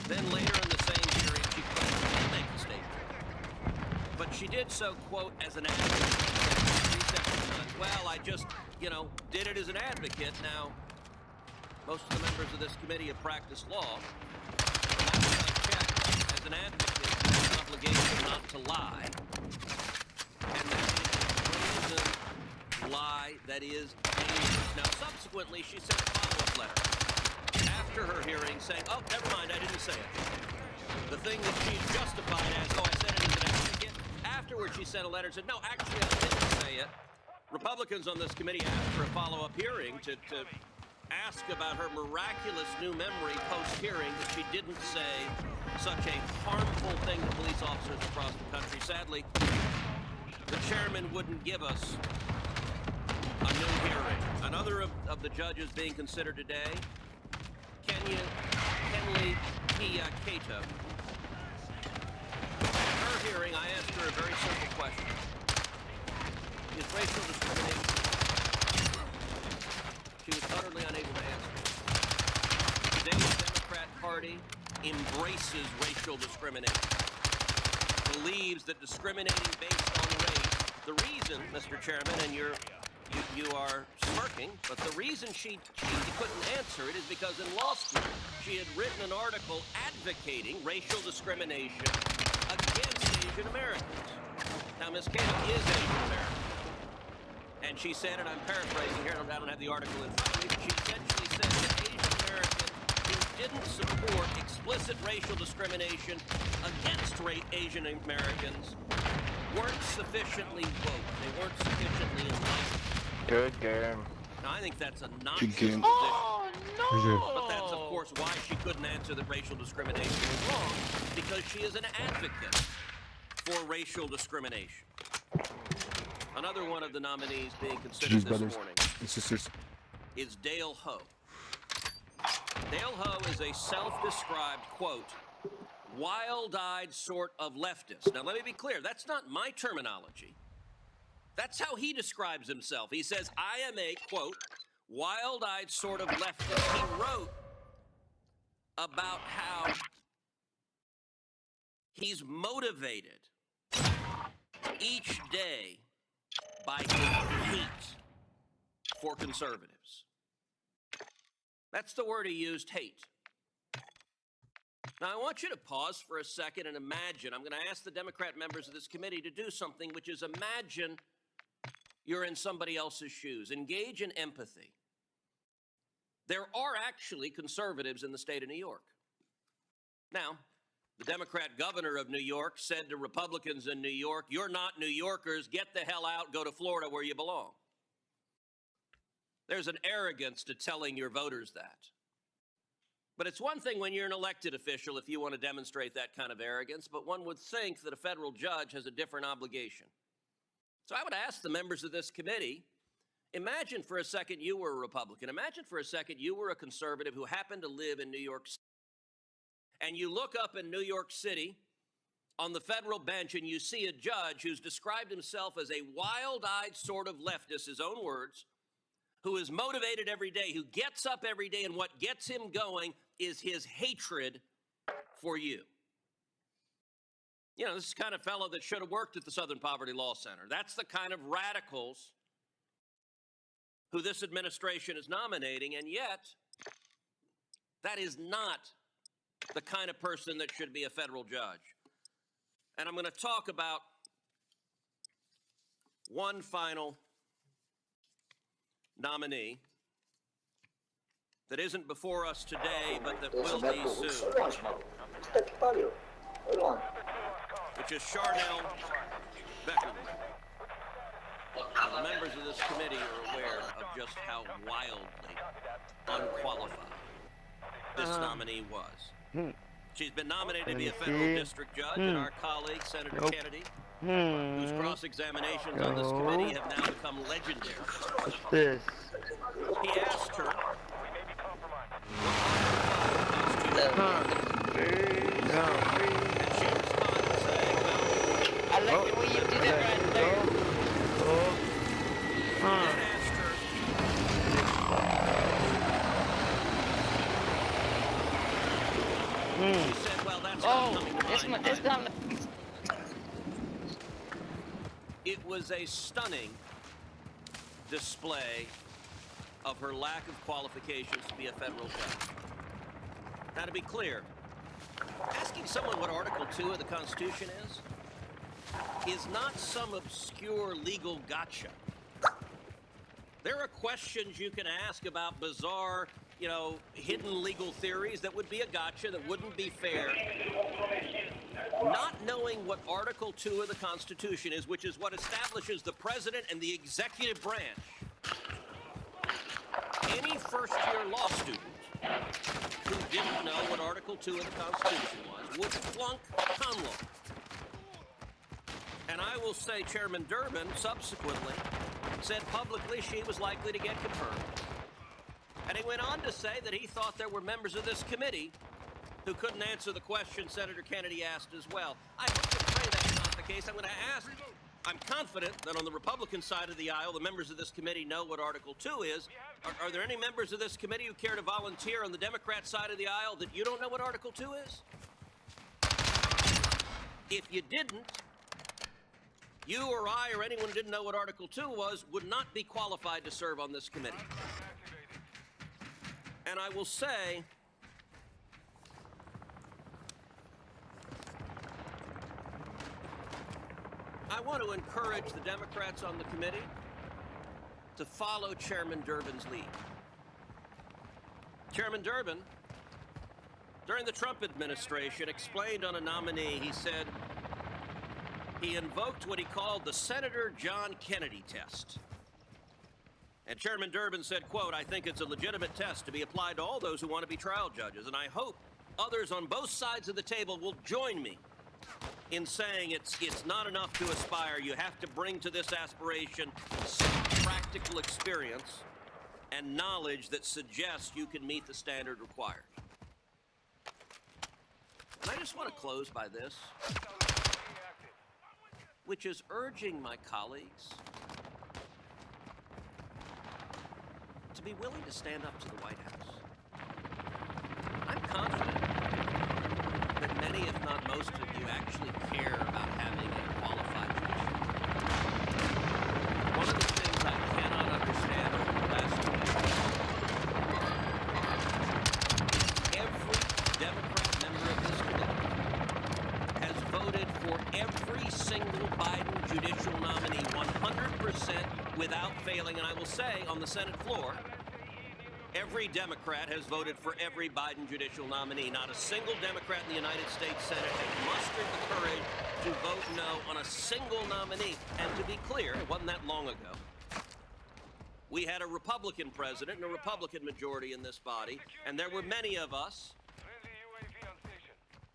Then later in the same hearing, she claimed she did make the statement. But she did so, quote, as an advocate. Well, I just, did it as an advocate. Now, most of the members of this committee have practiced law. And last time I checked, as an advocate, you have an obligation not to lie. And that is a brazen lie that is dangerous. Now, subsequently, she sent a follow-up letter after her hearing saying, oh, never mind, I didn't say it. The thing that she justified as, oh, I said it as an advocate. Afterwards, she sent a letter and said, no, actually, I didn't say it. Republicans on this committee asked for a follow-up hearing to ask about her miraculous new memory post-hearing that she didn't say such a harmful thing to police officers across the country. Sadly, the chairman wouldn't give us a new hearing. Another of the judges being considered today, can Finally, Pia Cato. In her hearing, I asked her a very simple question. Is racial discrimination? She was utterly unable to answer. Today's Democrat Party embraces racial discrimination, believes that discriminating based on race, the reason, Mr. Chairman, and you are smirking, but the reason she couldn't answer it is because in law school she had written an article advocating racial discrimination against Asian Americans. Now, Ms. Cato is Asian American. And she said, and I'm paraphrasing here, I don't have the article in front of me, but she essentially said that Asian Americans who didn't support explicit racial discrimination against Asian Americans weren't sufficiently woke. They weren't sufficiently enlightened. Good game. Now, I think that's a Good nonsense game. position. Oh, no! But that's, of course, why she couldn't answer that racial discrimination is wrong, because she is an advocate for racial discrimination. Another one of the nominees being considered this morning is Dale Ho. Dale Ho is a self-described, quote, wild-eyed sort of leftist. Now, let me be clear. That's not my terminology. That's how he describes himself. He says, I am a, quote, wild-eyed sort of leftist. He wrote about how he's motivated each day by his hate for conservatives. That's the word he used, hate. Now, I want you to pause for a second and imagine. I'm going to ask the Democrat members of this committee to do something, which is imagine you're in somebody else's shoes. Engage in empathy. There are actually conservatives in the state of New York. Now, the Democrat governor of New York said to Republicans in New York, you're not New Yorkers, get the hell out, go to Florida where you belong. There's an arrogance to telling your voters that. But it's one thing when you're an elected official if you want to demonstrate that kind of arrogance, but one would think that a federal judge has a different obligation. So I would ask the members of this committee, imagine for a second you were a Republican. Imagine for a second you were a conservative who happened to live in New York City. And you look up in New York City on the federal bench and you see a judge who's described himself as a wild-eyed sort of leftist, his own words, who is motivated every day, who gets up every day, and what gets him going is his hatred for you. You know, this is the kind of fellow that should have worked at the Southern Poverty Law Center. That's the kind of radicals who this administration is nominating, and yet that is not the kind of person that should be a federal judge. And I'm going to talk about one final nominee that isn't before us today, but that will be soon, which is Charnel Beckerman. The members of this committee are aware of just how wildly unqualified this nominee was. She's been nominated to be a federal district judge, and our colleague, Senator Kennedy, whose cross-examinations on this committee have now become legendary. What's this? He asked her, I like the way you did it right there. She said, well, that's not It was a stunning display of her lack of qualifications to be a federal judge. Now, to be clear, asking someone what Article 2 of the Constitution is not some obscure legal gotcha. There are questions you can ask about bizarre, hidden legal theories that would be a gotcha, that wouldn't be fair. Not knowing what Article 2 of the Constitution is, which is what establishes the president and the executive branch, any first-year law student who didn't know what Article 2 of the Constitution was would flunk con law. And I will say Chairman Durbin subsequently said publicly she was likely to get confirmed. And he went on to say that he thought there were members of this committee who couldn't answer the question Senator Kennedy asked as well. I hope and pray that's not the case. I'm going to ask. I'm confident that on the Republican side of the aisle, the members of this committee know what Article 2 is. Are there any members of this committee who care to volunteer on the Democrat side of the aisle that you don't know what Article 2 is? If you didn't, you or I or anyone who didn't know what Article 2 was would not be qualified to serve on this committee. And I will say, I want to encourage the Democrats on the committee to follow Chairman Durbin's lead. Chairman Durbin, during the Trump administration, explained on a nominee, he said he invoked what he called the Senator John Kennedy test. And Chairman Durbin said, quote, "I think it's a legitimate test to be applied to all those who want to be trial judges, and I hope others on both sides of the table will join me in saying it's not enough to aspire. You have to bring to this aspiration some practical experience and knowledge that suggests you can meet the standard required." And I just want to close by this, which is urging my colleagues to be willing to stand up to the White House. I'm confident that many, if not most of you, actually care about having a qualified judiciary. One of the things I cannot understand over the last 2 years, every Democrat member of this committee has voted for every single Biden judicial nominee 100% without failing. And I will say, on the Senate floor, every Democrat has voted for every Biden judicial nominee. Not a single Democrat in the United States Senate has mustered the courage to vote no on a single nominee. And to be clear, it wasn't that long ago, we had a Republican president and a Republican majority in this body, and there were many of us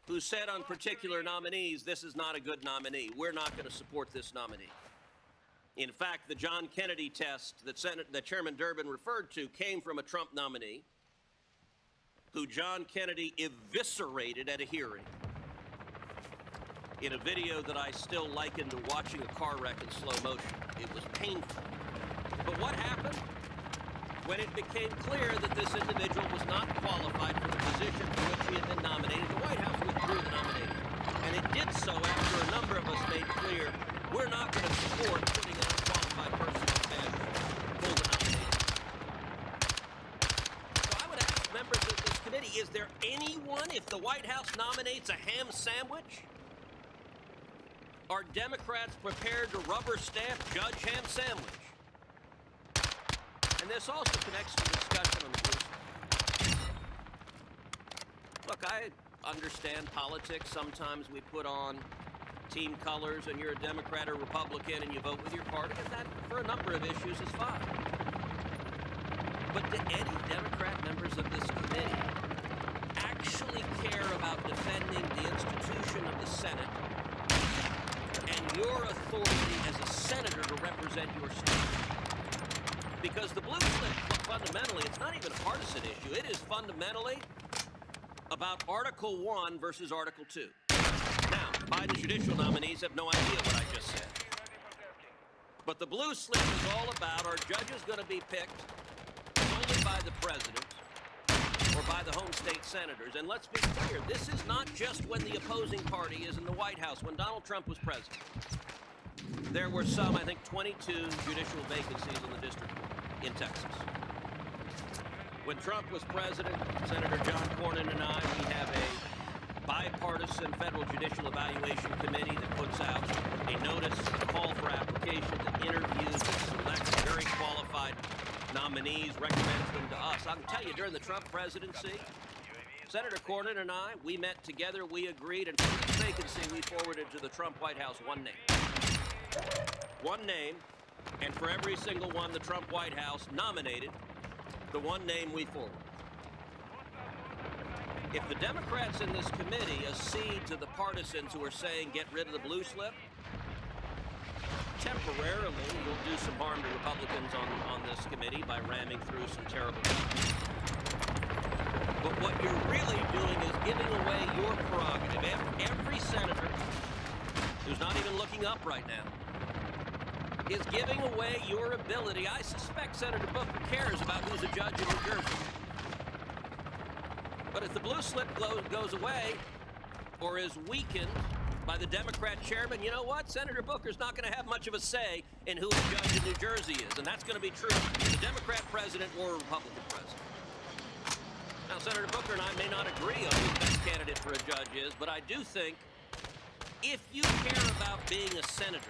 who said on particular nominees, this is not a good nominee. We're not going to support this nominee. In fact, the John Kennedy test that Chairman Durbin referred to came from a Trump nominee who John Kennedy eviscerated at a hearing in a video that I still liken to watching a car wreck in slow motion. It was painful. But what happened? When it became clear that this individual was not qualified for the position for which he had been nominated, the White House withdrew the nomination. And it did so after a number of us made clear we're not going to support putting an unqualified person instead. Pull the nomination. So I would ask members of this committee, is there anyone, if the White House nominates a ham sandwich, are Democrats prepared to rubber stamp Judge Ham Sandwich? And this also connects to the discussion on the blue side. Look, I understand politics. Sometimes we put on team colors and you're a Democrat or Republican and you vote with your party, and that, for a number of issues, is fine. But do any Democrat members of this committee actually care about defending the institution of the Senate and your authority as a senator to represent your state? Because the blue slip, fundamentally, it's not even a partisan issue. It is fundamentally about Article 1 versus Article 2. Now, Biden's judicial nominees have no idea what I just said. But the blue slip is all about, are judges going to be picked solely by the president or by the home state senators? And let's be clear, this is not just when the opposing party is in the White House. When Donald Trump was president, there were some, I think, 22 judicial vacancies in the district in Texas. When Trump was president, Senator John Cornyn and I, we have a bipartisan federal judicial evaluation committee that puts out a notice, a call for application, that interviews and selects very qualified nominees, recommends them to us. I can tell you, during the Trump presidency, Senator Cornyn and I, we met together, we agreed, and for each vacancy, we forwarded to the Trump White House one name. One name, and for every single one the Trump White House nominated, the one name we forward. If the Democrats in this committee accede to the partisans who are saying get rid of the blue slip, temporarily you'll do some harm to Republicans on this committee by ramming through some terrible things. But what you're really doing is giving away your prerogative. Every senator who's not even looking up right now is giving away your ability. I suspect Senator Booker cares about who's a judge in New Jersey. But if the blue slip goes away or is weakened by the Democrat chairman, you know what? Senator Booker's not going to have much of a say in who a judge in New Jersey is, and that's going to be true for the Democrat president or a Republican president. Now, Senator Booker and I may not agree on who the best candidate for a judge is, but I do think if you care about being a senator,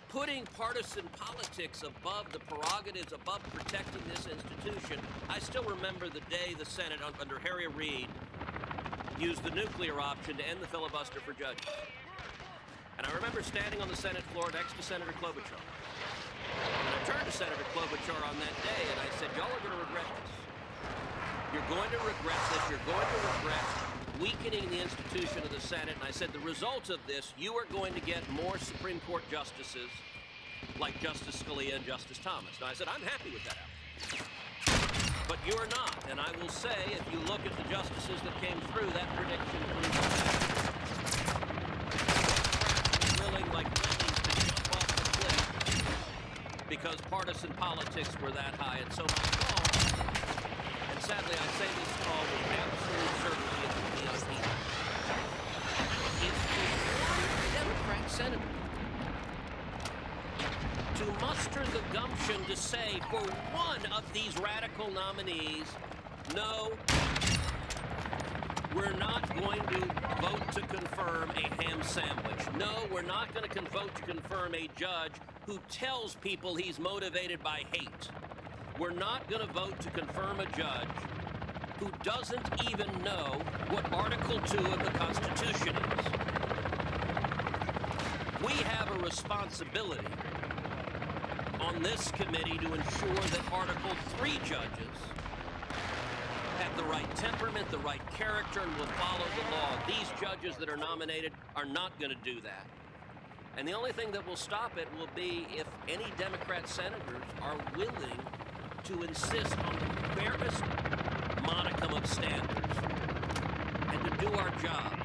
putting partisan politics above the prerogatives, above protecting this institution. I still remember the day the Senate, under Harry Reid, used the nuclear option to end the filibuster for judges. And I remember standing on the Senate floor next to Senator Klobuchar. And I turned to Senator Klobuchar on that day and I said, y'all are going to regret this. You're going to regret this. You're going to regret weakening the institution of the Senate. And I said, the result of this, you are going to get more Supreme Court justices like Justice Scalia and Justice Thomas. Now, I said, I'm happy with that outcome. But you're not. And I will say, if you look at the justices that came through, that prediction proves that. Willing like lemmings to jump off the cliff because partisan politics were that high. And so my call, and sadly I say this call with absolute certainty at the DOP, is for Democrat senator to muster the gumption to say for one of these radical nominees, no, we're not going to vote to confirm a ham sandwich. No, we're not going to vote to confirm a judge who tells people he's motivated by hate. We're not going to vote to confirm a judge who doesn't even know what Article 2 of the Constitution is. We have a responsibility on this committee to ensure that Article 3 judges have the right temperament, the right character, and will follow the law. These judges that are nominated are not going to do that. And the only thing that will stop it will be if any Democrat senators are willing to insist on the barest modicum of standards and to do our jobs.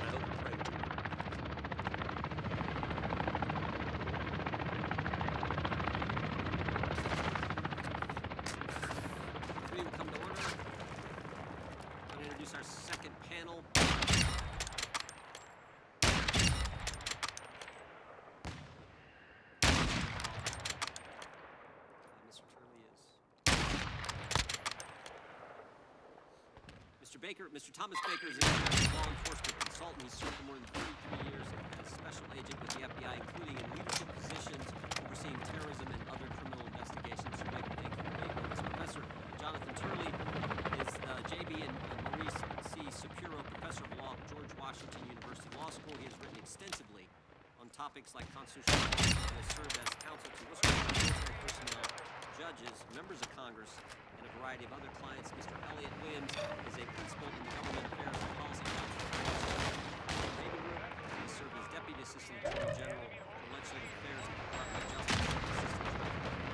I hope and pray we do. We will come to order. I'm going to introduce our second panel. Mr. Turley is. Mr. Baker, Mr. Thomas Baker is an international law enforcement consultant. He's served for more than 33 years as a special agent with the FBI, including in leadership positions overseeing terrorism and other criminal investigations. Mr. Baker, thank you for being with us. Professor Jonathan Turley is JB and Maurice C. Shapiro, professor of law at George Washington University Law School. He has written extensively on topics like constitutional law and has served as counsel to military personnel, judges, members of Congress, and a variety of other clients. Mr. Elliott Williams is a principal in the Government Affairs and Policy Council for the Navy Group. He served as Deputy Assistant Attorney General for Legislative Affairs at the Department of Justice, Assistant Director of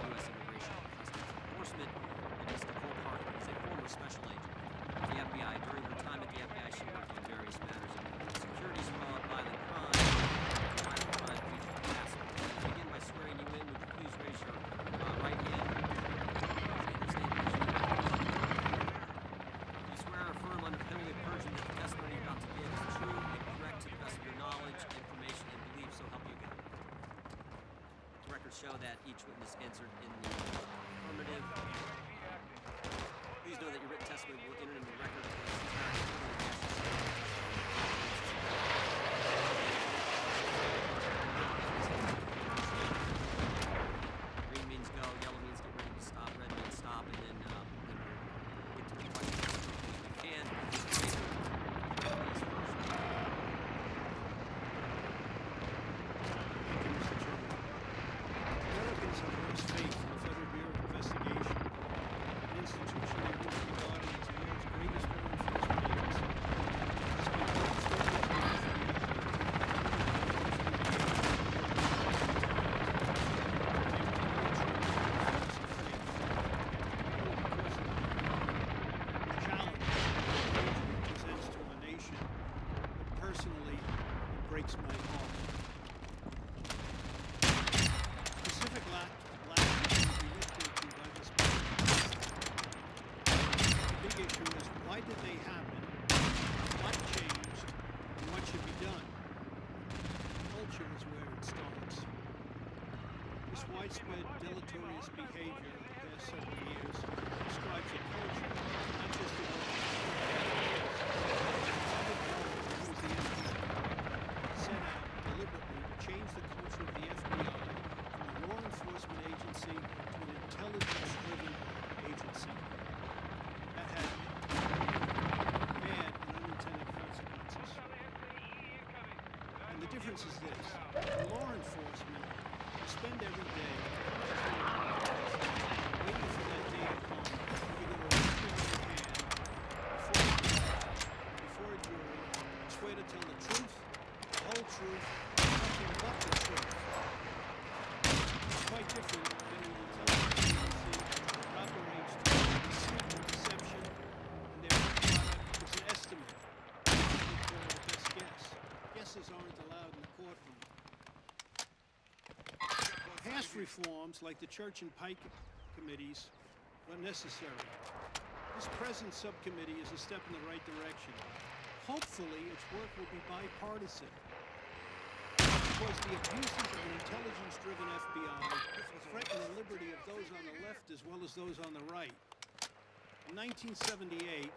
U.S. Immigration and Customs Enforcement. And Ms. Nicole Parker is a former special agent of the FBI. During her time at the FBI, she worked on various matters of securities fraud, violent crime, and violent crime future capacity. To begin by swearing you in, would you please raise your right hand? You swear or affirm under penalty of perjury that the testimony you're about to give is true and correct to the best of your knowledge, information, and belief, so help you God. The records show that each witness answered in the affirmative. Please know that your written testimony will enter into the record of the Green means go, yellow means get ready to stop, red means stop, and then we'll get to the questions as quickly as we can. Americans have lost faith in the Federal Bureau of Investigation Why did they happen? What changed? And what should be done? Culture is where it starts. This widespread deleterious behavior of the past several years describes a culture, not just a set out deliberately to change the culture of the FBI from a law enforcement agency to an intelligence-driven agency. That had bad and unintended consequences. And the difference is this. In law enforcement, you spend every day waiting for that day to come when you're going to raise your right hand before a jury and swear to tell the truth, the whole truth, and nothing but the truth. It's quite different than an intelligence agency that operates through deceit and deception, and their product is an estimate. They call it a best guess. Guesses aren't allowed in the courtroom. Past reforms, like the Church and Pike committees, are necessary. This present subcommittee is a step in the right direction. Hopefully, its work will be bipartisan. Because the abuses of an intelligence-driven FBI threaten the liberty of those on the left as well as those on the right. In 1978,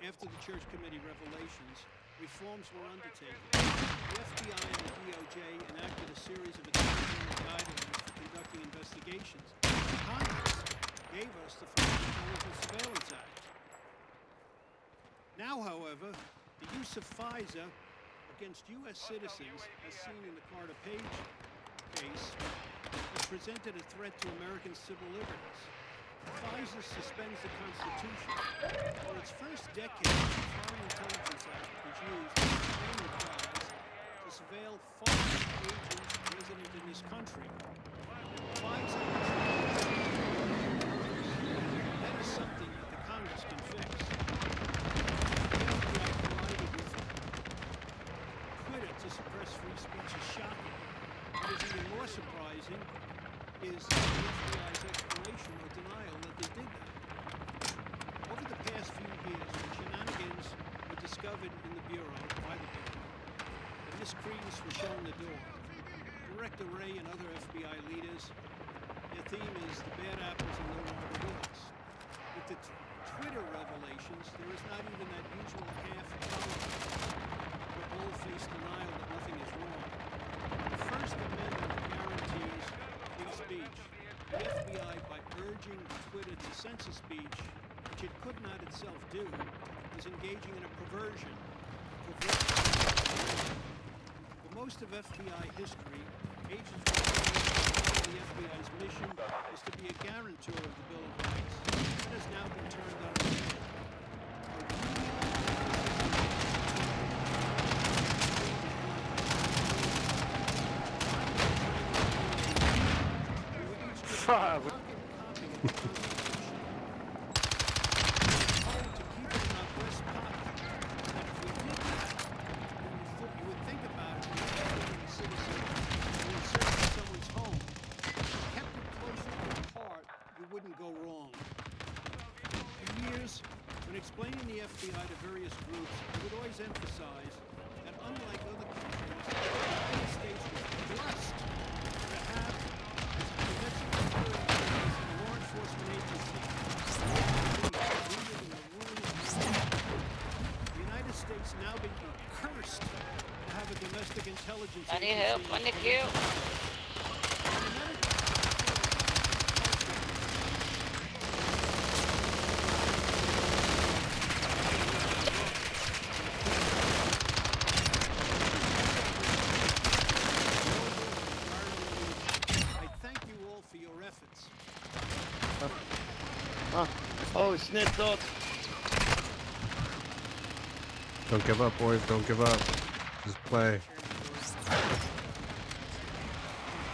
after the Church Committee revelations, reforms were undertaken. The FBI and the DOJ enacted a series of international guidelines for conducting investigations. Congress gave us the Foreign Intelligence Surveillance Act. Now, however, the use of FISA against U.S. citizens, as seen in the Carter Page case, has presented a threat to American civil liberties. FISA suspends the Constitution. For its first decade, the Foreign Intelligence Act was used as a training prize to surveil foreign agents resident in this country. FISA that is something that the Congress can fix. The FBI collided with Twitter to suppress free speech is shocking. What is even more surprising is the FBI's explanation or denial that they did that. Over the past few years, shenanigans were discovered in the Bureau, by the Bureau, and miscreants were shown the door. Director Wray and other FBI leaders, their theme is the bad apples are no longer with us. With the Twitter revelations, there is not even that usual half tolerance or bold-faced denial that nothing is wrong. The First Amendment guarantees free speech. The FBI, by urging Twitter to censor speech, which it could not itself do, is engaging in a perversion. For most of FBI history, agents were told the FBI's mission is to be a guarantor of the Bill of Rights. That has now been turned on its head. Explaining the FBI to various groups, I would always emphasize that unlike other countries, the United States was blessed to have as a domestic security agency and law enforcement agency rooted in the rule of law. The United States now being cursed to have a domestic intelligence agency. I need help on the queue. Oh, snit thought. Don't give up, boys. Don't give up. Just play.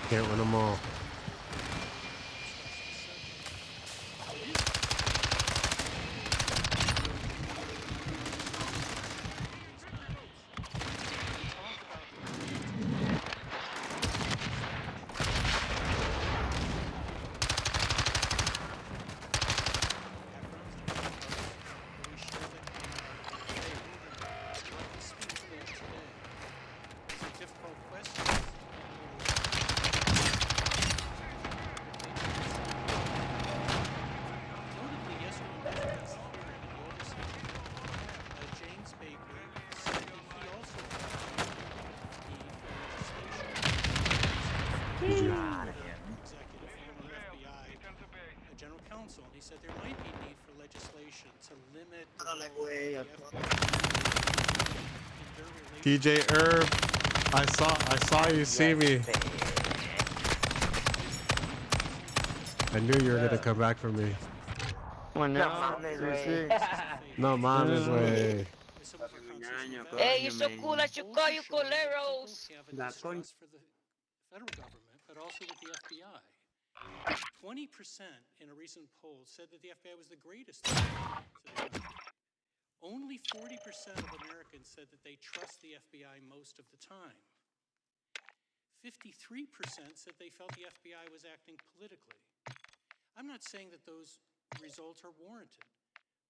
Can't win them all. there might be need for legislation to limit the Dale, role of güey, the a FBI DJ Herb, I saw you see me. I knew you were gonna come back for me. No mames, güey. No mames, way. Hey, you're so cool that you call you coleros. have a distrust for the federal government, but also with the FBI. 20% in a recent poll said that the FBI was the greatest. Only 40% of Americans said that they trust the FBI most of the time. 53% said they felt the FBI was acting politically. I'm not saying that those results are warranted.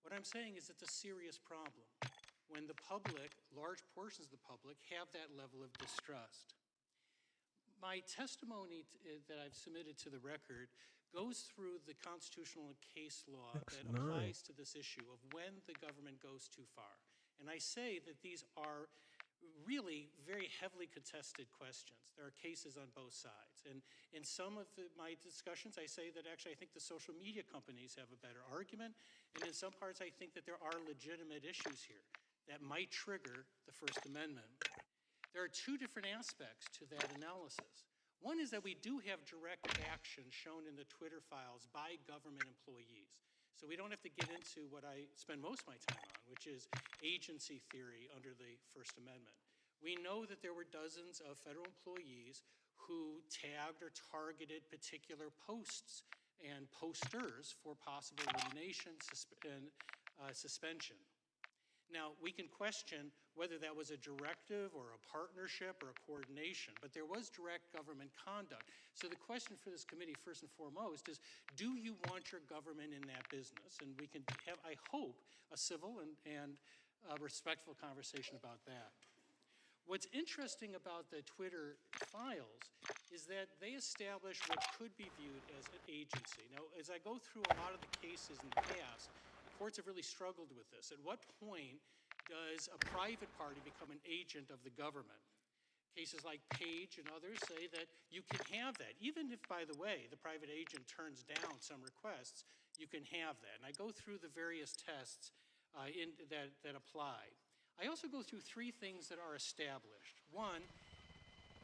What I'm saying is it's a serious problem when the public, large portions of the public, have that level of distrust. My testimony that I've submitted to the record goes through the constitutional and case law that applies to this issue of when the government goes too far. And I say that these are really very heavily contested questions. There are cases on both sides. And in some of my discussions, I say that actually I think the social media companies have a better argument. And in some parts, I think that there are legitimate issues here that might trigger the First Amendment. There are two different aspects to that analysis. One is that we do have direct action shown in the Twitter files by government employees. So we don't have to get into what I spend most of my time on, which is agency theory under the First Amendment. We know that there were dozens of federal employees who tagged or targeted particular posts and posters for possible elimination and suspension. Now, we can question whether that was a directive or a partnership or a coordination, but there was direct government conduct. So the question for this committee, first and foremost, is do you want your government in that business? And we can have, I hope, a civil and respectful conversation about that. What's interesting about the Twitter files is that they establish what could be viewed as an agency. Now, as I go through a lot of the cases in the past, courts have really struggled with this. At what point does a private party become an agent of the government? Cases like Page and others say that you can have that. Even if, by the way, the private agent turns down some requests, you can have that. And I go through the various tests that apply. I also go through three things that are established. One,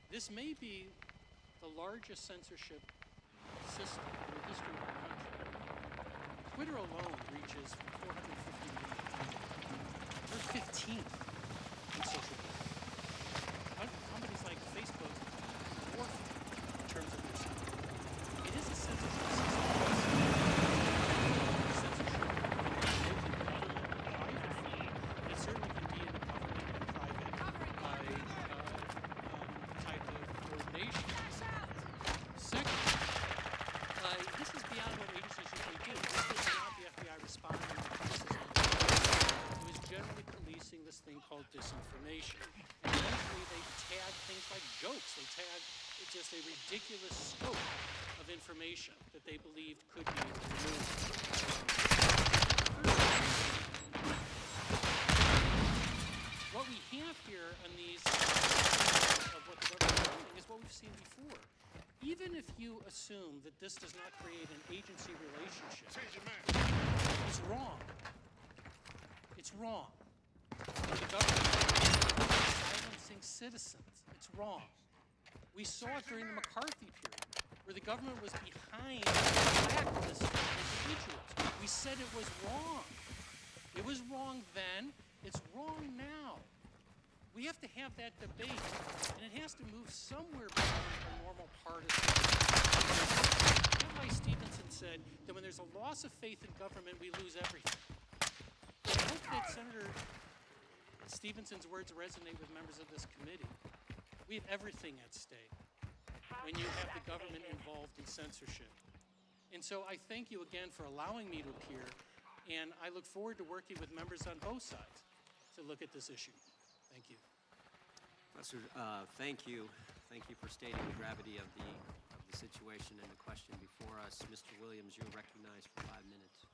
this may be the largest censorship system in the history of our country. Twitter alone reaches 450 million people. We're 15th in social media. Companies like Facebook dwarf in terms of their size. It is a censorship system. Censorship in the government and private field. It certainly can be in the government and private type of coordination. Second, this is beyond what agencies usually do. This was not the FBI responding to criticism. It was generally policing this thing called disinformation. And eventually they tagged things like jokes. They tagged just a ridiculous scope of information that they believed could be removed. What we have here on these of what the government is doing is what we've seen before. Even if you assume that this does not create an agency relationship, it's wrong. It's wrong. The government is silencing citizens. It's wrong. We saw it during the McCarthy period, where the government was behind blacklisting individuals. We said it was wrong. It was wrong then. It's wrong now. We have to have that debate, and it has to move somewhere beyond a normal partisan. Rabbi Stevenson said that when there's a loss of faith in government, we lose everything. I hope that Senator Stevenson's words resonate with members of this committee. We have everything at stake when you have the government involved in censorship. And so I thank you again for allowing me to appear, and I look forward to working with members on both sides to look at this issue. Thank you. Professor, thank you. Thank you for stating the gravity of the situation and the question before us. Mr. Williams, you're recognized for 5 minutes.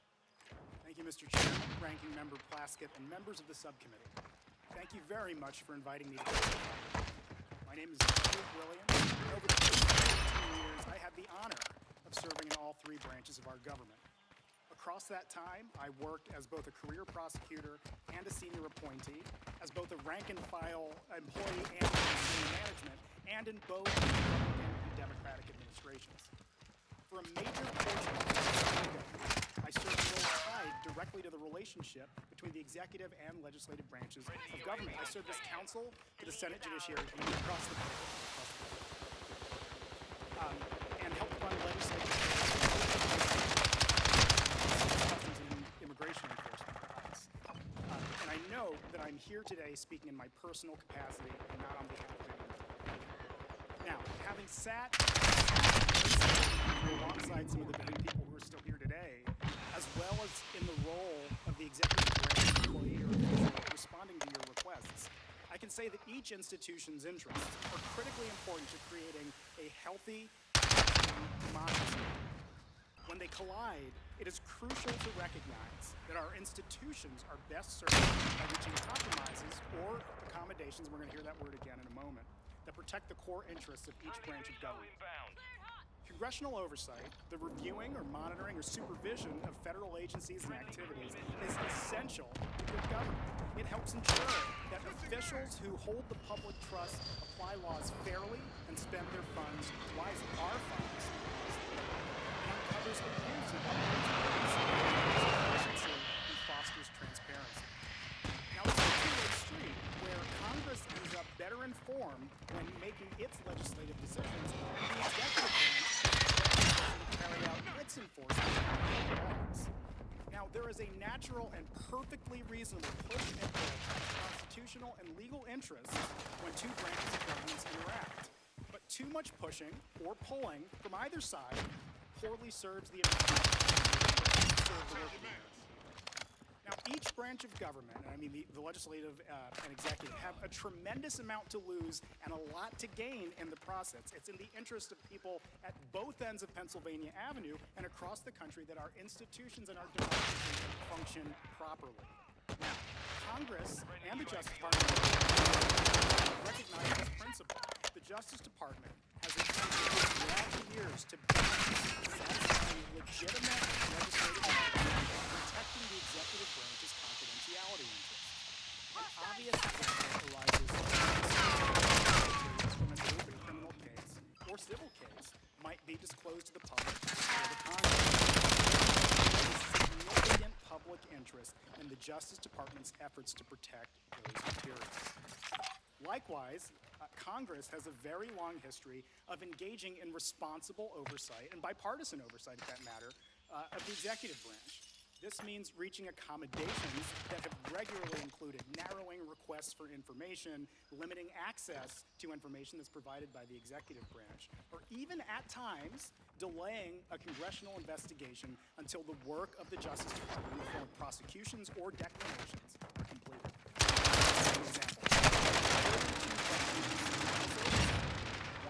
Thank you, Mr. Chair, Ranking Member Plaskett, and members of the subcommittee. Thank you very much for inviting me to testify. My name is Stuart Williams, and over the past 15 years, I had the honor of serving in all three branches of our government. Across that time, I worked as both a career prosecutor and a senior appointee, as both a rank-and-file employee and in senior management, and in both Republican and Democratic administrations. For a major portion of my career, I served roles tied directly to the relationship between the executive and legislative branches of government. I served as counsel to the Senate Judiciary Committee across the board, and helped run legislative customs and immigration enforcement for ICE. And I know that I'm here today speaking in my personal capacity and not on behalf of anyone. Now, having sat alongside some of the very people who are still here today, as well as in the role of the executive branch employee or official responding to your requests, I can say that each institution's interests are critically important to creating a healthy democracy. When they collide, it is crucial to recognize that our institutions are best served by reaching compromises or accommodations, and we're going to hear that word again in a moment, that protect the core interests of each branch of government. Congressional oversight, the reviewing or monitoring or supervision of federal agencies and activities, is essential to good government. It helps ensure that officials who hold the public trust apply laws fairly and spend their funds wisely. Our funds and uncovers abuse of efficiency and fosters transparency. Now, it's a two-way street where Congress ends up better informed when making its legislative decisions, and the executive branch carry out its enforcement of laws. Now, there is a natural and perfectly reasonable push and pull of constitutional and legal interests when two branches of governments interact. But too much pushing or pulling from either side poorly serves the Now, each branch of government, and I mean the legislative and executive, have a tremendous amount to lose and a lot to gain in the process. It's in the interest of people at both ends of Pennsylvania Avenue and across the country that our institutions and our democracy function properly. Now, Congress and the Justice Department recognize this principle. The Justice Department has attempted throughout the years to satisfy legitimate legislative needs, protecting the executive branch's confidentiality interests. An obvious example arises from an open criminal case or civil case might be disclosed to the public or the Congress. There is significant public interest in the Justice Department's efforts to protect those materials. Likewise, Congress has a very long history of engaging in responsible oversight, and bipartisan oversight at that matter, of the executive branch. This means reaching accommodations that have regularly included narrowing requests for information, limiting access to information that's provided by the executive branch, or even at times delaying a congressional investigation until the work of the Justice Department in the form of prosecutions or declarations are completed. For example,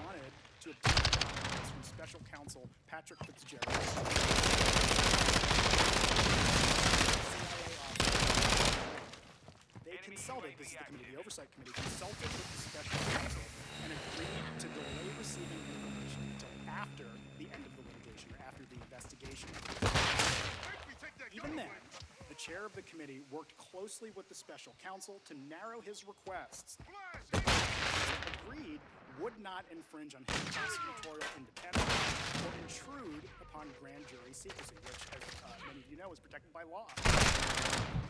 wanted to obtain documents from Special Counsel Patrick Fitzgerald. They consulted, this is the committee, the Oversight Committee, consulted with the Special Counsel and agreed to delay receiving information until after the end of the litigation, or after the investigation. Even then, the chair of the committee worked closely with the Special Counsel to narrow his requests. Agreed would not infringe on his prosecutorial independence or intrude upon grand jury secrecy, which, as many of you know, is protected by law.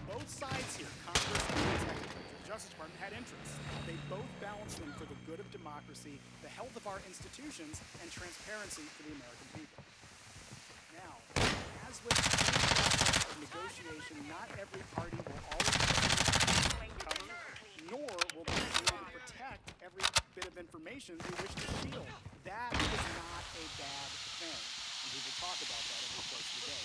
Both sides here, Congress and the Executive, the Justice Department, had interests. They both balanced them for the good of democracy, the health of our institutions, and transparency for the American people. Now, as with the process of negotiation, not every party will always cover, nor will they be able to protect every bit of information they wish to shield. That is not a bad thing, and we will talk about that over the course of the day.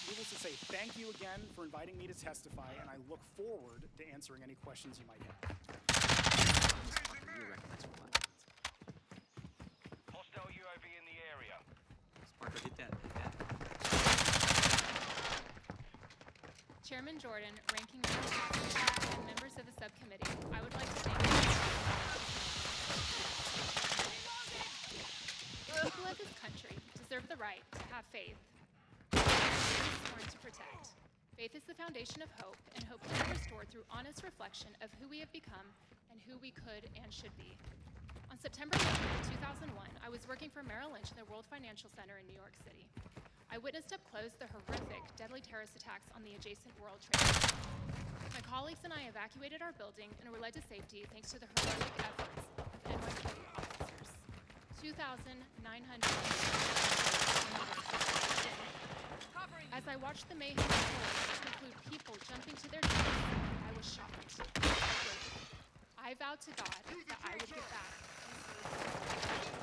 Needless to say, thank you again for inviting me to testify, and I look forward to answering any questions you might have. Hostile UAV in the area. Sparker, hit that. Chairman Jordan, Ranking Member Patrick, and members of the subcommittee, I would like to thank you. People of this country deserve the right to have faith. sworn to protect. Faith is the foundation of hope, and hope can be restored through honest reflection of who we have become and who we could and should be. On September 11, 2001, I was working for Merrill Lynch in the World Financial Center in New York City. I witnessed up close the horrific, deadly terrorist attacks on the adjacent World Trade Center. My colleagues and I evacuated our building and were led to safety thanks to the heroic efforts of NYPD officers. 2,900. As I watched the mayhem unfold, to include people jumping to their deaths, I was shocked. I vowed to God that I would get back.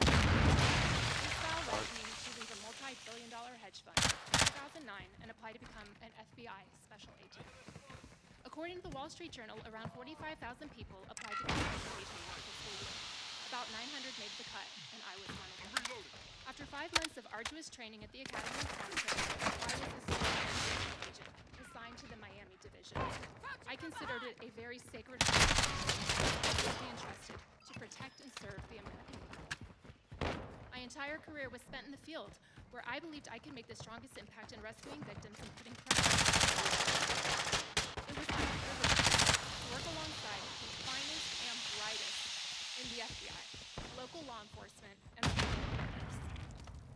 This vow led me to leave a multi-billion-dollar hedge fund in 2009 and apply to become an FBI special agent. According to the Wall Street Journal, around 45,000 people applied to become special agents last fiscal year. About 900 made the cut, and I was one of them. After 5 months of arduous training at the Academy in Toronto, I was a special agent assigned to the Miami division. I considered it a very sacred responsibility to be entrusted to protect and serve the American people. My entire career was spent in the field, where I believed I could make the strongest impact in rescuing victims and putting criminals. It was my privilege to work alongside the finest and brightest in the FBI, local law enforcement, and partners,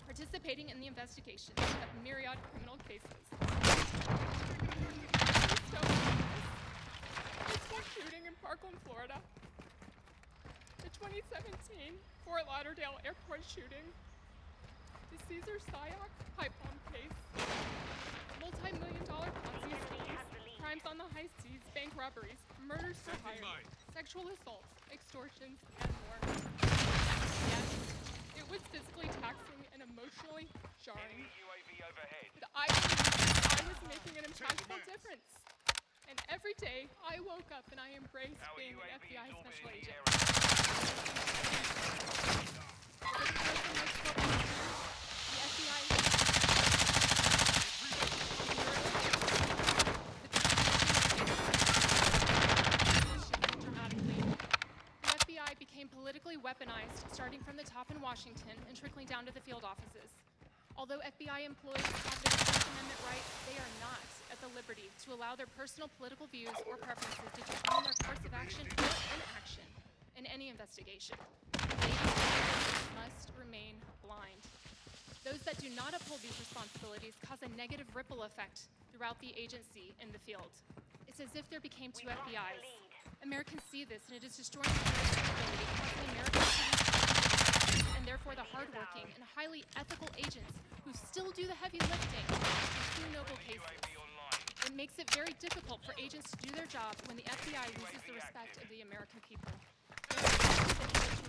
participating in the investigations of myriad criminal cases. The school shooting in Parkland, Florida, the 2017 Fort Lauderdale airport shooting, the Cesar Sayoc pipe bomb case, multi-million-dollar Ponzi schemes, crimes on the high seas, bank robberies, murders for hire, sexual assaults, extortions, and more. Yes, it was physically taxing and emotionally jarring. But I believed I was making an impactful difference. And every day, I woke up and I embraced being an FBI special agent. Over the course of my 12 years, the FBI dramatically. The FBI became politically weaponized, starting from the top in Washington and trickling down to the field offices. Although FBI employees have their First Amendment right, they are not at the liberty to allow their personal political views or preferences to determine their course of action or inaction in any investigation. They must remain blind. Those that do not uphold these responsibilities cause a negative ripple effect throughout the agency in the field. It's as if there became two FBIs. Americans see this, and it is destroying the credibility of the American police and therefore the hardworking and highly ethical agents who still do the heavy lifting in true noble cases. It makes it very difficult for agents to do their job when the FBI loses the respect of the American people.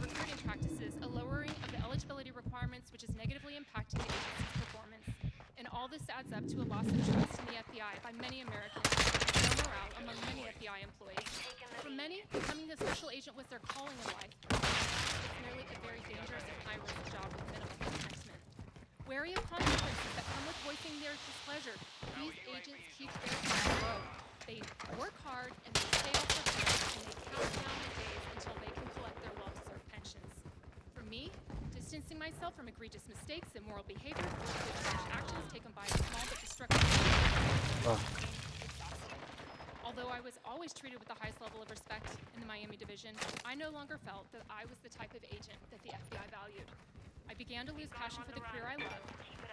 Recruiting practices, a lowering of the eligibility requirements, which is negatively impacting the agency's performance. And all this adds up to a loss of trust in the FBI by many Americans, and low morale among many FBI employees. For many, becoming a special agent was their calling in life. It's merely a very dangerous and high-risk job with minimal commencement. Wary of consequences that come with voicing their displeasure, these agents keep their heads low. They work hard and they stay off their feet, and they count down the days until they can collect their well-deserved pensions. For me, distancing myself from egregious mistakes and moral behavior, with actions taken by small but destructive exhausting. Although I was always treated with the highest level of respect in the Miami division, I no longer felt that I was the type of agent that the FBI valued. I began to lose passion for the career I loved,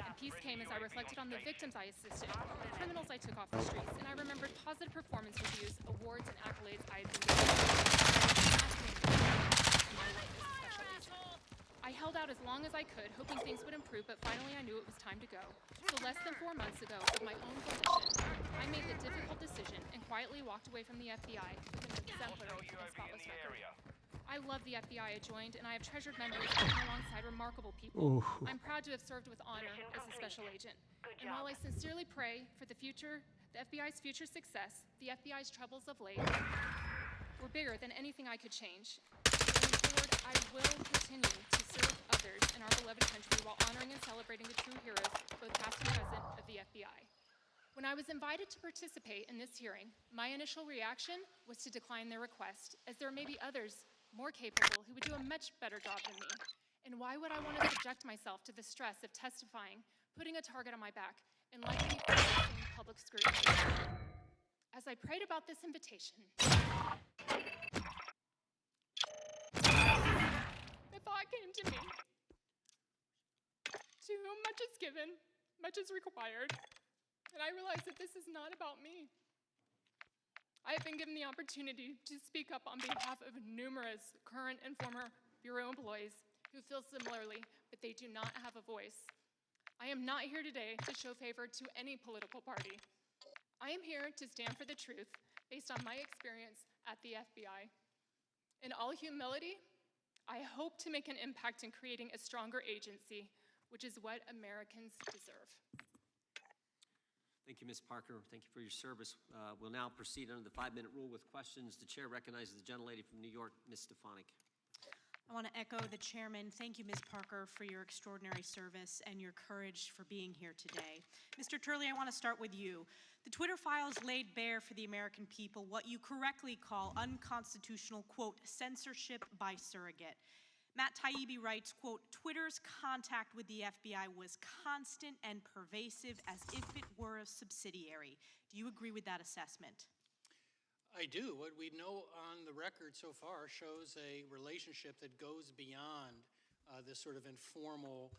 and peace came as I reflected on the victims I assisted, the criminals I took off the streets, and I remembered positive performance reviews, awards, and accolades I had been given. I held out as long as I could, hoping things would improve, but finally I knew it was time to go. So less than 4 months ago, of my own volition, I made the difficult decision and quietly walked away from the FBI with an exemplary and spotless record. I love the FBI I joined, and I have treasured memories working alongside remarkable people. Ooh. I'm proud to have served with honor as a special agent. And while I sincerely pray for the FBI's future success, the FBI's troubles of late were bigger than anything I could change. Going forward, I will continue to serve others in our beloved country while honoring and celebrating the true heroes, both past and present, of the FBI. When I was invited to participate in this hearing, my initial reaction was to decline their request, as there may be others more capable who would do a much better job than me. And why would I want to subject myself to the stress of testifying, putting a target on my back, and likely facing public scrutiny. As I prayed about this invitation, the thought came to me, to whom much is given, much is required, and I realized that this is not about me. I have been given the opportunity to speak up on behalf of numerous current and former Bureau employees who feel similarly, but they do not have a voice. I am not here today to show favor to any political party. I am here to stand for the truth based on my experience at the FBI. In all humility, I hope to make an impact in creating a stronger agency, which is what Americans deserve. Thank you, Ms. Parker. Thank you for your service. We'll now proceed under the 5-minute rule with questions. The chair recognizes the gentlelady from New York, Ms. Stefanik. I want to echo the chairman. Thank you, Ms. Parker, for your extraordinary service and your courage for being here today. Mr. Turley, I want to start with you. The Twitter files laid bare for the American people what you correctly call unconstitutional, quote, censorship by surrogate. Matt Taibbi writes, quote, Twitter's contact with the FBI was constant and pervasive as if it were a subsidiary. Do you agree with that assessment? I do. What we know on the record so far shows a relationship that goes beyond this sort of informal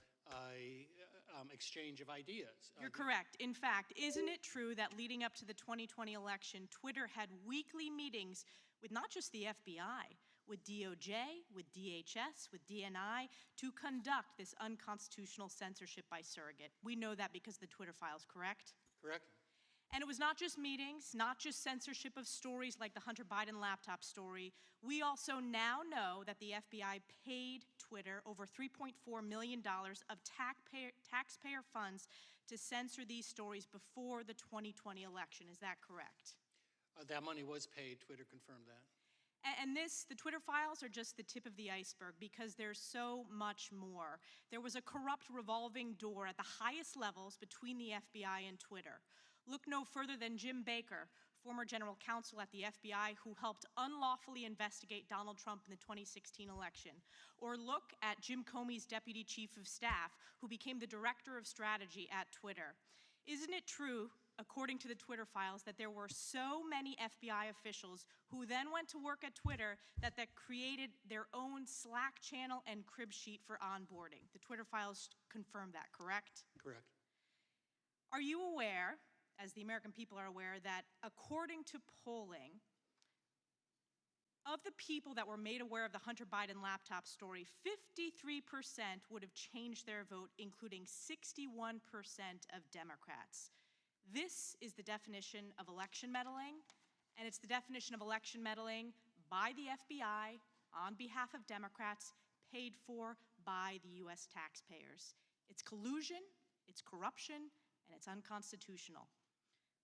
exchange of ideas. You're correct. In fact, isn't it true that leading up to the 2020 election, Twitter had weekly meetings with not just the FBI, with DOJ, with DHS, with DNI, to conduct this unconstitutional censorship by surrogate? We know that because of the Twitter files, correct? Correct. And it was not just meetings, not just censorship of stories like the Hunter Biden laptop story. We also now know that the FBI paid Twitter over $3.4 million of taxpayer funds to censor these stories before the 2020 election. Is that correct? That money was paid. Twitter confirmed that. And the Twitter files are just the tip of the iceberg because there's so much more. There was a corrupt revolving door at the highest levels between the FBI and Twitter. Look no further than Jim Baker, former general counsel at the FBI who helped unlawfully investigate Donald Trump in the 2016 election. Or look at Jim Comey's deputy chief of staff who became the director of strategy at Twitter. Isn't it true, according to the Twitter files, that there were so many FBI officials who then went to work at Twitter that created their own Slack channel and crib sheet for onboarding? The Twitter files confirm that, correct? Correct. Are you aware, as the American people are aware, that according to polling, of the people that were made aware of the Hunter Biden laptop story, 53% would have changed their vote, including 61% of Democrats. This is the definition of election meddling, and it's the definition of election meddling by the FBI on behalf of Democrats, paid for by the U.S. taxpayers. It's collusion, it's corruption, and it's unconstitutional.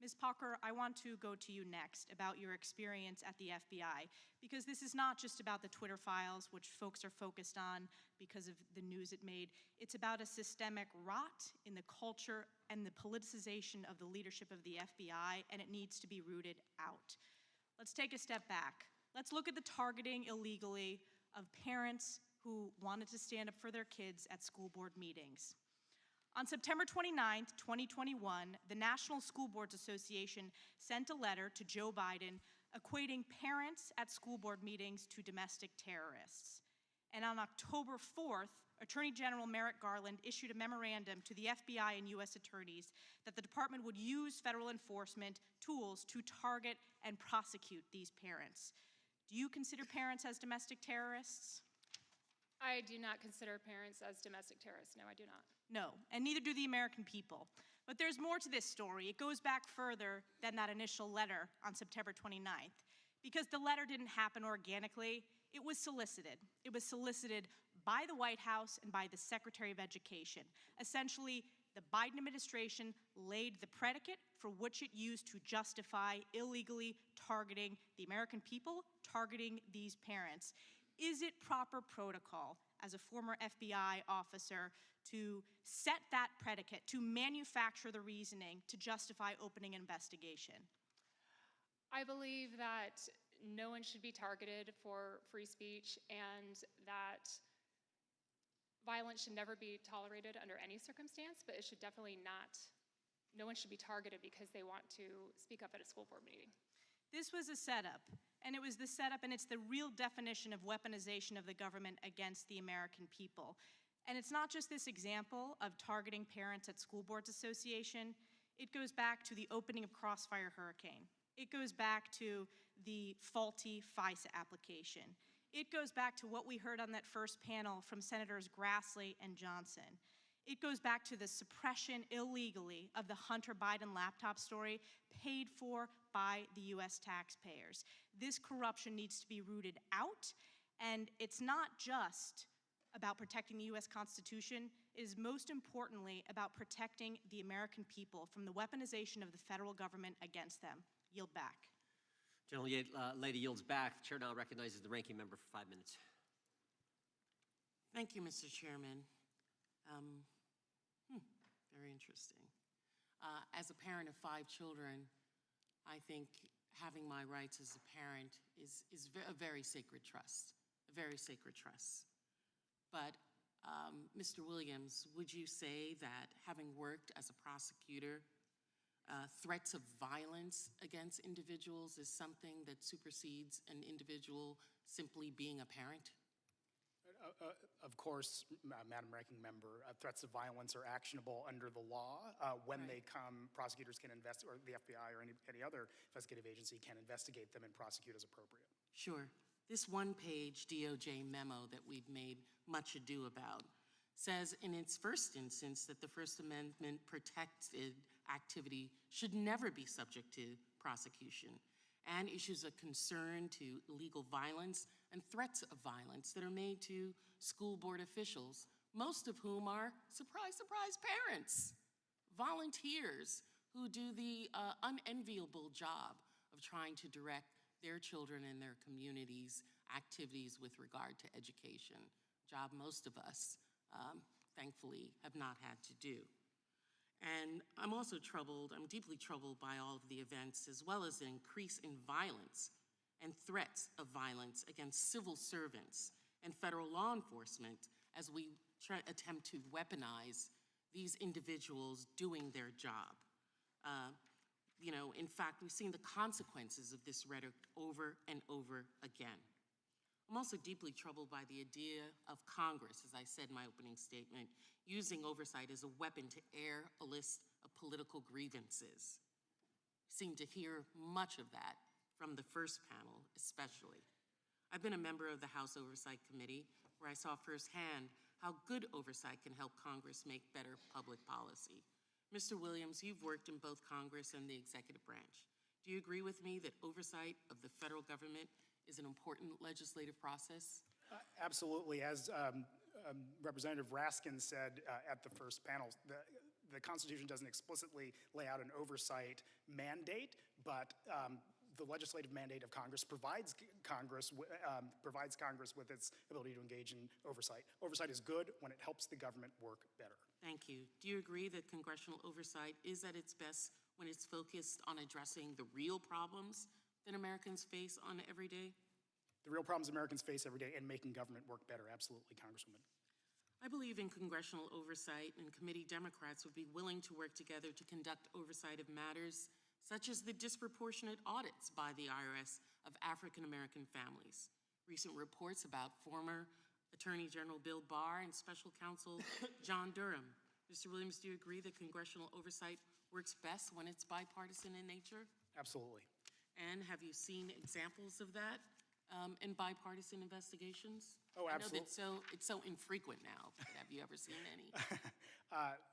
Ms. Parker, I want to go to you next about your experience at the FBI, because this is not just about the Twitter files, which folks are focused on because of the news it made. It's about a systemic rot in the culture and the politicization of the leadership of the FBI, and it needs to be rooted out. Let's take a step back. Let's look at the targeting illegally of parents who wanted to stand up for their kids at school board meetings. On September 29, 2021, the National School Boards Association sent a letter to Joe Biden equating parents at school board meetings to domestic terrorists. And on October 4th, Attorney General Merrick Garland issued a memorandum to the FBI and U.S. attorneys that the department would use federal enforcement tools to target and prosecute these parents. Do you consider parents as domestic terrorists? I do not consider parents as domestic terrorists. No, I do not. No, and neither do the American people. But there's more to this story. It goes back further than that initial letter on September 29th. Because the letter didn't happen organically, it was solicited. It was solicited by the White House and by the Secretary of Education. Essentially, the Biden administration laid the predicate for which it used to justify illegally targeting the American people, targeting these parents. Is it proper protocol as a former FBI officer to set that predicate, to manufacture the reasoning to justify opening an investigation? I believe that no one should be targeted for free speech and that violence should never be tolerated under any circumstance, but it should definitely no one should be targeted because they want to speak up at a school board meeting. This was a setup, and it was the setup, and it's the real definition of weaponization of the government against the American people. And it's not just this example of targeting parents at School Boards Association. It goes back to the opening of Crossfire Hurricane. It goes back to the faulty FISA application. It goes back to what we heard on that first panel from Senators Grassley and Johnson. It goes back to the suppression illegally of the Hunter Biden laptop story paid for by the US taxpayers. This corruption needs to be rooted out, and it's not just about protecting the US Constitution. It is most importantly about protecting the American people from the weaponization of the federal government against them. Yield back. Lady yields back. The chair now recognizes the ranking member for 5 minutes. Thank you, Mr. Chairman. Very interesting. As a parent of 5 children, I think having my rights as a parent is a very sacred trust, a very sacred trust. But Mr. Williams, would you say that having worked as a prosecutor, threats of violence against individuals is something that supersedes an individual simply being a parent? Of course, Madam Ranking Member, threats of violence are actionable under the law. When they come, prosecutors can or the FBI or any other investigative agency can investigate them and prosecute as appropriate. Sure. This one-page DOJ memo that we've made much ado about says in its first instance that the First Amendment protected activity should never be subject to prosecution, and issues a concern to illegal violence and threats of violence that are made to school board officials, most of whom are, surprise, surprise, parents, volunteers who do the unenviable job of trying to direct their children and their communities' activities with regard to education, a job most of us, thankfully, have not had to do. And I'm also troubled, I'm deeply troubled by all of the events, as well as the increase in violence and threats of violence against civil servants and federal law enforcement as we attempt to weaponize these individuals doing their job. In fact, we've seen the consequences of this rhetoric over and over again. I'm also deeply troubled by the idea of Congress, as I said in my opening statement, using oversight as a weapon to air a list of political grievances. We seem to hear much of that from the first panel, especially. I've been a member of the House Oversight Committee, where I saw firsthand how good oversight can help Congress make better public policy. Mr. Williams, you've worked in both Congress and the executive branch. Do you agree with me that oversight of the federal government is an important legislative process? Absolutely. As Representative Raskin said at the first panel, the Constitution doesn't explicitly lay out an oversight mandate, but the legislative mandate of Congress provides Congress with its ability to engage in oversight. Oversight is good when it helps the government work better. Thank you. Do you agree that congressional oversight is at its best when it's focused on addressing the real problems that Americans face on every day? The real problems Americans face every day and making government work better, absolutely, Congresswoman. I believe in congressional oversight, and committee Democrats would be willing to work together to conduct oversight of matters such as the disproportionate audits by the IRS of African American families. Recent reports about former Attorney General Bill Barr and Special Counsel John Durham. Mr. Williams, do you agree that congressional oversight works best when it's bipartisan in nature? Absolutely. And have you seen examples of that in bipartisan investigations? Oh, absolutely. I know that it's so infrequent now, but have you ever seen any?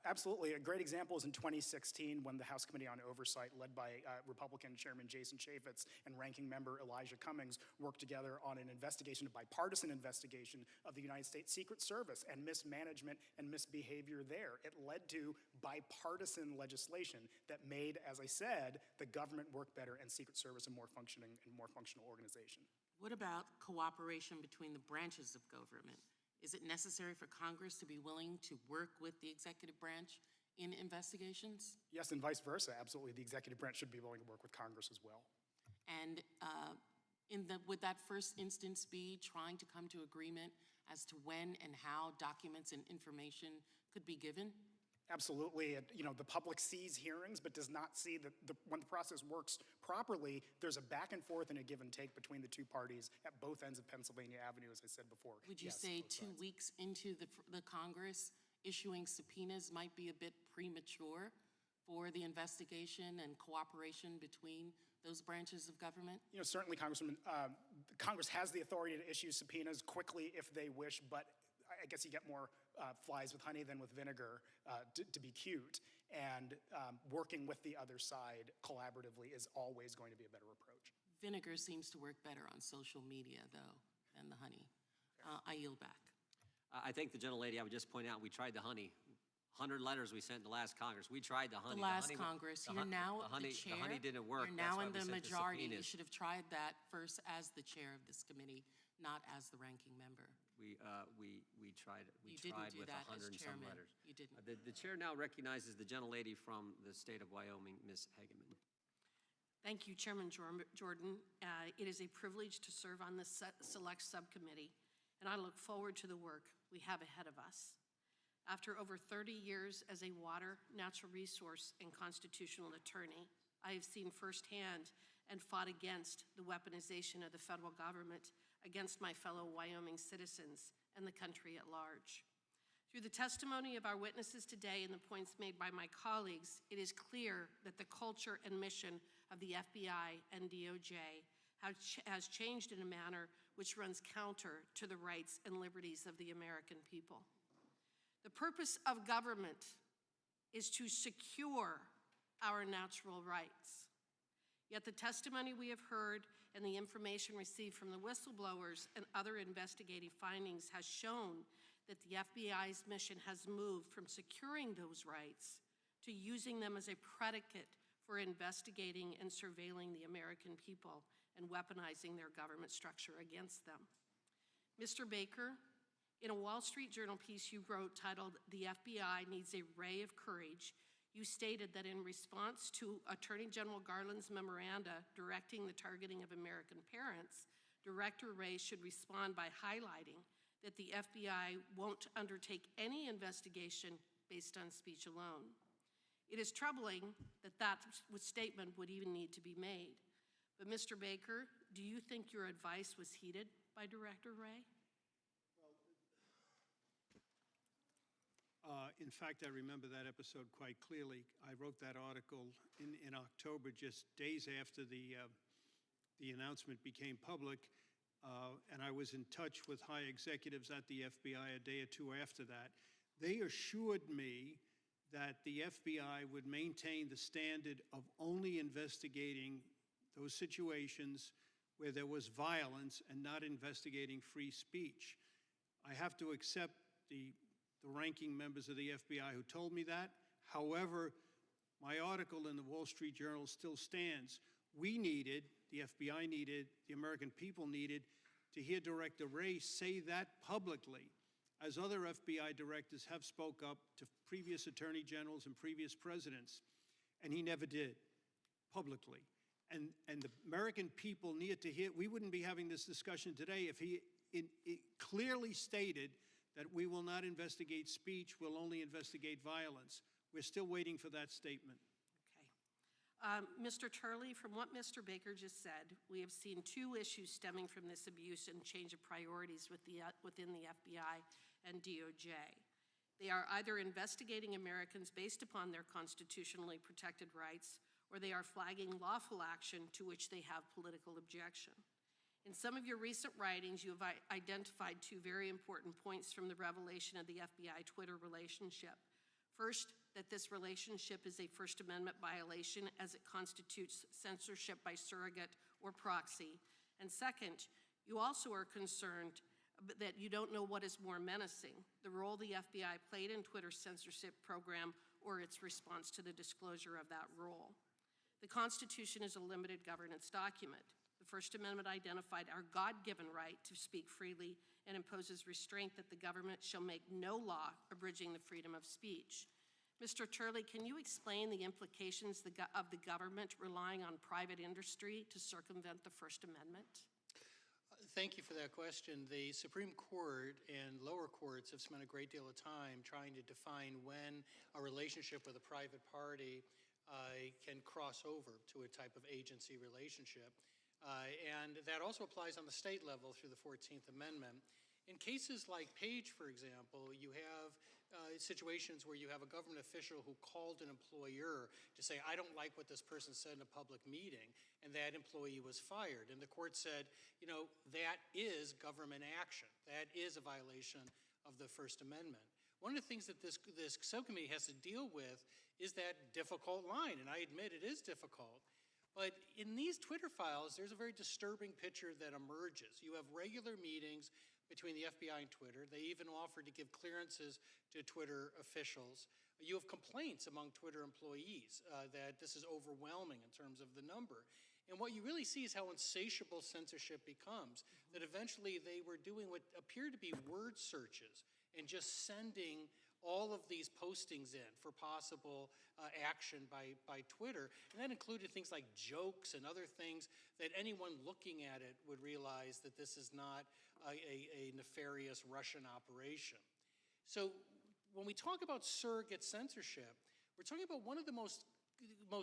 Absolutely. A great example is in 2016 when the House Committee on Oversight, led by Republican Chairman Jason Chaffetz and Ranking Member Elijah Cummings, worked together on an investigation, a bipartisan investigation of the United States Secret Service and mismanagement and misbehavior there. It led to bipartisan legislation that made, as I said, the government work better and Secret Service a more functional organization. What about cooperation between the branches of government? Is it necessary for Congress to be willing to work with the executive branch in investigations? Yes, and vice versa. Absolutely. The executive branch should be willing to work with Congress as well. And would that first instance be trying to come to agreement as to when and how documents and information could be given? Absolutely. The public sees hearings but does not see that when the process works properly, there's a back and forth and a give and take between the two parties at both ends of Pennsylvania Avenue, as I said before. Would you Yes, say both 2 sides. weeks into the Congress issuing subpoenas might be a bit premature for the investigation and cooperation between those branches of government? Certainly, Congressman, Congress has the authority to issue subpoenas quickly if they wish, but I guess you get more flies with honey than with vinegar, to be cute. And working with the other side collaboratively is always going to be a better approach. Vinegar seems to work better on social media, though, than the honey. I yield back. I think the gentlelady, I would just point out, we tried the honey. 100 letters we sent in the last Congress. We tried the honey. The last honey, Congress, you're now the chair. The honey didn't work. You're now in That's the why we sent majority. You subpoenas. should have tried that first as the chair of this committee, not as the ranking member. We tried. We You didn't tried do with that 100 as and some chairman. letters. You didn't. The chair now recognizes the gentlelady from the state of Wyoming, Ms. Hageman. Thank you, Chairman Jordan. It is a privilege to serve on this select subcommittee, and I look forward to the work we have ahead of us. After over 30 years as a water, natural resource, and constitutional attorney, I have seen firsthand and fought against the weaponization of the federal government against my fellow Wyoming citizens and the country at large. Through the testimony of our witnesses today and the points made by my colleagues, it is clear that the culture and mission of the FBI and DOJ has changed in a manner which runs counter to the rights and liberties of the American people. The purpose of government is to secure our natural rights. Yet the testimony we have heard and the information received from the whistleblowers and other investigative findings has shown that the FBI's mission has moved from securing those rights to using them as a predicate for investigating and surveilling the American people and weaponizing their government structure against them. Mr. Baker, in a Wall Street Journal piece you wrote titled, "The FBI Needs a Ray of Courage," you stated that in response to Attorney General Garland's memoranda directing the targeting of American parents, Director Wray should respond by highlighting that the FBI won't undertake any investigation based on speech alone. It is troubling that that statement would even need to be made. But Mr. Baker, do you think your advice was heeded by Director Wray? In fact, I remember that episode quite clearly. I wrote that article in October, just days after the announcement became public, and I was in touch with high executives at the FBI a day or two after that. They assured me that the FBI would maintain the standard of only investigating those situations where there was violence and not investigating free speech. I have to accept the ranking members of the FBI who told me that. However, my article in the Wall Street Journal still stands. We needed, the FBI needed, the American people needed to hear Director Wray say that publicly, as other FBI directors have spoke up to previous attorney generals and previous presidents, and he never did publicly. And the American people needed to hear, we wouldn't be having this discussion today if he clearly stated that we will not investigate speech, we'll only investigate violence. We're still waiting for that statement. Mr. Turley, from what Mr. Baker just said, we have seen two issues stemming from this abuse and change of priorities within the FBI and DOJ. They are either investigating Americans based upon their constitutionally protected rights, or they are flagging lawful action to which they have political objection. In some of your recent writings, you have identified two very important points from the revelation of the FBI Twitter relationship. First, that this relationship is a First Amendment violation as it constitutes censorship by surrogate or proxy. And second, you also are concerned that you don't know what is more menacing, the role the FBI played in Twitter's censorship program or its response to the disclosure of that role. The Constitution is a limited governance document. The First Amendment identified our God-given right to speak freely and imposes restraint that the government shall make no law abridging the freedom of speech. Mr. Turley, can you explain the implications of the government relying on private industry to circumvent the First Amendment? Thank you for that question. The Supreme Court and lower courts have spent a great deal of time trying to define when a relationship with a private party can cross over to a type of agency relationship. And that also applies on the state level through the 14th Amendment. In cases like Page, for example, you have situations where you have a government official who called an employer to say, I don't like what this person said in a public meeting, and that employee was fired. And the court said, you know, that is government action. That is a violation of the First Amendment. One of the things that this subcommittee has to deal with is that difficult line, and I admit it is difficult. But in these Twitter files, there's a very disturbing picture that emerges. You have regular meetings between the FBI and Twitter. They even offered to give clearances to Twitter officials. You have complaints among Twitter employees that this is overwhelming in terms of the number. And what you really see is how insatiable censorship becomes, that eventually they were doing what appeared to be word searches and just sending all of these postings in for possible action by Twitter. And that included things like jokes and other things that anyone looking at it would realize that this is not a nefarious Russian operation. So when we talk about surrogate censorship, we're talking about one of the most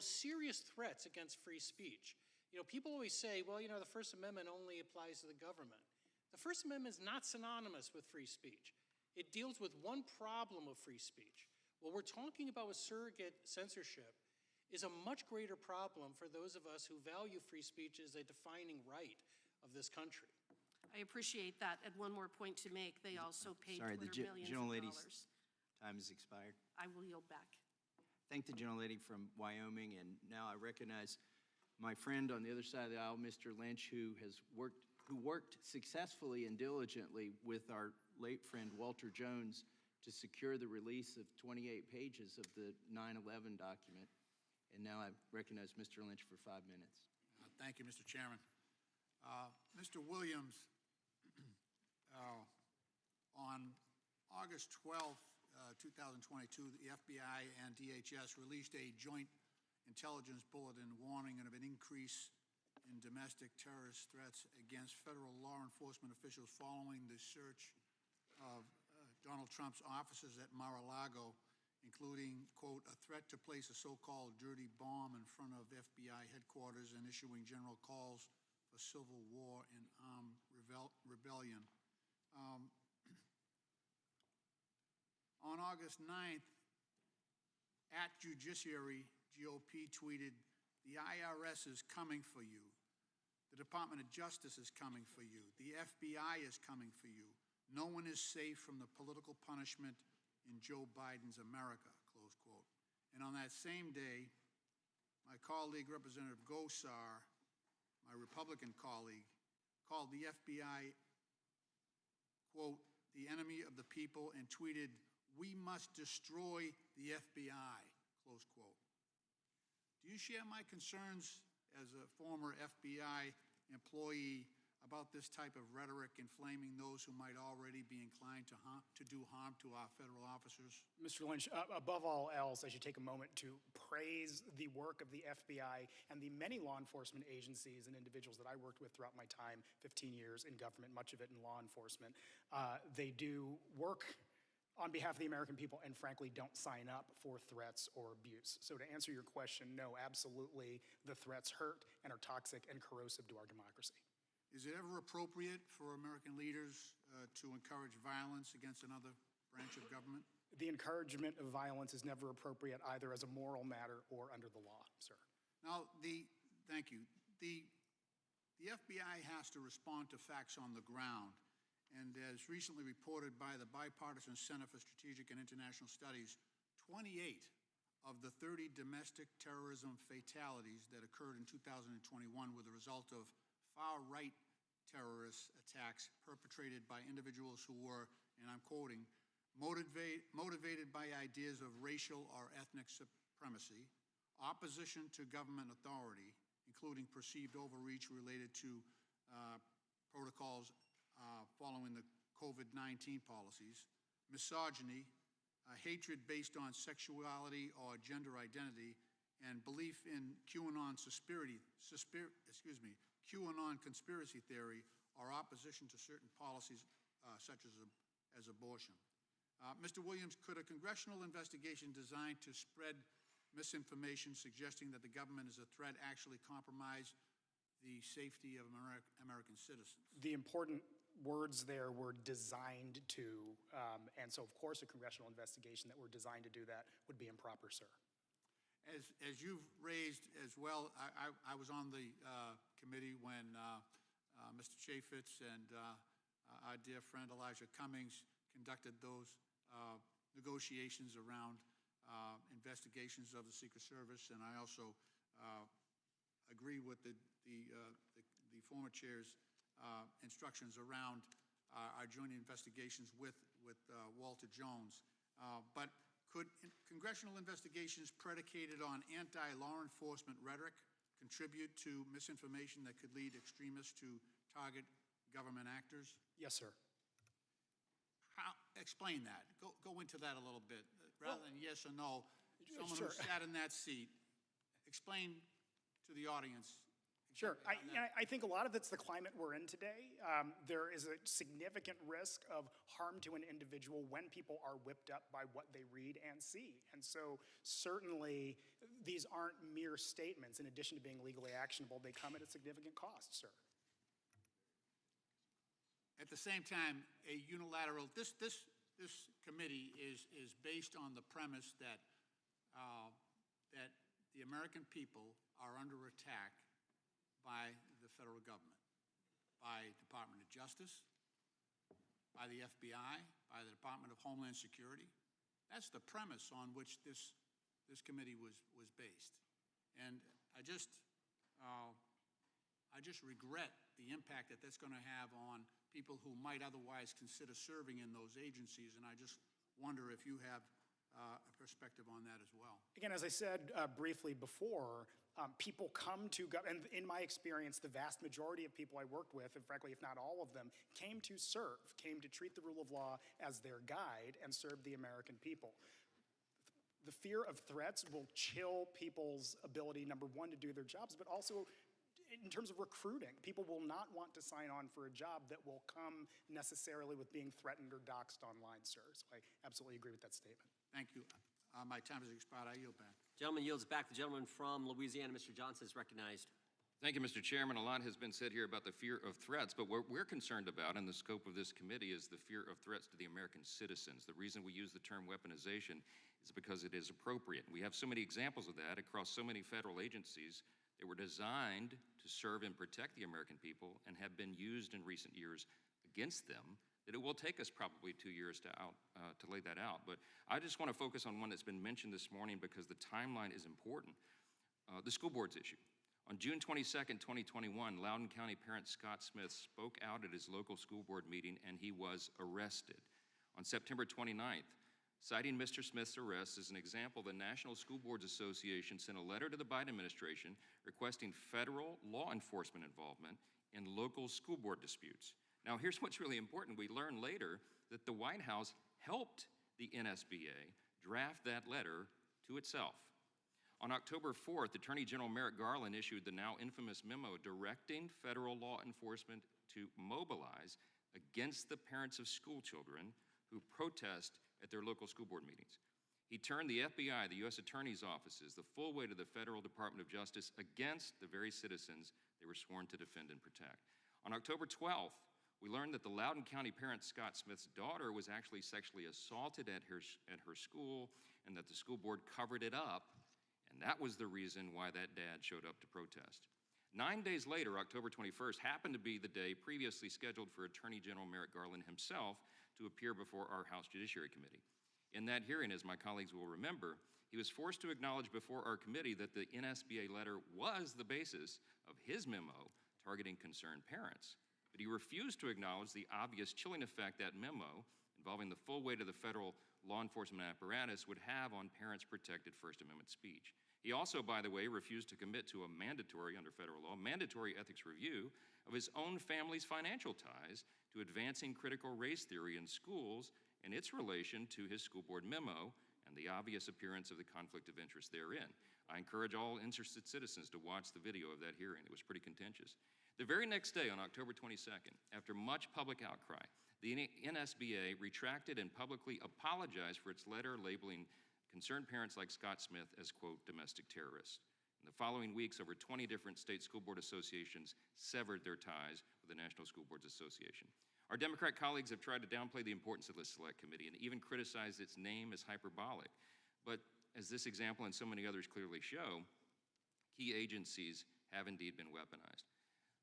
serious threats against free speech. You know, people always say, well, you know, the First Amendment only applies to the government. The First Amendment is not synonymous with free speech. It deals with one problem of free speech. What we're talking about with surrogate censorship is a much greater problem for those of us who value free speech as a defining right of this country. I appreciate that. And one more point to make, they also paid Sorry, Twitter millions of gentlelady's dollars. time has expired. I will yield back. Thank the gentlelady from Wyoming, and now I recognize my friend on the other side of the aisle, Mr. Lynch, who worked successfully and diligently with our late friend Walter Jones to secure the release of 28 pages of the 9/11 document. And now I recognize Mr. Lynch for 5 minutes. Thank you, Mr. Chairman. Mr. Williams, on August 12th, 2022, the FBI and DHS released a joint intelligence bulletin warning of an increase in domestic terrorist threats against federal law enforcement officials following the search of Donald Trump's offices at Mar-a-Lago, including, quote, a threat to place a so-called dirty bomb in front of FBI headquarters and issuing general calls for civil war and armed rebellion. On August 9th, at Judiciary, GOP tweeted, the IRS is coming for you. The Department of Justice is coming for you. The FBI is coming for you. No one is safe from the political punishment in Joe Biden's America, close quote. And on that same day, my colleague, Representative Gosar, my Republican colleague, called the FBI, quote, the enemy of the people, and tweeted, we must destroy the FBI, close quote. Do you share my concerns as a former FBI employee about this type of rhetoric inflaming those who might already be inclined to do harm to our federal officers? Mr. Lynch, above all else, I should take a moment to praise the work of the FBI and the many law enforcement agencies and individuals that I worked with throughout my time, 15 years in government, much of it in law enforcement. They do work on behalf of the American people and frankly don't sign up for threats or abuse. So to answer your question, no, absolutely the threats hurt and are toxic and corrosive to our democracy. Is it ever appropriate for American leaders to encourage violence against another branch of government? The encouragement of violence is never appropriate either as a moral matter or under the law, sir. Now, thank you. The FBI has to respond to facts on the ground. And as recently reported by the Bipartisan Center for Strategic and International Studies, 28 of the 30 domestic terrorism fatalities that occurred in 2021 were the result of far-right terrorist attacks perpetrated by individuals who were, and I'm quoting, motivated by ideas of racial or ethnic supremacy, opposition to government authority, including perceived overreach related to protocols following the COVID-19 policies, misogyny, hatred based on sexuality or gender identity, and belief in QAnon conspiracy theory, or opposition to certain policies such as abortion. Mr. Williams, could a congressional investigation designed to spread misinformation suggesting that the government is a threat actually compromise the safety of American citizens? The important words there were designed to, and so of course a congressional investigation that were designed to do that would be improper, sir. As you've raised as well, I was on the committee when Mr. Chaffetz and our dear friend Elijah Cummings conducted those negotiations around investigations of the Secret Service, and I also agree with the former chair's instructions around our joint investigations with Walter Jones. But could congressional investigations predicated on anti-law enforcement rhetoric contribute to misinformation that could lead extremists to target government actors? Yes, sir. Explain that. Go into that a little bit. Rather than yes or no, someone sure. who sat in that seat, explain to the audience. Sure. I think a lot of it's the climate we're in today. There is a significant risk of harm to an individual when people are whipped up by what they read and see. And so certainly these aren't mere statements. In addition to being legally actionable, they come at a significant cost, sir. At the same time, a unilateral, this committee is based on the premise that that the American people are under attack by the federal government, by Department of Justice, by the FBI, by the Department of Homeland Security. That's the premise on which this committee was based. And I just regret the impact that that's going to have on people who might otherwise consider serving in those agencies, and I just wonder if you have a perspective on that as well. Again, as I said briefly before, people come to, and in my experience, the vast majority of people I worked with, and frankly, if not all of them, came to serve, came to treat the rule of law as their guide and serve the American people. The fear of threats will chill people's ability, number one, to do their jobs, but also in terms of recruiting. People will not want to sign on for a job that will come necessarily with being threatened or doxxed online, sir. So I absolutely agree with that statement. Thank you. My time has expired. I yield back. Gentleman yields back. The gentleman from Louisiana, Mr. Johnson, is recognized. Thank you, Mr. Chairman. A lot has been said here about the fear of threats, but what we're concerned about in the scope of this committee is the fear of threats to the American citizens. The reason we use the term weaponization is because it is appropriate. We have so many examples of that across so many federal agencies that were designed to serve and protect the American people and have been used in recent years against them, that it will take us probably 2 years to lay that out. But I just want to focus on one that's been mentioned this morning because the timeline is important, the school boards issue. On June 22nd, 2021, Loudoun County parent Scott Smith spoke out at his local school board meeting and he was arrested. On September 29th, citing Mr. Smith's arrest as an example, the National School Boards Association sent a letter to the Biden administration requesting federal law enforcement involvement in local school board disputes. Now, here's what's really important. We learned later that the White House helped the NSBA draft that letter to itself. On October 4th, Attorney General Merrick Garland issued the now infamous memo directing federal law enforcement to mobilize against the parents of school children who protest at their local school board meetings. He turned the FBI, the U.S. Attorney's offices, the full weight of the Federal Department of Justice against the very citizens they were sworn to defend and protect. On October 12th, we learned that the Loudoun County parent Scott Smith's daughter was actually sexually assaulted at her school and that the school board covered it up, and that was the reason why that dad showed up to protest. 9 days later, October 21st, happened to be the day previously scheduled for Attorney General Merrick Garland himself to appear before our House Judiciary Committee. In that hearing, as my colleagues will remember, he was forced to acknowledge before our committee that the NSBA letter was the basis of his memo targeting concerned parents. But he refused to acknowledge the obvious chilling effect that memo, involving the full weight of the federal law enforcement apparatus, would have on parents' protected First Amendment speech. He also, by the way, refused to commit to a mandatory, under federal law, mandatory ethics review of his own family's financial ties to advancing critical race theory in schools and its relation to his school board memo and the obvious appearance of the conflict of interest therein. I encourage all interested citizens to watch the video of that hearing. It was pretty contentious. The very next day, on October 22nd, after much public outcry, the NSBA retracted and publicly apologized for its letter labeling concerned parents like Scott Smith as, quote, domestic terrorists. In the following weeks, over 20 different state school board associations severed their ties with the National School Boards Association. Our Democrat colleagues have tried to downplay the importance of this select committee and even criticized its name as hyperbolic. But as this example and so many others clearly show, key agencies have indeed been weaponized.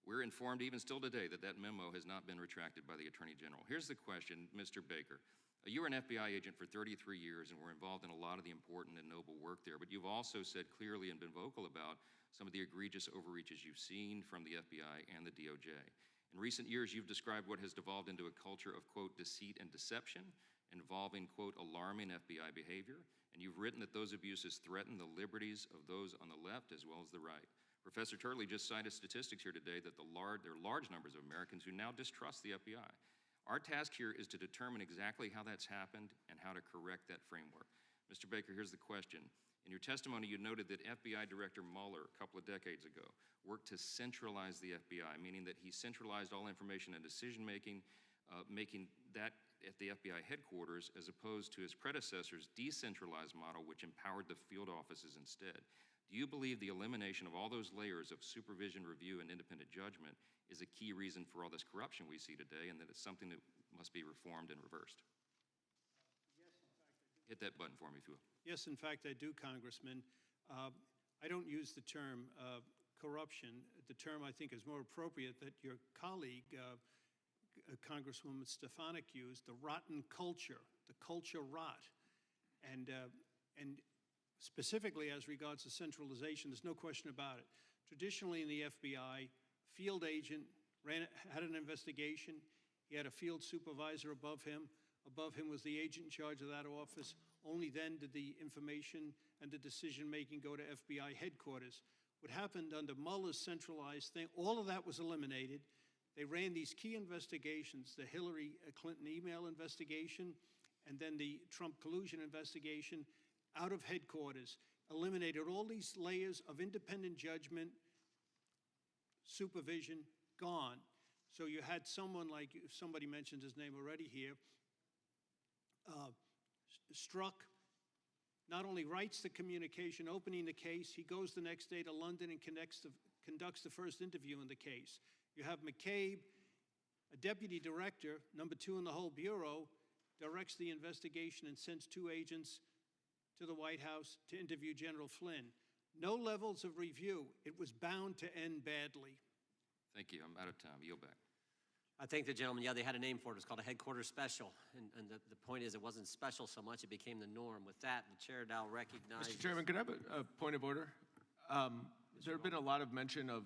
We're informed even still today that that memo has not been retracted by the Attorney General. Here's the question, Mr. Baker. You were an FBI agent for 33 years and were involved in a lot of the important and noble work there, but you've also said clearly and been vocal about some of the egregious overreaches you've seen from the FBI and the DOJ. In recent years, you've described what has devolved into a culture of, quote, deceit and deception involving, quote, alarming FBI behavior, and you've written that those abuses threaten the liberties of those on the left as well as the right. Professor Turley just cited statistics here today that there are large numbers of Americans who now distrust the FBI. Our task here is to determine exactly how that's happened and how to correct that framework. Mr. Baker, here's the question. In your testimony, you noted that FBI Director Mueller, a couple of decades ago, worked to centralize the FBI, meaning that he centralized all information and decision-making, making that at the FBI headquarters, as opposed to his predecessor's decentralized model, which empowered the field offices instead. Do you believe the elimination of all those layers of supervision, review, and independent judgment is a key reason for all this corruption we see today, and that it's something that must be reformed and reversed? Hit that button for me, if you will. Yes, in fact, I do, Congressman. I don't use the term corruption. The term I think is more appropriate that your colleague, Congresswoman Stefanik, used, the rotten culture, the culture rot. And specifically as regards to centralization, there's no question about it. Traditionally in the FBI, field agent had an investigation. He had a field supervisor above him. Above him was the agent in charge of that office. Only then did the information and the decision-making go to FBI headquarters. What happened under Mueller's centralized thing, all of that was eliminated. They ran these key investigations, the Hillary Clinton email investigation, and then the Trump collusion investigation, out of headquarters, eliminated all these layers of independent judgment, supervision, gone. So you had someone like, somebody mentioned his name already here, Strzok not only writes the communication opening the case, he goes the next day to London and conducts the first interview in the case. You have McCabe, a deputy director, number 2 in the whole Bureau, directs the investigation and sends 2 agents to the White House to interview General Flynn. No levels of review. It was bound to end badly. Thank you. I'm out of time. Yield back. I thank the gentleman. Yeah, they had a name for it. It's called a headquarters special. And the point is, it wasn't special so much, it became the norm. With that, the chair now recognizes... Mr. Chairman, could I have a point of order? There have been a lot of mention of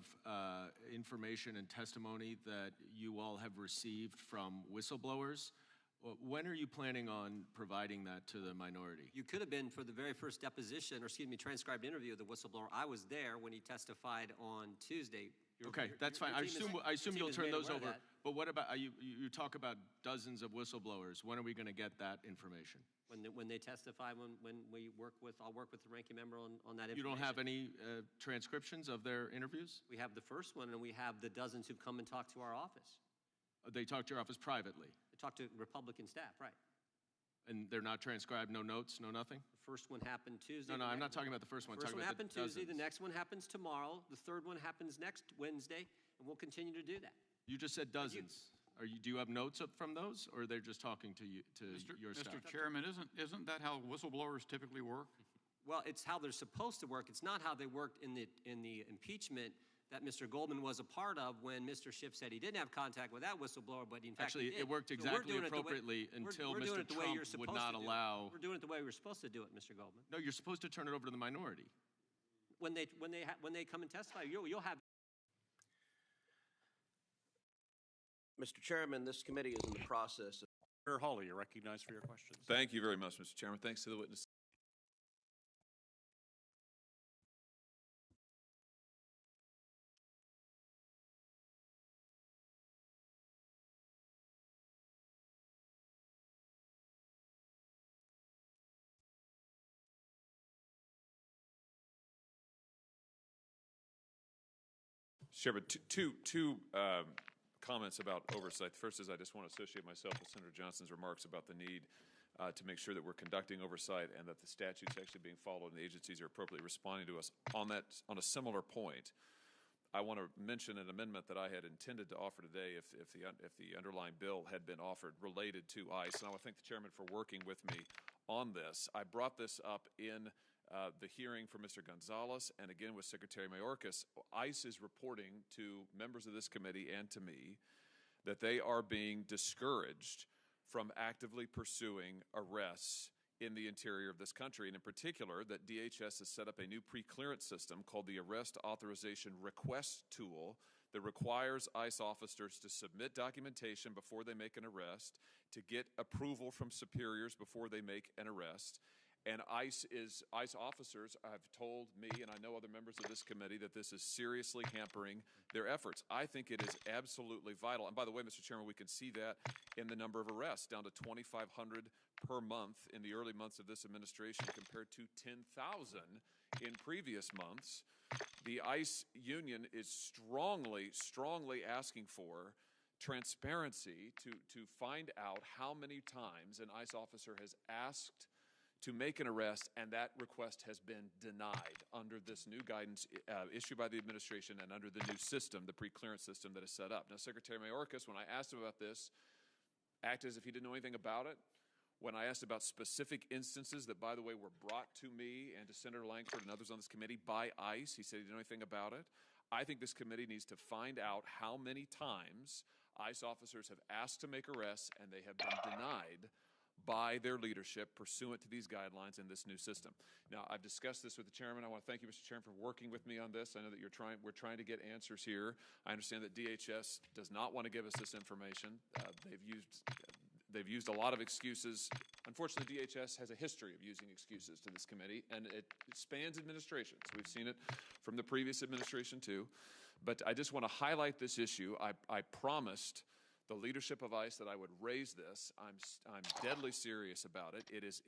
information and testimony that you all have received from whistleblowers. When are you planning on providing that to the minority? You could have been for the very first deposition, or excuse me, transcribed interview of the whistleblower. I was there when he testified on Tuesday. Okay, that's fine. I assume you'll turn those over. But what about, you talk about dozens of whistleblowers. When are we going to get that information? When they testify, when we work with, I'll work with the ranking member on that information. You don't have any transcriptions of their interviews? We have the first one, and we have the dozens who've come and talked to our office. They talk to your office privately? They talk to Republican staff, right. And they're not transcribed, no notes, no nothing? The first one happened Tuesday. No, I'm not talking about the first one. The first one happened Tuesday, dozens. the next one happens tomorrow, the third one happens next Wednesday, and we'll continue to do that. You just said dozens. Do you have notes from those, or they're just talking to you, your staff? Mr. Chairman, isn't that how whistleblowers typically work? Well, it's how they're supposed to work. It's not how they worked in the impeachment that Mr. Goldman was a part of when Mr. Schiff said he didn't have contact with that whistleblower, but in fact Actually, he did. it worked exactly appropriately until Mr. Trump would not allow... We're doing it the way we're supposed to do it, Mr. Goldman. No, you're supposed to turn it over to the minority. When they come and testify, you'll have... Mr. Chairman, this committee is in the process of... Senator Hawley, you're recognized for your questions. Thank you very much, Mr. Chairman. Thanks to the witness. Chairman, two comments about oversight. The first is I just want to associate myself with Senator Johnson's remarks about the need to make sure that we're conducting oversight and that the statutes actually being followed and the agencies are appropriately responding to us. On a similar point, I want to mention an amendment that I had intended to offer today if the underlying bill had been offered related to ICE. And I want to thank the chairman for working with me on this. I brought this up in the hearing for Mr. Gonzalez and again with Secretary Mayorkas. ICE is reporting to members of this committee and to me that they are being discouraged from actively pursuing arrests in the interior of this country, and in particular that DHS has set up a new pre-clearance system called the Arrest Authorization Request Tool that requires ICE officers to submit documentation before they make an arrest, to get approval from superiors before they make an arrest. And ICE officers have told me, and I know other members of this committee, that this is seriously hampering their efforts. I think it is absolutely vital. And by the way, Mr. Chairman, we can see that in the number of arrests, down to 2,500 per month in the early months of this administration compared to 10,000 in previous months. The ICE union is strongly asking for transparency to find out how many times an ICE officer has asked to make an arrest, and that request has been denied under this new guidance issued by the administration and under the new system, the pre-clearance system that is set up. Now, Secretary Mayorkas, when I asked him about this, acted as if he didn't know anything about it. When I asked about specific instances that, by the way, were brought to me and to Senator Langford and others on this committee by ICE, he said he didn't know anything about it. I think this committee needs to find out how many times ICE officers have asked to make arrests and they have been denied by their leadership pursuant to these guidelines in this new system. Now, I've discussed this with the chairman. I want to thank you, Mr. Chairman, for working with me on this. I know that we're trying to get answers here. I understand that DHS does not want to give us this information. They've used a lot of excuses. Unfortunately, DHS has a history of using excuses to this committee, and it spans administrations. We've seen it from the previous administration, too. But I just want to highlight this issue. I promised the leadership of ICE that I would raise this. I'm deadly serious about it. It is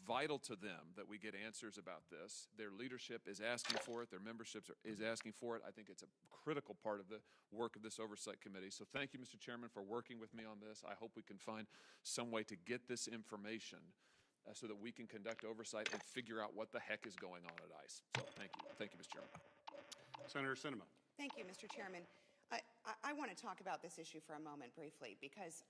vital to them that we get answers about this. Their leadership is asking for it. Their membership is asking for it. I think it's a critical part of the work of this oversight committee. So thank you, Mr. Chairman, for working with me on this. I hope we can find some way to get this information so that we can conduct oversight and figure out what the heck is going on at ICE. So thank you. Thank you, Mr. Chairman. Senator Sinema. Thank you, Mr. Chairman. I want to talk about this issue for a moment briefly because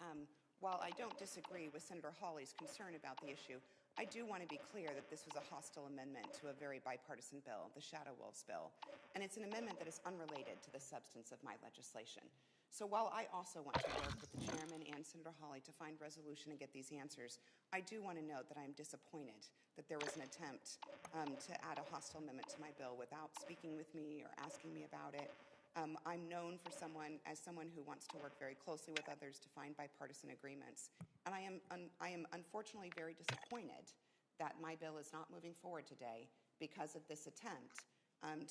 while I don't disagree with Senator Hawley's concern about the issue, I do want to be clear that this was a hostile amendment to a very bipartisan bill, the Shadow Wolves bill, and it's an amendment that is unrelated to the substance of my legislation. So while I also want to work with the chairman and Senator Hawley to find resolution and get these answers, I do want to note that I am disappointed that there was an attempt to add a hostile amendment to my bill without speaking with me or asking me about it. I'm known as someone who wants to work very closely with others to find bipartisan agreements. And I am unfortunately very disappointed that my bill is not moving forward today because of this attempt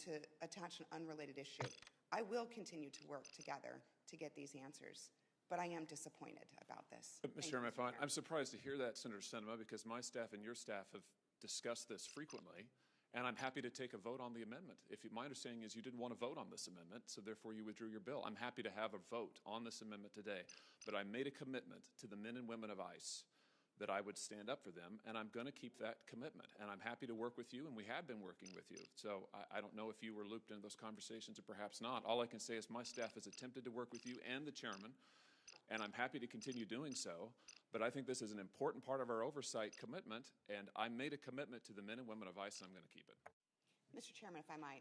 to attach an unrelated issue. I will continue to work together to get these answers, but I am disappointed about this. Mr. Chairman, I'm surprised to hear that, Senator Sinema, because my staff and your staff have discussed this frequently. And I'm happy to take a vote on the amendment. My understanding is you didn't want to vote on this amendment, so therefore you withdrew your bill. I'm happy to have a vote on this amendment today. But I made a commitment to the men and women of ICE that I would stand up for them, and I'm going to keep that commitment. And I'm happy to work with you, and we have been working with you. So I don't know if you were looped into those conversations or perhaps not. All I can say is my staff has attempted to work with you and the chairman, and I'm happy to continue doing so. But I think this is an important part of our oversight commitment, and I made a commitment to the men and women of ICE, and I'm going to keep it. Mr. Chairman, if I might.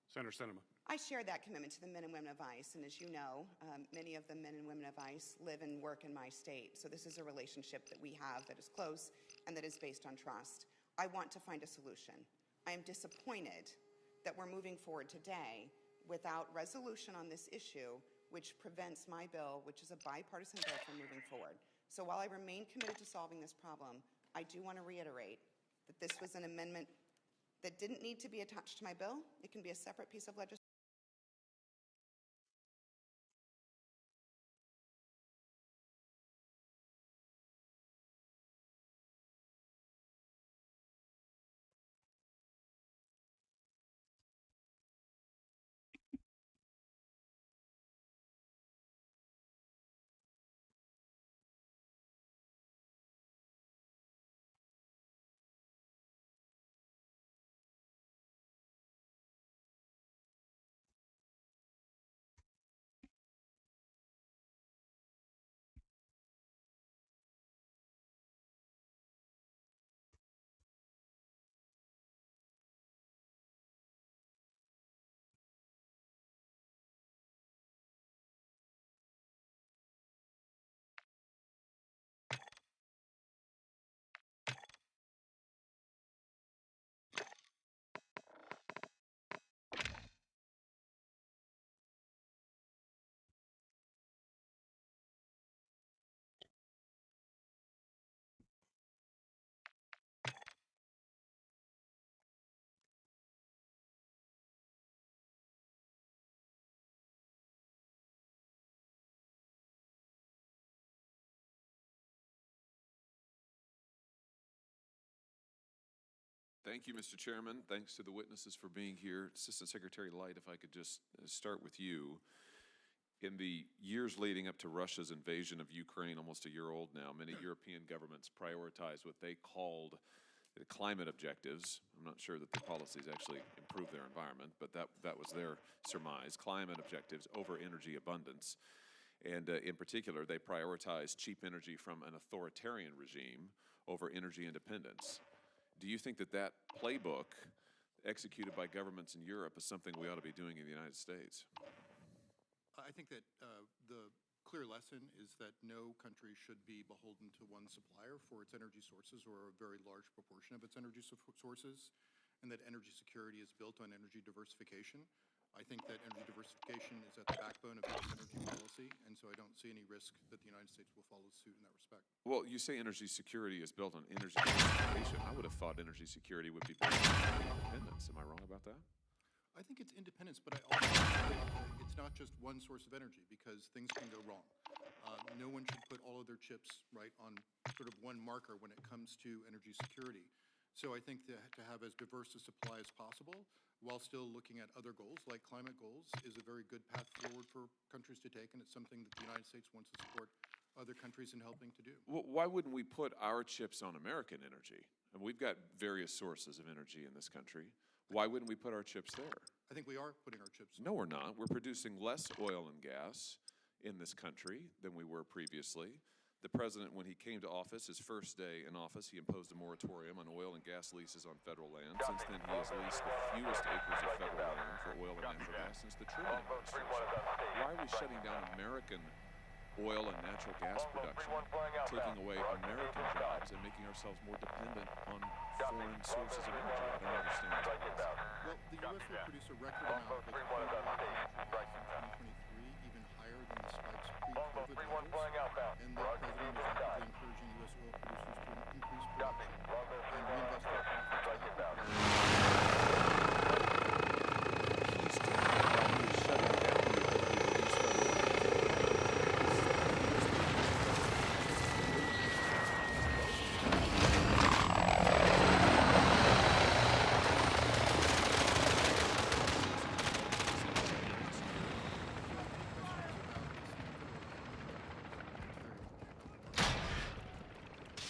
Senator Sinema. I share that commitment to the men and women of ICE, and as you know, many of the men and women of ICE live and work in my state. So this is a relationship that we have that is close and that is based on trust. I want to find a solution. I am disappointed that we're moving forward today without resolution on this issue, which prevents my bill, which is a bipartisan bill, from moving forward. So while I remain committed to solving this problem, I do want to reiterate that this was an amendment that didn't need to be attached to my bill. It can be a separate piece of legislation. Thank you, Mr. Chairman. Thanks to the witnesses for being here. Assistant Secretary Light, if I could just start with you. In the years leading up to Russia's invasion of Ukraine, almost a year old now, many European governments prioritized what they called the climate objectives. I'm not sure that the policies actually improve their environment, but that was their surmise. Climate objectives over energy abundance. And in particular, they prioritized cheap energy from an authoritarian regime over energy independence. Do you think that that playbook executed by governments in Europe is something we ought to be doing in the United States? I think that the clear lesson is that no country should be beholden to one supplier for its energy sources or a very large proportion of its energy sources, and that energy security is built on energy diversification. I think that energy diversification is at the backbone of U.S. energy policy, and so I don't see any risk that the United States will follow suit in that respect. Well, you say energy security is built on energy diversification. I would have thought energy security would be built on independence. Am I wrong about that? I think it's independence, but I also think it's not just one source of energy, because things can go wrong. No one should put all of their chips right on sort of one marker when it comes to energy security. So I think that to have as diverse a supply as possible, while still looking at other goals like climate goals, is a very good path forward for countries to take, and it's something that the United States wants to support other countries in helping to do. Well, why wouldn't we put our chips on American energy? And we've got various sources of energy in this country. Why wouldn't we put our chips there? I think we are putting our chips. No, we're not. We're producing less oil and gas in this country than we were previously. The president, when he came to office, his first day in office, he imposed a moratorium on oil and gas leases on federal land. Since then, he has leased the fewest acres of federal land for oil and natural gas since the Truman administration. Why are we shutting down American oil and natural gas production, taking away American jobs, and making ourselves more dependent on foreign sources of energy? I don't understand that. Well, the U.S. will produce a record amount of oil and natural gas in 2023, even higher than the spikes pre-COVID levels. And the president is actively encouraging U.S. oil producers to increase production and reinvest their profits back into He's talking about me shutting down the ability to release federal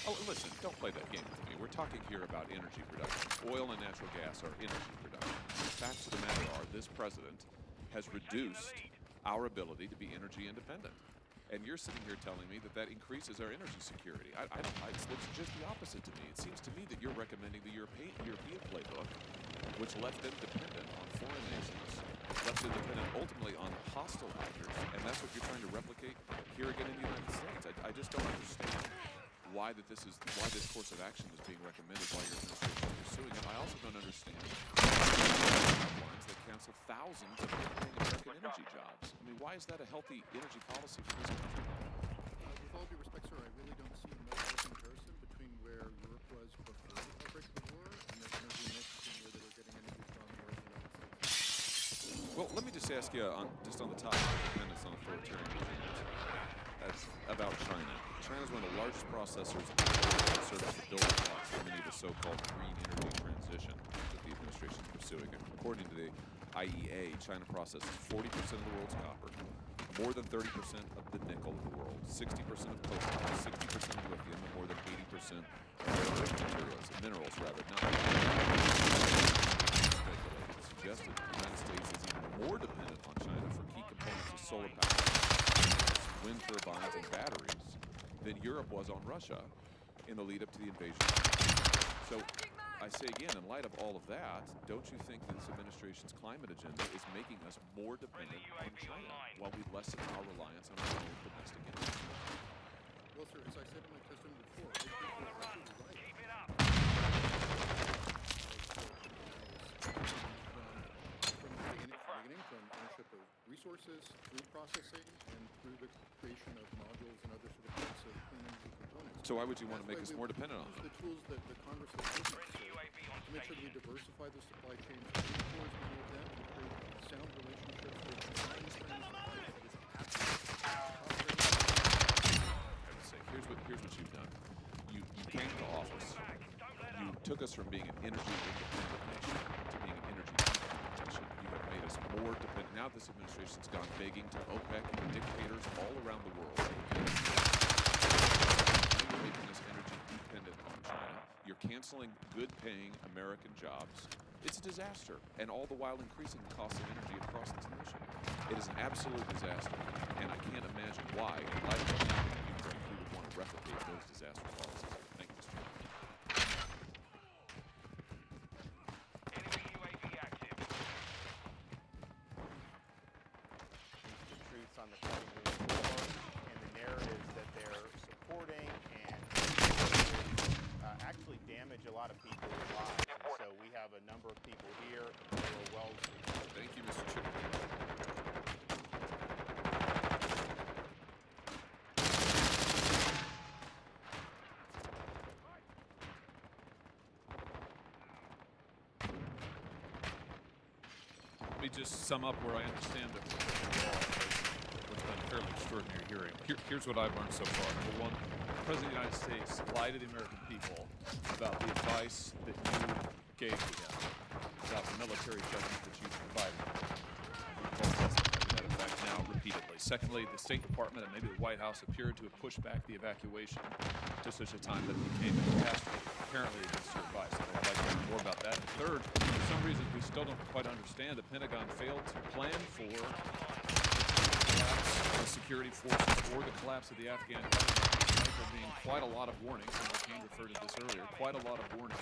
Oh, listen, don't play that game with me. We're talking here about energy production. Oil and natural gas are energy production. The facts of the matter are this president has reduced our ability to be energy independent. And you're sitting here telling me that that increases our energy security. It looks just the opposite to me. It seems to me that you're recommending the European playbook, which left them dependent on foreign nations, left them dependent ultimately on hostile actors, and that's what you're trying to replicate here again in the United States. I just don't understand why this course of action is being recommended, why your administration is pursuing it. I also don't understand pipelines that cancel thousands of American energy jobs. I mean, why is that a healthy energy policy for this country? With all due respect, sir, I really don't see much of a comparison between where Europe was before the outbreak of the war and the energy mix and where they were getting energy from or the United States. Well, let me just ask you, just on the topic of dependence on authoritarian regimes, that's about China. China is one of the largest processors of service the building blocks for many of the so-called green energy transition that the administration is pursuing. According to the IEA, China processes 40% of the world's copper, more than 30% of the nickel of the world, 60% of cobalt, 60% of lithium, and more than 80% of rare minerals, not speculated. It's suggested the United States is even more dependent on China for key components of solar power, wind turbines, and batteries than Europe was on Russia in the lead up to the invasion. So I say again, in light of all of that, don't you think that this administration's climate agenda is making us more dependent on China while we lessen our reliance on our own domestic energy? Well, sir, as I said in my testimony before, I think you're absolutely right. Keep it up. From ownership of resources, through processing, and through the creation of modules and other sort of types of clean energy components. So why would you want to make us more dependent on them? The tools that the Congress has given us to make sure that we diversify the supply chain, towards many of them, and create sound relationships with suppliers that is Here's what you've done. You came to office. You took us us from being an energy independent nation to being an energy dependent nation. You have made us more dependent. Now this administration's gone begging to OPEC and dictators all around the world. You're making us energy dependent on China. You're canceling good-paying American jobs. It's a disaster, and all the while increasing the cost of energy across this nation. It is an absolute disaster, and I can't imagine why, in light of what's happening in Ukraine, we would want to replicate those disastrous policies. Thank you, Mr. Chairman. The truths on the Kremlin war and the narratives that they're supporting and actually damage a lot of people's lives. And so we have a number of people here who are well. Thank you, Mr. Chairman. Let me just sum up where I understand that what's been a fairly extraordinary hearing. Here's what I've learned so far. Number one, the President of the United States lied to the American people about the advice that you gave to him, about the military judgment that you provided. We've all testified to that effect now repeatedly. Secondly, the State Department and maybe the White House appeared to have pushed back the evacuation to such a time that it became a catastrophe, apparently against your advice. I'd like to learn more about that. And third, for some reason we still don't quite understand, the Pentagon failed to plan for the collapse of security forces or the collapse of the Afghan government. There being quite a lot of warnings, and King referred to this earlier, quite a lot of warning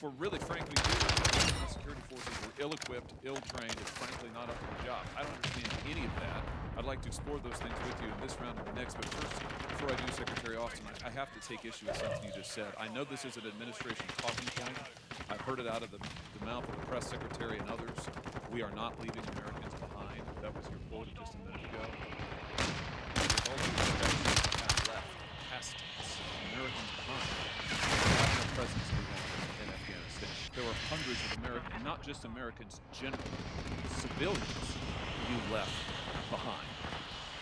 for really, frankly, the security forces were ill-equipped, ill-trained, and frankly not up to the job. I don't understand any of that. I'd like to explore those things with you in this round and the next, but first, before I do, Secretary Austin, I have to take issue with something you just said. I know this is an administration talking point. I've heard it out of the mouth of the press secretary and others. We are not leaving Americans behind. That was your quote just a minute ago. With all due respect, we have left past tense Americans behind. The presence we have in Afghanistan. There were hundreds of Americans, not just Americans, generally, civilians you left behind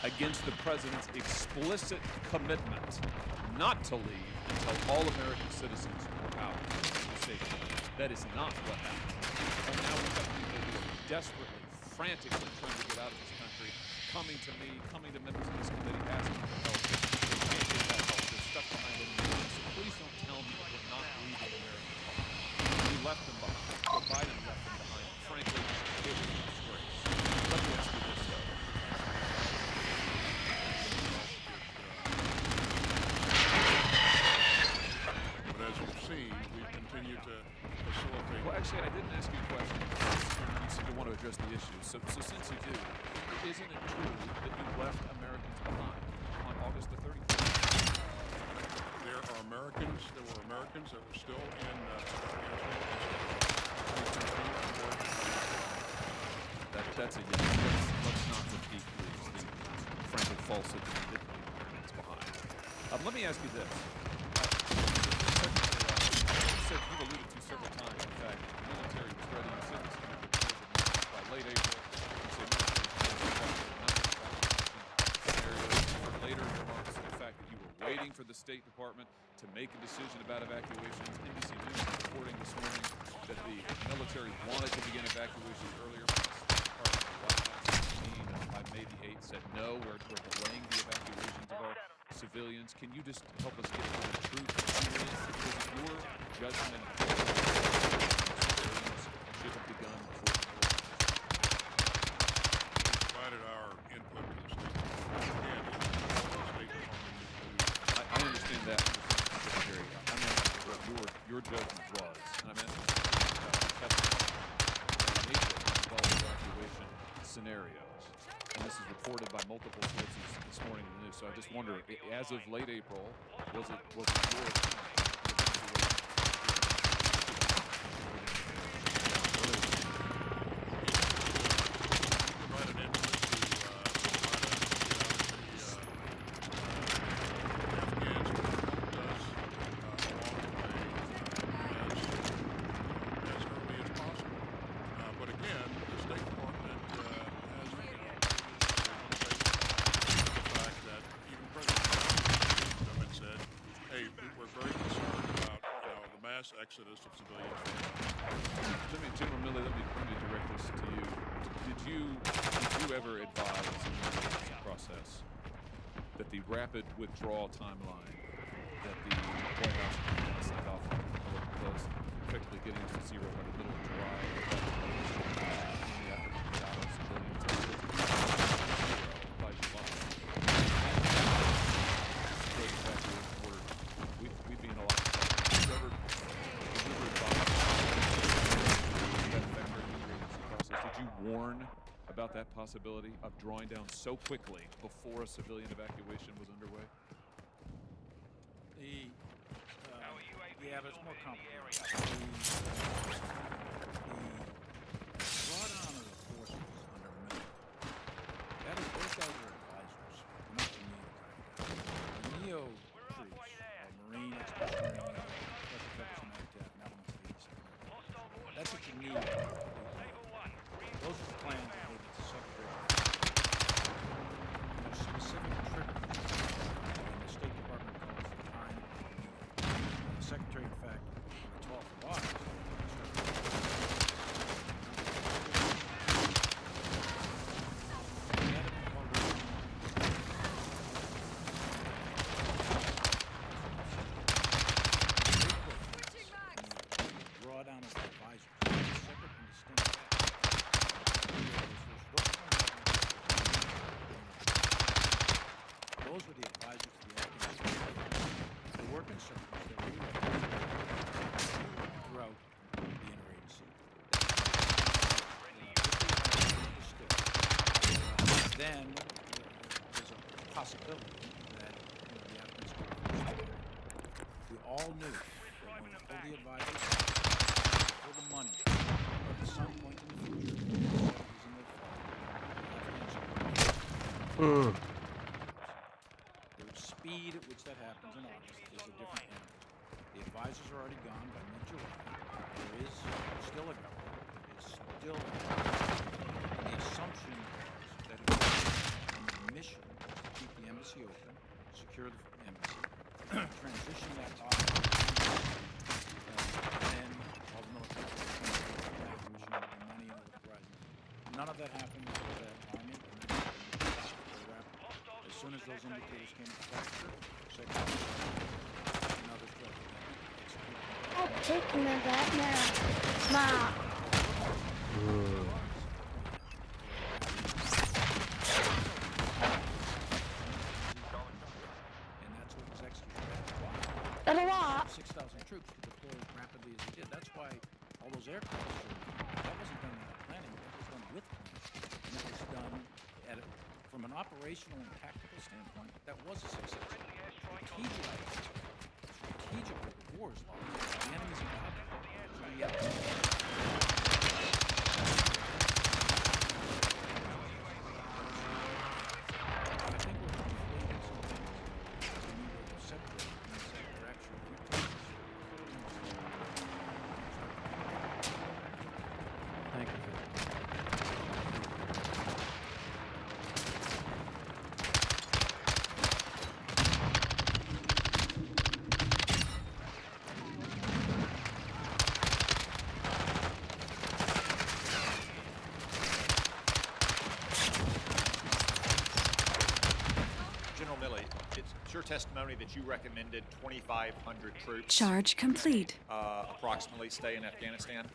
against the president's explicit commitment not to leave until all American citizens were out of safety. That is not what happened. And now we have people who are desperately, frantically trying to get out of this country, coming to me, coming to members of this committee, asking for help. They can't get that help. They're stuck behind enemy. So please don't tell me that we're not leaving Americans behind. We left them behind. Joe Biden left them behind. Frankly, it was a disgrace. Let me ask you this, though. But as you've seen, we've continued to facilitate. Well, actually, I didn't ask you a question. You seem to want to address the issue. So since you do, isn't it true that you left Americans behind on August the 31st? There were Americans that were still in Afghanistan. That's a yes. Let's not repeat, please, the frankly falsehood that you did leave Americans behind. Let me ask you this. You've alluded to several times, in fact, the military was ready, you said this by late April, you said scenarios, later remarks to the fact that you were waiting for the State Department to make a decision about evacuations. NBC News is reporting this morning that the military wanted to begin evacuations earlier, but the State Department, the White House, by May the 8th, said no, we're delaying the evacuations of our civilians. Can you just help us get to the truth? Is it your judgment and civilians should have begun before the war? We provided our input to the State Department. I understand that, Secretary. I'm asking what your judgment was, and I'm asking about the testimony in April involved evacuation scenarios. And this is reported by multiple sources this morning in the news. So I just wonder, as of late April, was it your we're very exodus of civilians. General Milley, let me direct this to you. Did you ever advise in the emergency process that the rapid withdrawal timeline that the White House signed off on was effectively getting us to zero by the middle of July? By July. We'd be in a lot of trouble. Did you ever advise that factor in the emergency process? Did you warn about that possibility of drawing down so quickly before a civilian evacuation was underway? Yeah, but it's more complicated. The drawdown of the forces under Miller, those guys are advisors, not the NEO guys. The NEO troops, Marine, Expeditionary Unit, Special Purpose NAVTAC, and elements of the 87th. That's what you need. Those are the plans that made it to Secretary. There's specific triggers, and the State Department calls the time of the NEO. The Secretary, in fact, on the 12th of August, drawdown of the advisors. It's separate and distinct facts. Those were the advisors to the Afghan. The working circles that we throughout the interagency. Then there's a possibility that the Afghan forces, we all knew that when we pulled the advisors, pull the money, at some point in the future, the 70s and the fall, the speed at which that happens in August is a different animal. The advisors are already gone by mid-July. There is still a government. It's still a government. The assumption is that the mission is to keep the embassy open, secure the embassy, transition that office, and then all the military evacuation of the money into the horizon. None of that happened with that army, and that happened very rapidly. As soon as those indicators came into factor, Secretary and others tried to execute. I'm taking that now. Ma. And that's what was executed. That's a lot. 6,000 troops to deploy as rapidly as they did. That's why all those aircraft, that wasn't done without planning, that was done with planning. And it was done from an operational and tactical standpoint, that was a success. Strategically, the war is lost. The enemy's in battle. So we have I think we're conflating some things. We need to separate and separate actual victories. Thank you for that. General Milley, it's your testimony that you recommended 2,500 troops. Charge complete. Approximately stay in Afghanistan.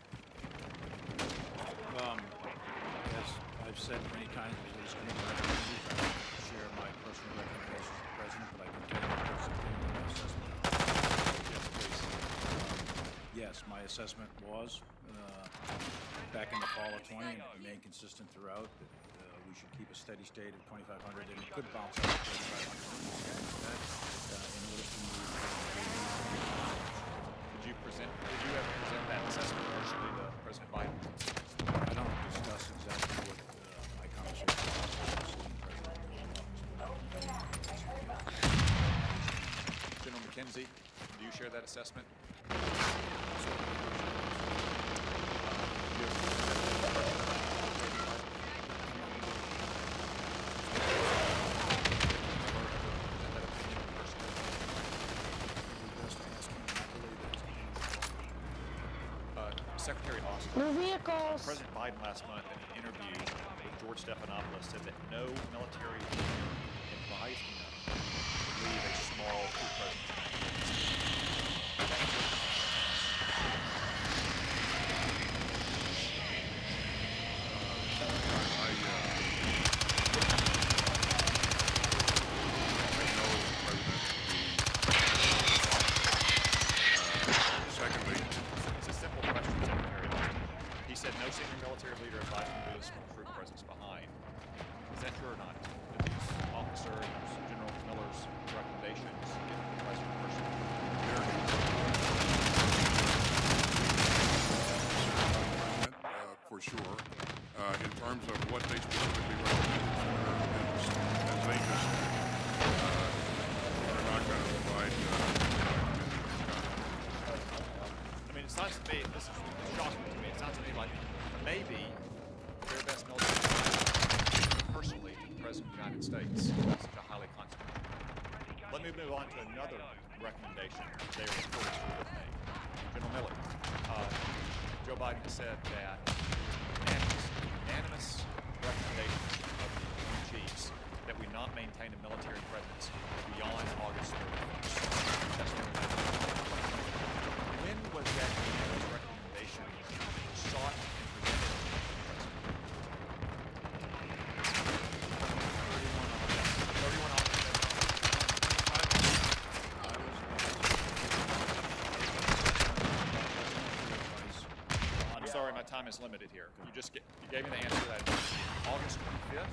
As I've said many times, there's going to be opportunities. I don't share my personal recommendations to the president, but I can tell you my assessment. Yes, please. Yes, my assessment was back in the fall of 20 and remained consistent throughout that we should keep a steady state of 2,500 and it could bounce up to 3,500 in order to move. Did you ever present that assessment personally to President Biden? I don't discuss exactly what my conversation was with the sitting president. General McKenzie, do you share that assessment? Secretary Austin, New vehicles. President Biden last month in an interview with George Stephanopoulos said that no military advised him to leave a small troop presence in Afghanistan. Secondly, it's a simple question, Secretary Austin. He said no senior military leader advised him to leave a small troop presence behind. Is that true or not? Did these officers, General Miller's recommendations, give the president personally? for sure. In terms of what they specifically recommended, as they just are not going to provide. I mean, it sounds to me, this is shocking to me, it sounds to me like maybe their best military personally to the President of the United States, such a highly consequential. Let me move on to another recommendation they are reported to have made. General Miller, Joe Biden said that unanimous recommendations of the Joint Chiefs that we not maintain a military presence beyond August 31st. That's when was that unanimous recommendation sought and presented to the President? 31 August. I'm sorry, my time is limited here. You gave me the answer that August 25th?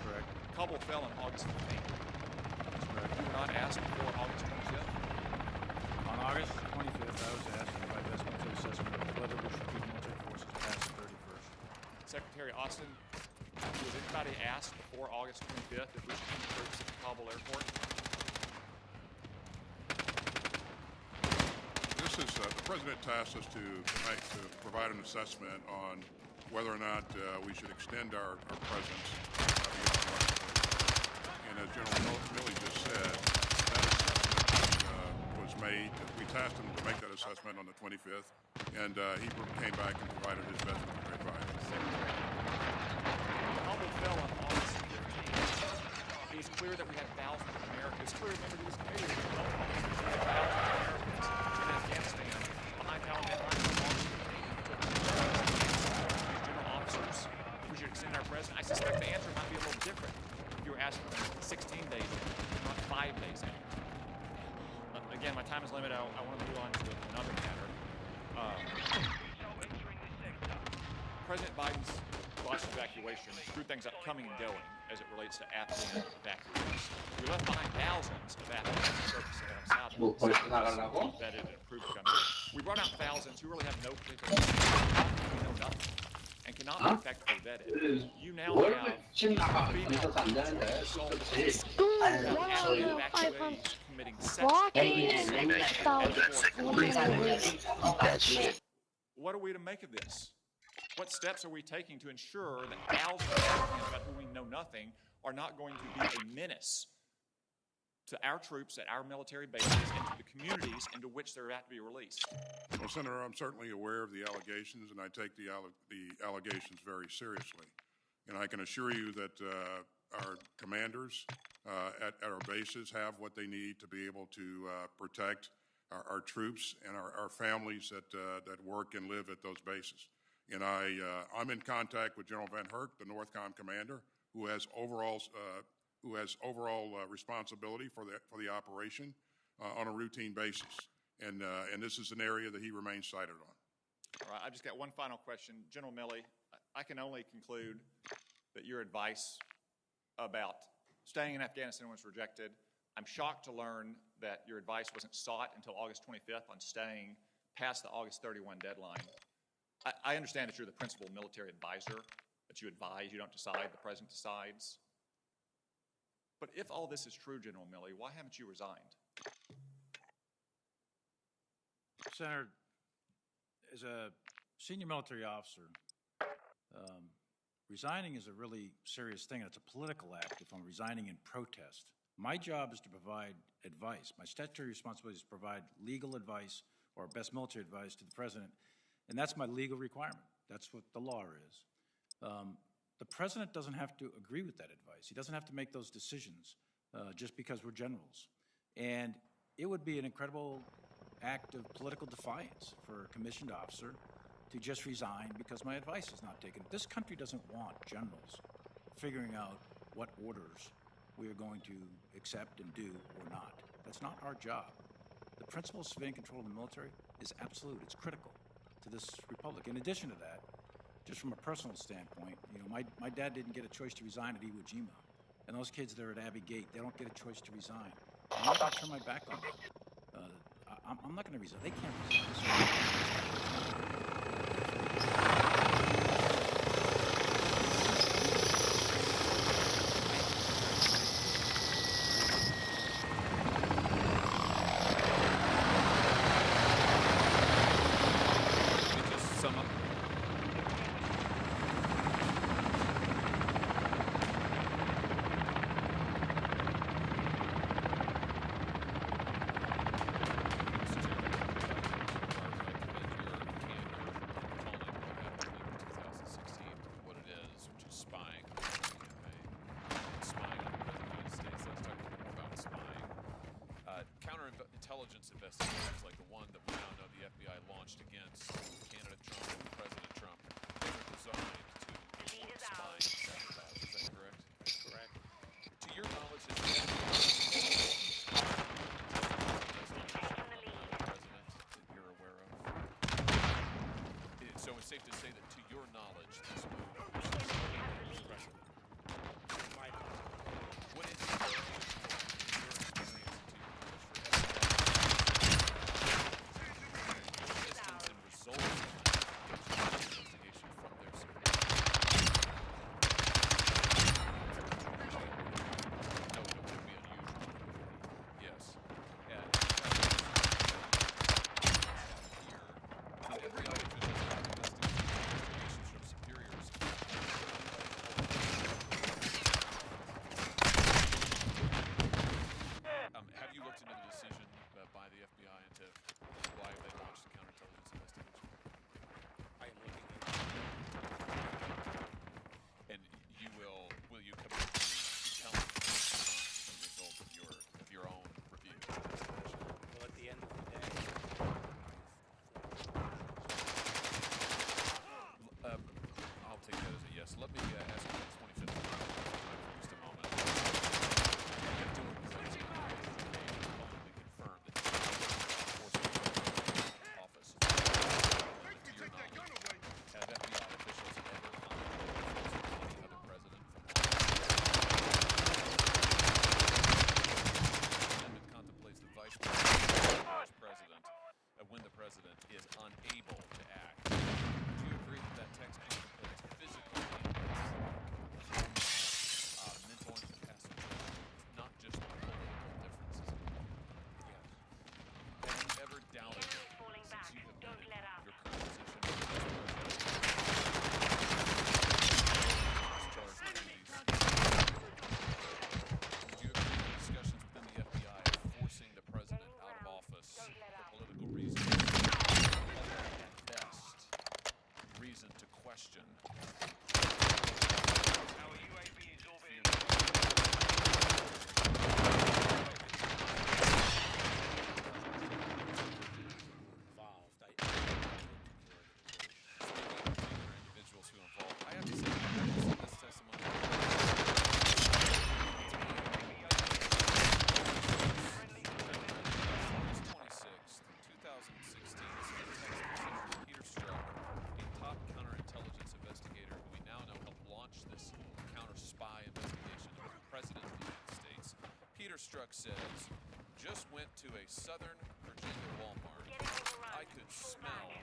Correct. Kabul fell on August 15th. That's correct. You were not asked before August 25th? On August 25th, I was asked by best military assessment whether we should keep military forces past the 31st. Secretary Austin, was anybody asked before August 25th if we should keep troops at the Kabul airport? This is the president tasked us to provide an assessment on whether or not we should extend our presence beyond Washington. And as General Milley just said, that assessment was made. We tasked him to make that assessment on the 25th, and he came back and provided his best military advice. Kabul fell on August 15th. It was clear that we had thousands of Americans. It's clear, remember, to this committee, we had thousands of Americans in Afghanistan behind Taliban lines on August 15th. General officers, we should extend our presence. I suspect the answer might be a little different if you were asked 16 days in, not 5 days in. Again, my time is limited. I want to move on to another matter. President Biden's botched evacuation screwed things up coming and going as it relates to Afghan evacuees. We left behind thousands of Afghan service South vetted and approved to come in. We brought out thousands who really have no particular know nothing and cannot be effectively vetted. You now have female soldiers evacuees committing sex crimes. What are we to make of this? What steps are we taking to ensure that thousands of Afghans about whom we know nothing are not going to be a menace to our troops at our military bases and to the communities into which they're about to be released? Well, Senator, I'm certainly aware of the allegations, and I take the allegations very seriously. And I can assure you that our commanders at our bases have what they need to be able to protect our troops and our families that work and live at those bases. And I'm in contact with General Van Herk, the NORTHCOM commander, who has overall responsibility for the operation on a routine basis. And this is an area that he remains sighted on. All right, I've just got one final question. General Milley, I can only conclude that your advice about staying in Afghanistan was rejected. I'm shocked to learn that your advice wasn't sought until August 25th on staying past the August 31 deadline. I understand that you're the principal military advisor, that you advise, you don't decide, the president decides. But if all this is true, General Milley, why haven't you resigned? Senator, as a senior military officer, resigning is a really serious thing, and it's a political act if I'm resigning in protest. My job is to provide advice. My statutory responsibility is to provide legal advice or best military advice to the president And that's my legal requirement. That's what the law is. The president doesn't have to agree with that advice. He doesn't have to make those decisions just because we're generals. And it would be an incredible act of political defiance for a commissioned officer to just resign because my advice is not taken. This country doesn't want generals figuring out what orders we are going to accept and do or not. That's not our job. The principle of civilian control of the military is absolute. It's critical to this republic. In addition to that, just from a personal standpoint, my dad didn't get a choice to resign at Iwo Jima. And those kids there at Abbey Gate, they don't get a choice to resign. I'm not going to turn my back on them. I'm not going to resign. They can't resign. Counterintelligence investigations like the one that we now know the FBI launched against candidate Trump and President Trump, they were designed to avoid spying and sabotage. Is that correct? Correct. To your knowledge, has the FBI president that you're aware of? So it's safe to say that to your knowledge, this move was precedent. What is Let me ask you about 25th for just a moment. Publicly confirmed that office. To your knowledge, have FBI officials ever contacted any other president from office? The amendment contemplates the vice president when the president is unable to act. Do you agree that that text contemplates physical mental incapacity, not just political differences? Yes. Have you ever doubted since you have been in your current position as would you agree that discussions within the FBI of forcing the president out of office for political reasons at best reason to question our UAV is orbiting. individuals who are involved? I have to say, this testimony. August 26th, 2016, this is a text message from Peter Strzok, a top counterintelligence investigator who we now know helped launch this counter-spy investigation of the President of the United States. Peter Strzok says, just went to a Southern Virginia Walmart. I could smell.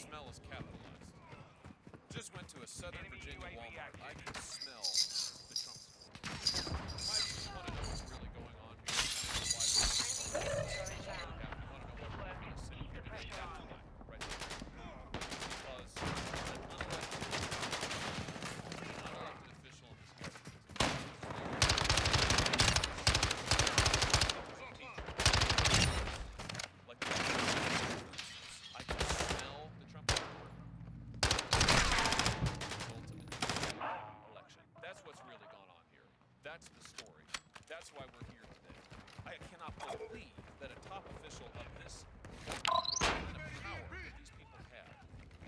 Smell is capitalized. Just went to a Southern Virginia Walmart. I could smell the Trump support. Why do you want to know what's really going on here? You want to know what we're going to say today? Right there. Because an unelected official in this country like I could That's the story. That's why we're here today. I cannot believe that a top official of this government, with the kind of power that these people have,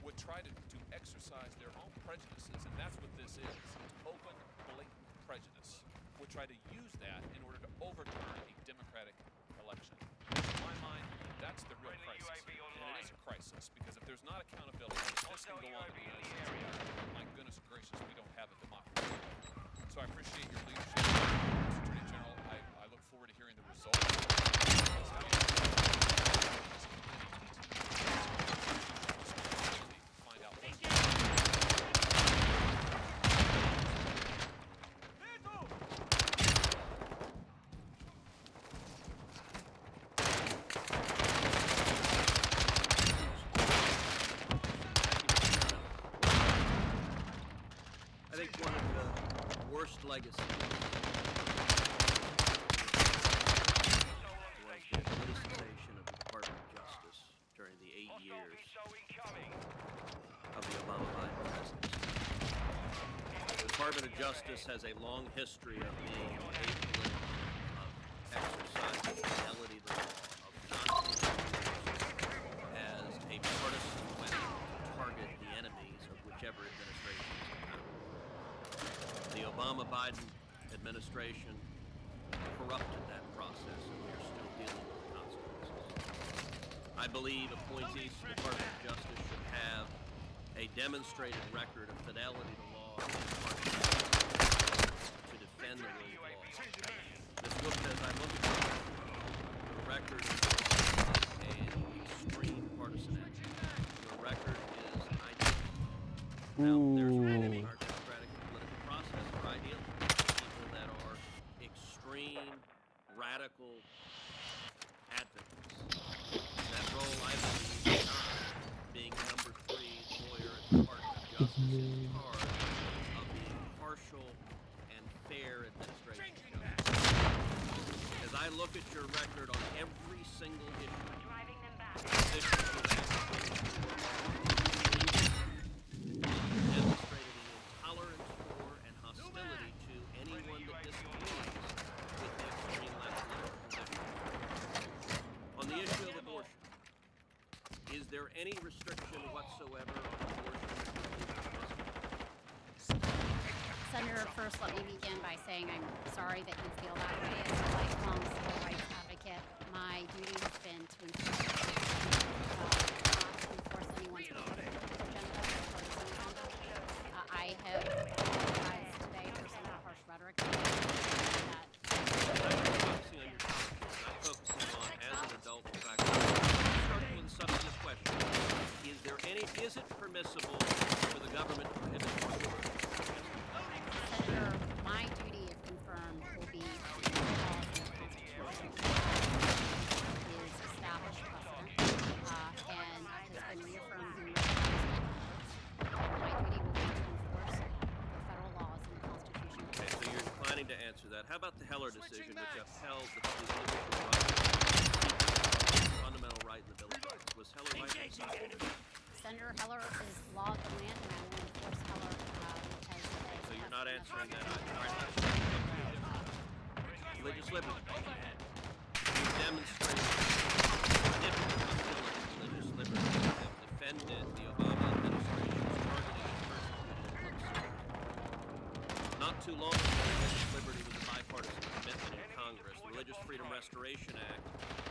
would try to exercise their own prejudices, and that's what this is. It's open, blatant prejudice. Would try to use that in order to overturn a democratic election. In my mind, that's the real crisis. And it is a crisis, because if there's not accountability, if this can go on in the United States of America, my goodness gracious, we don't have a democracy. So I appreciate your leadership, Mr. Attorney General. I look forward to hearing the results. Find out what's I think one of the worst legacies was the politicization of the Department of Justice during the 8 years of the Obama-Biden presidency. The Department of Justice has a long history of being apolitical, of exercising fidelity to the law, of not being as a partisan weapon to target the enemies of whichever administration is in power. The Obama-Biden administration corrupted that process, and we are still dealing with the consequences. I believe appointees to the Department of Justice should have a demonstrated record of fidelity to law and impartiality to defend the rule of law. As I look at the record is an extreme partisan action. The record is ideal. Now, there's a role in our democratic political process for ideal people that are extreme, radical advocates. That role, I believe, is not being number 3 lawyer at the Department of Justice in charge of being partial and fair administration of justice. As I look at your record on every single issue, positions you've advocated for, demonstrated an intolerance for and hostility to anyone that disagrees with the extreme left political position. On the issue of abortion, is there any restriction whatsoever on abortion that you believe is permissible? Senator, first let me begin by saying I'm sorry that you feel that way. As a lifelong civil rights advocate, my duty has been to enforce anyone's political agenda or partisan agenda. I have apologized today for some of the harsh rhetoric that I'm not focusing on your children. I'm focusing on, as an adult, in fact, starting with a substantive question. Is it permissible for the government to prohibit abortion? Senator, my duty, if confirmed, will be to the laws and the Constitution is established precedent and has been reaffirmed in my duty will be to enforce the federal laws and the Constitution. Okay, so you're declining to answer that. How about the Heller decision, which upheld the individual right, fundamental right in the Bill of Rights? Was Heller right? Senator, Heller is law of the land, and I will enforce Heller as so you're not answering that. All right, religious liberty. You demonstrated significant hostility to religious liberty. You have defended the Obama administration's targeting of persecuted Muslims. Not too long ago, religious liberty was a bipartisan commitment in Congress. The Religious Freedom Restoration Act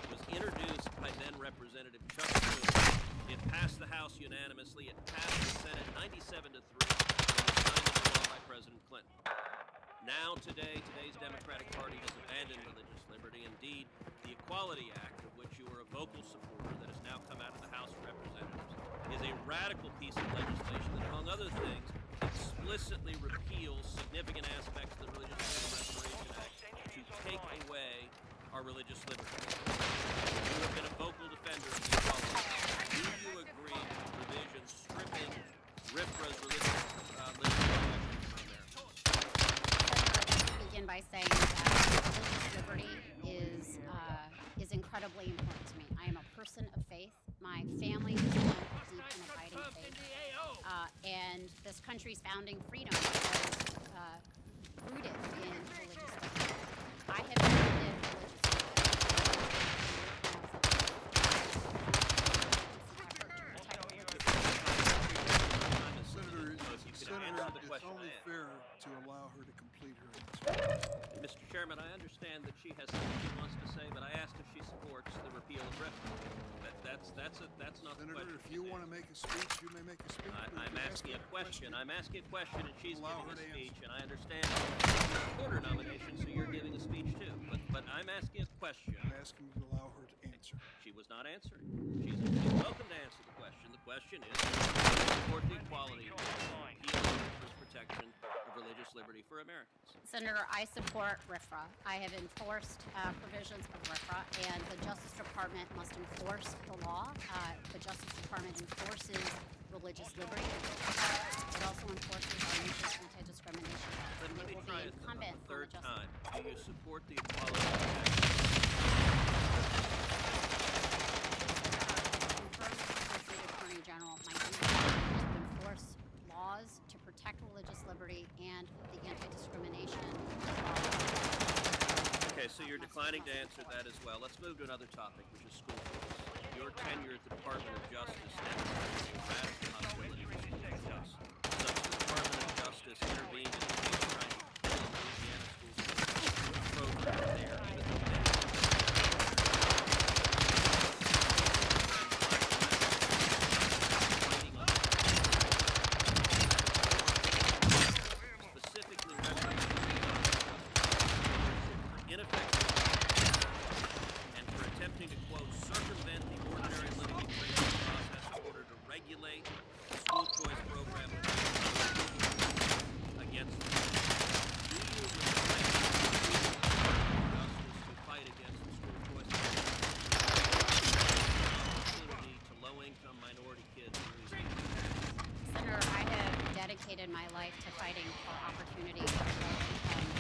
was introduced by then Representative Chuck Schumer. It passed the House unanimously. It passed the Senate 97-3. And it was signed into law by President Clinton. Now, today's Democratic Party has abandoned religious liberty. Indeed, the Equality Act, of which you were a vocal supporter, that has now come out of the House of Representatives, is a radical piece of legislation that, among other things, explicitly repeals significant aspects of the Religious Freedom Restoration Act to take away our religious liberty. You have been a vocal defender of the Equality Act. Do you agree with provisions stripping RFRA's religious liberty from there? Let me begin by saying that religious liberty is incredibly important to me. I am a person of faith. My family is one deep in abiding faith. And this country's founding freedom was rooted in religious Chairman, I understand that she has something she wants to say, but I asked if she supports the repeal of RFRA. That's not the Senator, question. if you want to make a speech, you may make a speech. but if I'm you're asking a question. I'm asking a question, and she's Allow giving her a to speech, and I understand it's a quarter nomination, so you're giving a speech too. But I'm asking a question. I'm asking you to allow her to answer. She was not answering. She's welcome to answer the question. The question is, do you support the equality of repeal of First protection of religious liberty for Americans? Senator, I support RFRA. I have enforced provisions of RFRA, and the Justice Department must enforce the law. The Justice Department enforces religious liberty. It also enforces our nation's anti-discrimination laws. Let And me it will try be it incumbent a on the third Justice time. Do you support the equality of protection? Confirmed Associate Attorney General, my duty is to enforce laws to protect religious liberty and the anti-discrimination laws. Okay, so you're declining to answer that as well. Let's move to another topic, which is school choice. Your tenure at the Department of Justice demonstrated radical hostility to school choice. Thus, the Department of Justice intervened in the case trying to kill Louisiana school choice program there, even though many specifically ineffective and for attempting to, quote, circumvent the ordinary litigation process in order to regulate the school choice program against the do you respect justice to fight against the school choice program? Opportunity to low-income minority kids in Louisiana. Senator, I have dedicated my life to fighting for opportunity for low-income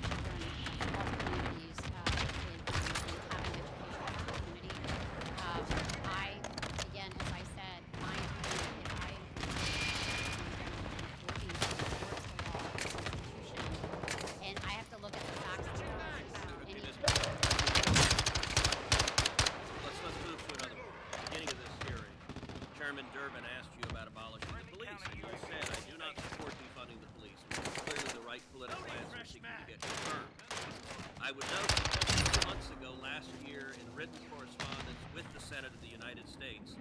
children in all communities in having educational opportunity. I, again, as I said, my duty, if I am working towards the law and the Constitution, and I have to look at the facts and any. Let's move to another one. Beginning of this hearing, Chairman Durbin asked you about abolishing the police, and you said, I do not support defunding the police, which is clearly the right political answer seeking to get confirmed. I would note that just 2 months ago, last year, in written correspondence with the Senate of the United States,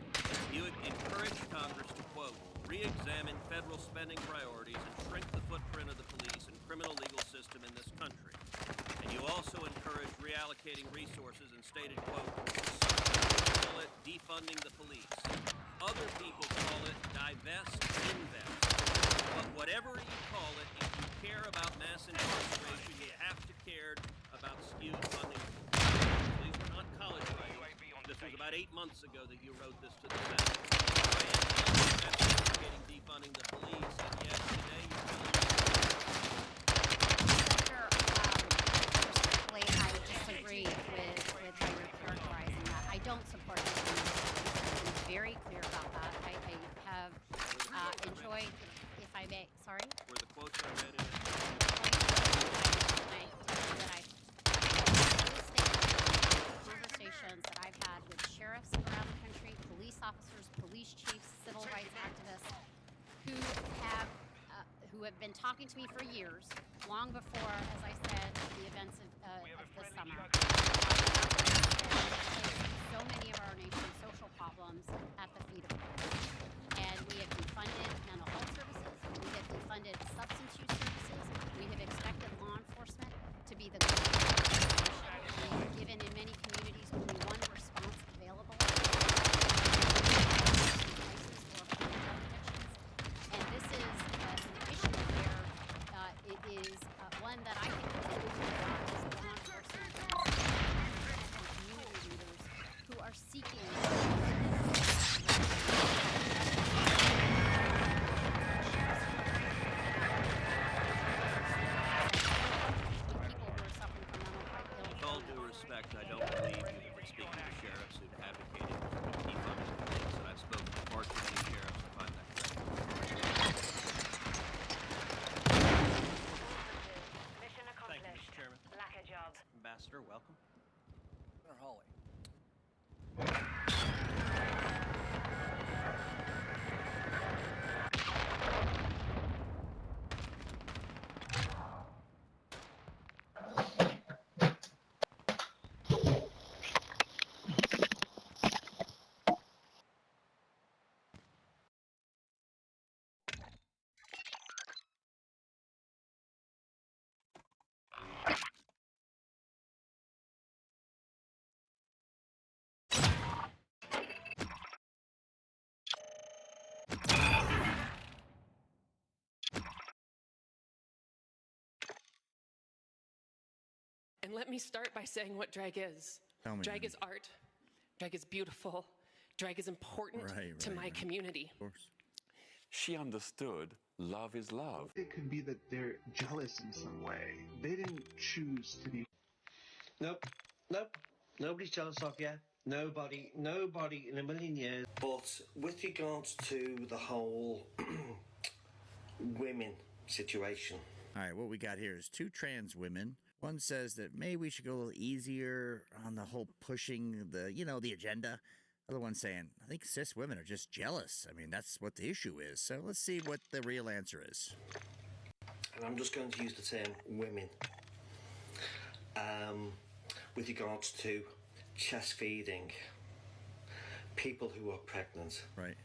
you encouraged Congress to, quote, re-examine federal spending priorities and shrink the footprint of the police and criminal legal system in this country. And you also encouraged reallocating resources and stated, quote, some call it defunding the police. Other people call it divest, invest. But whatever you call it, if you care about mass incarceration, you have to care about skewed funding. These were not college writers. This was about 8 months ago that you wrote this to the Senate. I am advocating defunding the police, and yet today you're telling me. Senator, respectfully, I disagree with how you're characterizing that. I don't support this. I've been very clear about that. I have enjoyed, if I may, sorry? Were the quotes I read in conversations that I've had with sheriffs around the country, police officers, police chiefs, civil rights activists, who have been talking to me for years, long before, as I said, the events of this summer. So many of our nation's social problems at the feet of police. And we have defunded mental health services. We have defunded substance use services. We have expected law enforcement to be the given in many communities only one response available. And this is an issue where it is one that I think is law enforcement and community leaders who are seeking With all due respect, I don't believe you have been speaking to sheriffs who've advocated defunding the police, and I've spoken to far too many sheriffs to find that correct. Mission accomplished. Thank you, Mr. Chairman. Lack a job. Ambassador, welcome. Senator Hawley. And let me start by saying what drag is. Tell me, Drag honey. is art. Drag is beautiful. Drag is important to my community. Of course. She understood love is love. It could be that they're jealous in some way. They didn't choose to be. Nope. Nobody's jealous of you. Nobody in a million years. But with regards to the whole women situation. All right, what we got here is two trans women. One says that maybe we should go a little easier on the whole pushing the agenda. Other one saying, I think cis women are just jealous. I mean, that's what the issue is. So let's see what the real answer is. And I'm just going to use the term women. With regards to chest feeding, people who are pregnant. Right.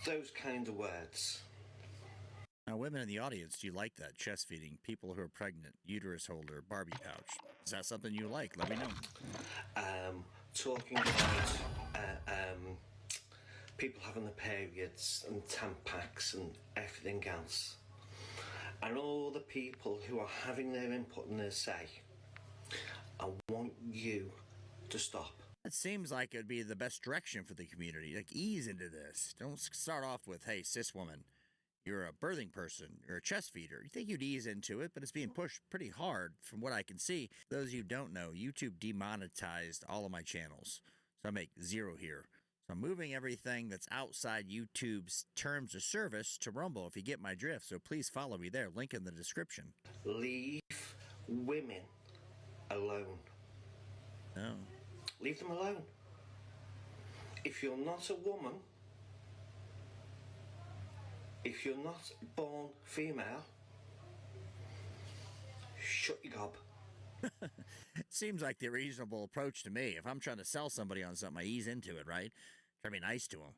Those kind of words. Now, women in the audience, do you like that? Chest feeding, people who are pregnant, uterus holder, Barbie pouch. Is that something you like? Let me know. Talking about people having the periods and Tampax and everything else. And all the people who are having their input and their say. I want you to stop. It seems like it'd be the best direction for the community. Like, ease into this. Don't start off with, hey, cis woman, you're a birthing person, you're a chest feeder. You think you'd ease into it, but it's being pushed pretty hard from what I can see. Those of you who don't know, YouTube demonetized all of my channels. So I make zero here. So I'm moving everything that's outside YouTube's terms of service to Rumble, if you get my drift. So please follow me there. Link in the description. Leave women alone. No. Leave them alone. If you're not a woman, if you're not born female, shut your gob. It seems like the reasonable approach to me. If I'm trying to sell somebody on something, I ease into it, right? Try to be nice to them.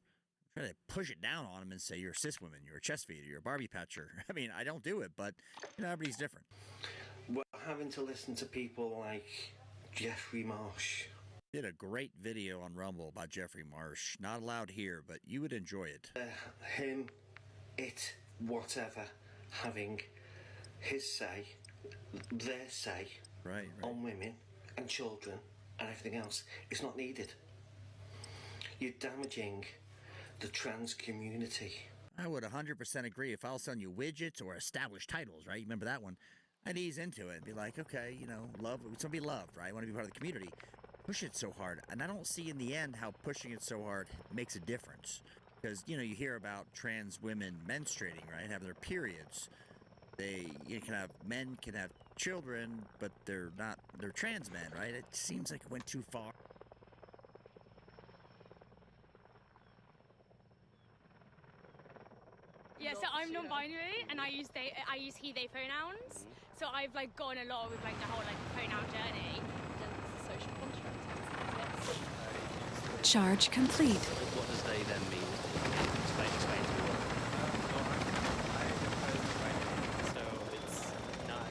Try to push it down on them and say, you're a cis woman, you're a chest feeder, you're a Barbie patcher. I mean, I don't do it, but everybody's different. We're having to listen to people like Jeffrey Marsh. Did a great video on Rumble about Jeffrey Marsh. Not allowed here, but you would enjoy it. Him, it, whatever, having his say, their say on women and children and everything else is not needed. You're damaging the trans community. I would 100% agree. If I was selling you widgets or established titles, right? You remember that one? I'd ease into it and be like, okay, love, it's gonna be loved, right? I want to be part of the community. Push it so hard, and I don't see in the end how pushing it so hard makes a difference. Because, you hear about trans women menstruating, right? Have their periods. Men can have children, but they're trans men, right? It seems like it went too far. Yeah, so I'm non-binary and I use he, they pronouns. So I've gone a lot with the whole pronoun journey. Social construct. Charge complete. What does they then mean? Explain to me what. So it's not.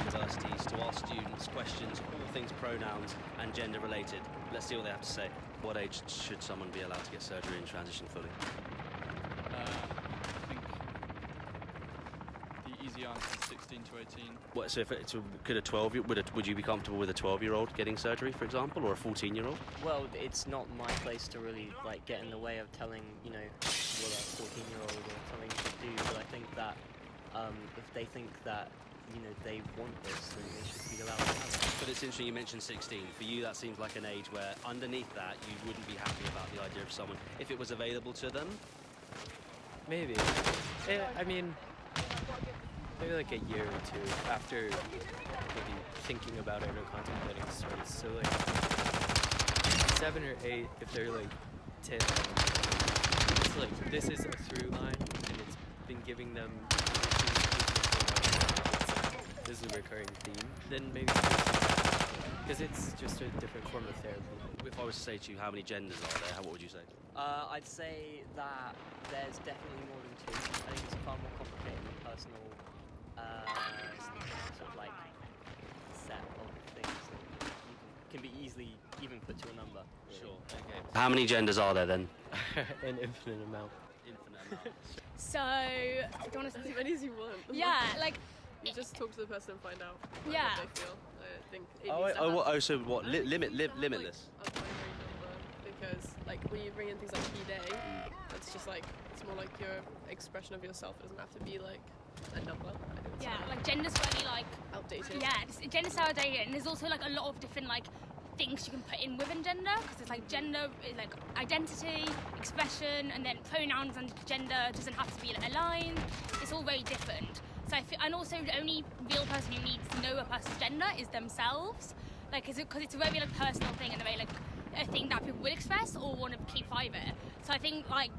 Universities to ask students questions, all things pronouns and gender related. Let's see what they have to say. What age should someone be allowed to get surgery and transition fully? I think the easy answer is 16 to 18. What, so could a 12-year, would you be comfortable with a 12-year-old getting surgery, for example, or a 14-year-old? Well, it's not my place to really get in the way of telling, what a 14-year-old or telling them to do. But I think that if they think that they want this, then they should be allowed to have it. But it's interesting you mentioned 16. For you, that seems like an age where underneath that, you wouldn't be happy about the idea of someone, if it was available to them. Maybe. I mean, maybe a year or two after maybe thinking about it or contemplating starts. So 7 or 8, if they're 10, it's this is a through line, and it's been giving them. This is a recurring theme, then maybe because it's just a different form of therapy. If I was to say to you how many genders are there, what would you say? I'd say that there's definitely more than 2. I think it's far more complicated and personal set of things that can be easily even put to a number. Really. Sure. Okay. How many genders are there then? An infinite amount. infinite amount. So, I don't want to... As many as you want. Yeah, like... You just talk to the person and find out yeah. what they feel. I think it needs to have So what, limitless? Like, a binary number, because like when you bring in things like key day, it's just like, it's more like your expression of yourself. It doesn't have to be like a number. Yeah, like gender's really like... outdated. Yeah, gender's outdated, and there's also like a lot of different like things you can put in within gender, because it's like gender is like identity, expression, and then pronouns and gender doesn't have to be aligned. It's all very different. So I feel, and also the only real person who needs to know a person's gender is themselves, like because it's a very like personal thing and a very like a thing that people will express or want to keep private. So I think like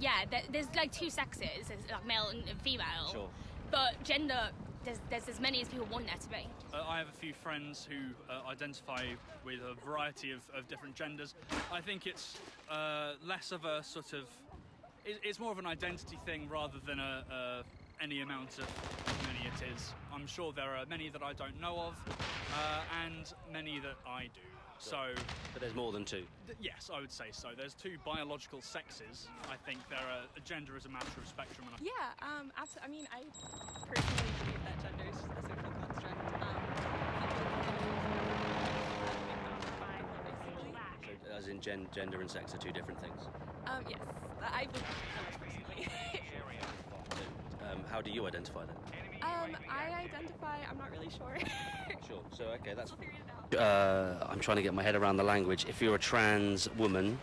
there's like two sexes, there's like male and female. Sure. But gender, there's as many as people want there to be. I have a few friends who identify with a variety of different genders. I think it's less of a sort of, it's more of an identity thing rather than any amount of how many it is. I'm sure there are many that I don't know of, and many that I do. So, but there's more than two. Yes, I would say so. There's two biological sexes. I think gender is a matter of spectrum. And yeah, absolutely. I mean, I personally believe that gender is just a social construct. So, as in gender and sex are two different things. Yes, I believe that personally. How do you identify then? I identify, I'm not really sure. Sure, so okay, that's... I'm trying to get my head around the language. If you're a trans woman,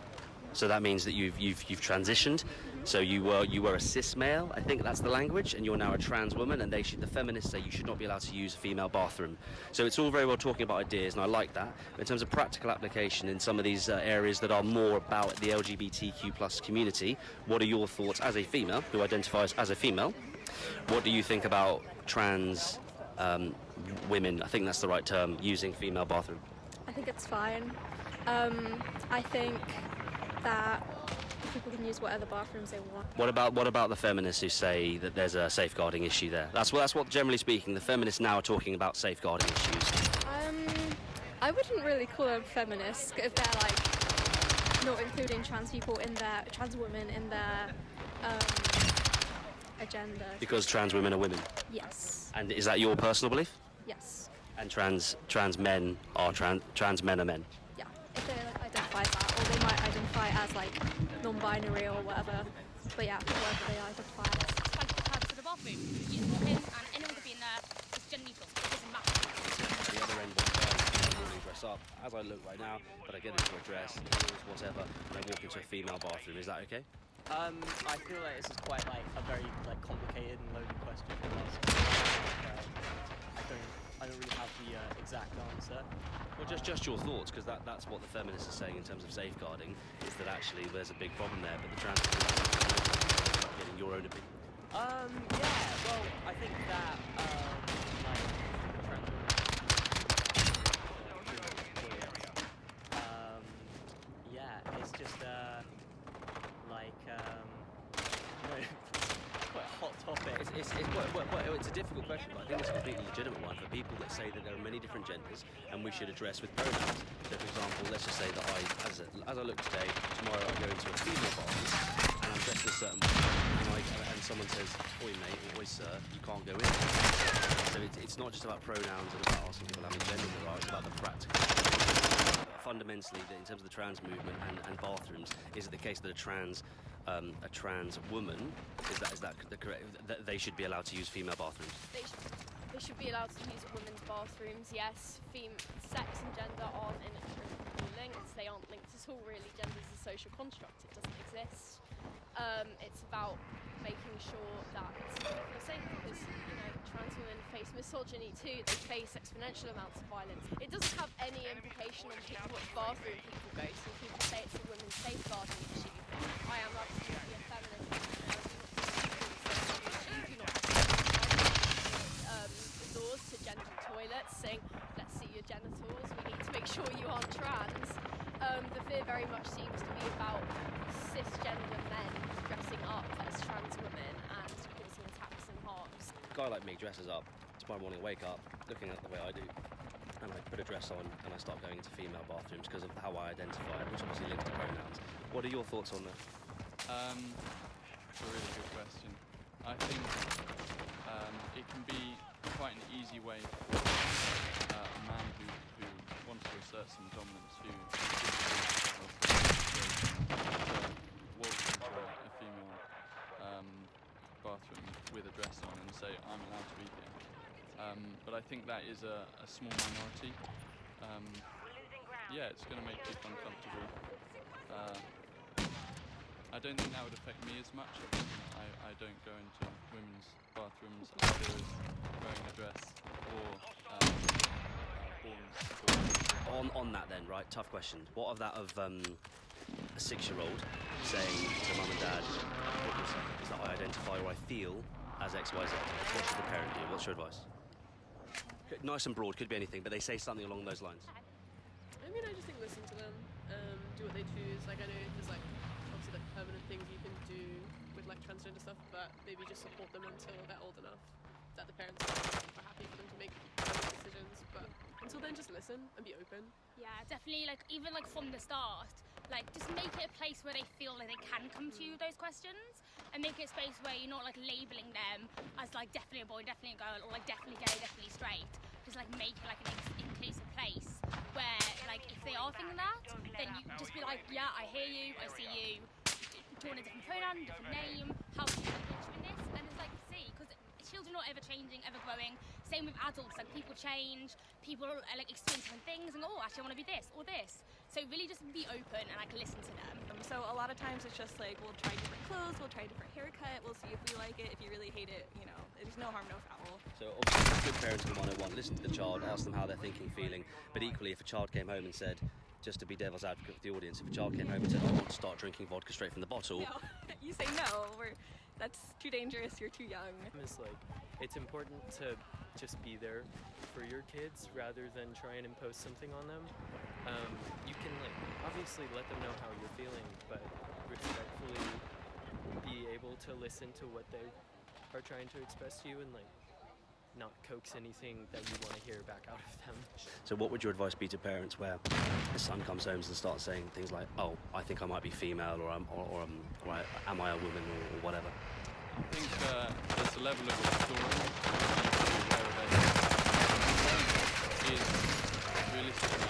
so that means that you've transitioned. So you were a cis male, I think that's the language, and you're now a trans woman, and the feminists say you should not be allowed to use a female bathroom. So it's all very well talking about ideas, and I like that. But in terms of practical application in some of these areas that are more about the LGBTQ+ community, what are your thoughts as a female who identifies as a female? What do you think about trans women, I think that's the right term, using female bathroom? I think it's fine. I think that people can use whatever bathrooms they want. What about the feminists who say that there's a safeguarding issue there? That's what generally speaking, the feminists now are talking about safeguarding issues. I wouldn't really call them feminists if they're like not including trans women in their agenda. Because trans women are women? Yes. And is that your personal belief? Yes. And trans men are trans men are men? Yeah, if they identify as that, or they might identify as like non-binary or whatever. But yeah, whatever they identify as. It's like the purpose of the bathroom. You just walk in and anyone could be in there. It's gender neutral. It doesn't matter. The other end of really dress up as I look right now, but I get into a dress, heels, whatever, and I walk into a female bathroom. Is that okay? I feel like this is quite like a very like complicated and loaded question. I don't really have the exact answer. Well, just your thoughts, because that's what the feminists are saying in terms of safeguarding, is that actually there's a big problem there, but the trans people are not getting your own opinion. Yeah, well, I think that like trans yeah, it's just like quite a hot topic. It's a difficult question, but I think it's a completely legitimate one for people that say that there are many different genders and we should address with pronouns. So, for example, let's just say that as I look today, tomorrow I go into a female bathroom and I'm dressed in a certain way, and someone says, "Oi, mate," or "Oi, sir," you can't go in. So it's not just about pronouns and about asking people how many genders there are. It's about the practical. Fundamentally, in terms of the trans movement and bathrooms, is it the case that a trans woman is that the correct? That they should be allowed to use female bathrooms? They should be allowed to use women's bathrooms. Yes, sex and gender aren't inextricably linked. They aren't linked at all. Really, gender is a social construct. It doesn't exist. It's about making sure that people are safe, because trans women face misogyny too. They face exponential amounts of violence. It doesn't have any implication on which bathroom people go to. People say it's a women's safeguarding issue. I am absolutely a feminist. Do not have doors to gender toilets saying, "Let's see your genitals. We need to make sure you aren't trans." The fear very much seems to be about cisgender men dressing up as trans women and causing attacks and harms. A guy like me dresses up tomorrow morning, wake up, looking at the way I do, and I put a dress on and I start going into female bathrooms because of how I identify, which obviously links to pronouns. What are your thoughts on that? It's a really good easy way for a man who wants to assert some dominance, who walk into a female bathroom with a dress on and say, I'm allowed to be here. But I think that is a small minority. Yeah, it's going to make people uncomfortable. I don't think that would affect me as much. I don't go into women's bathrooms either as wearing a dress or born. On that then, right, tough question. What of that of a 6-year-old saying to mum and dad, what you're saying is that I identify or I feel as XYZ. What should the parent do? What's your advice? Nice and broad, could be anything, but they say something along those lines. I mean, I just think listen to them, do what they choose. Like, I know there's like obviously like permanent things you can do with like transgender stuff, but maybe just support them until they're old enough that the parents are happy for them to make private decisions. But until then, just listen and be open. Yeah, definitely. Like even like from the start, like just make it a place where they feel like they can come to you with those questions, and make it a space where you're not like labeling them as like definitely a boy, definitely a girl, or like definitely gay, definitely straight. Just like make it like an inclusive place where like if they are thinking that, then you just be like, yeah, I hear you, I see you. Do you want a different pronoun, different name? How can you picture in this? And it's like, see, because children are ever changing, ever growing. Same with adults, like people change, people like experience different things, and actually I want to be this or this. So really just be open and like listen to them. So a lot of times it's just like we'll try different clothes, we'll try different haircut, we'll see if we like it. If you really hate it, you know, there's no harm, no foul. So obviously good parenting 101, listen to the child, ask them how they're thinking, feeling, but equally if a child came home and said, just to be devil's advocate for the audience, if a child came home and said, I want to start drinking vodka straight from the bottle. No, you say no, that's too dangerous, you're too young. It's like, it's important to just be there for your kids rather than try and impose something on them. You can like obviously let them know how you're feeling, but respectfully be able to listen to what they are trying to express to you and like not coax anything that you want to hear back out of them. So what would your advice be to parents where the son comes home and starts saying things like, oh, I think I might be female, or am I a woman, or whatever? I think there's a level of exploring where is realistically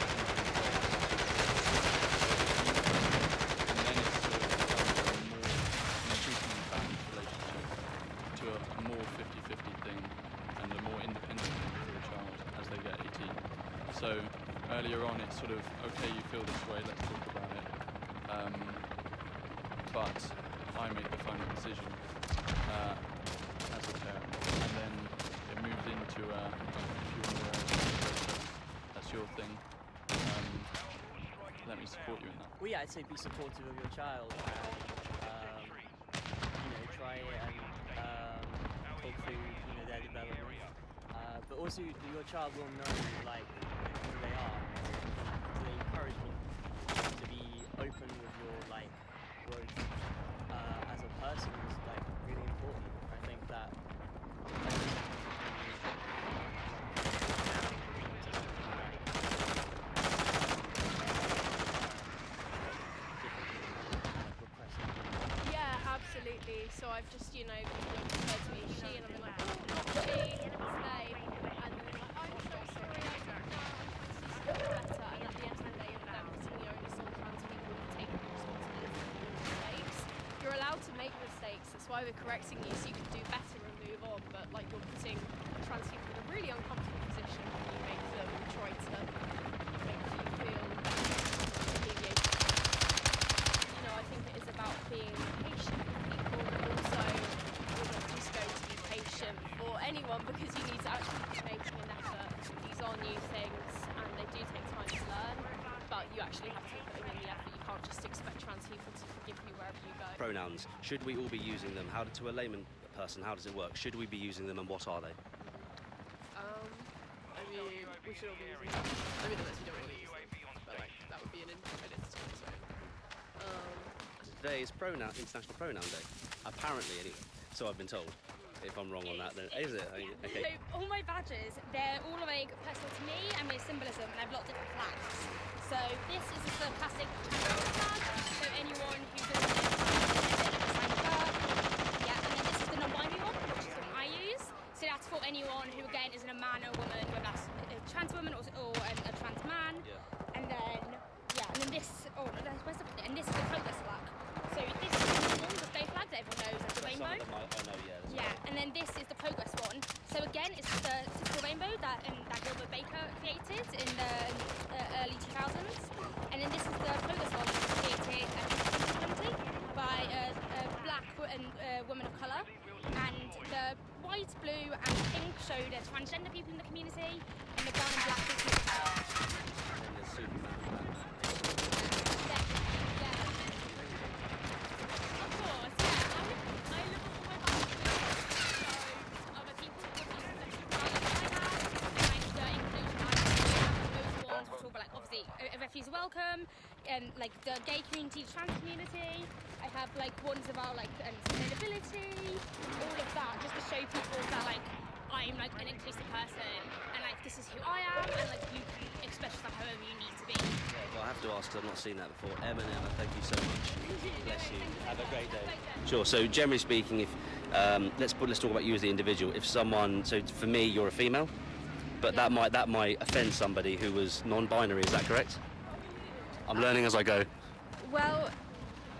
and then it's sort of a more increasingly balanced relationship to a more 50-50 thing and a more independent thing for the child as they get 18. So earlier on it's sort of, okay, you feel this way, let's talk about it. But I make the final decision as a parent, and then it moves into if you want to that's your thing. Let me support you in that. Well, yeah, I'd say be supportive of your child and you know, try and talk through their development. But also your child will know like who they are. So the encouragement to be open with your like growth as a person is like really important. I think that Yeah, absolutely. So I've just, people have referred to me as she, and I'm like, oh, not she, it's they. And then they're like, I'm so sorry, I don't know, I'm trying to better. And at the end of the day, them putting the onus on trans people who take responsibility for mistakes. You're allowed to make mistakes, that's why we're correcting you, so you can do better and move on. But like, you're putting trans people in a really uncomfortable position when you make them try to make you feel alleviated. I think it is about being patient with people, but also you're not just going to be patient for anyone, because you need to actually be making an effort. These are new things and they do take time to learn, but you actually have to put in the effort. You can't just expect trans people to forgive you wherever you go. Pronouns, should we all be using them? To a layman person, how does it work? Should we be using them, and what are they? I mean, we should all be using them. I mean, unless you don't really use them, but like, that would be an identity, so. Today is International Pronoun Day. Apparently, anyway. So I've been told. If I'm wrong on that, then is it? Okay. So all my badges, they're all like personal to me and with symbolism, and I've lots of different flags. So this is just a classic trans flag. So anyone who doesn't yeah, and then this is the non-binary one, which is the one I use. So that's for anyone who again isn't a man or trans woman or a trans man. Yeah. And then this, and this is the progress flag. So this is the stay flag that everyone knows as the rainbow. Some of them I know, yeah. Yeah, and then this is the progress one. So again, it's the typical rainbow that Gilbert Baker created in the early 2000s. And then this is the progress one created in 2020 by a black woman of colour. And the white, blue and pink show the transgender people in the community, and the brown and black is And the Superman. Refuse welcome, like the gay community, trans community. I have like ones about like sustainability, all of that, just to show people that like I'm like an inclusive person and like this is who I am, and like you can express yourself however you need to be. Well, I have to ask because I've not seen that before. Emma, thank you so much. Bless you. Have a great day. Sure. So generally speaking, if let's talk about you as the individual. If someone, so for me, you're a female, but that might offend somebody who was non-binary. Is that correct? I'm learning as I go. Well,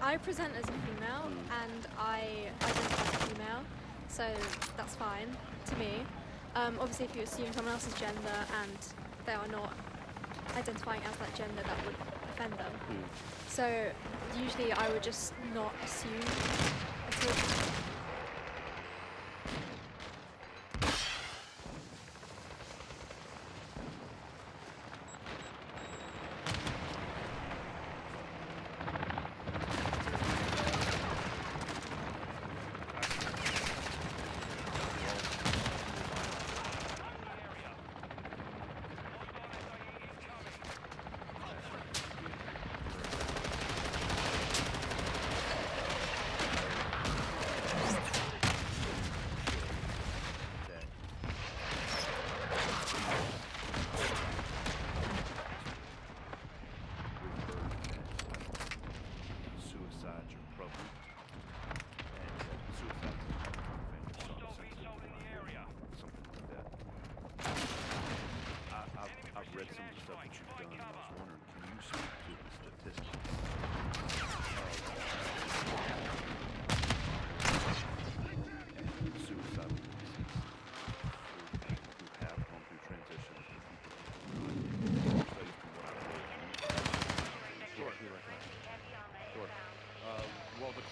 I present as a female and I identify as female, so that's fine to me. Obviously, if you assume someone else's gender and they are not identifying as that gender, that would offend them. So usually I would just not assume at all.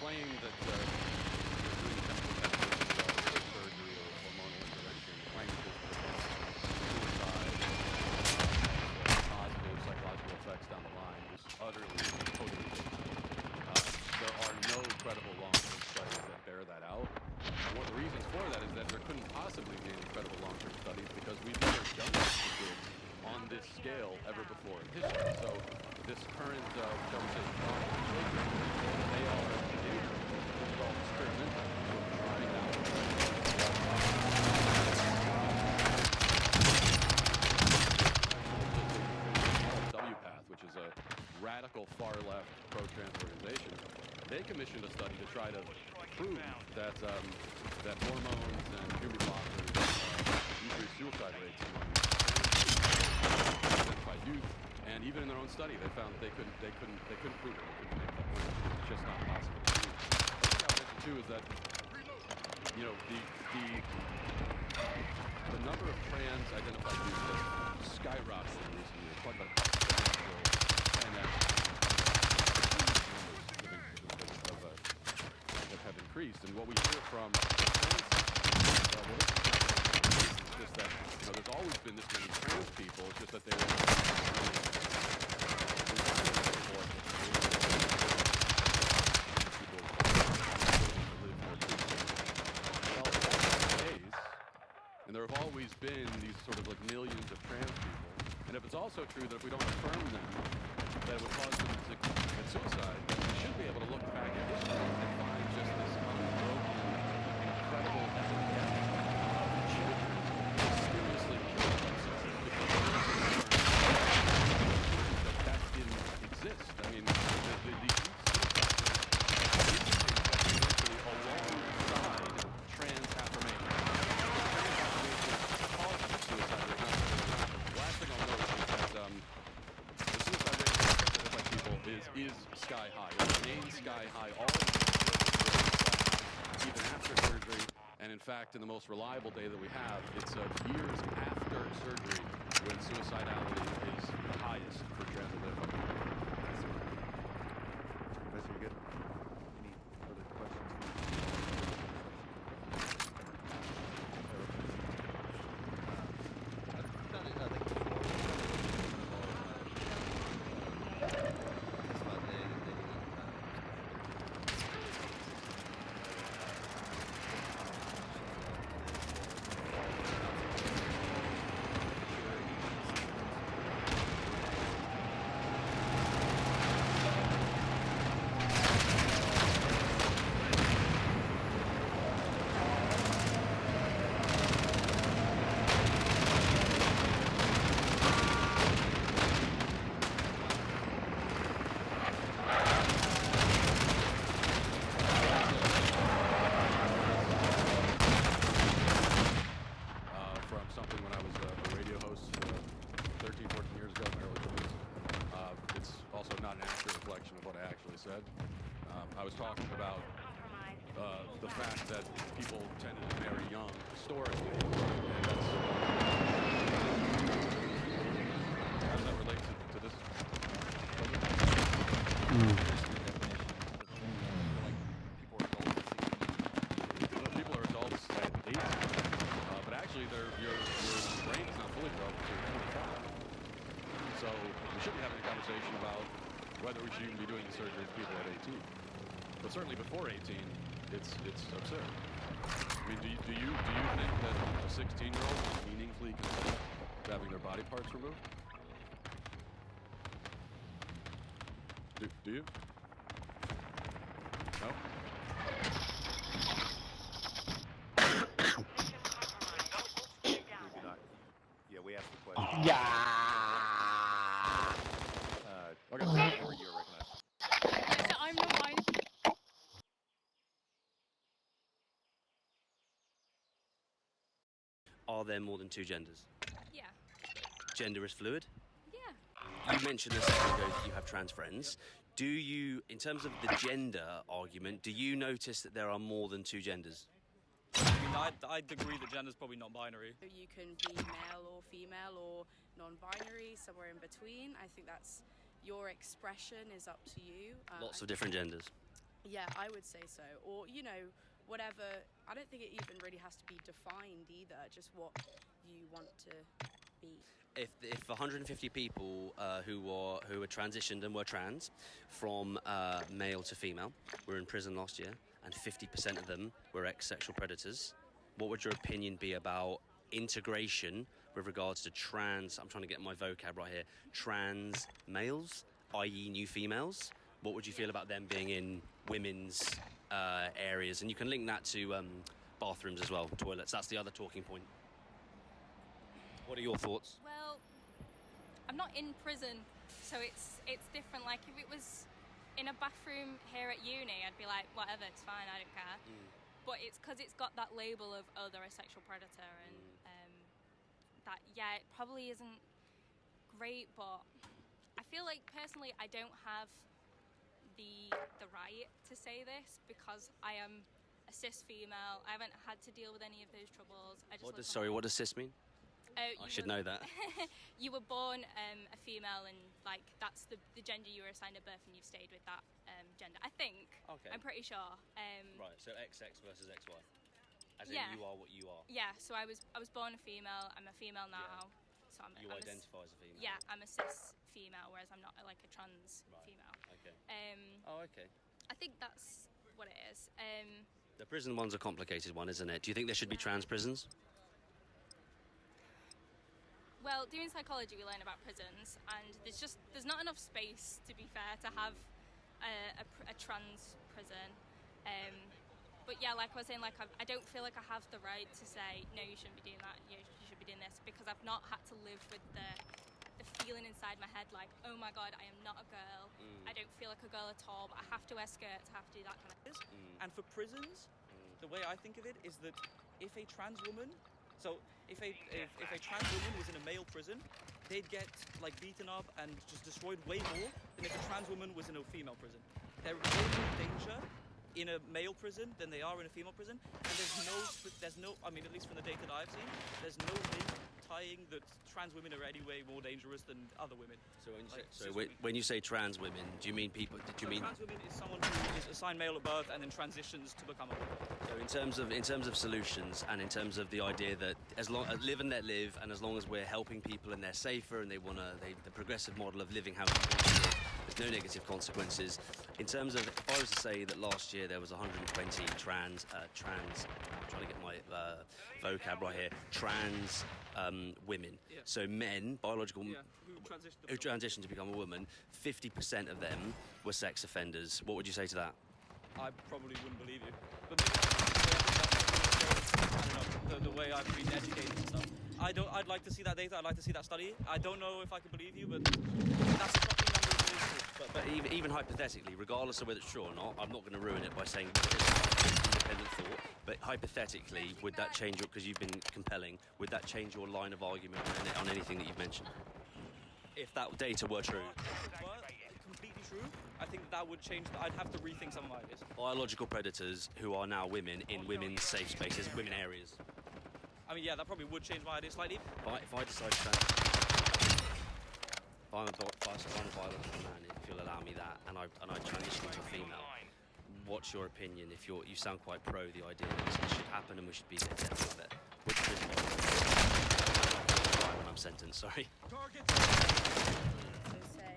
claim that you're doing chemical intervention, surgery or hormonal intervention, claim that this prevents suicide, positive psychological effects down the line is utterly, totally ridiculous. There are no credible long-term studies that bear that out. And one of the reasons for that is that there couldn't possibly be any credible long-term studies because we've never done this to kids on this scale ever before in history. So this current, shall we say, they are all experimental. Trying out. WPATH, which is a radical far-left pro-trans organization, they commissioned a study to try to prove that that hormones and puberty blockers increase suicide rates among identified youth. And even in their own study, they found they couldn't prove it. They couldn't make that point. It's just not possible to do. The thing I'll mention too is that, you know, the number of trans identified youth has skyrocketed in recent years. Talk about that have increased. And what we hear from trans is just that, you know, there's always been this many trans people. It's just that they're and there have always been these sort of like millions of trans people. And if it's also true that if we don't affirm them, that it would cause them to commit suicide, then we should be able to look back at history and find just this unbroken, incredible epidemic of children mysteriously killing themselves because that didn't exist. I mean, the virtually alongside trans affirmation. Trans affirmation causes suicide rate, not the in fact, in the most reliable data that we have, it's years after surgery when suicidality is the highest for trans women. Professor, you good? Any other questions? Said. I was talking about the fact that people tended to marry young historically, and that's, how does that relate to this? People are adults at 18, but actually your brain is not fully developed until 25. So we shouldn't be having a conversation about whether we should even be doing the surgery to people at 18. But certainly before 18, it's absurd. I mean, do you think that a 16-year-old is meaningfully consent to having their body parts removed? Do you? No? Yeah, we asked the question. Okay. Or you're recognized. So I'm not binary. Are there more than two genders? Yeah. Gender is fluid? Yeah. You mentioned a second ago that you have trans friends. Do you, in terms of the gender argument, do you notice that there are more than two genders? I mean, I'd agree that gender's probably not binary. You can be male or female or non-binary, somewhere in between. I think that's your expression is up to you. Lots of different genders. Yeah, I would say so. Or, you know, whatever. I don't think it even really has to be defined either, just what you want to be. If 150 people who were transitioned and were trans from male to female were in prison last year, and 50% of them were ex-sexual predators, what would your opinion be about integration with regards to trans, I'm trying to get my vocab right here, trans males, i.e. new females? What would you feel about them being in women's areas? And you can link that to bathrooms as well, toilets. That's the other talking point. What are your thoughts? Well, I'm not in prison, so it's different. Like if it was in a bathroom here at uni, I'd be like, whatever, it's fine, I don't care. But it's because it's got that label of, oh, they're a sexual predator, and that, yeah, it probably isn't great, but I feel like personally I don't have the right to say this because I am a cis female. I haven't had to deal with any of those troubles. What does cis mean? I should know that. You were born a female, and like that's the gender you were assigned at birth, and you've stayed with that gender. I think. Okay. I'm pretty sure. Right. So XX versus XY. As in yeah. You are what you are. Yeah. So I was born a female. I'm a female now. Yeah. So I'm identify as a female. Yeah. I'm a cis female, whereas I'm not like a trans female. Okay. Okay. I think that's what it is. The prison one's a complicated one, isn't it? Do you think there should be trans prisons? Well, doing psychology, we learn about prisons, and there's not enough space, to be fair, to have a trans prison. But yeah, like I was saying, like I don't feel like I have the right to say no, you shouldn't be doing that. You should be doing this, because I've not had to live with the feeling inside my head like, oh my god, I am not a girl. I don't feel like a girl at all. But I have to wear skirts. I have to do that kind of thing. And for prisons, the way I think of it is that if a trans woman. So if a trans woman was in a male prison, they'd get like beaten up and just destroyed way more than if a trans woman was in a female prison. They're in danger in a male prison than they are in a female prison, and there's no, I mean, at least from the data that I've seen, there's no link tying that trans women are any way more dangerous than other women. So when you Like, say, cis so when you say trans women, do you mean people? Do you mean trans women is someone who is assigned male at birth and then transitions to become a woman? so in terms of solutions and in terms of the idea that as long as live and let live, and as long as we're helping people and they're safer and they the progressive model of living how we want to live with no negative consequences. In terms of, if I was to say that last year there was 120 trans, I'm trying to get my vocab right here, trans women. Yeah. So men, biological, Who who transitioned to become a woman, 50% of them were sex offenders. What would you say to that? I probably wouldn't believe you. But maybe I don't know, the way I've been educated and stuff. I'd like to see that data, I'd like to see that study. I don't know if I can believe you, but that's a shocking number of statistics. But even hypothetically, regardless of whether it's true or not, I'm not going to ruin it by saying it's independent thought, but hypothetically, would that change your, because you've been compelling, would that change your line of argument on anything that you've mentioned? If that data were true. Completely true. I think that would change. I'd have to rethink some of my ideas. Biological predators who are now women in women's safe spaces, women areas. I mean, yeah, that probably would change my idea slightly. If I decide to if I'm a biological man, if you'll allow me that, and I transition to a female, what's your opinion? If you sound quite pro the idea that this should happen and we should be getting of it. Which when I'm sentenced, sorry.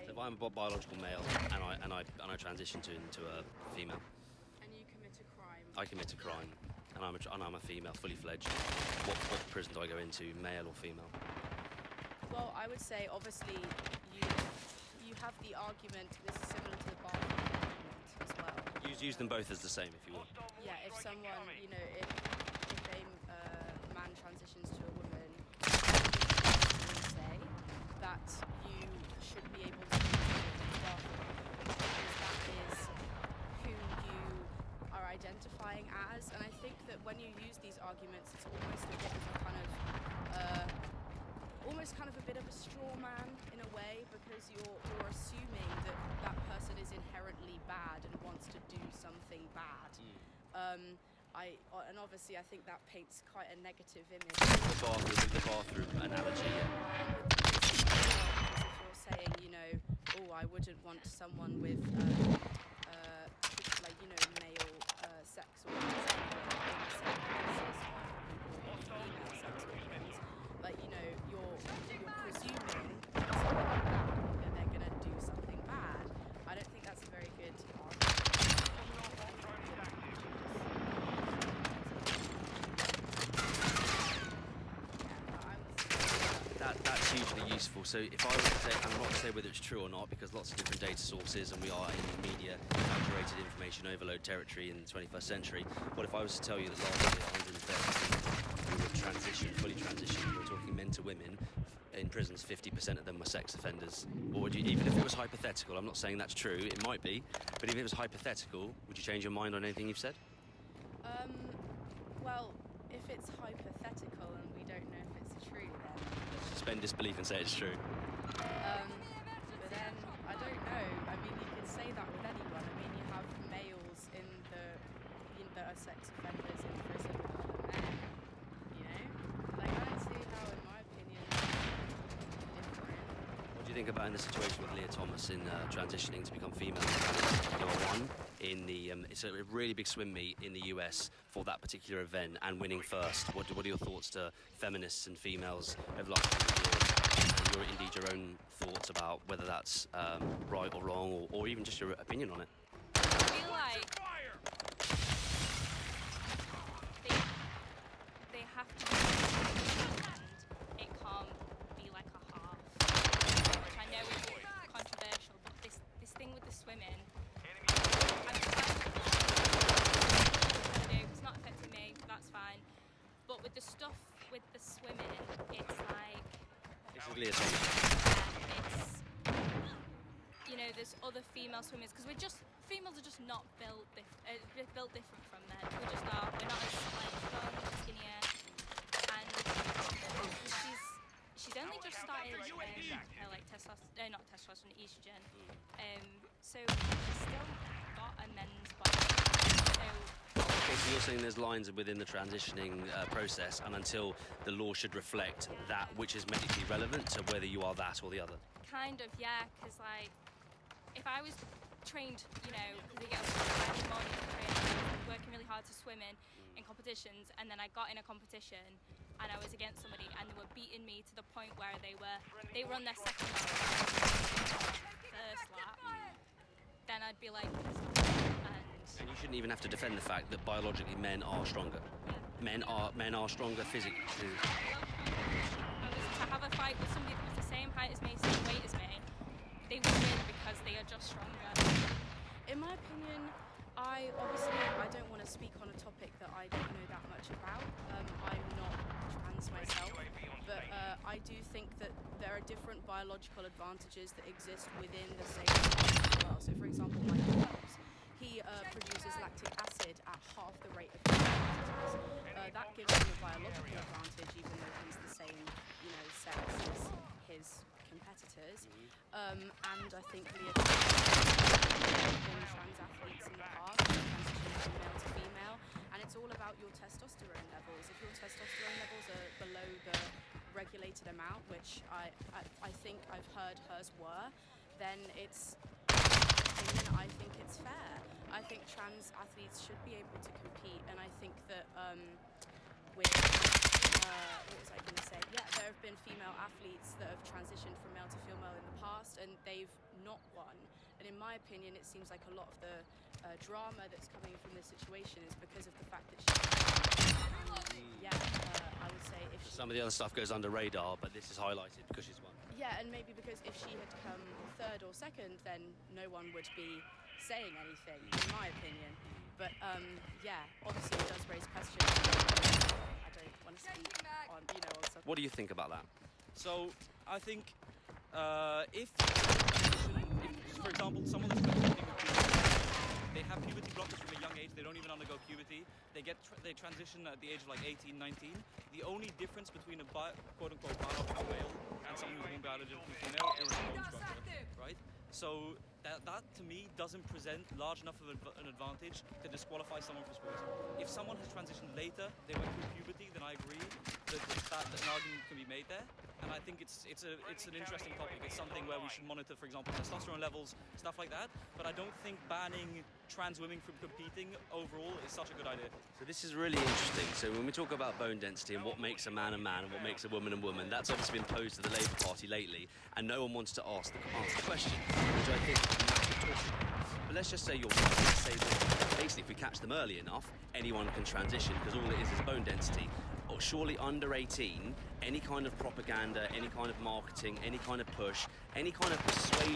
If I'm a biological male and I transition into a female, And you commit a crime. I commit a crime, and I'm a female, fully fledged. What prison do I go into, male or female? Well, I would say obviously you have the argument. This is similar to the bar argument as well. Use them both as the same if you want. Yeah, if someone, if a man transitions to a woman, I would say that you should be able to use the bathroom because that is who you are identifying as. And I think that when you use these arguments, it's almost a bit of a kind of a bit of a straw man in a way, because you're assuming that that person is inherently bad and wants to do something bad. And obviously I think that paints quite a negative image. The bathroom analogy. If you're saying, I wouldn't want someone with male sex organs female sex organs, like you're presuming something like that they're gonna do something bad. I don't think that's a very good That's hugely useful. So if I were to say, I'm not going to say whether it's true or not, because lots of different data sources, and we are in the media saturated information overload territory in the 21st century. What if I was to tell you that last year 130 who were fully transitioned, we're talking men to women, in prisons 50% of them were sex offenders? What would you, even if it was hypothetical, I'm not saying that's true, it might be, but if it was hypothetical, would you change your mind on anything you've said? Well, if it's hypothetical and we don't know if it's true, then Suspend disbelief and say it's true. but then I don't know. I mean, you could say that with anyone. I mean, you have males that are sex offenders in prison with other men. Like, I don't see how, in my opinion, different. What do you think about in the situation with Leah Thomas in transitioning to become female? Number one, it's a really big swim meet in the US for that particular event and winning first. What are your thoughts to feminists and females over the last few years, and indeed your own thoughts about whether that's right or wrong, or even just your opinion on it? I feel like they have to be and it can't be like a half, which I know is controversial, but this thing with the swimming, it's not affecting me, that's fine, but with the stuff with the swimming, it's like This is Leah Thomas. it's there's other female swimmers, because females are just not built different from men. We're not as strong, skinnier, and she's only just started not testosterone, estrogen, so she's still got a men's body. So you're saying there's lines within the transitioning process, and until the law should reflect that which is medically relevant to whether you are that or the other. Kind of, yeah, because like, if I was trained, you know, because they get up early in the morning to train, working really hard to swim in competitions, and then I got in a competition and I was against somebody and they were beating me to the point where they were on their second lap, first lap, then I'd be like, And you shouldn't even have to defend the fact that biologically men are stronger. Men are stronger physically. To have a fight with somebody that was the same height as me, same weight as me, they would win because they are just stronger. In my opinion, I don't want to speak on a topic that I don't know that much about. I'm not trans myself, but I do think that there are different biological advantages that exist within the same body as well. So, for example, Michael Phelps, he produces lactic acid at half the rate of his competitors. That gives him a biological advantage, even though he's the same, you know, sex as his competitors. And I think Leah has been trans athletes in the past, transitioning from male to female, and it's all about your testosterone levels. If your testosterone levels are below the regulated amount, which I think I've heard hers were, then I think it's fair. I think trans athletes should be able to compete, and I think that with what was I going to say? Yeah, there have been female athletes that have transitioned from male to female in the past, and they've not won. And in my opinion, it seems like a lot of the drama that's coming from this situation is because of the fact that I would say if Some of the other stuff goes under radar, but this is highlighted because she's won. Yeah, and maybe because if she had come third or second, then no one would be saying anything, in my opinion. But yeah, obviously it does raise questions. I don't want to speak on, you know, on stuff. What do you think about that? So I think if, for example, someone that's transitioning with puberty, they have puberty blockers from a young age, they don't even undergo puberty, they transition at the age of like 18, 19. The only difference between a quote-unquote biological male and someone who's born biologically female is bone structure, right? So that to me doesn't present large enough of an advantage to disqualify someone from sports. If someone has transitioned later, they went through puberty, then I agree that an argument can be made there. And I think it's an interesting topic. It's something where we should monitor, for example, testosterone levels, stuff like that. But I don't think banning trans women from competing overall is such a good idea. So this is really interesting. So when we talk about bone density and what makes a man and what makes a woman, that's obviously been posed to the Labour Party lately, and no one wants to answer the question, which I think is a massive talking point. But let's just say you're right. Let's say that basically if we catch them early enough, anyone can transition because all it is bone density. Or surely under 18, any kind of propaganda, any kind of marketing, any kind of push, any kind of persuasion,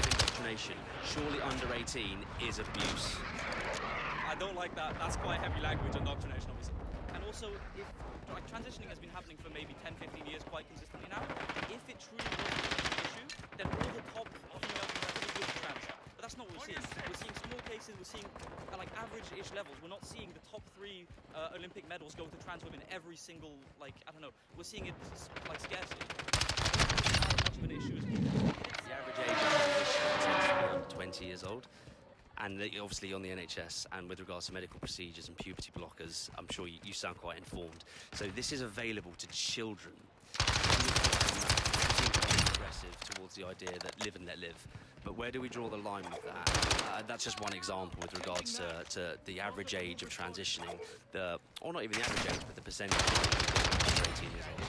indoctrination, surely under 18 is abuse. I don't like that. That's quite heavy language, indoctrination, obviously. And also, if like, transitioning has been happening for maybe 10, 15 years quite consistently now, if it truly was an issue, then all the top female competitors would be trans. But that's not what we're seeing. We're seeing small cases, we're seeing like average-ish levels. We're not seeing the top 3 Olympic medals go to trans women every single, like, I don't know. We're seeing it like scarcely. How much of an issue is the average age of transition tends to be under 20 years old. And obviously on the NHS and with regards to medical procedures and puberty blockers, I'm sure you sound quite informed. So this is available to children. Aggressive towards the idea that live and let live. But where do we draw the line with that? That's just one example with regards to the average age of transitioning, or not even the average age, but the percentage of 18 years old.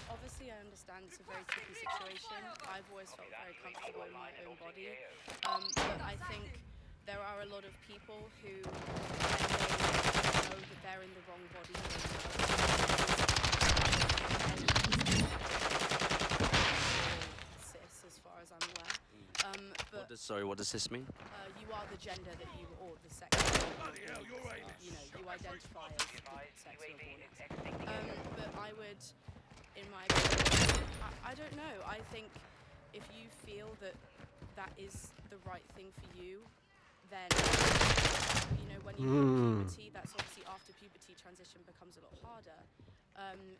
Obviously, I understand it's a very tricky situation. I've always felt very comfortable in my own body, but I think there are a lot of people who, when they know that they're in the wrong body, cis, as far as I'm aware. What does cis mean? You are the gender that you, or the sex that you know, you identify as the sex you're born as. But I would, in my opinion, I don't know. I think if you feel that that is the right thing for you, then, you know, when you hit puberty, that's obviously after puberty, transition becomes a lot harder.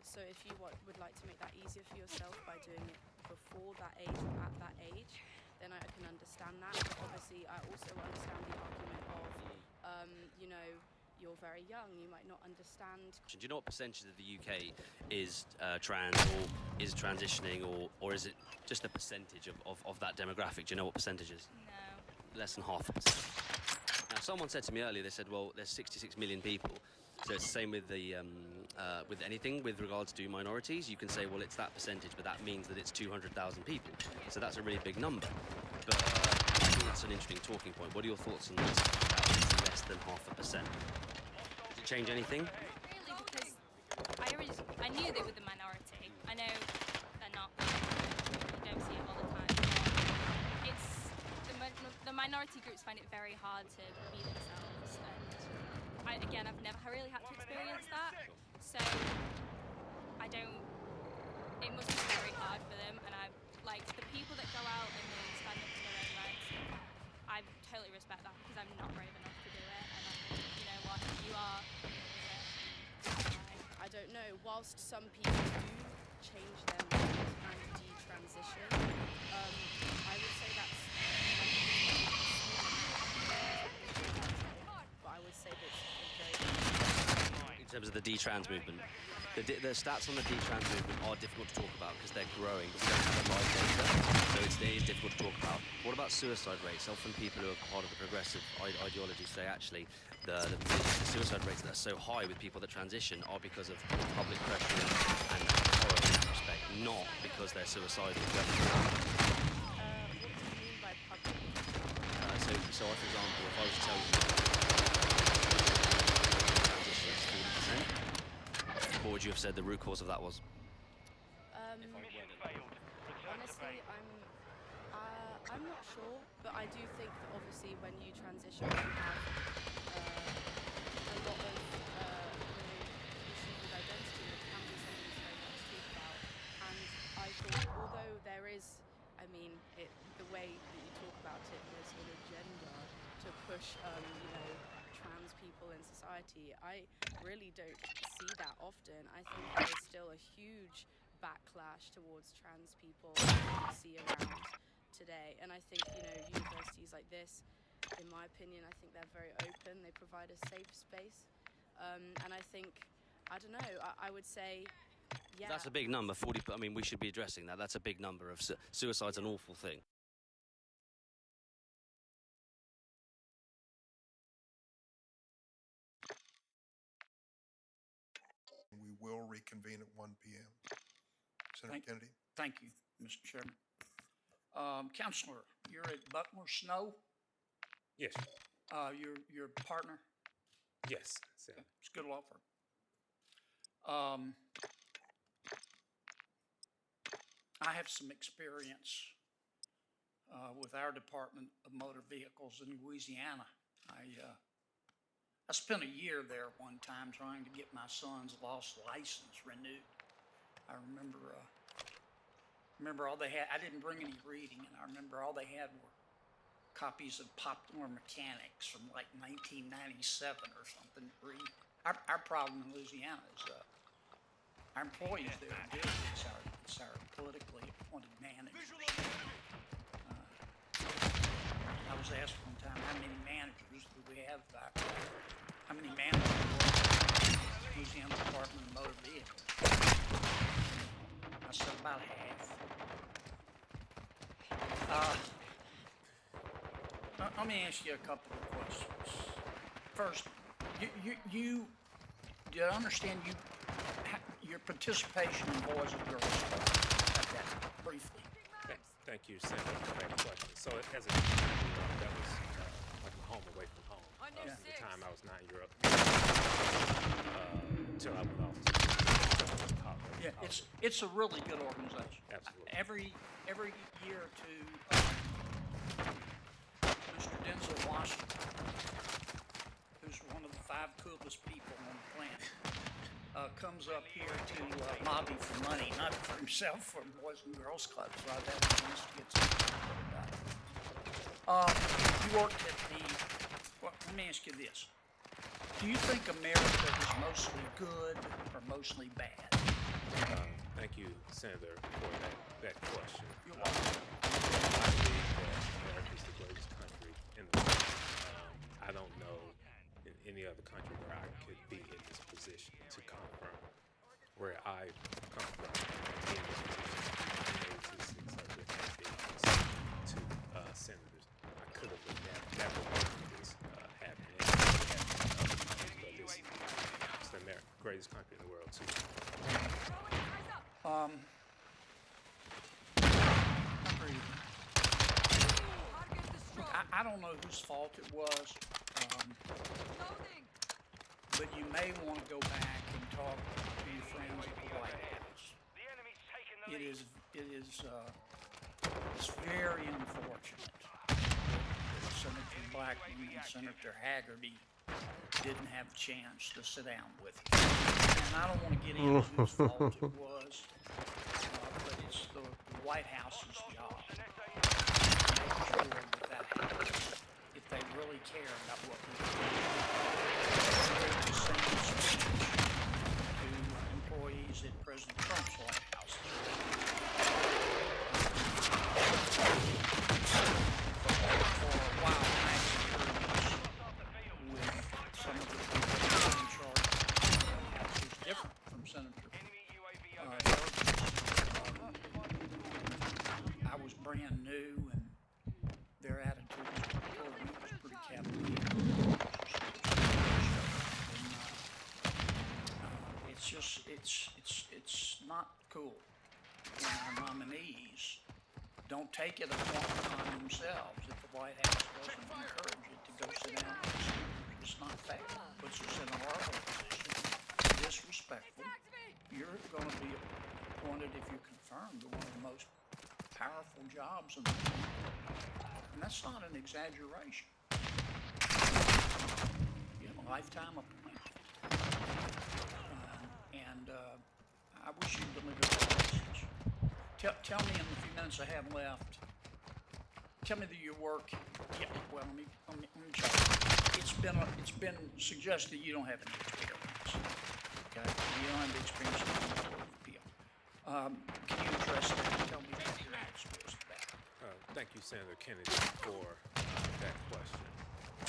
So if you would like to make that easier for yourself by doing it before that age or at that age, then I can understand that. But obviously, I also understand the argument of, you know, you're very young, you might not understand. Do you know what percentage of the UK is trans or is transitioning, or is it just a percentage of that demographic? Do you know what percentage is? No. Less than 0.5%. Now, someone said to me earlier, they said, well, there's 66 million people. So it's the same with the with anything with regards to minorities. You can say, well, it's that percentage, but that means that it's 200,000 people. So that's a really big number. But I think that's an interesting talking point. What are your thoughts on this? It's less than 0.5%. Does it change anything? Really, because I knew they were the minority. I know they're not. You don't see it all the time. It's the minority groups find it very hard to be themselves, and I've never really had to experience that. So I don't. It must be very hard for them, and I like the people that go out and then stand up for their own rights. I totally respect that because I'm not brave enough to do it, and I think, you know what, you are. I don't know. Whilst some people do change their minds and detransition, I would say that's. But I would say that it's very. In terms of the detrans movement, the stats on the detrans movement are difficult to talk about because they're growing, but we don't have live data, so it is difficult to talk about. What about suicide rates? Often people who are part of the progressive ideology say actually the suicide rates that are so high with people that transition are because of public pressure and horror in that respect, not because they're suicidal. What do you mean by public? So for example, if I was to tell you transition is 40%, what would you have said the root cause of that was? Honestly, I'm not sure, but I do think that obviously when you transition, you have a lot of issues with identity that can be something that's very much to talk about. And I thought, although there is, the way that you talk about it, there's an agenda to push, trans people in society. I really don't see that often. I think there's still a huge backlash towards trans people that we see around today. And I think, universities like this, in my opinion, I think they're very open. They provide a safe space. And I think, I don't know, I would say, yeah. That's a big number, 40. I mean, we should be addressing that. That's a big number of suicide's an awful thing. We will reconvene at 1 p.m. Senator Kennedy. Thank you, Mr. Chairman. Counselor, you're at Buckner Snow? Yes. Your partner? Yes. Sir. It's a good law firm. I have some experience with our Department of Motor Vehicles in Louisiana. I spent a year there one time trying to get my son's lost license renewed. I remember all they had. I didn't bring any reading, and I remember all they had were copies of Popular Mechanics from like 1997 or something to read. Our problem in Louisiana is our employees there are good. It's our politically appointed managers. I was asked one time, how many managers do we have back there? How many managers work in the Louisiana Department of Motor Vehicles? I said about half. Let me ask you a couple of questions. First, do I understand your participation in Boys and Girls Club? That briefly. Thank you, Senator, for that question. So as a that was like a home away from home. At the time I was 9 years old. Until I went off to college. Yeah, it's a really good organization. Absolutely. Every year or two, Mr. Denzel Washington, who's one of the 5 coolest people on the planet, comes up here to lobby for money, not for himself, for Boys and Girls Club. So I've had a chance to get some input about it. You worked at well, let me ask you this. Do you think America is mostly good or mostly bad? Thank you, Senator, for that question. You're welcome. I believe that is the greatest country in the world. I don't know in any other country where I could be in this position to confirm where I come from in this position. To the Sixth Circuit and being to senators. I could have never wanted this happening. But it's the greatest country in the world too. Agreed. I don't know whose fault it was, but you may want to go back and talk to your friends at the White House. It's very unfortunate that Senator Blackman and Senator Haggerty didn't have a chance to sit down with you. And I don't want to get into whose fault it was, but it's the White House's job to make sure that happens if they really care about what we do. To send a speech to employees at President Trump's White House. For a while, I experienced with some of the people in charge of the White House who's different from Senator I was brand new, and their attitude toward me was pretty cavalier. It's not cool when our nominees don't take it upon themselves if the White House doesn't encourage it to go sit down with the senators. It's not fair. It puts us in a horrible position. Disrespectful. You're going to be appointed, if you're confirmed, to one of the most powerful jobs in the world. And that's not an exaggeration. You have a lifetime appointment. I wish you'd deliver that message. Tell me in the few minutes I have left. Tell me that your work. Yeah. Well, let me check. It's been suggested you don't have any experience. Okay. You don't have the experience in the Court of Appeal. Can you address that and tell me what your answer is to that? Thank you, Senator Kennedy, for that question.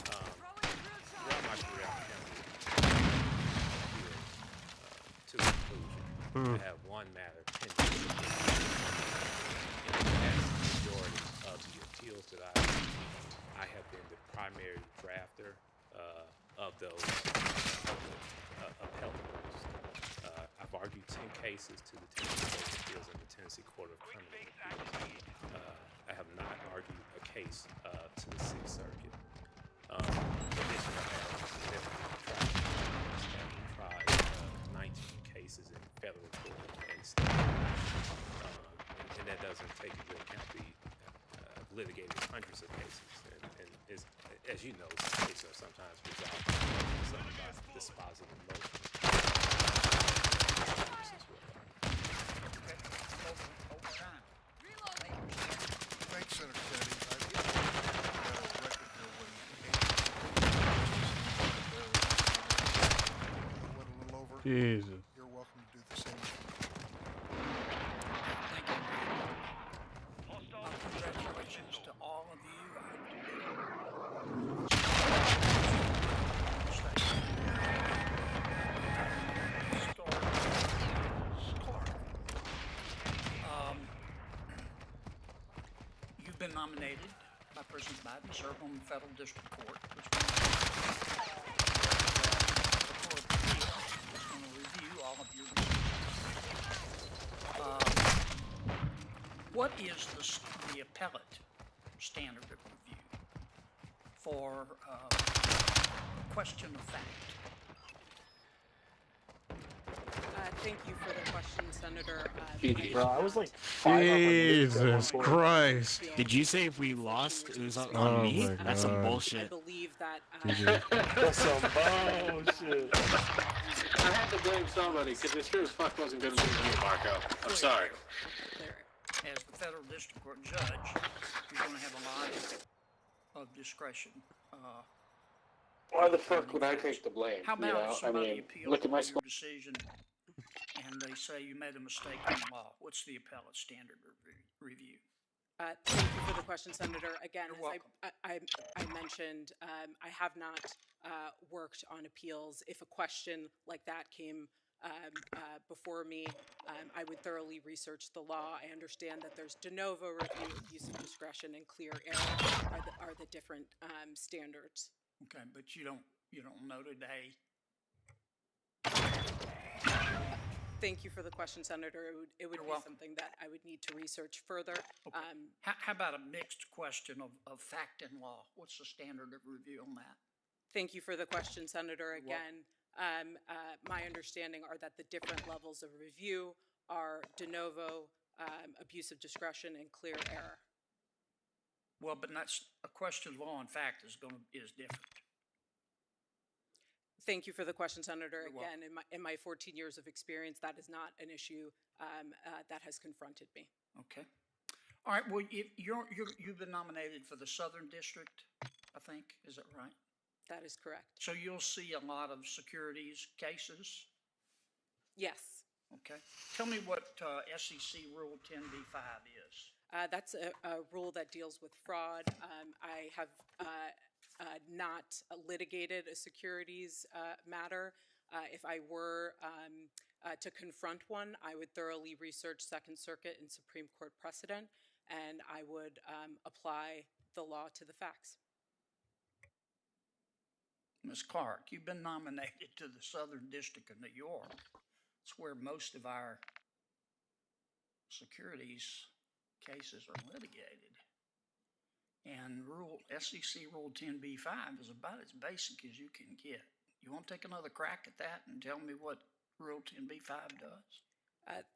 Throughout my career, I've come to the conclusion. I have one matter pending. In the vast majority of the appeals that I have been the primary drafter of those appellate briefs. I've argued 10 cases to the Tennessee Court of Appeals and the Tennessee Court of Criminal Appeals. I have not argued a case to the Sixth Circuit. Additionally, I have tried 19 cases in federal court and state. And that doesn't take into account the litigated hundreds of cases. And as you know, cases are sometimes resolved by dispositive motions. Thanks, Senator Kennedy. Jesus. You're welcome to do the same. Thank you. Congratulations to all of you. You've been nominated by President Biden to serve on the Federal District Court, which means the Court of Appeals is going to review all of your what is the appellate standard of review for a question of fact? Thank you for the question, Senator. Bro, I was like Jesus Christ. Did you say if we lost, it was on me? That's some bullshit. I believe that. That's some bullshit. I had to blame somebody because it sure as fuck wasn't going to be me, Marco. I'm sorry. As the federal district court judge, you're going to have a lot of discretion. Why the fuck would I take the blame? How about you know? if somebody appeals look at my your decision and they say you made a mistake in the law? What's the appellate standard of review? Thank you for the question, Senator. Again, You're as I mentioned, I have not worked on appeals. If a question like that came before me, I would thoroughly research the law. I understand that there's de novo review, abuse of discretion, and clear error are the different standards. Okay, but you don't know today. Thank you for the question, Senator. It would You're be welcome. something that I would need to research further. How about a mixed question of fact and law? What's the standard of review on that? Thank you for the question, Senator. You're welcome. Again, my understanding are that the different levels of review are de novo, abuse of discretion, and clear error. Well, but that's a question of law and fact is different. Thank you for the question, Senator. You're welcome. Again, in my 14 years of experience, that is not an issue that has confronted me. Okay. All right. Well, you've been nominated for the Southern District, I think. Is that right? That is correct. So you'll see a lot of securities cases? Yes. Okay. Tell me what SEC Rule 10b-5 is. That's a rule that deals with fraud. I have not litigated a securities matter. If I were to confront one, I would thoroughly research Second Circuit and Supreme Court precedent, and I would apply the law to the facts. Ms. Clark, you've been nominated to the Southern District of New York. It's where most of our securities cases are litigated. And SEC Rule 10b-5 is about as basic as you can get. You want to take another crack at that and tell me what Rule 10b-5 does?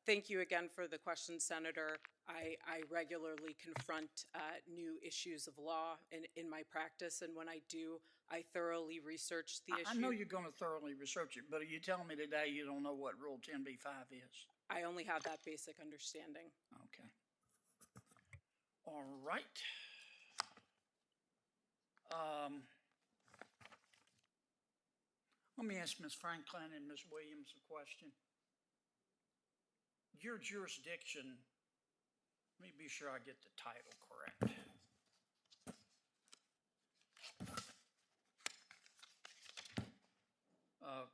Thank you again for the question, Senator. I regularly confront new issues of law in my practice, and when I do, I thoroughly research the issue. I know you're going to thoroughly research it, but are you telling me today you don't know what Rule 10b-5 is? I only have that basic understanding. Okay. All right. Let me ask Ms. Franklin and Ms. Williams a question. Your jurisdiction, let me be sure I get the title correct.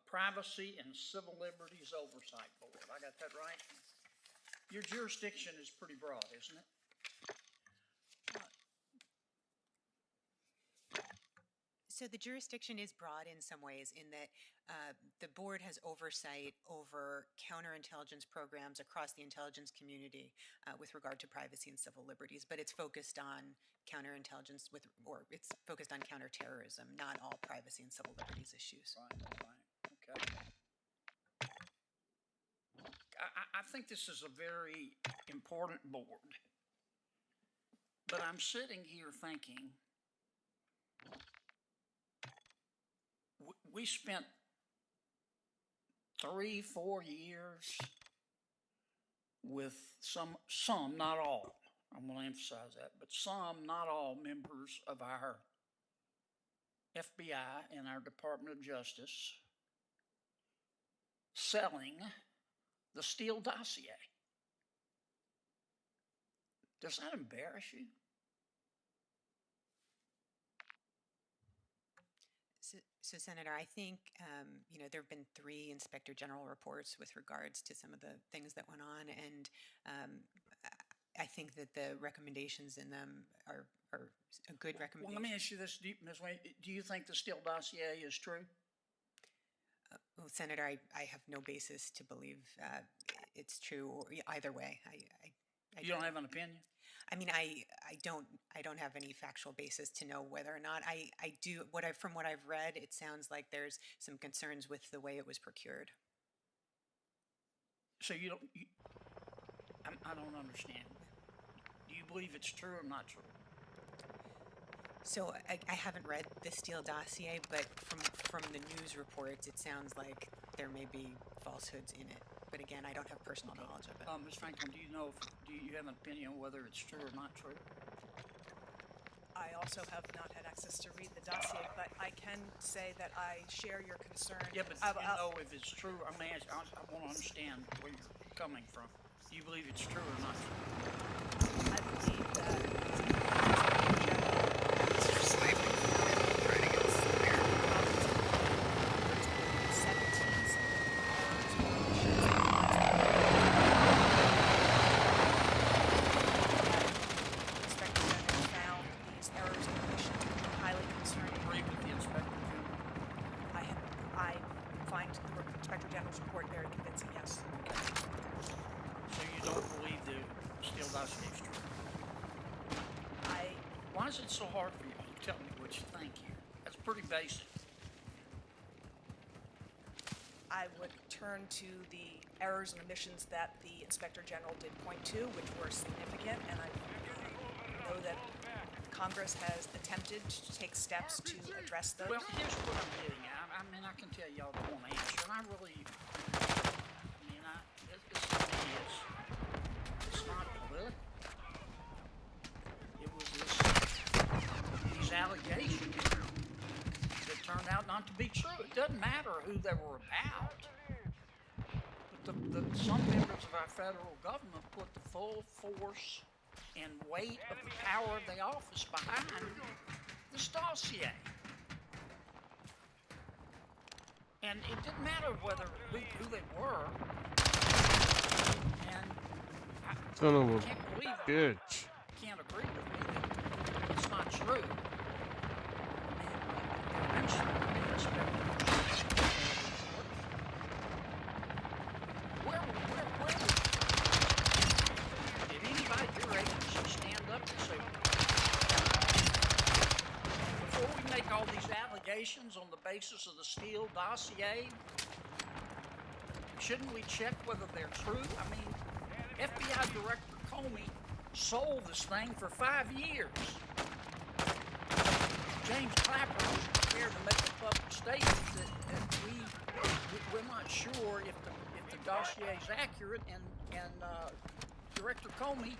Privacy and Civil Liberties Oversight Board. I got that right? Your jurisdiction is pretty broad, isn't it? So the jurisdiction is broad in some ways in that the board has oversight over counterintelligence programs across the intelligence community with regard to privacy and civil liberties, but it's focused on counterintelligence or it's focused on counterterrorism, not all privacy and civil liberties issues. Right, okay. I think this is a very important board, but I'm sitting here thinking, we spent 3-4 years with some, not all, I'm going to emphasize that, but some, not all members of our FBI and our Department of Justice selling the Steele dossier. Does that embarrass you? So, Senator, I think, there have been 3 Inspector General reports with regards to some of the things that went on, and I think that the recommendations in them are a good recommendation. Well, let me ask you this, Ms. Wayne. Do you think the Steele dossier is true? Well, Senator, I have no basis to believe it's true or either way. You don't have an opinion? I mean, I don't have any factual basis to know whether or not. I do from what I've read, it sounds like there's some concerns with the way it was procured. So I don't understand. Do you believe it's true or not true? So I haven't read the Steele dossier, but from the news reports, it sounds like there may be falsehoods in it. But again, I don't have personal knowledge of it. Ms. Franklin, do you have an opinion on whether it's true or not true? I also have not had access to read the dossier, but I can say that I share your concern. Yeah, but do you know if it's true? I want to understand where you're coming from. Do you believe it's true or not true? believe that Inspector General found these errors and omissions which are highly concerning. Agree with the Inspector General. I find the Inspector General's report very convincing, yes. So you don't believe the Steele dossier is true? Why is it so hard for you to tell me what you think here? That's pretty basic. I would turn to the errors and omissions that the Inspector General did point to, which were significant, and I know that Congress has attempted to take steps to address those. Well, here's what I'm getting at. I mean, I can tell y'all don't want to answer, and I really, it's not political. It was these allegations that turned out not to be true. It doesn't matter who they were about. But some members of our federal government put the full force and weight of the power of the office behind this dossier. And it didn't matter who they were. And Son of a I can't believe bitch. can't agree with me that it's not true. Did anybody at your agency stand up and say, before we make all these allegations on the basis of the Steele dossier, shouldn't we check whether they're true? I mean, FBI Director Comey sold this thing for 5 years. James Clapper was prepared to make a public statement that we're not sure if the dossier is accurate, and Director Comey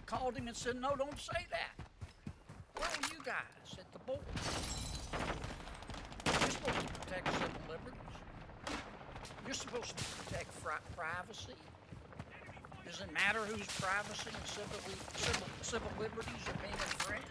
called him and said, no, don't say that. Where were you guys at the board? You're supposed to protect civil liberties. You're supposed to protect privacy. Does it matter whose privacy and civil liberties are being infringed?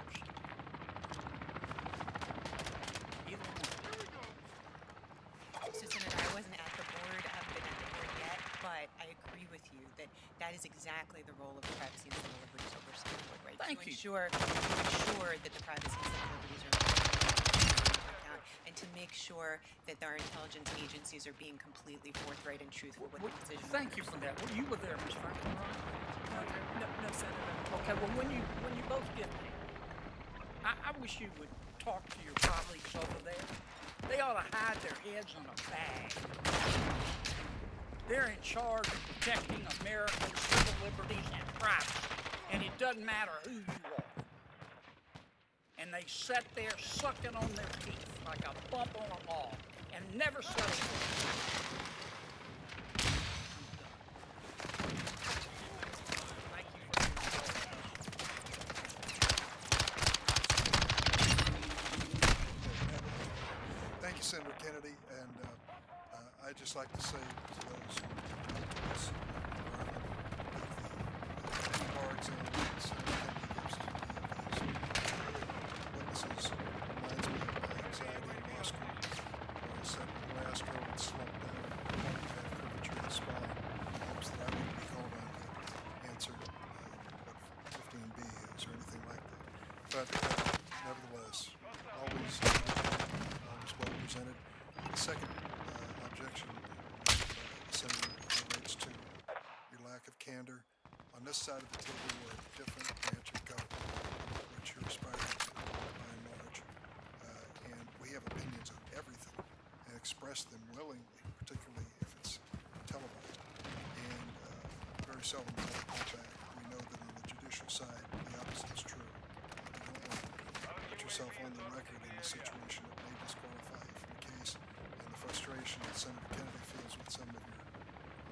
So, Senator, I wasn't at the board, I haven't been at the board yet, but I agree with you that that is exactly the role of the Privacy and Civil Liberties Oversight Board, right? Thank to you. ensure that the privacy and civil liberties are taken into account, and to make sure that our intelligence agencies are being completely forthright and truthful with the decisions. Thank you for that. Well, you were there, Ms. Franklin, right? No, Senator. Okay, well, when you both get there, I wish you would talk to your colleagues over there. They ought to hide their heads in a bag. They're in charge of protecting American civil liberties and privacy, and it doesn't matter who you are. And they sat there sucking on their teeth like a bump on a log and never said a word. Thank you, Senator Kennedy, and I'd just like to say to those who talk to us the bar exam that Senator Kennedy gives to these witnesses reminds me of my anxiety in law school, where I sat in the last row and slumped down and had curvature of the spine in hopes that I wouldn't be called on to answer what 15B is or anything like that. But nevertheless, always well presented. The second objection, Senator, relates to your lack of candor. On this side of the table, we're a different branch of government, which you're aspiring to, by and large. And we have opinions on everything and express them willingly, particularly if it's televised. And very seldom do we pull back. We know that on the judicial side, the opposite is true. You don't want to put yourself on the record in a situation that may disqualify you from the case, and the frustration that Senator Kennedy feels with some of your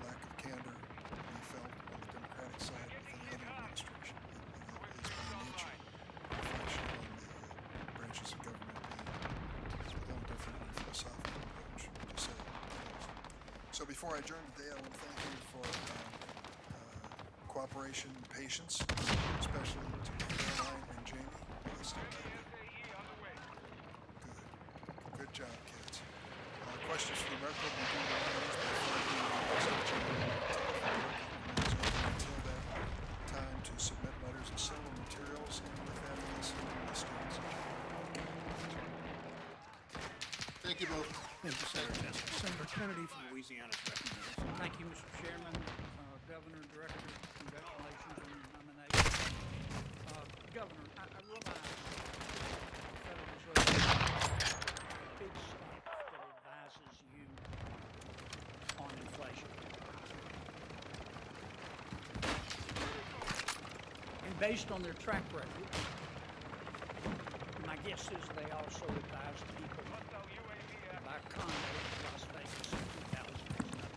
lack of candor we felt on the Democratic side with the other administration. It is by nature a reflection on the branches of government being a little different in a philosophical approach, to say the least. So before I adjourn today, I want to thank you for cooperation and patience, especially to Caroline and Jamie. I still love you. Good job, kids. Questions for the record will be raised before the until that time to submit letters of similar materials, and with that, I'm listening to the students. Thank you both. Thank you, Senator. Senator Kennedy from Louisiana. Thank you, Mr. Chairman. Governor, Director, congratulations on your nomination. Governor, I realize the Federal Reserve is a big staff that advises you on inflation. And based on their track record, my guess is they also advise people by condo in Las Vegas in 2009.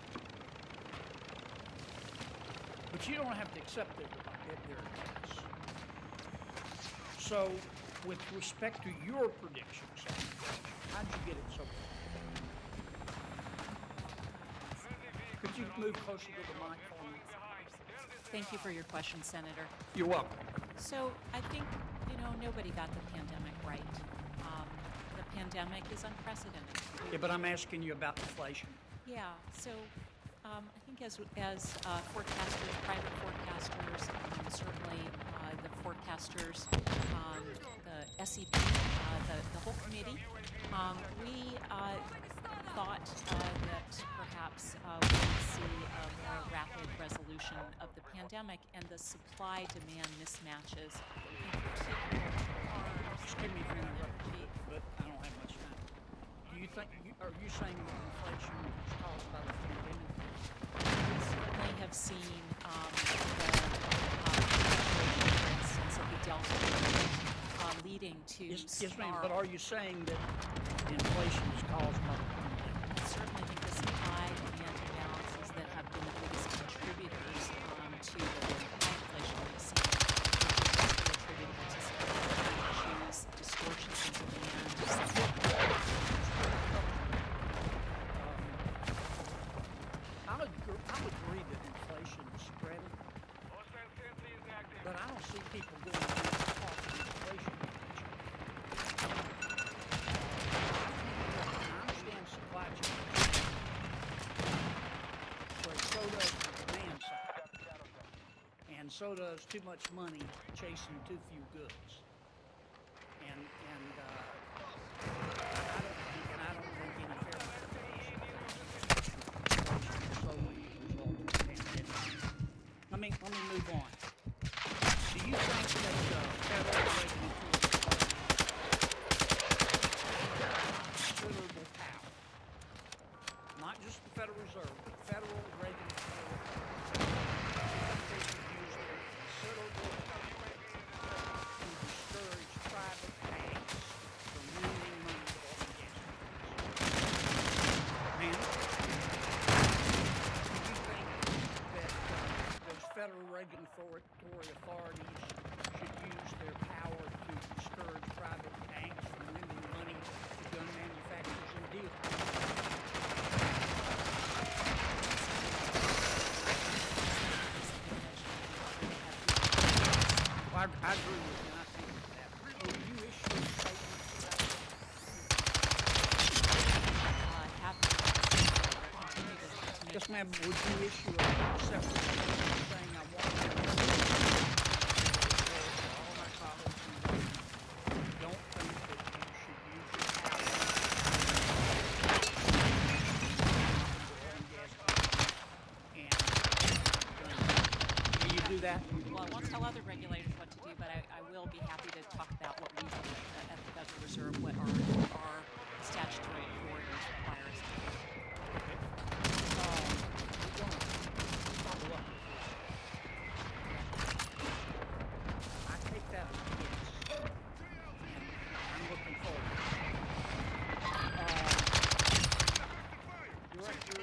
But you don't have to accept their advice. So, with respect to your predictions on inflation, how'd you get it so wrong? Could you move closer to the mic for me? Thank you for your question, Senator. You're welcome. So I think, nobody got the pandemic right. The pandemic is unprecedented. Yeah, but I'm asking you about inflation. Yeah, so I think as forecasters, private forecasters, certainly the forecasters, the SEP, the whole committee, we thought that perhaps we would see a more rapid resolution of the pandemic and the supply-demand mismatches. Excuse me for interrupting, but I don't have much time. Do you think? Are you saying that inflation is caused by the pandemic? We certainly have seen the for instance, of the Delta variant leading to yes, ma'am. But are you saying that inflation is caused by the pandemic? I certainly think the supply and demand imbalances that have been the biggest contributors to the high inflation we've seen, which is attributable to supply issues, distortions in demand. I'll agree that inflation is spreading, but I don't see people going through the cost of inflation. I understand supply chain, but so does the demand side, and so does too much money chasing too few goods. And I don't think any fair market solely as a result of the pandemic. Let me move on. Do you think that federal regulatory considerable power, not just the Federal Reserve, but federal regulatory they should use their considerable power to discourage private banks from lending money to oil and gas companies? Ma'am, do you think that those federal regulatory authorities should use their power to discourage private banks from lending money to gun manufacturers and dealers? Well, I agree with you. I think that. Oh, you issue a statement for that? Yes, ma'am. Would you issue a separate statement saying I want to all my colleagues who don't think that you should use your power and will you do that? Well, I won't tell other regulators what to do, but I will be happy to talk about what we do at the Federal Reserve, what our statutory authorities require us to do. I take that as a yes. I'm looking forward. Director,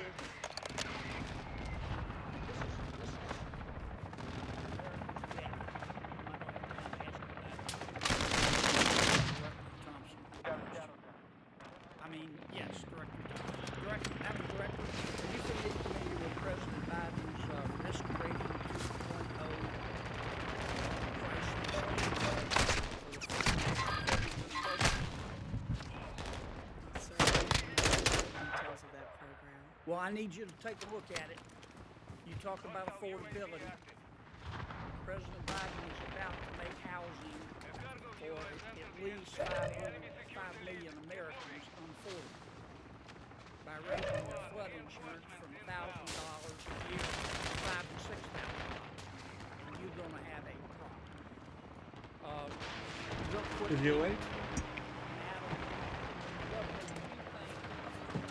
Well, I need you to take a look at it. You talk about affordability. President Biden is about to make housing for at least 5 million Americans unaffordable by raising their flood insurance from $1,000 a year to $5,000 to $6,000. And you're going to have a problem. Real quick, Is he awake?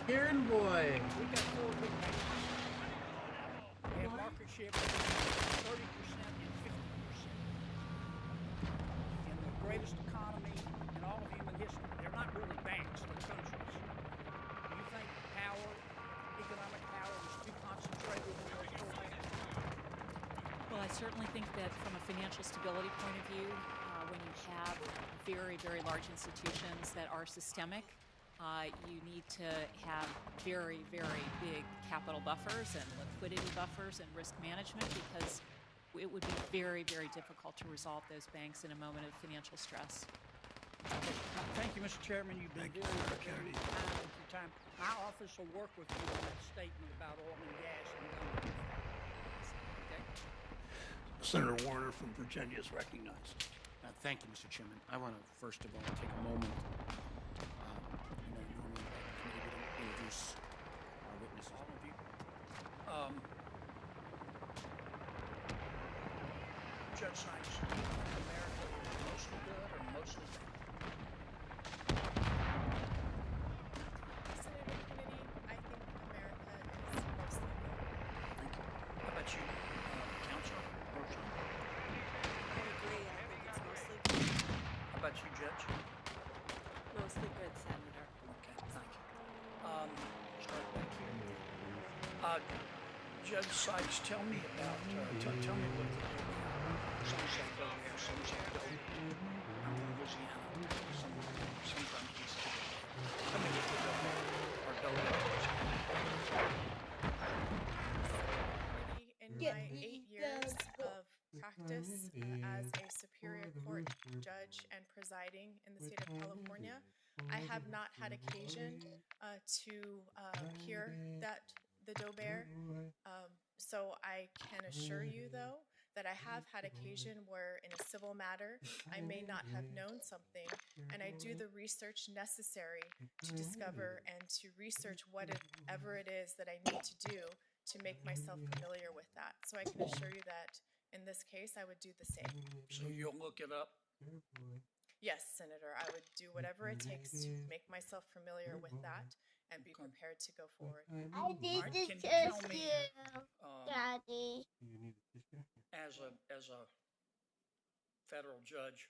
Karen boy. we got 4 big banks. They have market share between 30% and 50%. In the greatest economy in all of human history. They're not really banks, they're countries. Do you think power, economic power, is too concentrated in those 4 banks? Well, I certainly think that from a financial stability point of view, when you have very, very large institutions that are systemic, you need to have very, very big capital buffers and liquidity buffers and risk management, because it would be very, very difficult to resolve those banks in a moment of financial stress. Thank you, Mr. Chairman. You've been very kind with your time. My office will work with you on that statement about oil and gas and government. Okay? Senator Warner from Virginia is recognized. Thank you, Mr. Chairman. I want to first of all take a moment. Normally we don't introduce our witnesses. All of you. Judge Sykes, do you think America is mostly good or mostly bad? Senator Kennedy, I think America is mostly good. Thank you. How about you, Counsel Rocha? I agree. I think it's mostly good. How about you, Judge? Mostly good, Senator. Okay, thank you. Start back here. Judge Sykes, tell me about, tell me what the some say Delaware, some say Delaware. I'm from Louisiana. Sometimes we say Delaware. Tell me what the Delaware or Delaware is. In my 8 years of practice as a Superior Court judge and presiding in the state of California, I have not had occasion to hear that the Doe-Bear. So I can assure you, though, that I have had occasion where in a civil matter I may not have known something, and I do the research necessary to discover and to research whatever it is that I need to do to make myself familiar with that. So I can assure you that in this case I would do the same. So you'll look it up? Yes, Senator, I would do whatever it takes to make myself familiar with that and be prepared to go forward. I need Alright, to can you tell kiss me, you, Daddy. as a federal judge,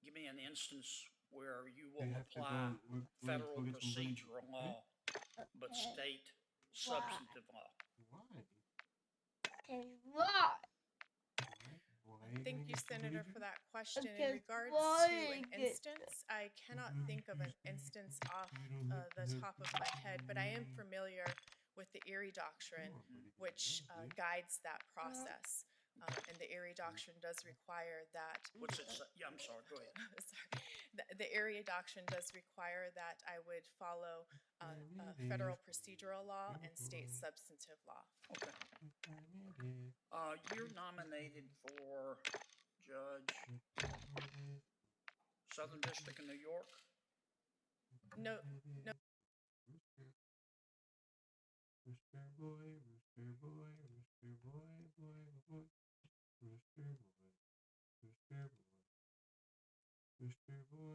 give me an instance where you will apply federal procedural law, but state substantive law. What? Thank you, Senator, for that question. In Because regards why to an get- instance, I cannot think of an instance off the top of my head, but I am familiar with the Erie Doctrine, which guides that process. And the Erie Doctrine does require that. What's it say? Yeah, I'm sorry, go ahead. Sorry. The Erie Doctrine does require that I would follow federal procedural law and state substantive law. Okay. You're nominated for Judge Southern District of New York? No, no. Rooster boy, rooster boy, rooster boy, boy, boy, rooster boy, rooster boy, rooster boy.